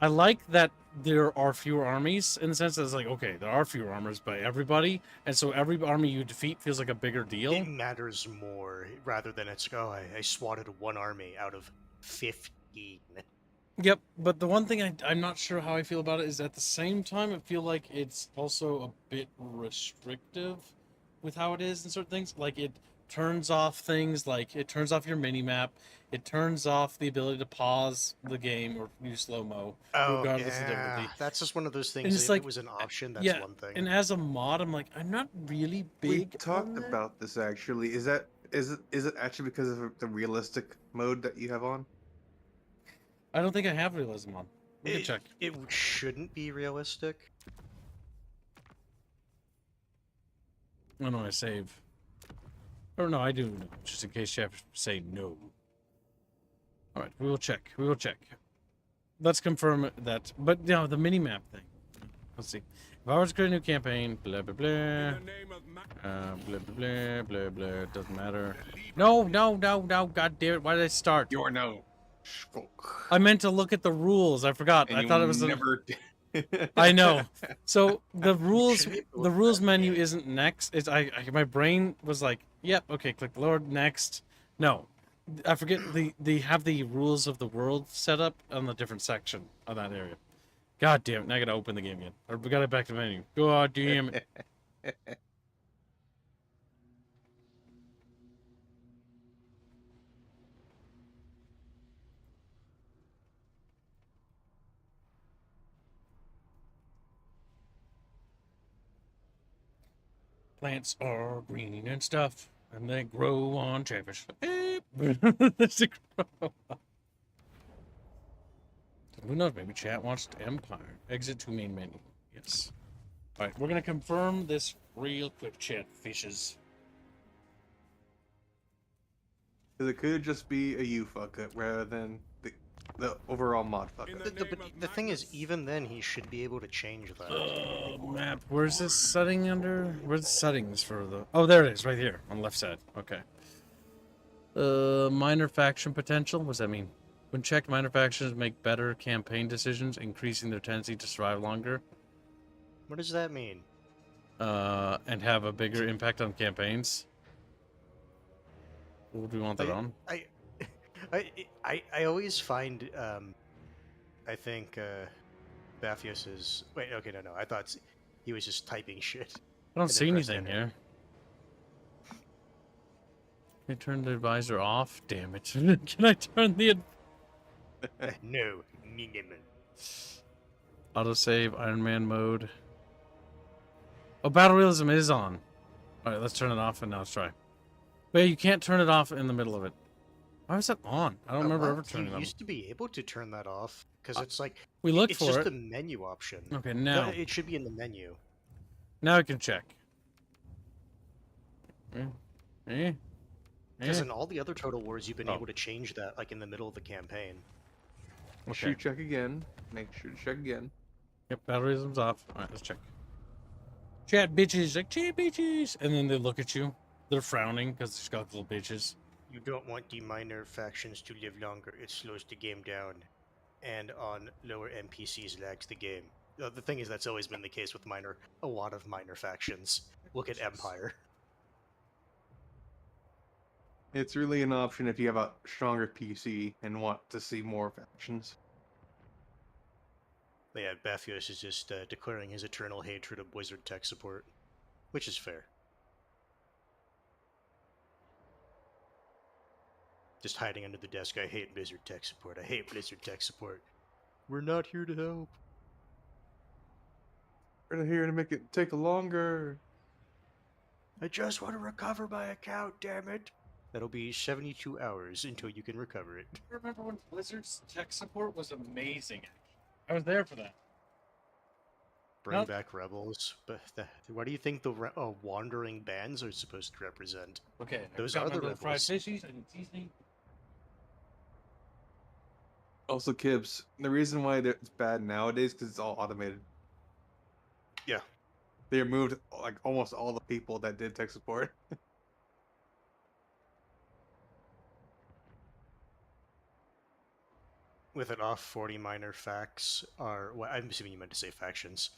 I like that there are fewer armies, in the sense that it's like, okay, there are fewer armies by everybody, and so every army you defeat feels like a bigger deal. It matters more, rather than it's, oh, I swatted one army out of 15. Yep, but the one thing I'm not sure how I feel about it is at the same time, I feel like it's also a bit restrictive with how it is and certain things. Like, it turns off things, like, it turns off your mini-map, it turns off the ability to pause the game or use slow-mo, Oh, regardless of yeah. difficulty. That's just one of those And things. it's If like, it was an option, that's yeah, one thing. and as a mod, I'm like, I'm not really We big on talked that. about this actually. Is it actually because of the realistic mode that you have on? I don't think I have realism on. We can check. It shouldn't be realistic. When do I save? Or no, I do know, just in case you have to say no. All right, we will check. We will check. Let's confirm that. But no, the mini map thing. Let's see. If I was to create a new campaign, blah blah blah, blah blah blah blah. Doesn't matter. No, no, no, no. God damn it! Why did I start? You're no Shulk. I meant to look at the rules. I forgot. And I you thought it was never I know. So the rules, should be able to the look at rules that menu game. isn't next. It's my brain was like, yep, okay, click load next. No, I forget they have the rules of the world set up on the different section of that area. God damn it! Now I gotta open the game again. Or we got it back to the menu. God damn it! Plants are green and stuff, and they grow on Chatfish. That's a grow. Who knows? Maybe chat wants Empire. Exit to main menu. Yes. All right, we're gonna confirm this real quick, chat fishes. Because it could just be a you fuck up rather than the overall mod fuck up. But the thing is, even then, he should be able to change that. Map. Where's this setting under? Where's the settings for the? Oh, there it is, right here on the left side. Okay. Minor faction potential. What does that mean? When checked, minor factions make better campaign decisions, increasing their tendency to survive longer. What does that mean? And have a bigger impact on campaigns. What would we want that on? I always find I think Baphios is wait, okay, no, I thought he was just typing shit. I don't and see then pressed anything enter. here. Can I turn the advisor off? Damn it. Can I turn the No, minimum. autosave Iron Man mode? Oh, battle realism is on. Alright, let's turn it off and now let's try. Wait, you can't turn it off in the middle of it. Why was that on? I don't remember ever turning it You on. used to be able to turn that off because it's like We looked it's for just it. the menu option. Okay, No, now. it should be in the menu. Now I can check. Eh? Because Eh? in all the other Total Wars, you've been Oh. able to change that, like in the middle of the campaign. Make sure you check again. Make sure to check again. Yep, battle realism's off. Alright, let's check. Chat bitches, like chat bitches, and then they look at you. They're frowning because they're skeletal bitches. You don't want the minor factions to live longer. It slows the game down, and on lower NPCs lags the game. The thing is, that's always been the case with a lot of minor factions. Look at Empire. It's really an option if you have a stronger PC and want to see more factions. But yeah, Baphios is just declaring his eternal hatred of Blizzard tech support, which is fair. Just hiding under the desk. I hate Blizzard tech support. I hate Blizzard tech support. We're not here to help. We're here to make it take longer. I just want to recover my account, damn it. That'll be 72 hours until you can recover it. I remember when Blizzard's tech support was amazing. I was there for that. Bring Nope. back rebels. But what do you think the wandering bands are supposed to represent? Okay, Those I are the remember fried rebels. fishies and seasoning. Also, Kibs, the reason why it's bad nowadays because it's all automated. Yeah. They removed like almost all the people that did tech support. With it off, 40 minor facts are, well, I'm assuming you meant to say factions,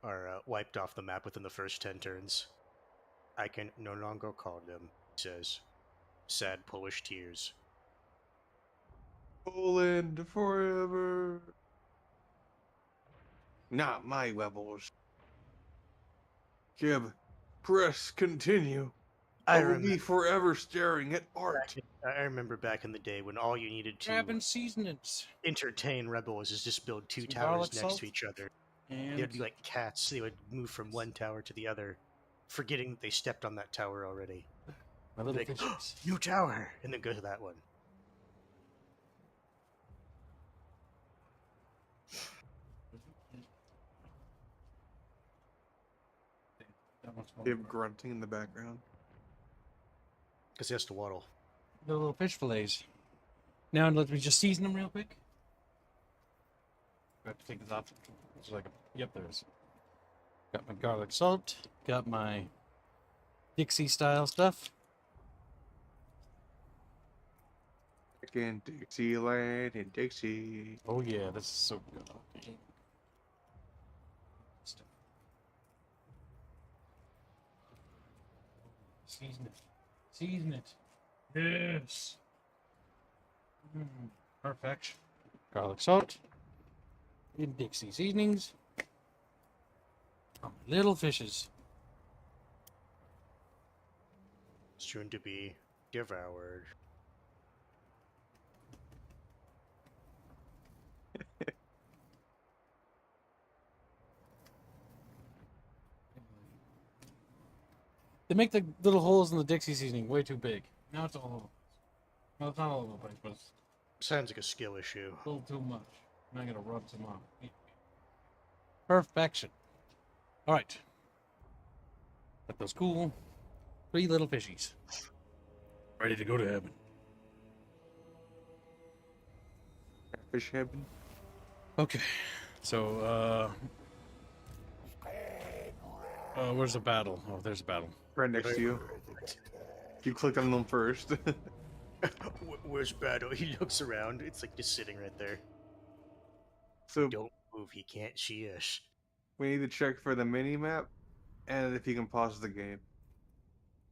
are wiped off the map within the first 10 turns. I can no longer call them, he says. Sad Polish tears. Poland forever. Not my rebels. Kib, press continue. I will be forever staring at art. I remember back in the day when all you needed to Grabbing seasonings. entertain rebels is just build two Some towers garlic next salt. to each other. And They'd be like cats. They would move from one tower to the other, forgetting that they stepped on that tower already. my little Like, fishies. new tower! And then go to that one. Kib grunting in the background. Because he has to waddle. The little fish fillets. Now let me just season them real quick. I have to take this off. It's like yep, there is. Got my garlic salt. Got my Dixie style stuff. Back in Dixieland in Dixie. Oh yeah, this is so good. Okay. Season it. Season it. Yes. Perfection. Garlic salt. In Dixie seasonings. Oh, my little fishes. Soon to be devoured. They make the little holes in the Dixie seasoning way too big. Now it's all over. Well, it's not all over the place, but it's Sounds like a skill issue. a little too much. Now I gotta rub some on. Perfection. All right. Let those cool. 3 little fishies. Ready to go to heaven. Fish heaven. Okay. So, where's the battle? Oh, there's a battle. Right next to you. You clicked on them first. Where's Battle? He looks around. It's like just sitting right there. So Don't move. He can't see us. we need to check for the mini map and if you can pause the game.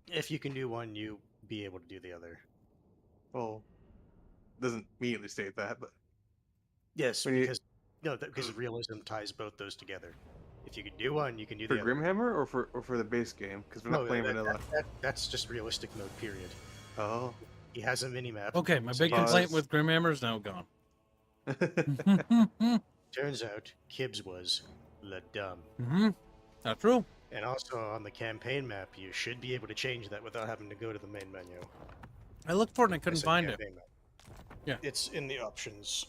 If you can do one, you be able to do the other. Well, doesn't immediately state that, but Yes, When you- because because realism ties both those together. If you can do one, you can do for the other. Grimhammer or for the base game? Because we're not playing vanilla. That's just realistic mode. Period. Oh. He has a mini map. Okay, my big Pause. complaint with Grimhammer is now gone. Turns out Kibbs was la dumb. Mm-hmm. Not true. And also on the campaign map, you should be able to change that without having to go to the main menu. I looked for it and I couldn't said find it. campaign map. Yeah. It's in the options,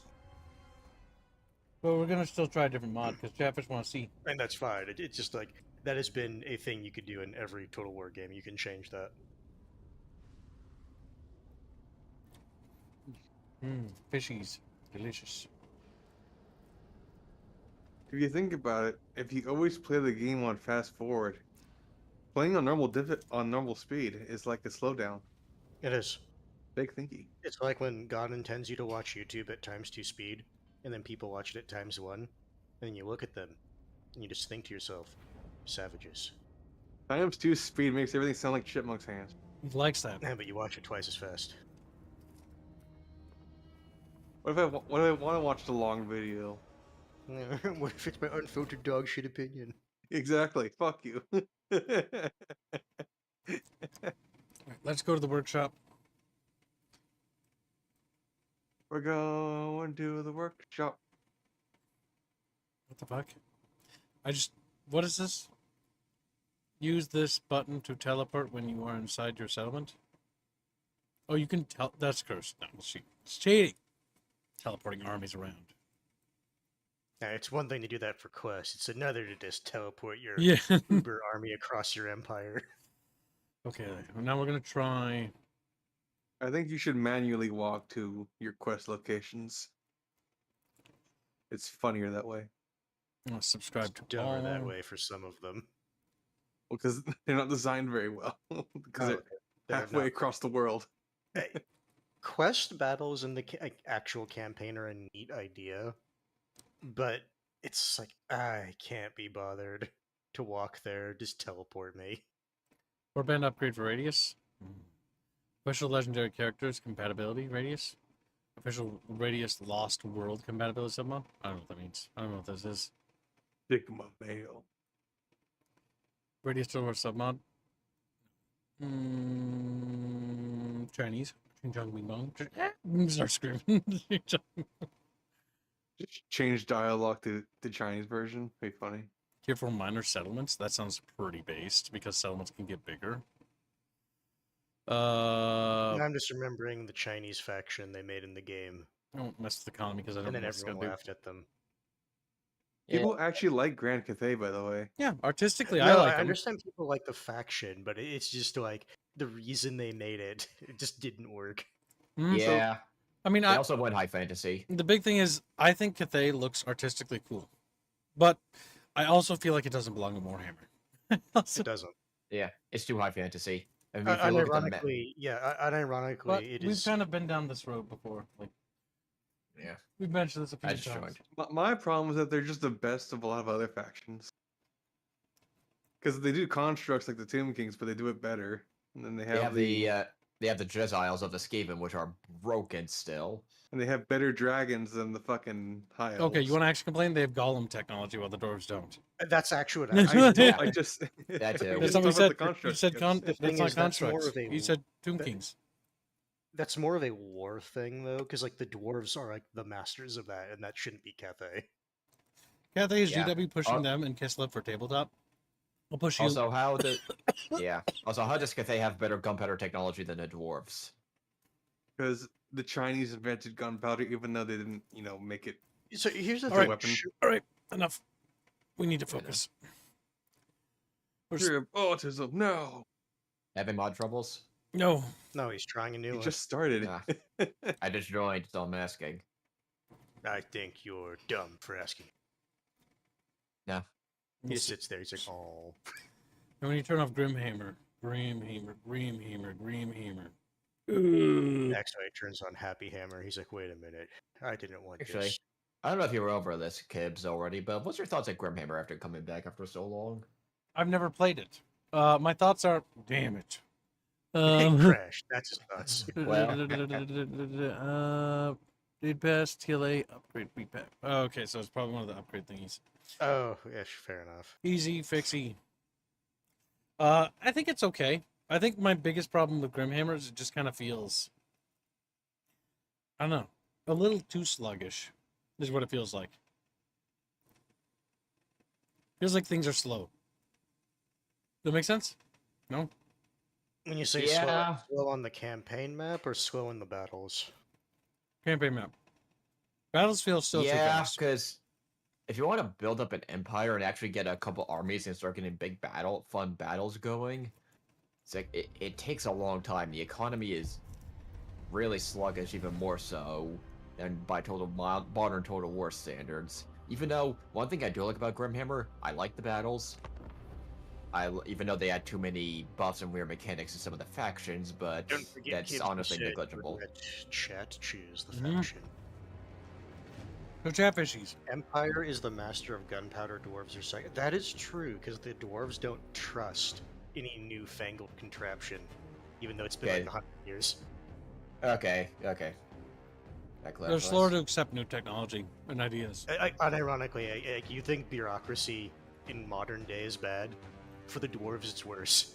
But we're gonna still try a different mod because Chatfish want to see. and that's fine. It's just like that has been a thing you could do in every Total War game. You can change that. Fishies, delicious. If you think about it, if you always play the game on fast forward, playing on normal speed is like a slowdown. It is. Big thinky. It's like when God intends you to watch YouTube at ×2 speed, and then people watch it at ×1, and then you look at them, and you just think to yourself, savages. ×2 speed makes everything sound like Chipmunk's hands. He likes that. Yeah, but you watch it twice as fast. What if I want to watch the long video? What if it's my unfiltered dog shit opinion? Exactly. Fuck you. Alright, let's go to the workshop. We're going to the workshop. What the fuck? What is this? Use this button to teleport when you are inside your settlement. Oh, you can tell. That's cursed. No, it's cheating. Teleporting armies around. Now, it's one thing to do that for quests. It's another to just teleport your Yeah. Uber army across your empire. Okay, now we're gonna try. I think you should manually walk to your quest locations. It's funnier that way. Subscribe It's to dumber that all. way for some of them. Well, because they're not designed very well. Because Oh, they're halfway across the world. Quest battles in the actual campaign are a neat idea, but it's like, I can't be bothered to walk there. Just teleport me. Warband upgrade for radius. Official legendary characters compatibility radius. Official radius lost world compatibility submod. I don't know what that means. I don't know what this is. Sigma male. Radius Total War submod. Chinese. Ching Chong Bing Bong. Start screaming. Just change dialogue to the Chinese version. Be funny. Here for minor settlements. That sounds pretty based because settlements can get bigger. I'm just remembering the Chinese faction they made in the game, I won't mess with the economy because I don't and then know what it's everyone gonna do. laughed at them. People actually like Grand Cathay, by the way. Yeah, artistically, No, I like I them. understand people like the faction, but it's just like the reason they made it, it just didn't work. Mhm. Yeah. I mean, They also went high fantasy. the big thing is, I think Cathay looks artistically cool, but I also feel like it doesn't belong in Warhammer. It doesn't. Yeah, it's too high fantasy. I mean, if you look at the map, Unironically, yeah, unironically, But it we've is. kind of been down this road before. Like, yeah, we've mentioned this a few I just times. joined. My problem is that they're just the best of a lot of other factions. Because they do constructs like the Tomb Kings, but they do it better. And then they have They have the Jezziles of the Skaven, which are broken still. and they have better dragons than the fucking high elves. Okay, you want to actually complain? They have golem technology while the dwarves don't. That's actually what That's I. what- I just That too. That's Just not what you talk about said. the You said constructs, that's thing not is, that's more constructs. of a- You said Tomb that- Kings. That's more of a war thing, though, because like the dwarves are like the masters of that, and that shouldn't be Cathay. Cathay is Yeah. GW pushing Oh. them and Kislev for tabletop. I'll push you. Also, how does Cathay have better gunpowder technology than the dwarves? because the Chinese invented gunpowder, even though they didn't, make it. So here's the All thing. right. weapon. All right, enough. We need to focus. Fear of autism. No, Having mod troubles? No, No, he's trying a new he one. just started. Ah. I just joined, so I'm asking. I think you're dumb for asking. No. He just sits there. He's like, oh. and when you turn off Grimhammer. Next time he turns on Happy Hammer, he's like, wait a minute. I didn't want Actually, this. I don't know if you were over this, Kibbs, already, but what's your thoughts on Grimhammer after coming back after so long? I've never played it. My thoughts are, damn it. Crash. That's his thoughts. Did pass TLA upgrade repack. Okay, so it's probably one of the upgrade thingies. Oh, yeah, fair enough. Easy, fixy. I think it's okay. I think my biggest problem with Grimhammer is it just kind of feels, I don't know, a little too sluggish is what it feels like. Feels like things are slow. Does that make sense? No? When you say Yeah. slow on the campaign map or slow in the battles? Campaign map. Battles feel still too Yeah, fast. because if you want to build up an empire and actually get a couple armies and start getting big fun battles going, it's like it takes a long time. The economy is really sluggish, even more so than by modern Total War standards. Even though one thing I do like about Grimhammer, I like the battles. Even though they had too many buffs and weird mechanics in some of the factions, but Don't forget that's kids honestly who said, negligible. "Let Chat choose the Mhm. faction. So Chatfishies. Empire is the master of gunpowder. Dwarves are second. That is true because the dwarves don't trust any newfangled contraption, even though it's been Okay. like 100 years. Okay. That They're clarifies. slower to accept new technology and ideas. Unironically, you think bureaucracy in modern day is bad? For the dwarves, it's worse.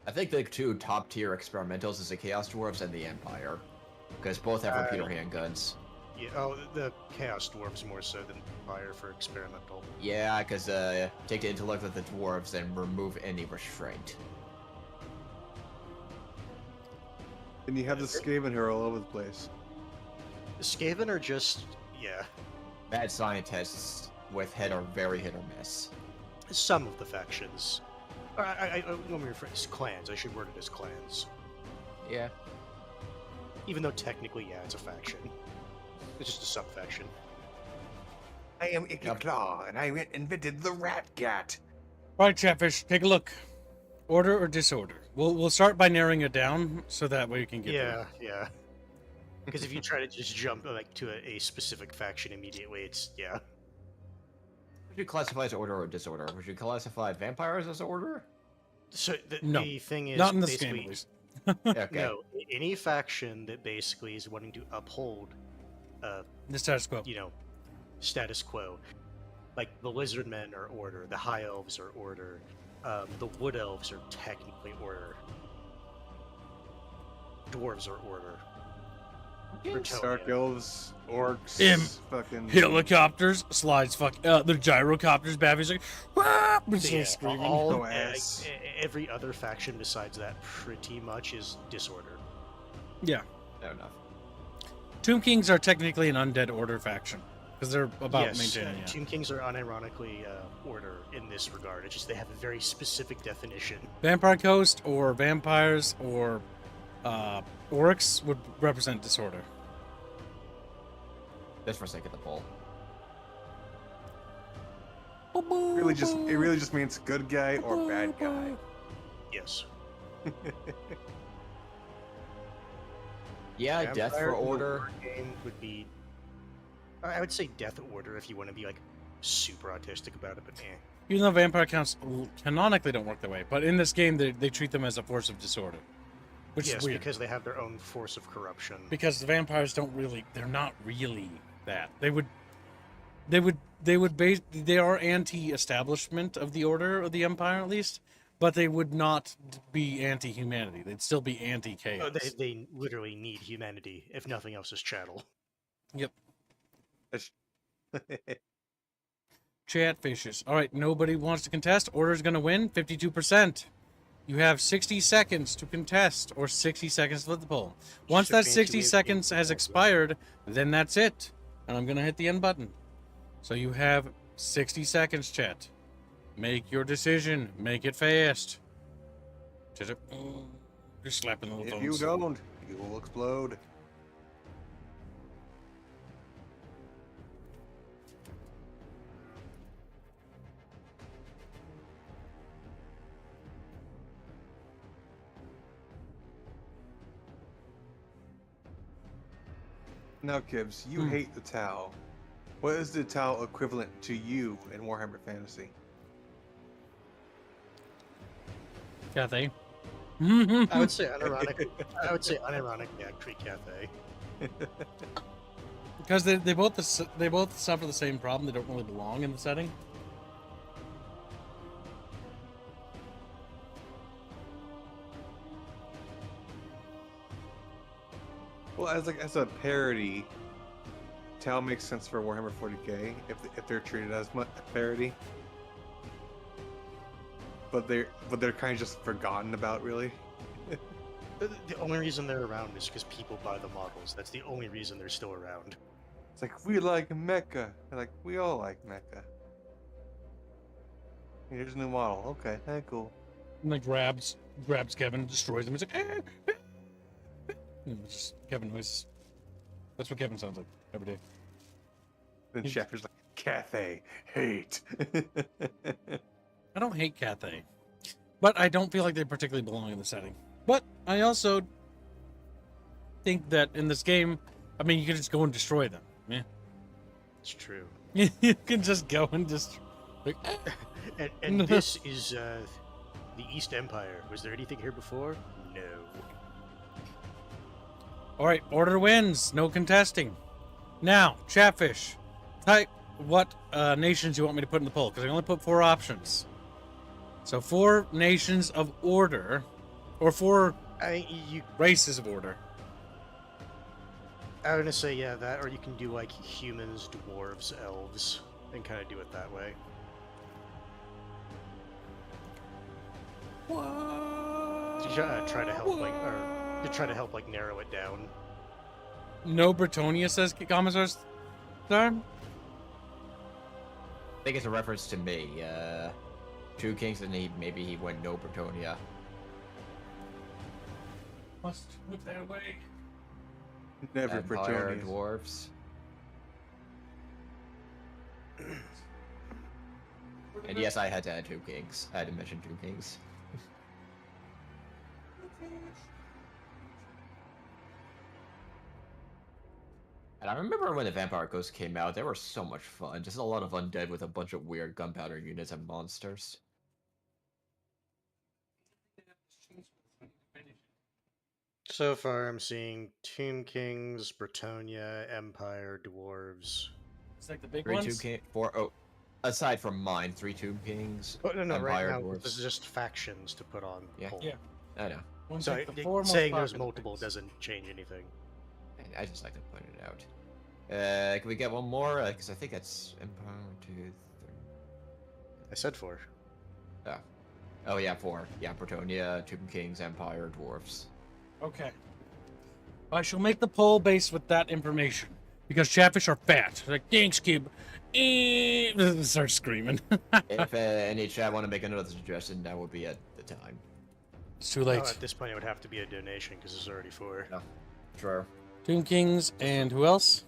I think the two top tier experimentals is the Chaos Dwarves and the Empire, because both have repeater handguns. Yeah, the Chaos Dwarves more so than Empire for experimental. Yeah, because take the intellect of the dwarves and remove any restraint. And you have the Skaven here all over the place. Skaven are just, yeah, Bad scientists with very hit or miss. some of the factions. Let me rephrase, clans. I should word it as clans. Yeah. Even though technically, yeah, it's a faction. It's just a sub-faction. I am Icky Claw, and I invented the rat gat. All right, Chatfish, take a look. Order or disorder? We'll start by narrowing it down so that way you can get there. Yeah. Because if you try to just jump like to a specific faction immediately, it's yeah. Would you classify as order or disorder? Would you classify vampires as order? So No, the thing is, Not in this game, basically, at least. Okay. no, any faction that basically is wanting to uphold, The status quo. status quo, like the lizardmen are order, the high elves are order, the wood elves are technically order, dwarves are order. Dark elves, orcs, fucking Helicopters, slides, the gyrocopters, Baffy's like, "Wah!" We're still Yeah, screaming. Oh, ass. every other faction besides that pretty much is disorder. Yeah. Fair enough. Tomb Kings are technically an undead order faction. because they're about yes, maintaining. Yeah. Tomb Kings are unironically order in this regard. It's just they have a very specific definition. Vampire Coast or vampires or orcs would represent disorder. Just for the sake of the poll. It really just means good guy or bad guy. Yes. Yeah, death Vampire for in the order. war game would be. I would say death order if you want to be like super autistic about it, but eh. Even though vampire counts canonically don't work that way, but in this game they treat them as a force of disorder, which Yes, is weird. because they have their own force of corruption. Because the vampires they're not really that. They are anti-establishment of the order or the empire at least, but they would not be anti-humanity. They'd still be anti-chaos. Oh, they literally need humanity, if nothing else is chattel. Yep. Chatfishes. All right, nobody wants to contest. Order's going to win 52%. You have 60 seconds to contest, or 60 seconds to flip the poll. Once that 60 seconds has expired, then that's it. And I'm going to hit the end button. So you have 60 seconds, chat. Make your decision. Make it fast. You're slapping the little If phones. you don't, you will explode. Now, Gibbs, you hate the Tau. What is the Tau equivalent to you in Warhammer Fantasy? Cathay. I would say unironically. Actually, Cathay. Because they both suffer the same problem. They don't really belong in the setting. Well, as a parody, Tau makes sense for Warhammer 40k if they're treated as a parody. But they're kind of just forgotten about, really. The only reason they're around is because people buy the models. That's the only reason they're still around. It's like, we like Mecha. They're like, we all like Mecha. Here's a new model. Okay, hey, cool. And like grabs Kevin, destroys him. He's like, and it's just Kevin noise. That's what Kevin sounds like every day. Then Shafter's like, Cathay, hate. I don't hate Cathay, but I don't feel like they particularly belong in the setting. But I also think that in this game, I mean, you can just go and destroy them. Yeah, It's true. you can just go and just. Like, And this is the East Empire. Was there anything here before? No. All right, order wins. No contesting. Now, Chatfish, type what nations you want me to put in the poll, because I only put 4 options. So 4 nations of order, or 4 races of order. I was gonna say that, or you can do like humans, dwarves, elves, and kind of do it that way. To try to help narrow it down. No Bretonia, says Commissar Star. I think it's a reference to me. Two Kings, and maybe he went no Bretonia. Must whip that away. Never Empire Bretonians. dwarves. And yes, I had to add Two Kings. I had to mention Two Kings. And I remember when the Vampire Ghosts came out, they were so much fun. Just a lot of undead with a bunch of weird gunpowder units and monsters. So far, I'm seeing Tomb Kings, Bretonia, Empire, dwarves. It's like the big 3 ones. 2 King, 4. Oh, aside from mine, 3 Tomb Kings. Oh no, right Empire now dwarves. this is just factions to put on. Yeah. poll. Yeah. I know. One's So like the 4 most saying there's popular multiple things. doesn't change anything. I just like to point it out. Can we get one more? Because I think that's Empire 2, 3. I said 4. Oh yeah, 4. Yeah, Bretonia, Tomb Kings, Empire, dwarves. Okay. I shall make the poll based with that information. Because Chatfish are fat. Like, thanks, kid. Start screaming. If any chat want to make another suggestion, that would be at the time. It's too late. Oh, at this point, it would have to be a donation because there's already 4. No. Sure. Tomb Kings and who else?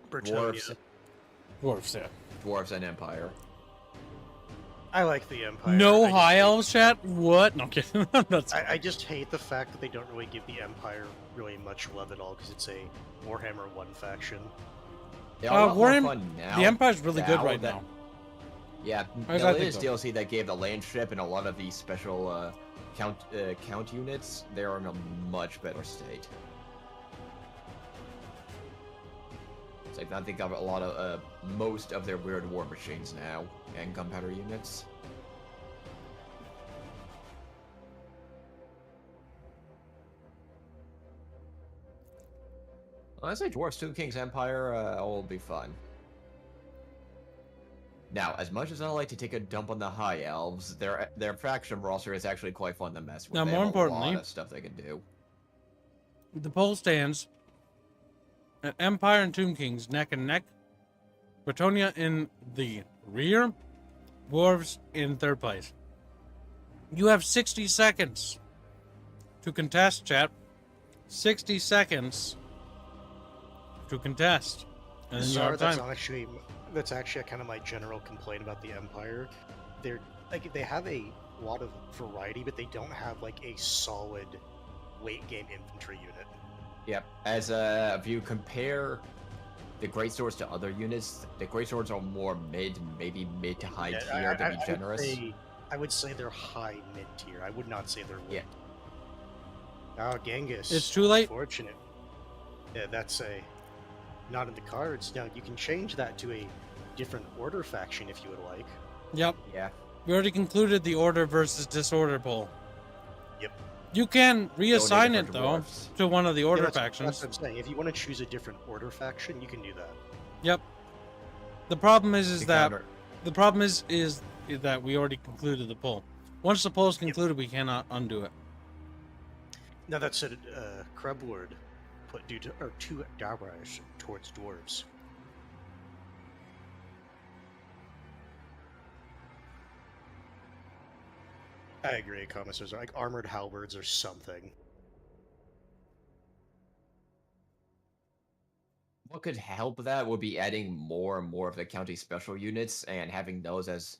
Bertonia. Dwarves. Dwarfs, yeah. Dwarves and Empire. I like the Empire. No I just high hate- elves chat? What? No, I'm kidding. That's I just hate the fact that they don't really give the Empire really much love at all because it's a Warhammer 1 faction. Yeah, a lot more Warhammer- fun now. the Empire's really good now right that- now. Yeah, I the think latest so. DLC that gave the land ship and a lot of the special count units, they're in a much better state. It's like I think of a lot of most of their weird war machines now and gunpowder units. Well, I say Dwarfs, Tomb Kings, Empire, all will be fun. Now, as much as I like to take a dump on the High Elves, their faction roster is actually quite fun to mess with. Now, They more have importantly- a lot of stuff they can do. The poll stands at Empire and Tomb Kings neck and neck. Bretonia in the rear. Dwarves in third place. You have 60 seconds to contest, chat. 60 seconds to contest. And then you Sorry, have that's time. actually kind of my general complaint about the Empire. They have a lot of variety, but they don't have like a solid late game infantry unit. Yep. As if you compare the great swords to other units, the great swords are more mid, maybe mid to high tier to be generous. I would say they're high mid tier. I would not say they're low. Yeah. Oh, Genghis. It's too late. Fortunate. Yeah, that's not in the cards. Now you can change that to a different order faction if you would like. Yep. Yeah. We already concluded the order versus disorder poll. Yep. You can reassign Donate it, for though, dwarves. to one of the order Yeah, that's factions. what I'm saying. If you want to choose a different order faction, you can do that. Yep. The problem is To that counter- the problem is that we already concluded the poll. Once the poll is concluded, we cannot undo it. Now that said, Crubward put 2 dowers towards dwarves. I agree, commissars. Like armored halberds or something. What could help that would be adding more and more of the county special units and having those as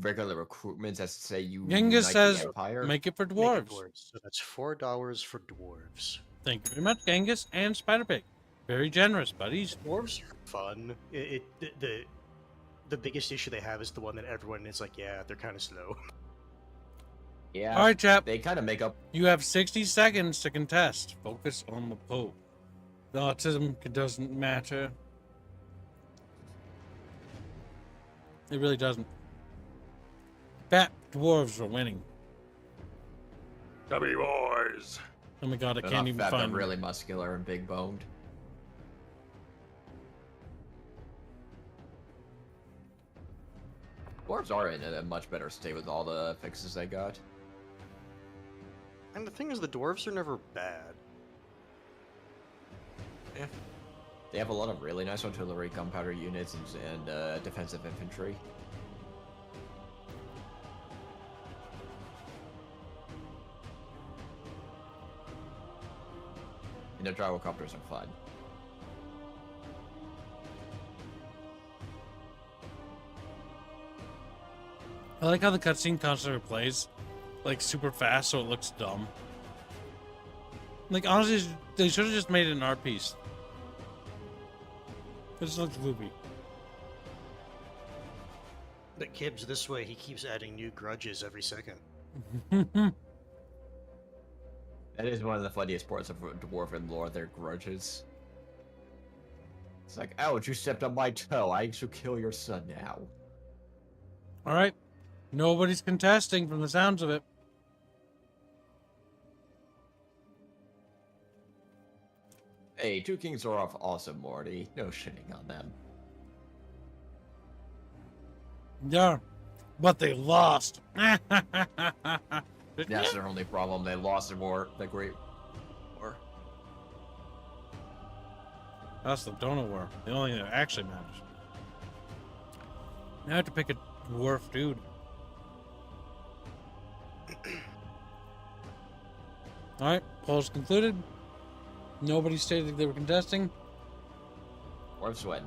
regular recruitments as say you Genghis unite the says, Empire. make it for Make it dwarves. dwarves. So that's $4 for dwarves. Thank you very much, Genghis and Spider-Pig. Very generous, buddies. Dwarves are fun. The biggest issue they have is the one that everyone is like, yeah, they're kind of slow. Yeah. All right, chap. They kind of make up. You have 60 seconds to contest. Focus on the poll. The autism doesn't matter. It really doesn't. Fat dwarves are winning. Come here, boys. Oh my god, I They're can't not even fat, they're find really muscular and big boned. Dwarves are in a much better state with all the fixes they got. And the thing is, the dwarves are never bad. They have a lot of really nice artillery, gunpowder units, and defensive infantry. And the gyrocopters are fun. I like how the cutscene constantly plays, like super fast, so it looks dumb. Like honestly, they should have just made it an art piece. It just looks loopy. But Kibbs, this way, he keeps adding new grudges every second. That is one of the funniest parts of Dwarven lore, their grudges. It's like, ouch, you stepped on my toe, I shall kill your son now. All right, nobody's contesting from the sounds of it. Hey, 2 Kings are off awesome, Morty. No shitting on them. Yeah, but they lost. That's their only problem. They lost the Great War. That's the donut war. The only thing that actually matters. Now I have to pick a dwarf dude. Alright, polls concluded. Nobody stated they were contesting. Dwarves win.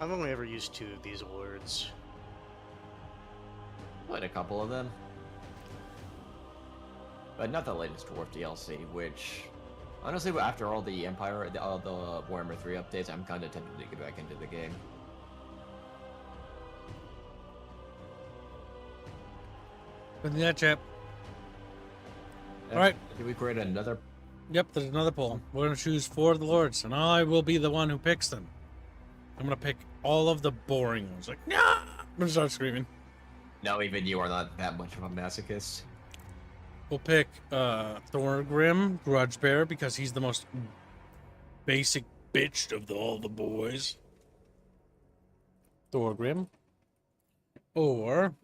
I've only ever used 2 of these awards. Played a couple of them. But not the latest Dwarf DLC, which... Honestly, after all the Empire, all the Warhammer 3 updates, I'm kind of tempted to get back into the game. But yeah, chap. Yeah, Alright. Did we create another? Yep, there's another poll. We're gonna choose 4 of the lords, and I will be the one who picks them. I'm gonna pick all of the boring ones. Like, no! I'm gonna start screaming. No, even you are not that much of a masochist. We'll pick Thorgrim, Grudgebearer, because he's the most basic bitch of all the boys. Thorgrim. Or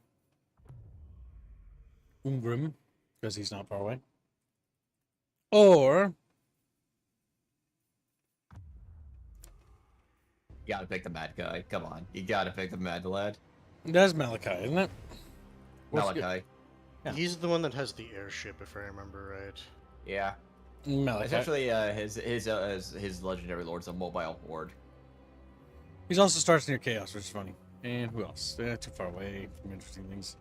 Ungrim, because he's not far away. Or You gotta pick the mad guy. Come on, you gotta pick the mad lad. that's Malachi, isn't it? What's Malachi. Yeah. He's the one that has the airship, if I remember right. Yeah. Malachi. Essentially, his legendary lord's a mobile horde. He also starts near Chaos, which is funny. And who else? Too far away from interesting things.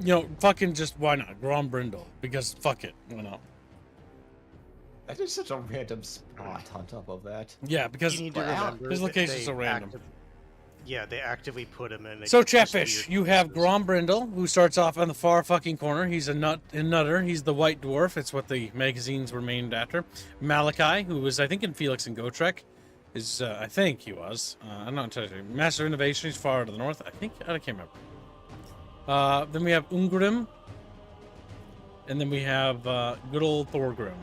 You know, fucking just, why not? Grom Brindle. Because fuck it. Why not? That is such a random spot on top of that. Yeah, because You need to Well, remember his that location's they so random. Yeah, they actively put him in. So, just Chatfish, weird you have places. Grom Brindle, who starts off on the far fucking corner. He's a nutter. He's the white dwarf. It's what the magazines were named after. Malachi, who was, I think, in Felix and Gotrek, is, I think he was. I'm not entirely sure. Master of Innovation, he's far to the north. I can't remember. Then we have Ungrim. And then we have good old Thorgrim.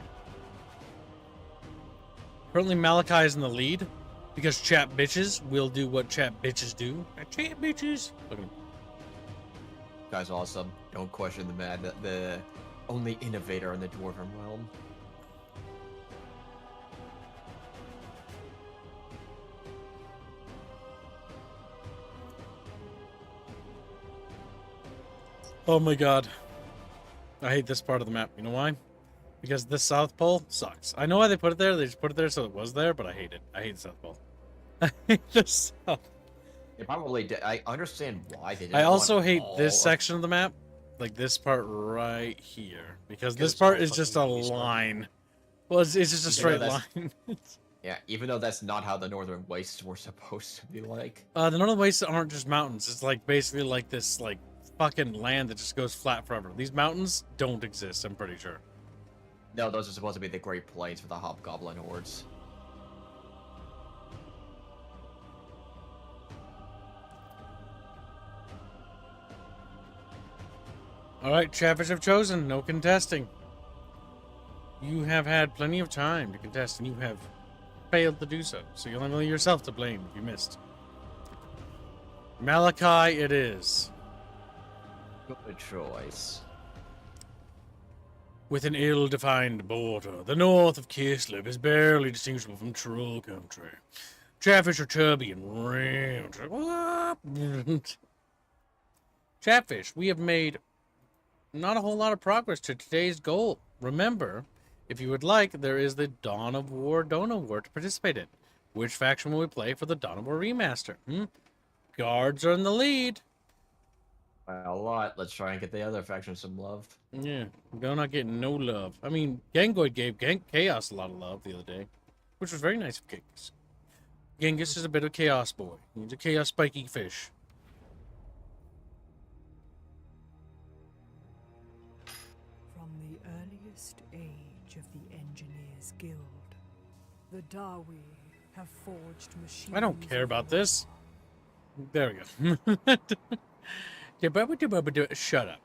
Currently, Malachi is in the lead. Because chat bitches will do what chat bitches do. Chat bitches. Look at him. Guy's awesome. Don't question the only innovator in the dwarven realm. Oh my god. I hate this part of the map. You know why? Because this South Pole sucks. I know why they put it there. They just put it there so it was there, but I hate it. I hate the South Pole. I hate the South. They probably did. I understand why they didn't. I also want hate all this of- section of the map. Like this part right here. Because this it's all part is just a fucking east, man. line. Well, it's just a You know, straight that's- line. Yeah, even though that's not how the northern wastes were supposed to be like. The Northern Wastes aren't just mountains. It's like basically like this like fucking land that just goes flat forever. These mountains don't exist, I'm pretty sure. No, those are supposed to be the Great Plains for the Hobgoblin hordes. Alright, Chatfish have chosen. No contesting. You have had plenty of time to contest, and you have failed to do so. So you'll have only yourself to blame if you missed. Malachi it is. Good choice. With an ill-defined border, the north of Kislev is barely distinguishable from Troll country. Chatfish are chubby and round. Chatfish, we have made not a whole lot of progress to today's goal. Remember, if you would like, there is the Dawn of War Donut War to participate in. Which faction will we play for the Dawn of War remaster? Guards are in the lead. Well, a lot. Let's try and get the other faction some love. Yeah, they're not getting no love. I mean, Gangoid gave Chaos a lot of love the other day, which was very nice of Genghis. Genghis is a bit of a Chaos boy. He's a Chaos spiky fish. From the earliest age of the Engineers Guild, the Dawi have forged machines. I don't care of about war. this. There we go. Shut up.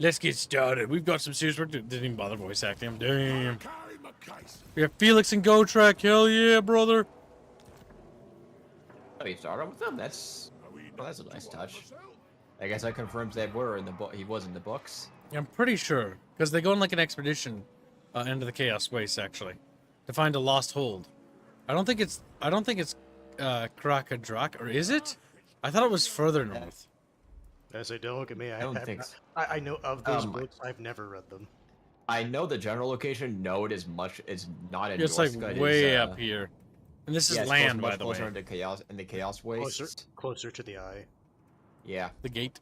Let's get started. We've got some serious work to... Didn't even bother voice acting him. Damn. Carry my case. We have Felix and Gotrek. Hell yeah, brother. Oh, you started with them? That's... Are we Well, that's a not nice to touch. ourselves? I guess that confirms they were in the book. He was in the books. I'm pretty sure because they go on like an expedition into the Chaos Waste actually to find a lost hold. I don't think it's Krakadrak, or is it? I thought it was further north. I say, don't look at me. I don't think so. I know of those books. I've never read them. I know the general location. No, it is not in It's like Norska, it way is, up here, and this is yeah, it's land, much by the closer way. into chaos in the Chaos Waste. Closer to the eye. Yeah, The gate.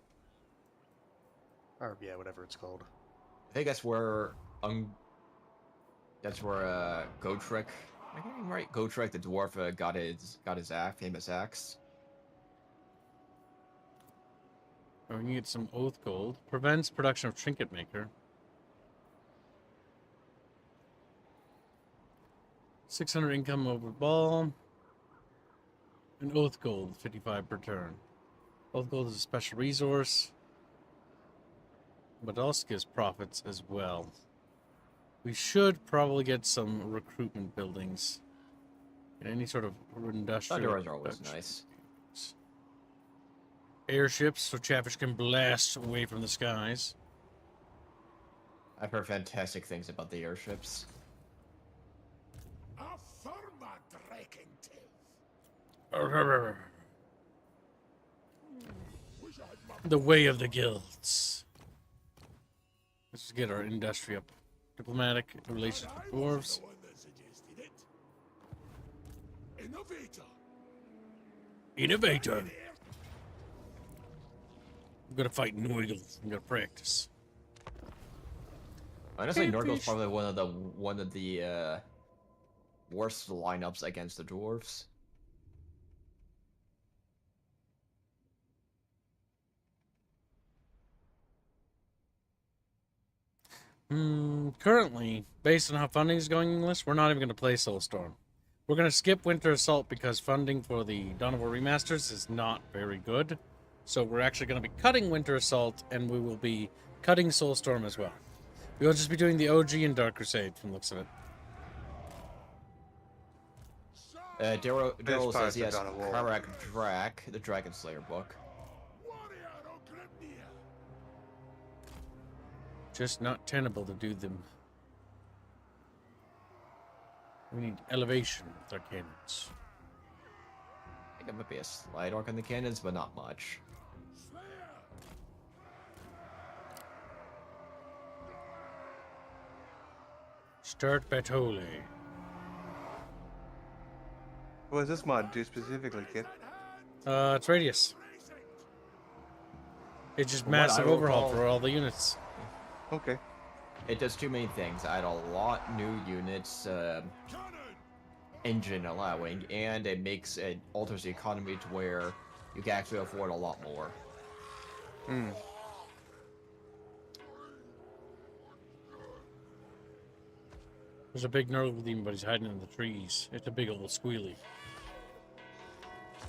Or, yeah, whatever it's called. I think that's where Gotrek. I think I'm right. Gotrek, the dwarf, got his famous axe. Oh, we can get some oath gold. Prevents production of trinket maker. 600 income over ball. And oath gold, 55 per turn. Oath gold is a special resource, but it also gives profits as well. We should probably get some recruitment buildings. And any sort of industrial. Thunderers are always nice. Airships, so Chatfish can blast away from the skies. I've heard fantastic things about the airships. The way of the guilds. Let's get our industry up. Diplomatic relations with dwarves. Innovator. I'm gonna fight Noigel. I'm gonna practice. Honestly, Norgel's probably one of the worst lineups against the dwarves. Currently, based on how funding is going in this, we're not even going to play Soulstorm. We're going to skip Winter Assault because funding for the Dawn of War remasters is not very good. So we're actually going to be cutting Winter Assault, and we will be cutting Soulstorm as well. We will just be doing the OG and Dark Crusade from the looks of it. Daryl says he has Karak Drak, the Dragon Slayer book. Just not tenable to do them. We need elevation with our cannons. I think it might be a slight arc on the cannons, but not much. Start Batole. What does this mod do specifically, kid? It's radius. It's just From what massive I overhaul recall- for all the units. Okay. It does two main things: add a lot new units, engine allowing, and it alters the economy to where you can actually afford a lot more. Hmm. There's a big Nurgle demon, but he's hiding in the trees. It's a big old squealy.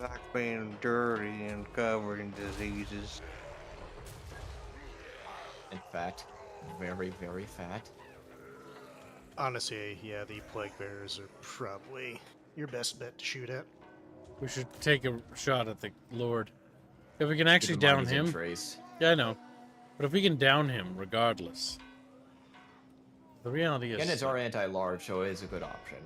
Like being dirty and covered in diseases. In fact, very, very fat. Honestly, yeah, the Plague Bearers are probably your best bet to shoot at. We should take a shot at the Lord. If we can actually Keep in mind down he's in him. Trace. Yeah, I know. But if we can down him regardless. The reality is. Cannons are anti-large, so it is a good option.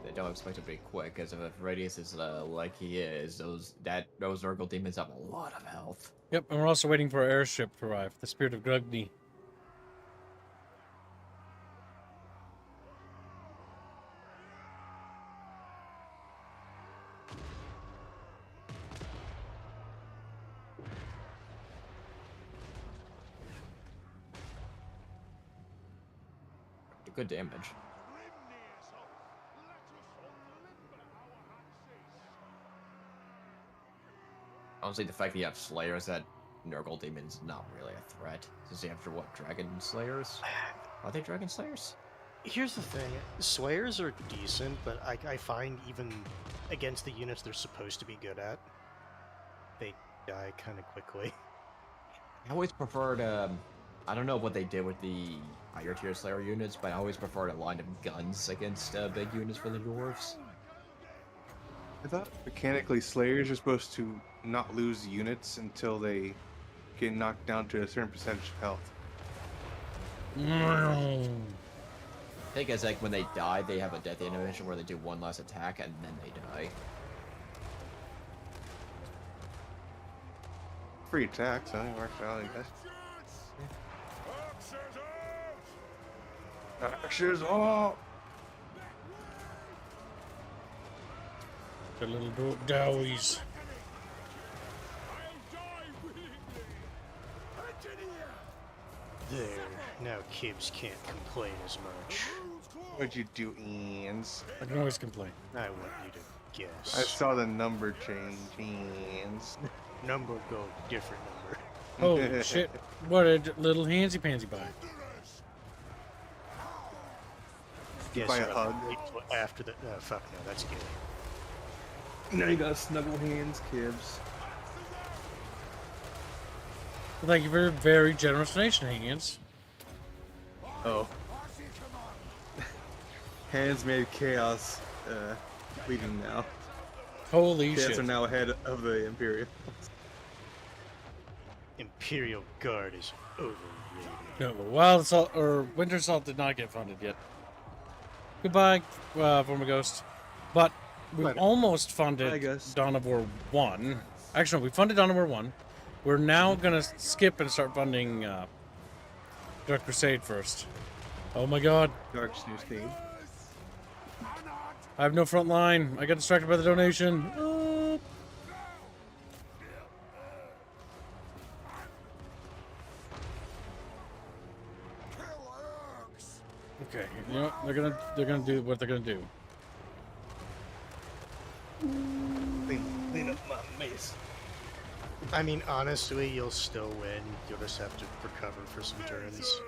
They don't expect it to be quick, as if Radius is like he is, those Nurgle demons have a lot of health. Yep, and we're also waiting for our airship to arrive. The Spirit of Grugni. Good damage. Honestly, the fact that you have Slayers, that Nurgle Demon's not really a threat. Since you have Dragon Slayers? Are they Dragon Slayers? Here's the thing, Slayers are decent, but I find even against the units they're supposed to be good at, they die kind of quickly. I always preferred, I don't know what they did with the higher tier Slayer units, but I always preferred a line of guns against big units for the dwarves. I thought mechanically Slayers are supposed to not lose units until they get knocked down to a certain percentage of health. I think it's like when they die, they have a death animation where they do one last attack and then they die. Free attacks, huh? It works out, I guess. Axes off! The little dowies. There. Now Kibbs can't complain as much. What'd you do, Ians? I can always complain. I want you to guess. I saw the number change, Ians. Number go different number. Holy shit. What did little handsy pansy buy? Guess By a what? hug. Wait till after the. Fuck no, that's gay. Now you got snuggle hands, Kibbs. Thank you for your very generous donation, Higgins. Oh. Hands made chaos leading now. Holy Chaos shit. are now ahead of the Imperial. Imperial Guard is overrated. No, Wild Assault or Winter Assault did not get funded yet. Goodbye, former Ghost. But we Later. almost Bye, funded Ghost. Dawn of War 1. Actually, no, we funded Dawn of War 1. We're now gonna skip and start funding Dark Crusade first. Oh my god. Dark's new theme. I have no front line. I got distracted by the donation. Okay, you know what? They're gonna do what they're gonna do. Clean up my mess. I mean, honestly, you'll still win. You'll just have to recover for some turns.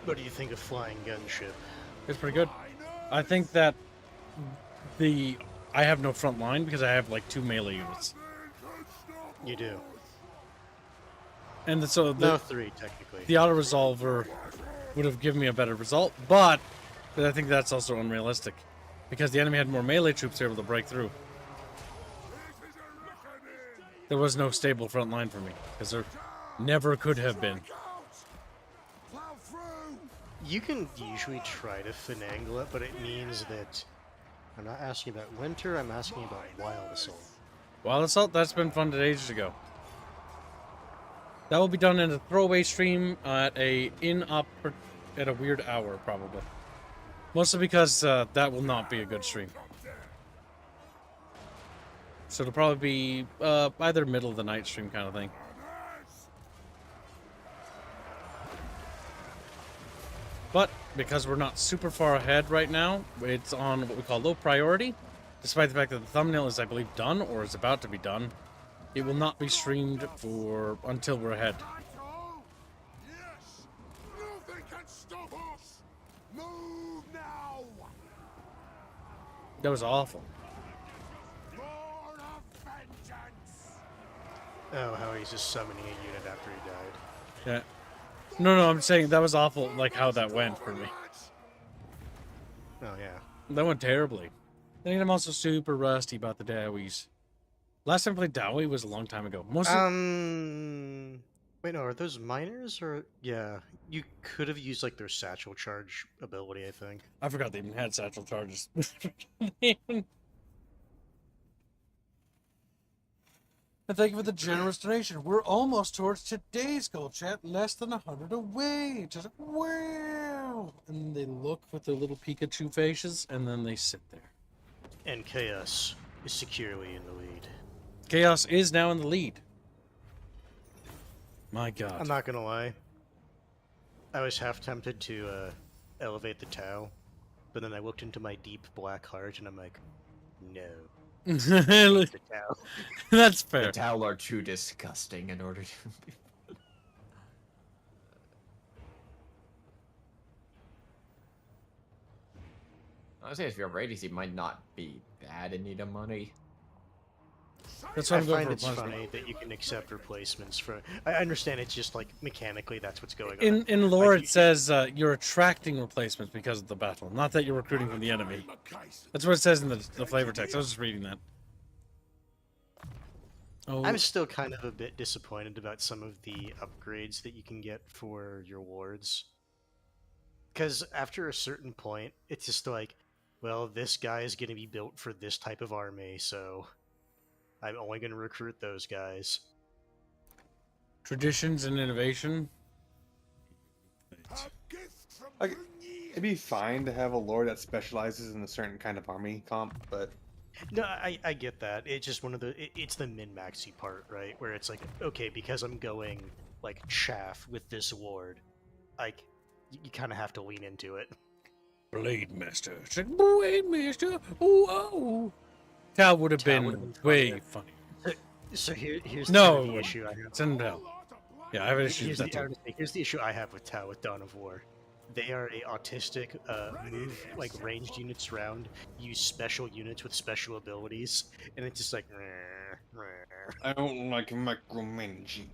What do you think of Flying Gunship? It's pretty good. I think that I have no front line because I have like 2 melee units. You do. And so No, 3, technically. the auto resolver would have given me a better result, but I think that's also unrealistic because the enemy had more melee troops able to break through. There was no stable front line for me because there never could have been. You can usually try to finagle it, but it means that... I'm not asking about Winter, I'm asking about Wild Assault. Wild Assault, that's been funded ages ago. That will be done in a throwaway stream at a weird hour, probably. Mostly because that will not be a good stream. So it'll probably be either middle of the night stream kind of thing. But because we're not super far ahead right now, it's on what we call low priority. Despite the fact that the thumbnail is, I believe, done or is about to be done, it will not be streamed until we're ahead. Yes! Nothing can stop us! Move now! That was awful. More of vengeance! Oh, how he's just summoning a unit after he died. Yeah. No, I'm saying that was awful, like how that went for me. Oh, yeah. That went terribly. I think I'm also super rusty about the Dowies. Last time I played Dowie was a long time ago. Wait, no, are those miners or... Yeah, you could have used, like, their satchel charge ability, I think. I forgot they even had satchel charges. And thank you for the generous donation. We're almost towards today's goal, chat. Less than 100 away. Just like, wow. And they look with their little Pikachu faces, and then they sit there. And Chaos is securely in the lead. Chaos is now in the lead. My god. I'm not gonna lie. I was half tempted to elevate the Tau, but then I looked into my deep black heart and I'm like, no. The Tau. That's fair. The Tau are too disgusting in order to be... I say if you're Radius, you might not be bad in need of money. That's what I I'm going find for. it's Punishment. funny that you can accept replacements for. I understand it's just like mechanically that's what's going on. In lore, Like, it says you're attracting replacements because of the battle, not that you're recruiting from the enemy. That's what it says in the flavor text. I was just reading that. Oh, I'm still kind of a bit disappointed about some of the upgrades that you can get for your wards. Because after a certain point, it's just like, well, this guy is going to be built for this type of army, so I'm only going to recruit those guys. traditions and innovation. Like, it'd be fine to have a lord that specializes in a certain kind of army comp, but No, I get that. It's just one of the... It's the min-maxy part, right? Where it's like, okay, because I'm going, like, chaff with this ward, like, you kind of have to lean into it. Blade Master. It's like, Blade Master. Oh. Tao would have Tao been would've been way funnier. funny. So here's No, the it issue I have. Send him down. Yeah, I have an issue Here's with the, that too. here's the issue I have with Tau with Dawn of War. They are a autistic, move like ranged units around, use special units with special abilities, and it's just like. I don't like micromanaging.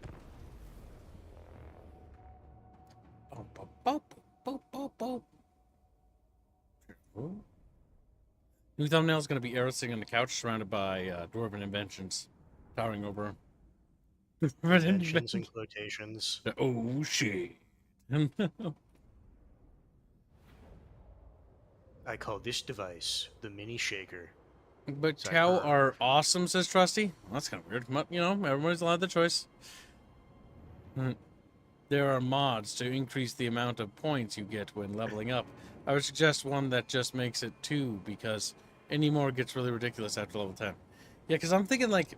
New thumbnail is going to be Arrow sitting on the couch surrounded by dwarven inventions towering over him. Inventions and quotations. Oh shit. I call this device the mini shaker. But Sorry, cow for- are awesome, says Trusty. Well, that's kind of weird. But, you know, everybody's allowed the choice. There are mods to increase the amount of points you get when leveling up. I would suggest one that just makes it 2, because any more gets really ridiculous after level 10. Yeah, because I'm thinking, like,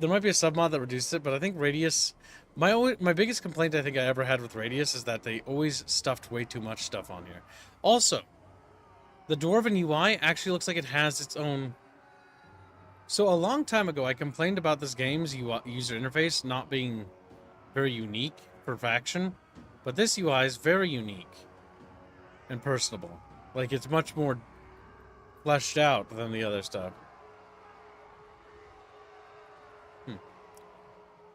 there might be a submod that reduces it, but I think Radius... My biggest complaint I think I ever had with Radius is that they always stuffed way too much stuff on here. Also, the Dwarven UI actually looks like it has its own... So a long time ago, I complained about this game's user interface not being very unique for faction, but this UI is very unique and personable. Like, it's much more fleshed out than the other stuff.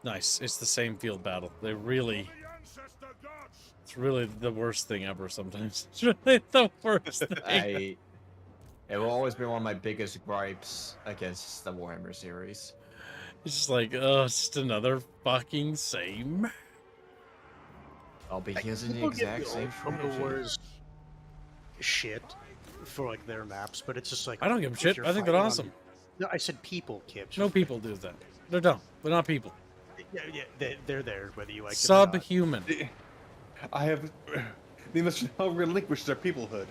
Nice. It's the same field battle. They really... It's really the worst thing ever sometimes. It's really the worst thing. It will always be one of my biggest gripes against the Warhammer series. It's just like, oh, it's just another fucking same. I'll be using the People get exact same Rumble strategy. Wars shit for like their maps, but it's just like I don't give a if shit. you're I think they're fighting on- awesome. No, I said people, Kips. No people do that. They're dumb. They're not people. Yeah, they're there whether you like them or not. Subhuman. I have. They must now relinquish their peoplehood.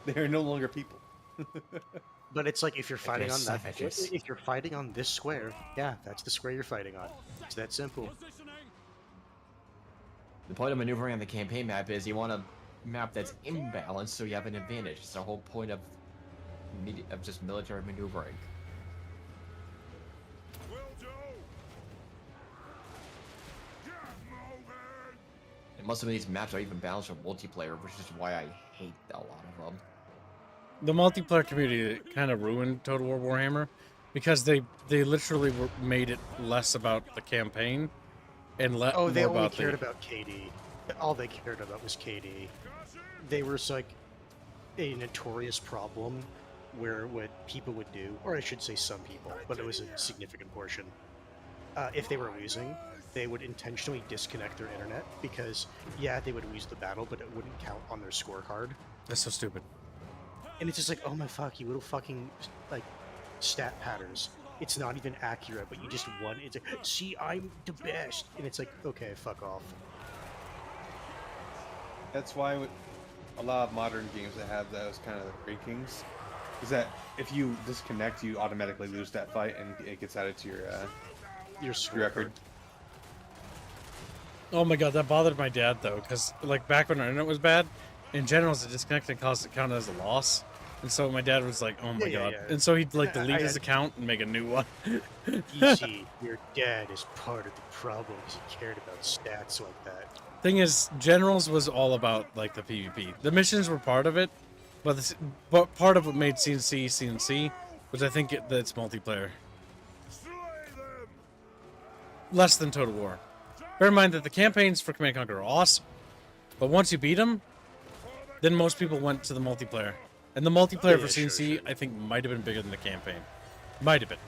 They are no longer people. But it's like if you're fighting they're on that, savages. if you're fighting on this square, yeah, that's the square you're fighting on. It's that simple. The point of maneuvering on the campaign map is you want a map that's imbalanced so you have an advantage. It's the whole point of just military maneuvering. Will do. Get moving. And most of these maps are even balanced for multiplayer, which is why I hate a lot of them. The multiplayer community kind of ruined Total War Warhammer because they literally made it less about the campaign and Oh, more they only about cared the... about KD. All they cared about was KD. They were like a notorious problem where what people would do, or I should say some people, but it was a significant portion. If they were losing, they would intentionally disconnect their internet because, yeah, they would lose the battle, but it wouldn't count on their scorecard. That's so stupid. And it's just like, oh my fuck, you little fucking, like, stat patterns. It's not even accurate, but you just won. It's like, see, I'm the best. And it's like, okay, fuck off. That's why with a lot of modern games that have those kind of rankings is that if you disconnect, you automatically lose that fight and it gets added to Your your record. Oh my god, that bothered my dad though, because like back when our internet was bad, in general, the disconnecting caused it count as a loss. And so my dad was like, "Oh my god!" Yeah. And so he'd like Yeah, delete his account and make a new one. You see, your dad is part of the problem because he cared about stats like that. Thing is, Generals was all about like the PvP. The missions were part of it, But part of what made CNC was I think that's multiplayer. Less than Total War. Bear in mind that the campaigns for Command & Conquer are awesome, but once you beat them, then most people went to the multiplayer. And the multiplayer for CNC, sure. I think, might have been bigger than the campaign. Might have been.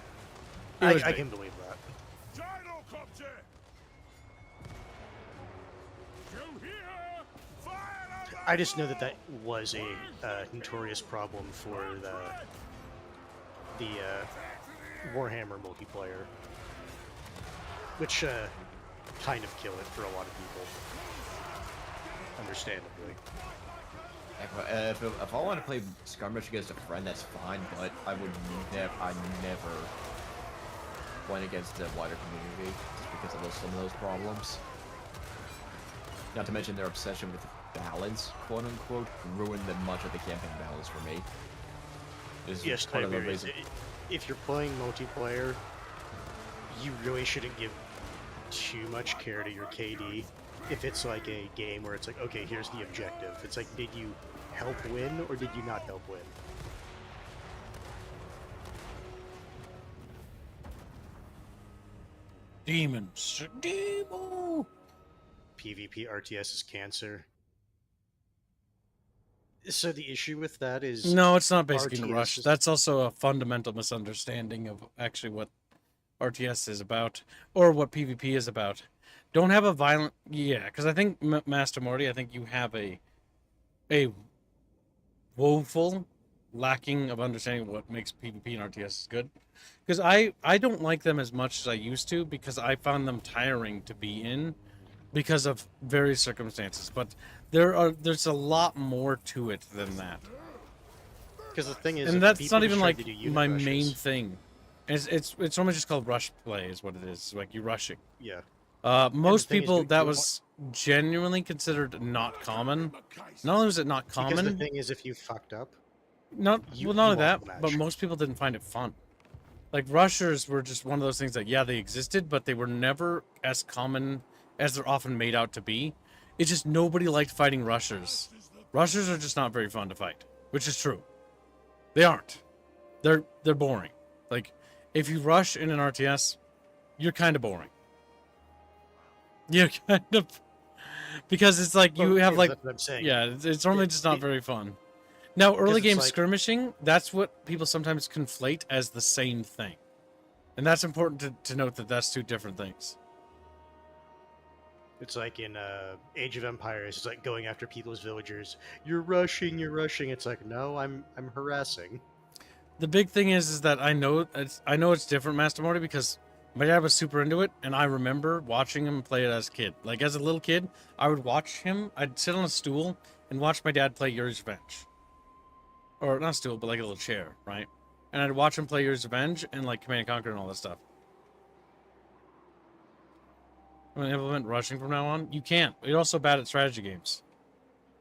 I can believe that. I just know that that was a notorious problem for the Warhammer multiplayer, which kind of killed it for a lot of people, understandably. If I want to play skirmish against a friend, that's fine, but I never went against the wider community just because of some of those problems. Not to mention their obsession with balance, quote unquote, ruined much of the campaign balance for me. Yes, I agree. If you're playing multiplayer, you really shouldn't give too much care to your KD. If it's like a game where it's like, okay, here's the objective. It's like, did you help win or did you not help win? Demons. Demo! PvP RTS is cancer. So the issue with that is... No, it's not basically RTS Rush. That's also a fundamental misunderstanding of actually what RTS is about, or what PvP is about. Don't have a violent... Yeah, because I think, Master Morty, I think you have a woeful lacking of understanding what makes PvP and RTS good. Because I don't like them as much as I used to, because I found them tiring to be in because of various circumstances. But there's a lot more to it than that. Because the thing is, and that's not even like my rushes, main thing. It's normally just called rush play, is what it is. It's like you're rushing. Yeah. Most people, that was genuinely considered not common. Not only was it not common... Because the thing is, if you fucked up... Not only that, but most people didn't find it fun. Like, rushers were just one of those things that, yeah, they existed, but they were never as common as they're often made out to be. It's just nobody liked fighting rushers. Rushers are just not very fun to fight, which is true. They aren't. They're boring. Like, if you rush in an RTS, you're kind of boring. You're kind of... Because it's like, you have like... That's what I'm saying. Yeah, it's normally just not very fun. Now, early game skirmishing, that's what people sometimes conflate as the same thing. And that's important to note that that's two different things. It's like in Age of Empires, it's like going after people's villagers. You're rushing. It's like, no, I'm harassing. The big thing is that I know it's different, Master Morty, because my dad was super into it, and I remember watching him play it as a kid. Like, as a little kid, I would watch him, I'd sit on a stool and watch my dad play Yuri's Revenge. Or, not a stool, but like a little chair, right? And I'd watch him play Yuri's Revenge and, like, Command & Conquer and all that stuff. I'm going to implement rushing from now on? You can't. You're also bad at strategy games.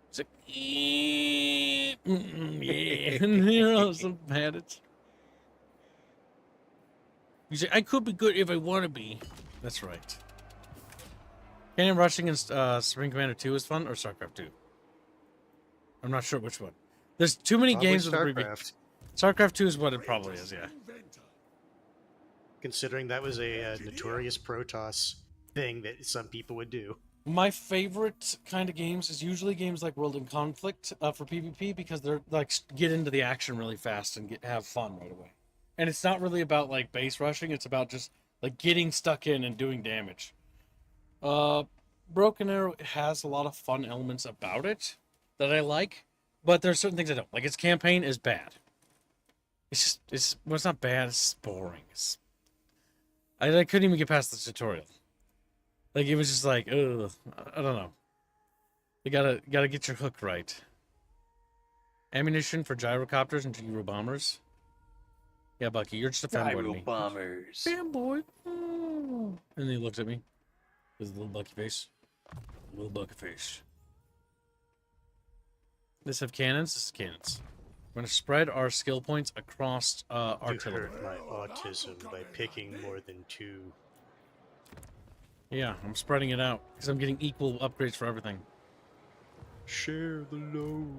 It's like, yeah. You're also bad at... You say, I could be good if I want to be. That's right. Canyon rushing in Supreme Commander 2 is fun, or StarCraft 2? I'm not sure which one. There's too many games with StarCraft. StarCraft 2 is what it probably is, yeah. Considering that was a notorious Protoss thing that some people would do. My favorite kind of games is usually games like World in Conflict for PvP, because they're like get into the action really fast and have fun right away. And it's not really about like base rushing, it's about just like getting stuck in and doing damage. Broken Arrow has a lot of fun elements about it that I like, but there's certain things I don't. Like, its campaign is bad. It's not bad, it's boring. I couldn't even get past the tutorial. Like, it was just like, ugh, I don't know. You gotta get your hook right. Ammunition for gyrocopters and gyro bombers. Yeah, Bucky, you're just a fanboy to me. Bombers. Fanboy. Oh. And then he looks at me with a little Bucky face. Little Bucky face. This have cannons. This is cannons. We're going to spread our skill points across artillery. You hurt my autism by picking more than 2. Yeah, I'm spreading it out because I'm getting equal upgrades for everything. Share the load.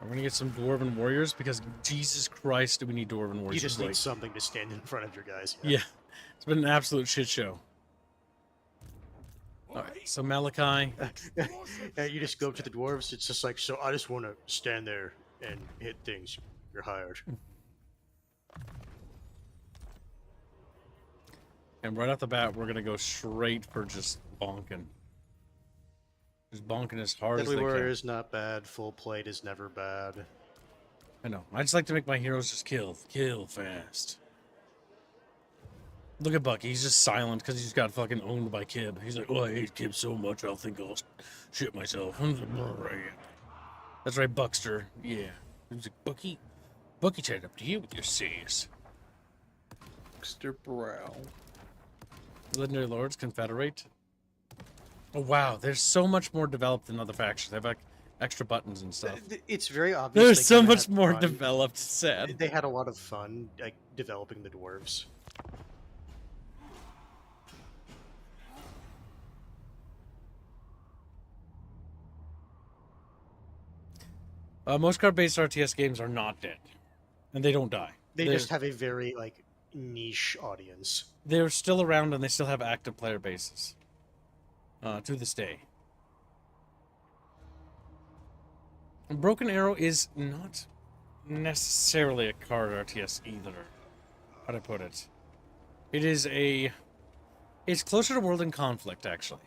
I'm gonna get some dwarven warriors because Jesus Christ, do we need dwarven warriors? You just Like, need something to stand in front of your guys. yeah, it's been an absolute shit show. All right, so Malachi. Yeah, you just go up to the dwarves. It's just like, so I just want to stand there and hit things. You're hired. And right off the bat, we're gonna go straight for just bonking. Just bonking as hard Deadly as they Warrior can. is not bad. Full plate is never bad. I know. I just like to make my heroes just kill fast. Look at Bucky. He's just silent because he's got fucking owned by Kib. He's like, oh, I hate Kib so much, I'll think I'll shit myself. That's right, Buckster. Yeah. He's like, Bucky tried up to you with your sass. Buckster Brow. Legendary Lords Confederate. Oh, wow. They're so much more developed than other factions. They have like extra buttons and stuff. It's very obvious. They're they so kinda much had more fun. developed. It's sad. They had a lot of fun like developing the dwarves. Most card-based RTS games are not dead. And they don't die. They They're- just have a very like niche audience. They're still around and they still have active player bases. To this day. Broken Arrow is not necessarily a card RTS either. How'd I put it? It is a... It's closer to World in Conflict, actually.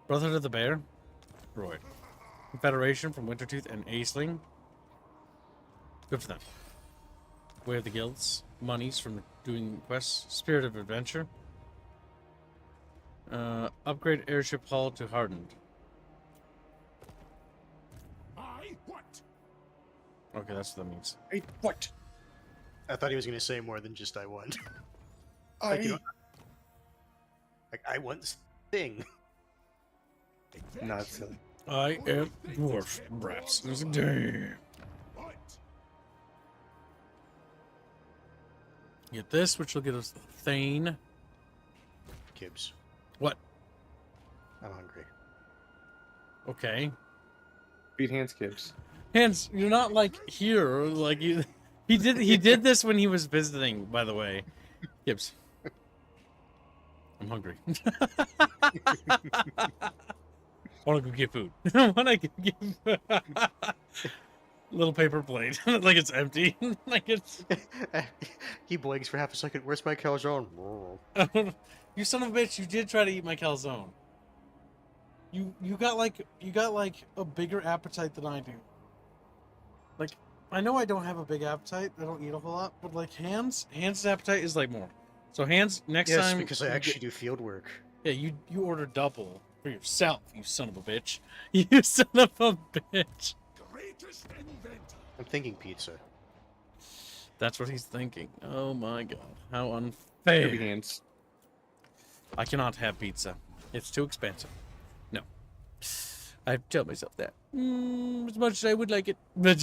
Brotherhood of the Bear? Droid. Confederation from Wintertooth and Aisling. Good for them. Way of the Guilds. Monies from doing quests. Spirit of Adventure. Upgrade airship hull to hardened. Okay, that's what that means. Hey, what? I thought he was going to say more than just "I want." I you know, like I want this thing. Not silly. I am dwarf brats. There's a damn. Get this, which will get us the Thane. Gibbs, What? I'm hungry. Okay. Beat hands, Gibbs. Hans, you're not like here. Like you, he did this when he was visiting. By the way, Gibbs. I'm hungry. I want to go get food. I want to get food. Little paper plate, like it's empty. Like it's. He blinks for half a second. Where's my calzone? You son of a bitch! You did try to eat my calzone. You got like a bigger appetite than I do. Like, I know I don't have a big appetite. I don't eat a whole lot, but like Hans' appetite is like more. So Hans, next Yes, time because I actually do field work. yeah, you order double for yourself. You son of a bitch. You son of a bitch. I'm thinking pizza. That's what he's thinking. Oh my god, how Beat unfair! hands. I cannot have pizza. It's too expensive. No. I have to tell myself that. As much as I would like it. But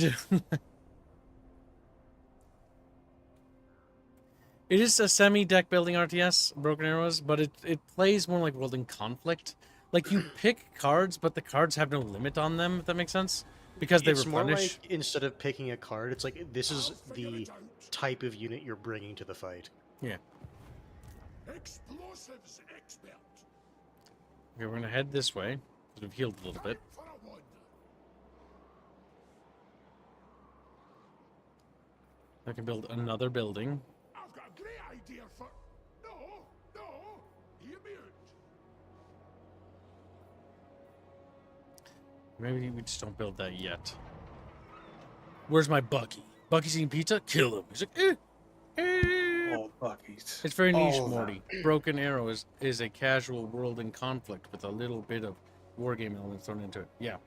it is a semi-deck building RTS, Broken Arrows, but it plays more like World in Conflict. Like, you pick cards, but the cards have no limit on them, if that makes sense. Because they It's more replenish. like instead of picking a card, it's like this is the type of unit you're bringing to the fight. Yeah. Explosives expert. Okay, we're gonna head this way. 'Cause we've healed a little bit. For a wander. I can build another building. I've got a great idea for. No, hear me out. Maybe we just don't build that yet. Where's my Bucky? Bucky's eating pizza? Kill him. He's like, eh. All Buckies. It's very niche, All of them. Morty. Broken Arrow is a casual world in conflict with a little bit of wargame elements thrown into it. Yeah.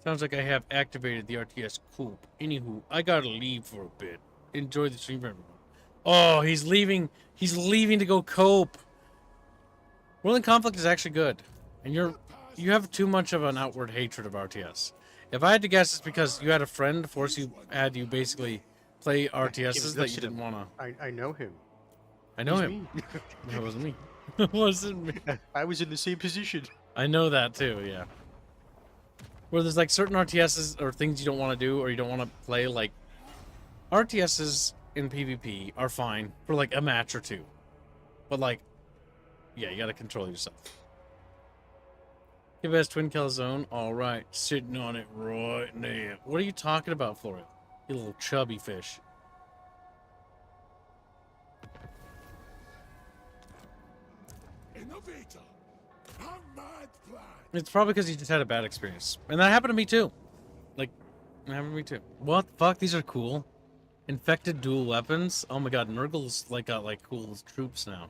Sounds like I have activated the RTS coop. Anywho, I gotta leave for a bit. Enjoy the stream, everyone. Oh, he's leaving. He's leaving to go cope. World in conflict is actually good, and you have too much of an outward hatred of RTS. If I had to guess, it's because you had a friend force you basically play RTSs that you didn't wanna. I know him. I know He's him. me. That wasn't me. It wasn't me. I was in the same position. I know that too, yeah. Where there's like certain RTSs or things you don't want to do or you don't want to play, like RTSs in PvP are fine for like a match or two. But like, yeah, you gotta control yourself. Give us twin kill zone. Alright, sitting on it right now. What are you talking about, Florian? You little chubby fish. Innovator. A mad plan. It's probably because you just had a bad experience. And that happened to me too. Like, it happened to me too. What the fuck? These are cool. Infected dual weapons. Oh my god, Nurgle's like got like cool troops now.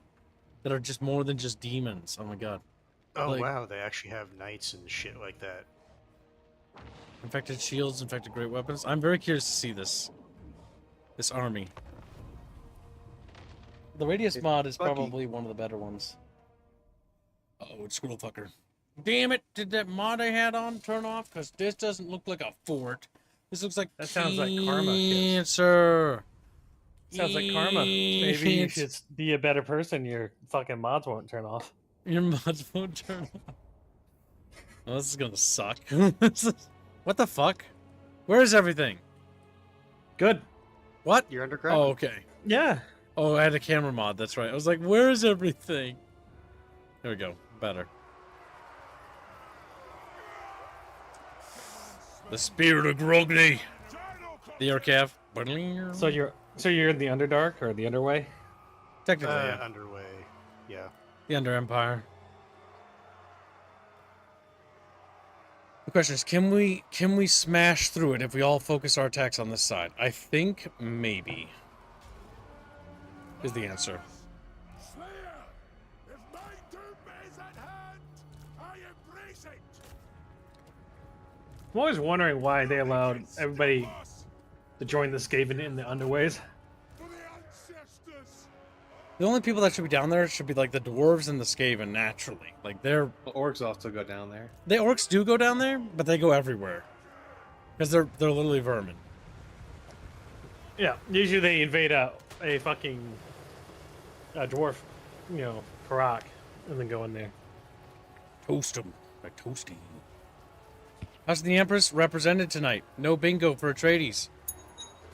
That are just more than just demons. Oh my god. Oh Like- wow, they actually have knights and shit like that. Infected shields, infected great weapons. I'm very curious to see this army. The radius It's mod is Bucky. probably one of the better ones. Oh, it's Squirrel Fucker. Damn it! Did that mod I had on turn off? Because this doesn't look like a fort. This looks like That sounds like karma, kids. cancer. Sounds like karma. Maybe you Cancer. should be a better person. Your fucking mods won't turn off. Your mods won't turn off. Oh, this is gonna suck. What the fuck? Where is everything? Good. What? You're underground. Oh, okay. Yeah. Oh, I had a camera mod. That's right. I was like, where is everything? There we go. Better. The spirit of Grogny. The Aircav. So you're in the Underdark or the Underway? Technically, yeah. Underway. Yeah. The Under Empire. The question is, can we smash through it if we all focus our attacks on this side? I think maybe. Is the answer. Slayer, if my doom is at hand, I embrace it. I'm always wondering why they allowed everybody to join the Skaven in the Underways. For the ancestors. The only people that should be down there should be like the dwarves and the Skaven naturally. Like The orcs also go down there. the orcs do go down there, but they go everywhere because they're literally vermin. Yeah. Usually they invade a fucking dwarf, Karak, and then go in there. Toast them by toasting. How's the Empress represented tonight? No bingo for Atreides.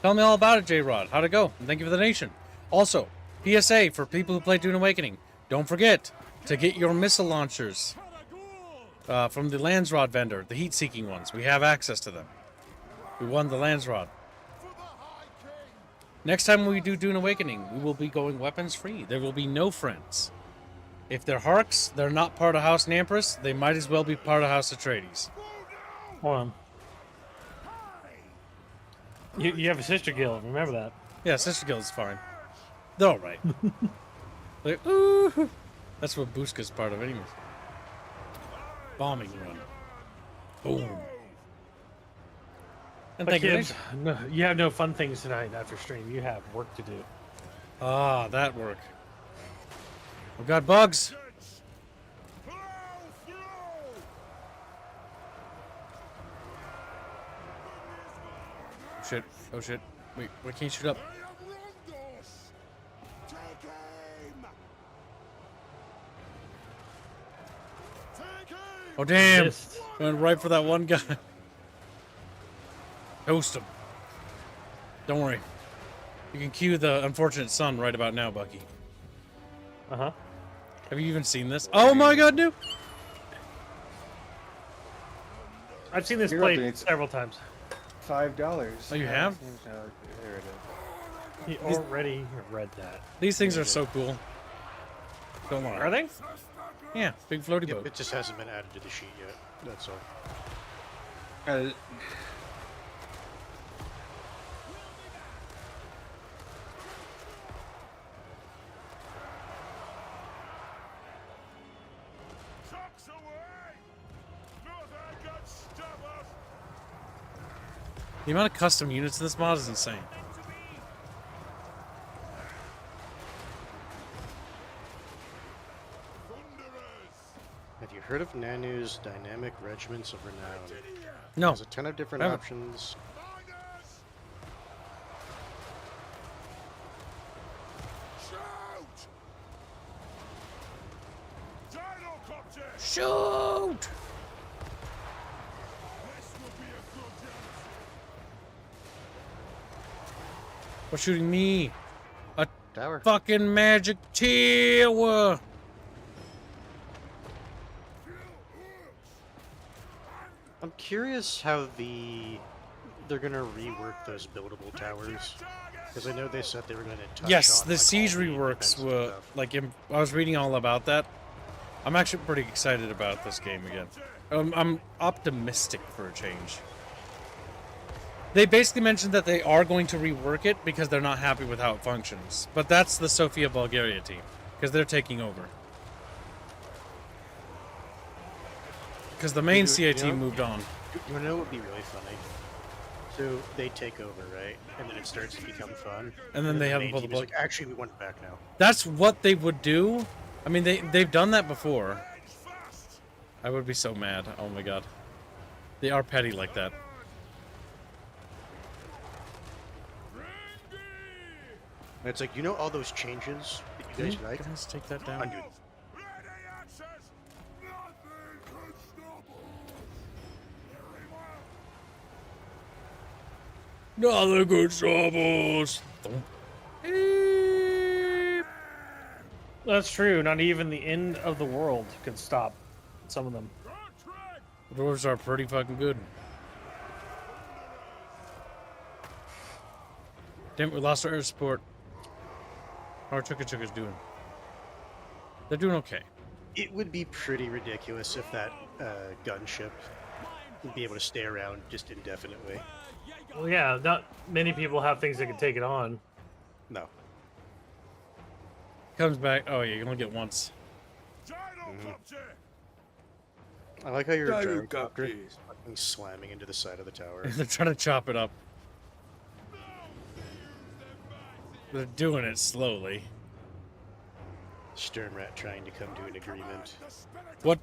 Tell me all about it, J-Rod. How'd it go? And thank you for the nation. Also, PSA for people who play Dune Awakening. Don't forget to get your missile launchers from the Landsrod vendor, the heat-seeking ones. We have access to them. We won the Landsrod. Next time we do Dune Awakening, we will be going weapons free. There will be no friends. If they're Harks, they're not part of House Nampus, they might as well be part of House Atreides. Hold on. You have a sister guild, remember that. Yeah, Sister Guild is fine. They're alright. Like, ooh. That's what Booska's part of anyways. Bombing run. Boom. And But thank you. kids, no, you have no fun things tonight after stream. You have work to do. Ah, that work. We got bugs. Plow through. Oh shit. Oh shit. Wait, why can't you shoot up? I am Rondos. Take aim. Take aim. Oh damn. Missed. Went right for that one guy. Toast him. Don't worry. You can cue the unfortunate son right about now, Bucky. Uh-huh. Have you even seen this? Oh my god, no! I've seen this You're played updates. several times. $5. Oh, you have? There it is. He already read that. These things are so cool. Don't lie. Are they? Yeah, big floaty Yep, boat. it just hasn't been added to the sheet yet. That's all. Tucks away. Nothing can stop us. The amount of custom units in this mod is insane. Have you heard of Nanu's Dynamic Regiments of Renown? No. There's a ton of different Haven't. options. Shoot! Shoot! What's shooting me? A Tower. fucking magic tower! I'm curious how they're gonna rework those buildable towers, because I know they said they were gonna touch Yes, on, the like, siege all the reworks defensive were stuff. like I was reading all about that. I'm actually pretty excited about this game again. I'm optimistic for a change. They basically mentioned that they are going to rework it because they're not happy with how it functions. But that's the Sofia Bulgaria team, because they're taking over. Because the main CA team moved on. You wanna know what would be really funny? So they take over, right? And then it starts to become fun. And then they the haven't main pulled the team is plug. like, actually, we want it back now. That's what they would do. I mean, they've done that before. I would be so mad. Oh my god. They are petty like that. And it's like, you know all those changes that you guys like? Let's take that down. Undo them. Nothing could stop us. That's true. Not even the end of the world could stop some of them. Dwarves are pretty fucking good. Damn, we lost our air support. How are Chukka's doing? They're doing okay. It would be pretty ridiculous if that gunship would be able to stay around just indefinitely. Well, yeah, not many people have things that can take it on. No. Comes back. Oh yeah, you only get once. I like how your Gyro gyrocopter copter. is fucking slamming into the side of the tower. They're trying to chop it up. They're doing it slowly. Sternrat trying to come to an agreement. What?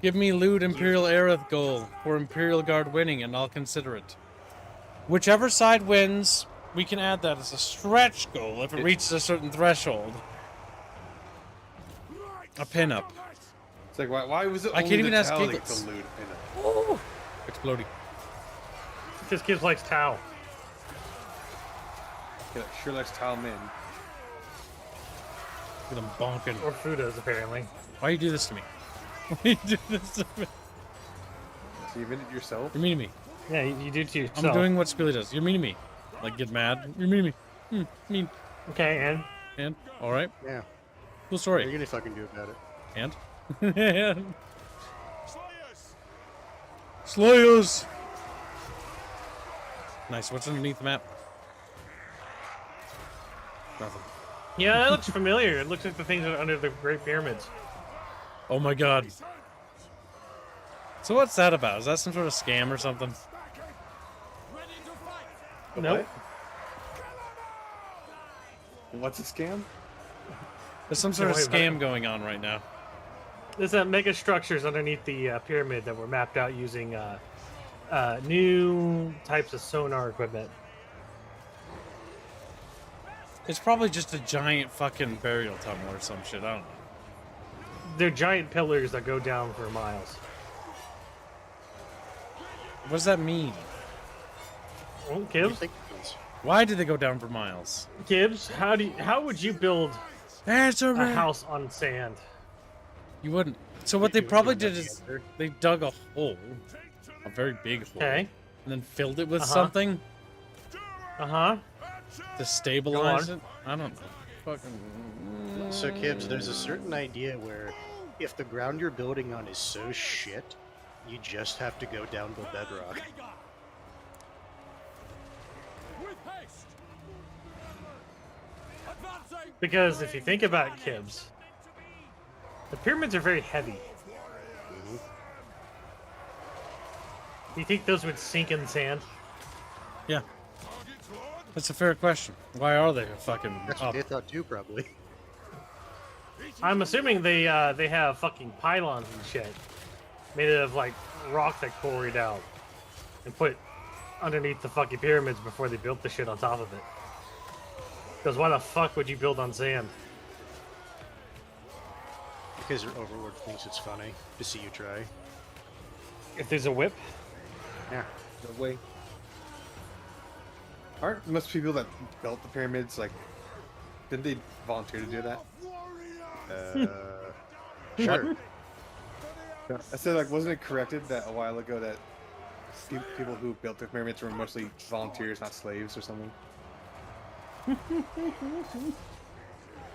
Give me loot Imperial Aerith goal for Imperial Guard winning, and I'll consider it. Whichever side wins, we can add that as a stretch goal if it reaches a certain threshold. A pinup. It's like, why was it I only can't even the ask towel that Giggles. gets the loot in it? Oh! Exploding. Because kids likes Tau. Yeah, sure likes towel men. Look at them bonking. Or Fudas, apparently. Why you do this to me? Why you do this to me? So you did it yourself? You're mean to me. Yeah, you do too. I'm doing what Skrilly does. You're mean to me. Like, get mad. You're mean to me. Mean. Okay, And? Alright. Yeah. Cool What are story. you gonna fucking do about it? And? And? Slayers! Nice. What's underneath the map? Nothing. yeah, that looks familiar. It looks like the things that are under the Great Pyramids. Oh my god. So what's that about? Is that some sort of scam or something? Nope. What's a scam? There's some sort of worry about scam going on right now. There's mega structures underneath the pyramid that were mapped out using new types of sonar equipment. It's probably just a giant fucking burial tunnel or some shit. I don't know. They're giant pillars that go down for miles. What does that mean? Well, What do you Gibbs, think it means? Why do they go down for miles? Gibbs, how would you build Answer a me. house on sand? You wouldn't. So what they You would probably do did that is together. they dug a hole, a very big hole, Okay. and then filled it with Uh-huh. something Uh-huh. to stabilize it. I don't know. Fucking. So, Kibbs, there's a certain idea where if the ground you're building on is so shit, you just have to go down to bedrock. Because if you think about it, Kibbs, the pyramids are very heavy. Do you think those would sink in sand? Yeah. That's a fair question. Why are they fucking That's up? what they thought too, probably. I'm assuming they have fucking pylons and shit made of like rock that quarried out and put underneath the fucking pyramids before they built the shit on top of it. Because why the fuck would you build on sand? Because your overlord thinks it's funny to see you try. If there's a whip, Yeah. No way. Aren't most people that built the pyramids like? Didn't they volunteer to do that? Sure. I said, like, wasn't it corrected that a while ago that people who built the pyramids were mostly volunteers, not slaves, or something?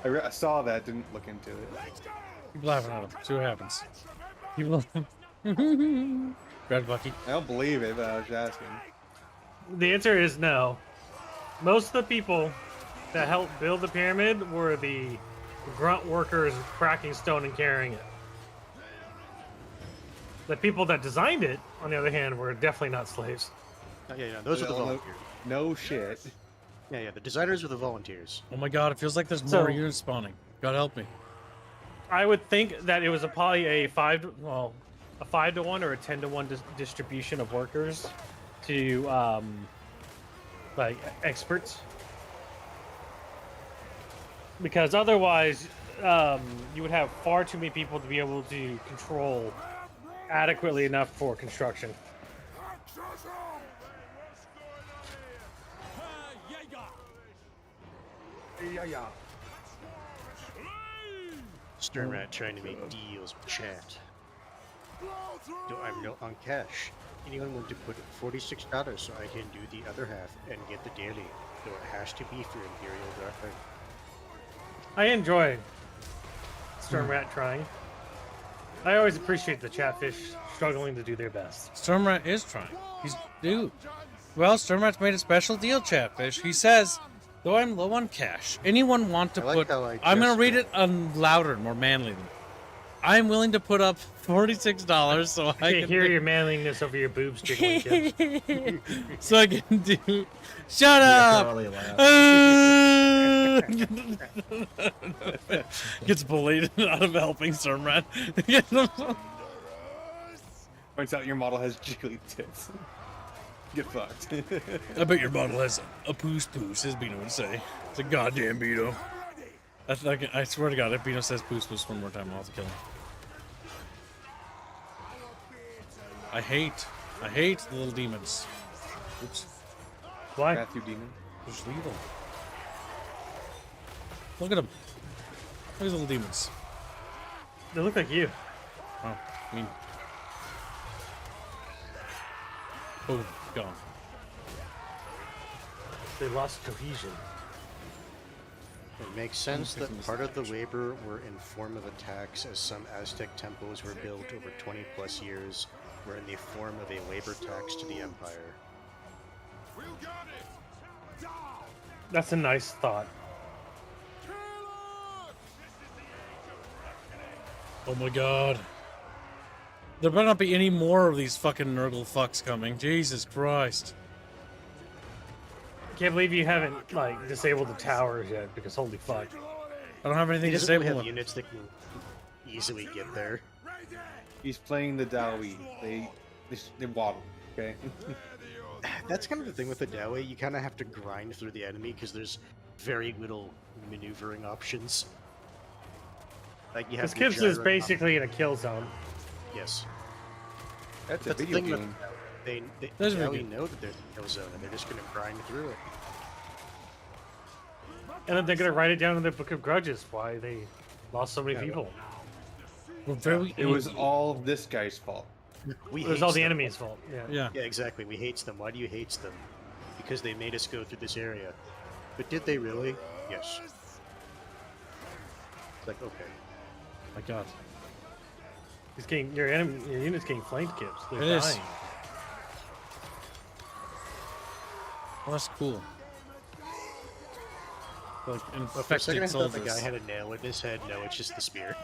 I saw that, didn't look into it. Keep laughing at him. See what happens. Keep laughing. Grab Bucky. I don't believe it, but I was just asking. the answer is no. Most of the people that helped build the pyramid were the grunt workers cracking stone and carrying it. The people that designed it, on the other hand, were definitely not slaves. Yeah, those are the volunteers. No shit. Yeah, the designers are the volunteers. Oh my god, it feels like there's So- more units spawning. God help me. I would think that it was probably a 5 to 1 or a 10 to 1 distribution of workers to like experts, because otherwise you would have far too many people to be able to control adequately enough for construction. Sternrat trying to make deals with chat. Do I know on cash? Anyone want to put $46 so I can do the other half and get the daily? Though it has to be for Imperial Guard. I enjoy Stormrat trying. I always appreciate the Chatfish struggling to do their best. Stormrat is trying. Dude. Well, Stormrat's made a special deal, Chatfish. He says, though I'm low on cash, anyone want to I like put... how I I'm going just to read it louder, more manly. I'm willing to put up $46 so I I can... hear your manliness over your boobs jiggling, kids. so I can do... Shut up! Charlie laugh. Gets bullied out of helping Stormrat. Points out your model has jiggly tits. Get fucked. I bet your model has a poos, as Bino would say. It's a goddamn Bino. I swear to God, if Bino says poos one more time, I'll have to kill him. I hate the little demons. Oops. Why? Matthew Demon. Just leave them. Look at them. Look at these little demons. They look like you. Oh, I mean. Boom, gone. They lost cohesion. It makes sense that part of the labor were in form of attacks, as some Aztec temples were built over 20 plus years were in the form of a labor tax to the Empire. That's a nice thought. Oh my god. There better not be any more of these fucking Nurgle fucks coming. Jesus Christ. Can't believe you haven't like disabled the towers yet, because holy fuck. I don't have anything He to doesn't say really about have it. units that can easily get there. He's playing the Dowie. They waddle, okay? That's kind of the thing with the Dowie. You kind of have to grind through the enemy because there's very little maneuvering options. Like you have. This Gibbs is basically in a kill zone. Yes. That's a That's the video thing with game. they There's a Dowie video. know that there's a kill zone and they're just gonna grind through it. And then they're gonna write it down in the Book of Grudges why they lost so many people. We're very It was angry. all this guy's fault. We It was hates all the them. enemy's fault. Yeah. Yeah. Yeah, exactly. We hates them. Why do you hates them? Because they made us go through this area. But did they really? Yes. It's like, okay. My god. He's getting your unit's getting flanked, Gibbs. They're It is. dying. Well, that's cool. Like But for a second, I infected thought the guy soldiers. had a nail in his head. No, it's just the spear.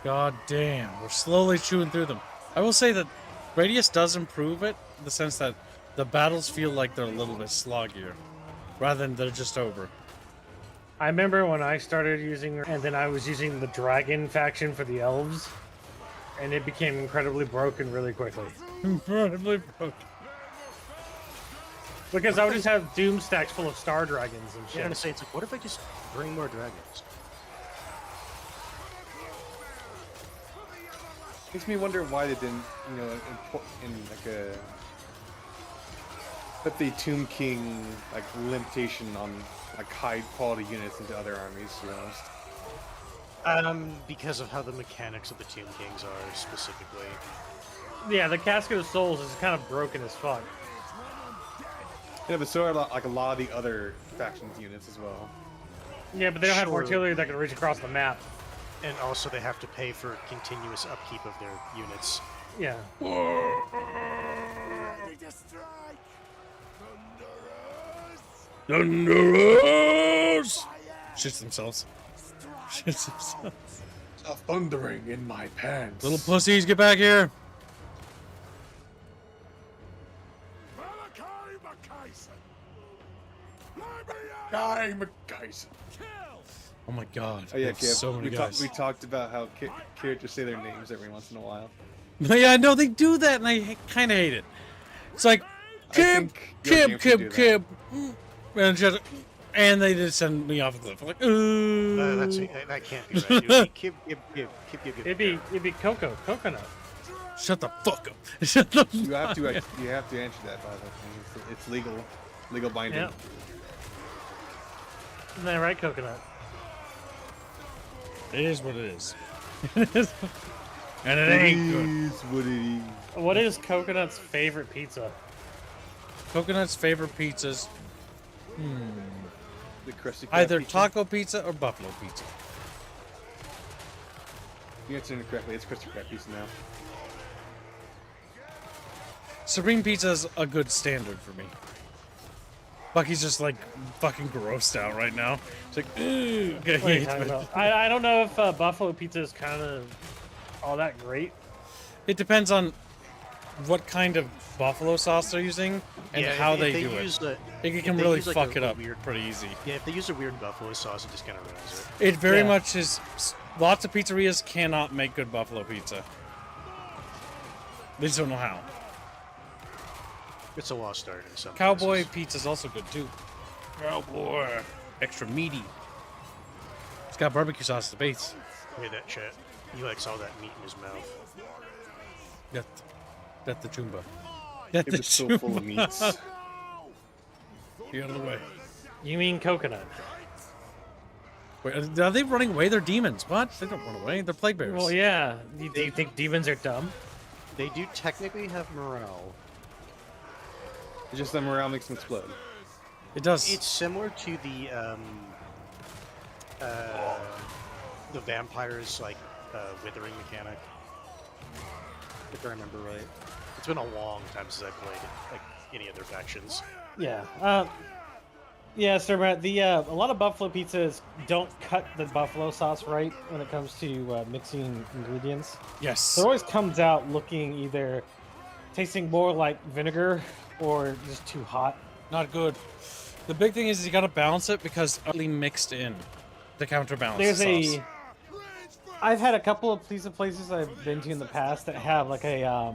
God damn, we're slowly chewing through them. I will say that Radius does improve it in the sense that the battles feel like they're a little bit sloggier, rather than they're just over. I remember when I started using, and then I was using the dragon faction for the elves, and it became incredibly broken really quickly. Incredibly broken. Because I would just have doom stacks full of star dragons and Yeah, shit. I'm gonna say it's like, what if I just bring more dragons? Makes me wonder why they didn't, you know, in like a put the Tomb King like limitation on like high quality units into other armies. To be honest. Because of how the mechanics of the Tomb Kings are specifically. Yeah, the Casket of Souls is kind of broken as fuck. Yeah, but so are like a lot of the other factions units as well. Yeah, but they don't have Sure. artillery that can reach across the map. And also they have to pay for continuous upkeep of their units. Yeah. Ready to strike! Thunderous! Thunderous! Shits themselves. Shits themselves. A thundering in my pants. Little pussies, get back here! Malachi McKayson! Guy McGuys. Oh my god. Oh yeah, there's Kip. so many we guys. we talked about how characters say their names every once in a while. Yeah, I know they do that, and I kind of hate it. It's like, Kip, think your game should do and they just send me off a cliff. I'm like, That can't be right. It would be Kib. It'd be coconut. Shut the fuck up. Shut the You have to answer that by the way. It's legal binding. Yeah. Isn't that right, coconut? It is what it is. And it ain't good. Is what it is. What is coconut's favorite pizza? Coconut's favorite pizzas, The crusty crab either pizza. taco pizza or buffalo pizza. You answered it correctly. It's crusty crab pizza now. Supreme pizza's a good standard for me. Bucky's just like fucking grossed out right now. It's like, ooh. Okay, What are you talking about? I don't know if buffalo pizza is kind of all that great. It depends on what kind of buffalo sauce they're using and how they do it. It can really fuck it up pretty easy. Yeah, if they use a weird buffalo sauce, it just kind of ruins it. It very Yeah. much is. Lots of pizzerias cannot make good buffalo pizza. They just don't know how. It's a lost art in some Cowboy places. pizza's also good too. Cowboy, extra meaty. It's got barbecue sauce at the base. Look at that chat. You like saw that meat in his mouth. That's the chumba. It That's the was so full of meats. Get out of the way. You mean coconut? Wait, are they running away? They're demons. What? They don't run away. They're plague bears. Well, yeah. Do you think demons are dumb? They do technically have morale. It's just the morale makes them explode. It does. It's similar to the vampires like withering mechanic. If I remember right. It's been a long time since I played like any other factions. Yeah. Yeah, Sir Matt. A lot of buffalo pizzas don't cut the buffalo sauce right when it comes to mixing ingredients. Yes. So it always comes out looking either tasting more like vinegar or just too hot. Not good. The big thing is you gotta balance it because utterly mixed in to counterbalance There's the sauce. I've had a couple of pizza places I've been to in the past that have like a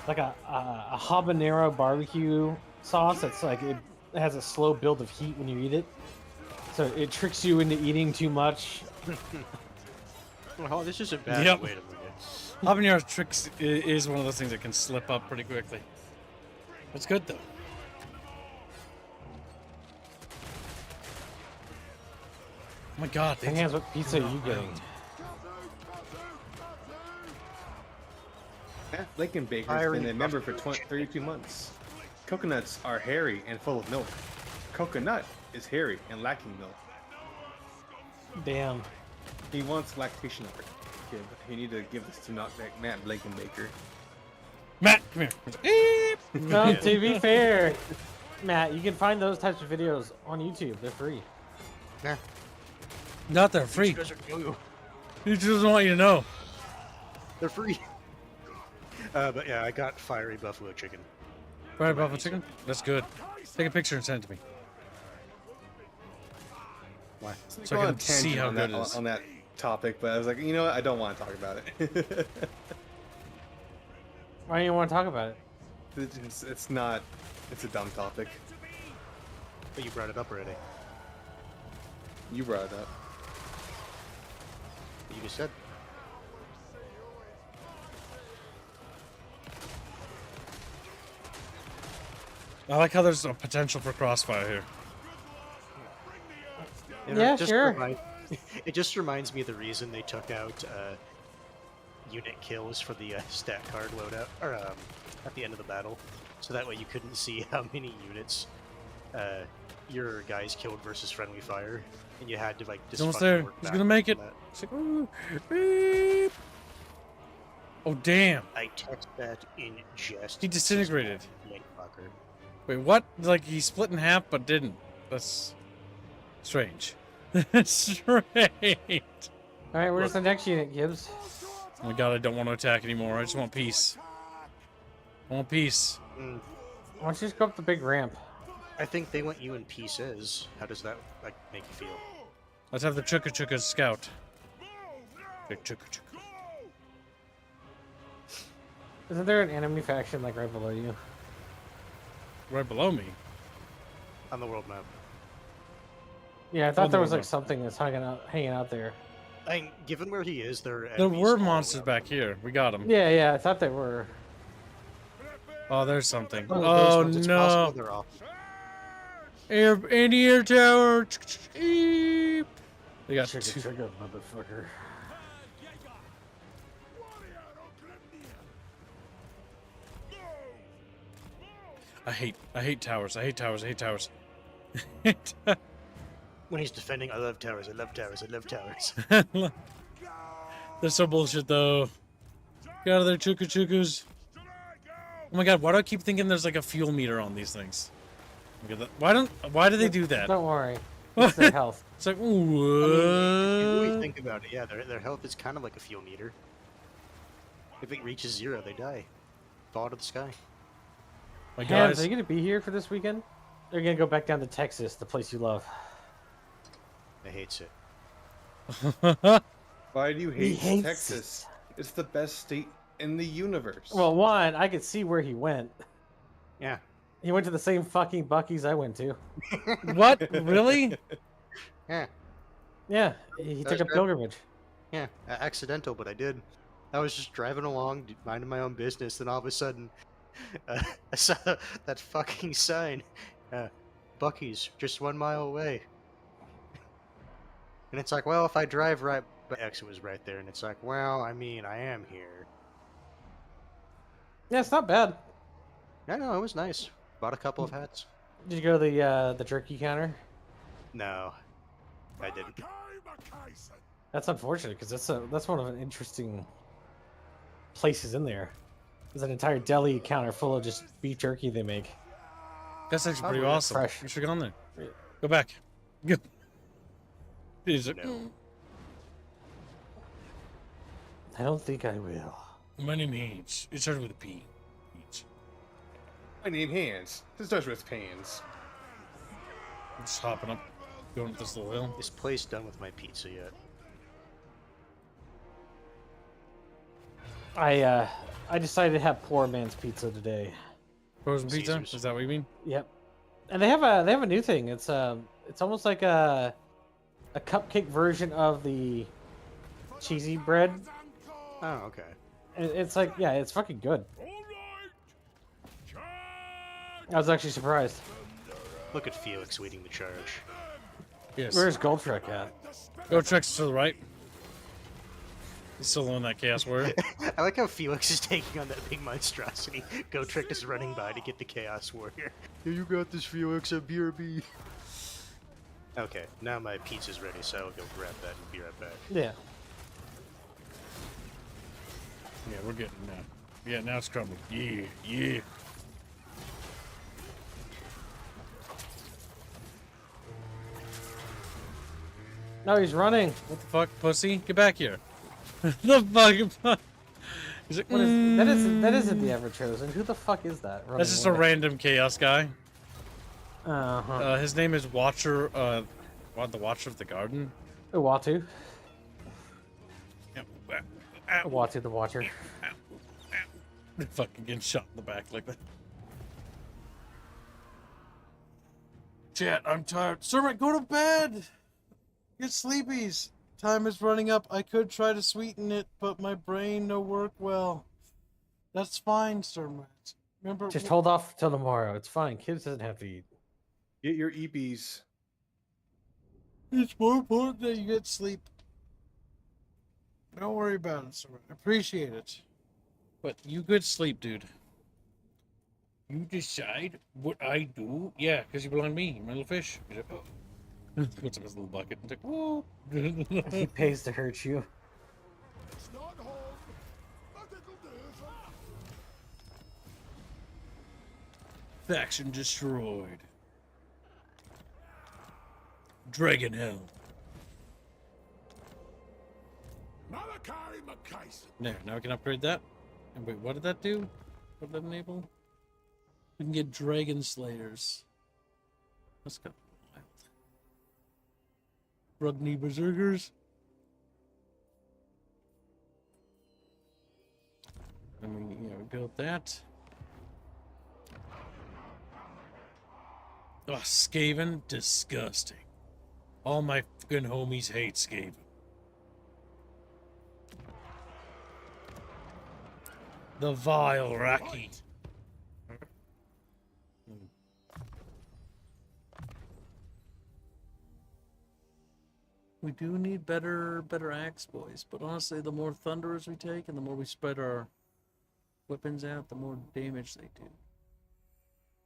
habanero barbecue sauce that's like it has a slow build of heat when you eat it, so it tricks you into eating too much. Well, this is a bad Yep. way to put it. Habanero tricks is one of those things that can slip up pretty quickly. It's good though. Oh my god, they Hands, what pizza are you getting? Yeah, Lincoln Baker's Irony. been a member for 32 months. Coconuts are hairy and full of milk. Coconut is hairy and lacking milk. Damn. He wants lactation for kid. You need to give this to Matt Lincoln Baker. Matt, come here. No, to be fair, Matt, you can find those types of videos on YouTube. They're free. Yeah. Not they're free. You guys are yo-yo. He just doesn't want you to know. They're free. But yeah, I got fiery buffalo chicken. Fried buffalo chicken? That's good. Take a picture and send it to me. Why? So I can see how on good that, it is. on that topic, but I was like, you know what? I don't want to talk about it. Why do you want to talk about it? It's not It's a dumb topic. But you brought it up already. You brought it up. You just said. I like how there's a potential for crossfire here. You know, Yeah, it just sure. It just reminds me of the reason they took out unit kills for the stat card loadout, or at the end of the battle, so that way you couldn't see how many units your guys killed versus friendly fire, and you had to like just. He's almost fucking there. work He's gonna make it. backwards on It's like, ooh, beep. Oh damn! that. I text that in jest. He disintegrated. Fucker. Wait, what? Like he split in half but didn't. That's strange. Strange. Alright, where's the next unit, Gibbs? Oh my god, I don't want to attack anymore. I just want peace. I want peace. Mm, Why don't you just go up the big ramp? I think they want you in pieces. How does that like make you feel? Let's have the Chukka Chukkas scout. Big Chukka Chukka. Isn't there an enemy faction like right below you? Right below me. On the world map. Yeah, I thought there was no, like no. something that's hanging out there. I mean, given where he is, there There were monsters back here. We got them. Yeah, yeah, I thought they were. Oh, there's something. Those Oh ones, it's possible no! they're off. Anti-air tower. They got two. Trigger, motherfucker. I hate towers. I hate towers. I hate towers. When he's defending, I love towers, I love towers, I love towers. They're so bullshit though. Get out of there, Chukka Chukkas. Oh my god, why do I keep thinking there's like a fuel meter on these things? Look at that. Why do they do that? Don't worry. It's their health. It's like, I mean, if you really what? think about it, yeah, their health is kind of like a fuel meter. If it reaches 0, they die. Fall out of the sky. My Hams, guys. are you gonna be here for this weekend? They're gonna go back down to Texas, the place you love. I hates it. Why do you He hate hates Texas? It's the best state in the universe. Well, one, I could see where he went. Yeah. He went to the same fucking Buc-ee's I went to. What? Really? Yeah. Yeah, he took a pilgrimage. Yeah. Accidental, but I did. I was just driving along, minding my own business, and all of a sudden, I saw that fucking sign. Buc-ee's, just 1 mile away. And it's like, well, if I drive right, but exit was right there, and it's like, well, I mean, I am here. Yeah, it's not bad. I know, it was nice. Bought a couple of hats. Did you go to the jerky counter? No, I didn't. That's unfortunate because that's one of an interesting places in there. There's an entire deli counter full of just beef jerky they make. That's actually pretty really awesome. fresh. You should go on there. Go back. Go. These are- No. I don't think I will. My name is. It started with a P. Peach. My name Hands. This starts with pans. I'm just hopping up, going up this little hill. Is place done with my pizza yet? I decided to have poor man's pizza today. Frozen pizza? Caesars. Is that what you mean? Yep. And they have a new thing. It's almost like a cupcake version of the cheesy bread. Oh, okay. And it's like, yeah, it's fucking good. I was actually surprised. Look at Felix leading the charge. Yes. Where's Goldtruck at? Go Trex to the right. He's still on that Chaos Warrior. I like how Felix is taking on that big monstrosity. Gotrek is running by to get the Chaos Warrior. Yeah, you got this, Felix, at BRB. Okay, now my pizza's ready, so I'll go grab that and be right back. Yeah. Yeah, we're getting now. Yeah, now it's crumbling. Yeah, yeah. No, he's running. What the fuck, pussy? Get back here. the fuck? He's like, What is that? Isn't the Ever Chosen? Who the fuck is that? That's just a random chaos guy. Uh-huh. His name is Watcher. The Watcher of the Garden. Uatu. Yeah. Uatu the Watcher. Fucking getting shot in the back like that. Chat, I'm tired. Sir, go to bed. Get sleepies. Time is running up. I could try to sweeten it, but my brain no work well. That's fine, Sir Matt. Remember, Just hold off till tomorrow. It's fine. Kids doesn't have to eat. Get your EBs. it's more important that you get sleep. Don't worry about it, Sir Matt. I appreciate it. But you good sleep, dude. You decide what I do? Yeah, because you belong to me, my little fish. Puts up his little bucket and like, whoa. He pays to hurt you. It's not home, but it'll do. Faction destroyed. Dragon Hell. Malachi McKayson. There, now we can upgrade that. And wait, what did that do? What did that enable? We can get Dragon Slayers. Let's go. Rugny Berserkers. I mean, yeah, we built that. Oh, Skaven, disgusting. All my fucking homies hate Skaven. The vile Raki. We do need better axe boys, but honestly, the more thunderers we take and the more we spread our weapons out, the more damage they do.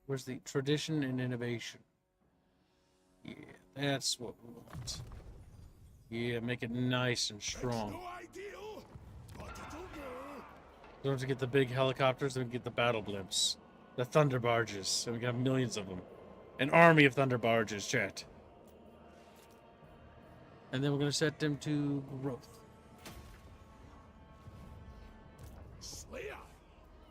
Where's the tradition and innovation? Yeah, that's what we want. Yeah, make it nice and strong. No ideal, but it'll do. Don't have to get the big helicopters, then we get the battle blimps. The thunder barges, and we can have millions of them. An army of thunder barges, chat. And then we're going to set them to growth. Slayer.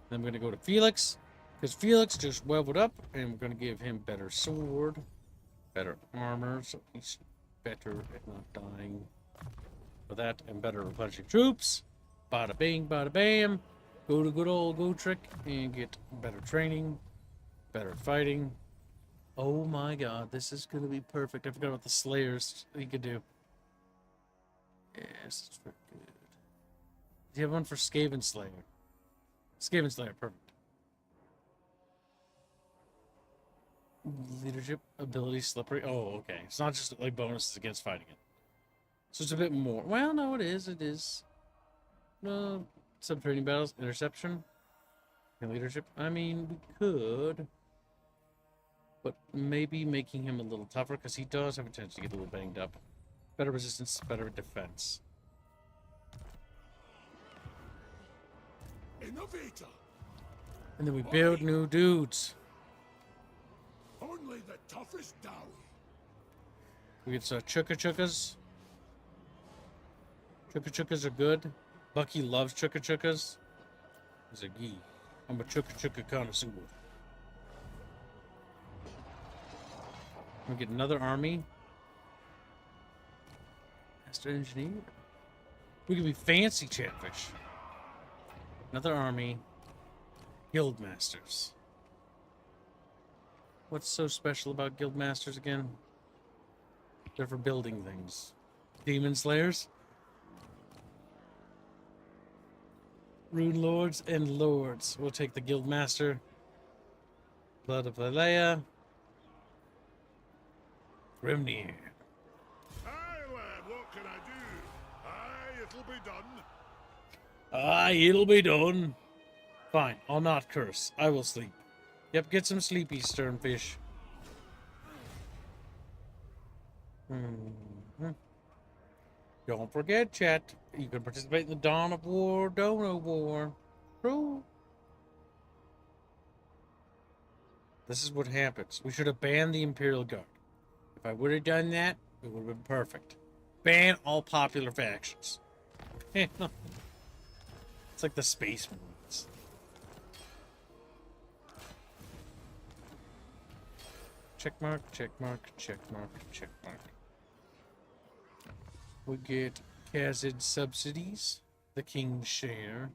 Then we're going to go to Felix, because Felix just leveled up, and we're going to give him better sword, better armor, so he's better at not dying for that, and better replenishing troops. Bada bing, bada bam. Go to good old Go Trick and get better training, better fighting. Oh my god, this is going to be perfect. I forgot about the Slayers he could do. Yes, it's pretty good. Do you have one for Skaven Slayer? Skaven Slayer, perfect. Leadership, ability, slippery. Oh, okay. It's not just like bonuses against fighting it. So it's a bit more. Well, no, it is. It is. No, some training battles, interception, and leadership. I mean, we could. But maybe making him a little tougher, because he does have a tendency to get a little banged up. Better resistance, better defense. Innovator. And then we build new dudes. Only the toughest dowie. We get Chukka Chukkas. Chukka Chukkas are good. Bucky loves Chukka Chukkas. He's a gee. I'm a Chukka Chukka connoisseur. We get another army. Master Engineer. We can be fancy Chatfish. Another army. Guild Masters. What's so special about Guild Masters again? They're for building things. Demon Slayers. Rune Lords and Lords. We'll take the Guild Master. Blood of Leia. Grimnir. Aye, lad, what can I do? Aye, it'll be done. Aye, it'll be done. Fine, I'll not curse. I will sleep. Yep, get some sleepy, Sternfish. Don't forget, chat. You can participate in the Dawn of War, Dono War. True. This is what happens. We should have banned the Imperial Guard. If I would have done that, it would have been perfect. Ban all popular factions. It's like the Space Marines. Checkmark, checkmark, checkmark, checkmark. We get Khazid subsidies, the King's share.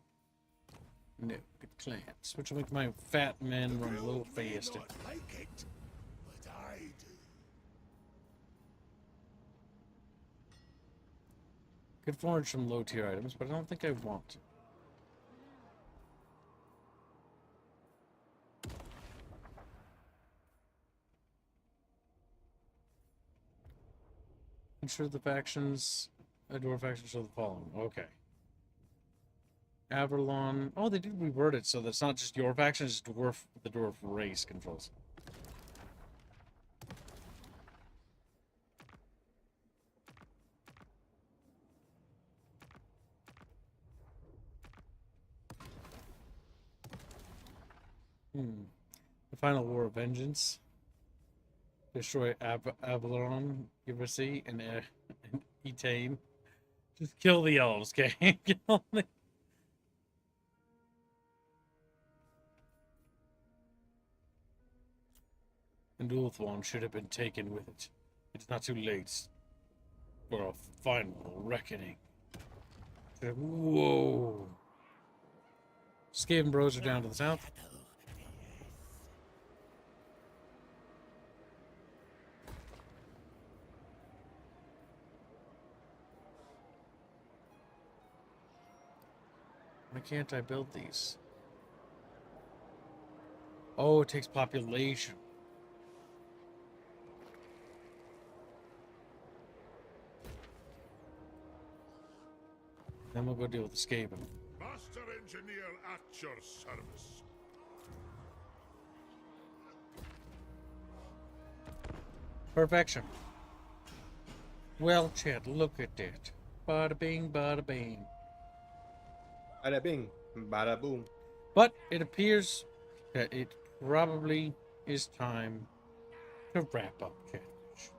No, good clans, which will make my fat men run a little faster. Like it, but I do. Could forge some low tier items, but I don't think I want to. Ensure the factions, dwarf factions show the following. Okay. Avalon. Oh, they did reword it so that's not just your faction, it's dwarf. The dwarf race controls. The final war of vengeance. Destroy Avalon, Giversi, and Etane. Just kill the elves, okay? Kill the... And Ulthuan should have been taken with it. It's not too late for a final reckoning. Whoa. Skaven bros are down to the south. Why can't I build these? Oh, it takes population. Then we'll go deal with the Skaven. Master Engineer at your service. Perfection. Well, Chad, look at that. Bada bing, bada bing. Bada bing, bada boom. But it appears that it probably is time to wrap up Catfish.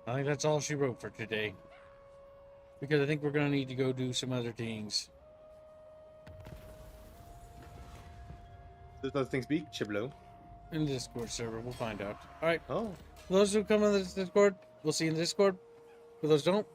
I think that's all she wrote for today. Because I think we're going to need to go do some other things. Does those things speak? Chiblo. In the Discord server, we'll find out. Alright, Oh. for those who come on the Discord, we'll see you in the Discord. For those who don't,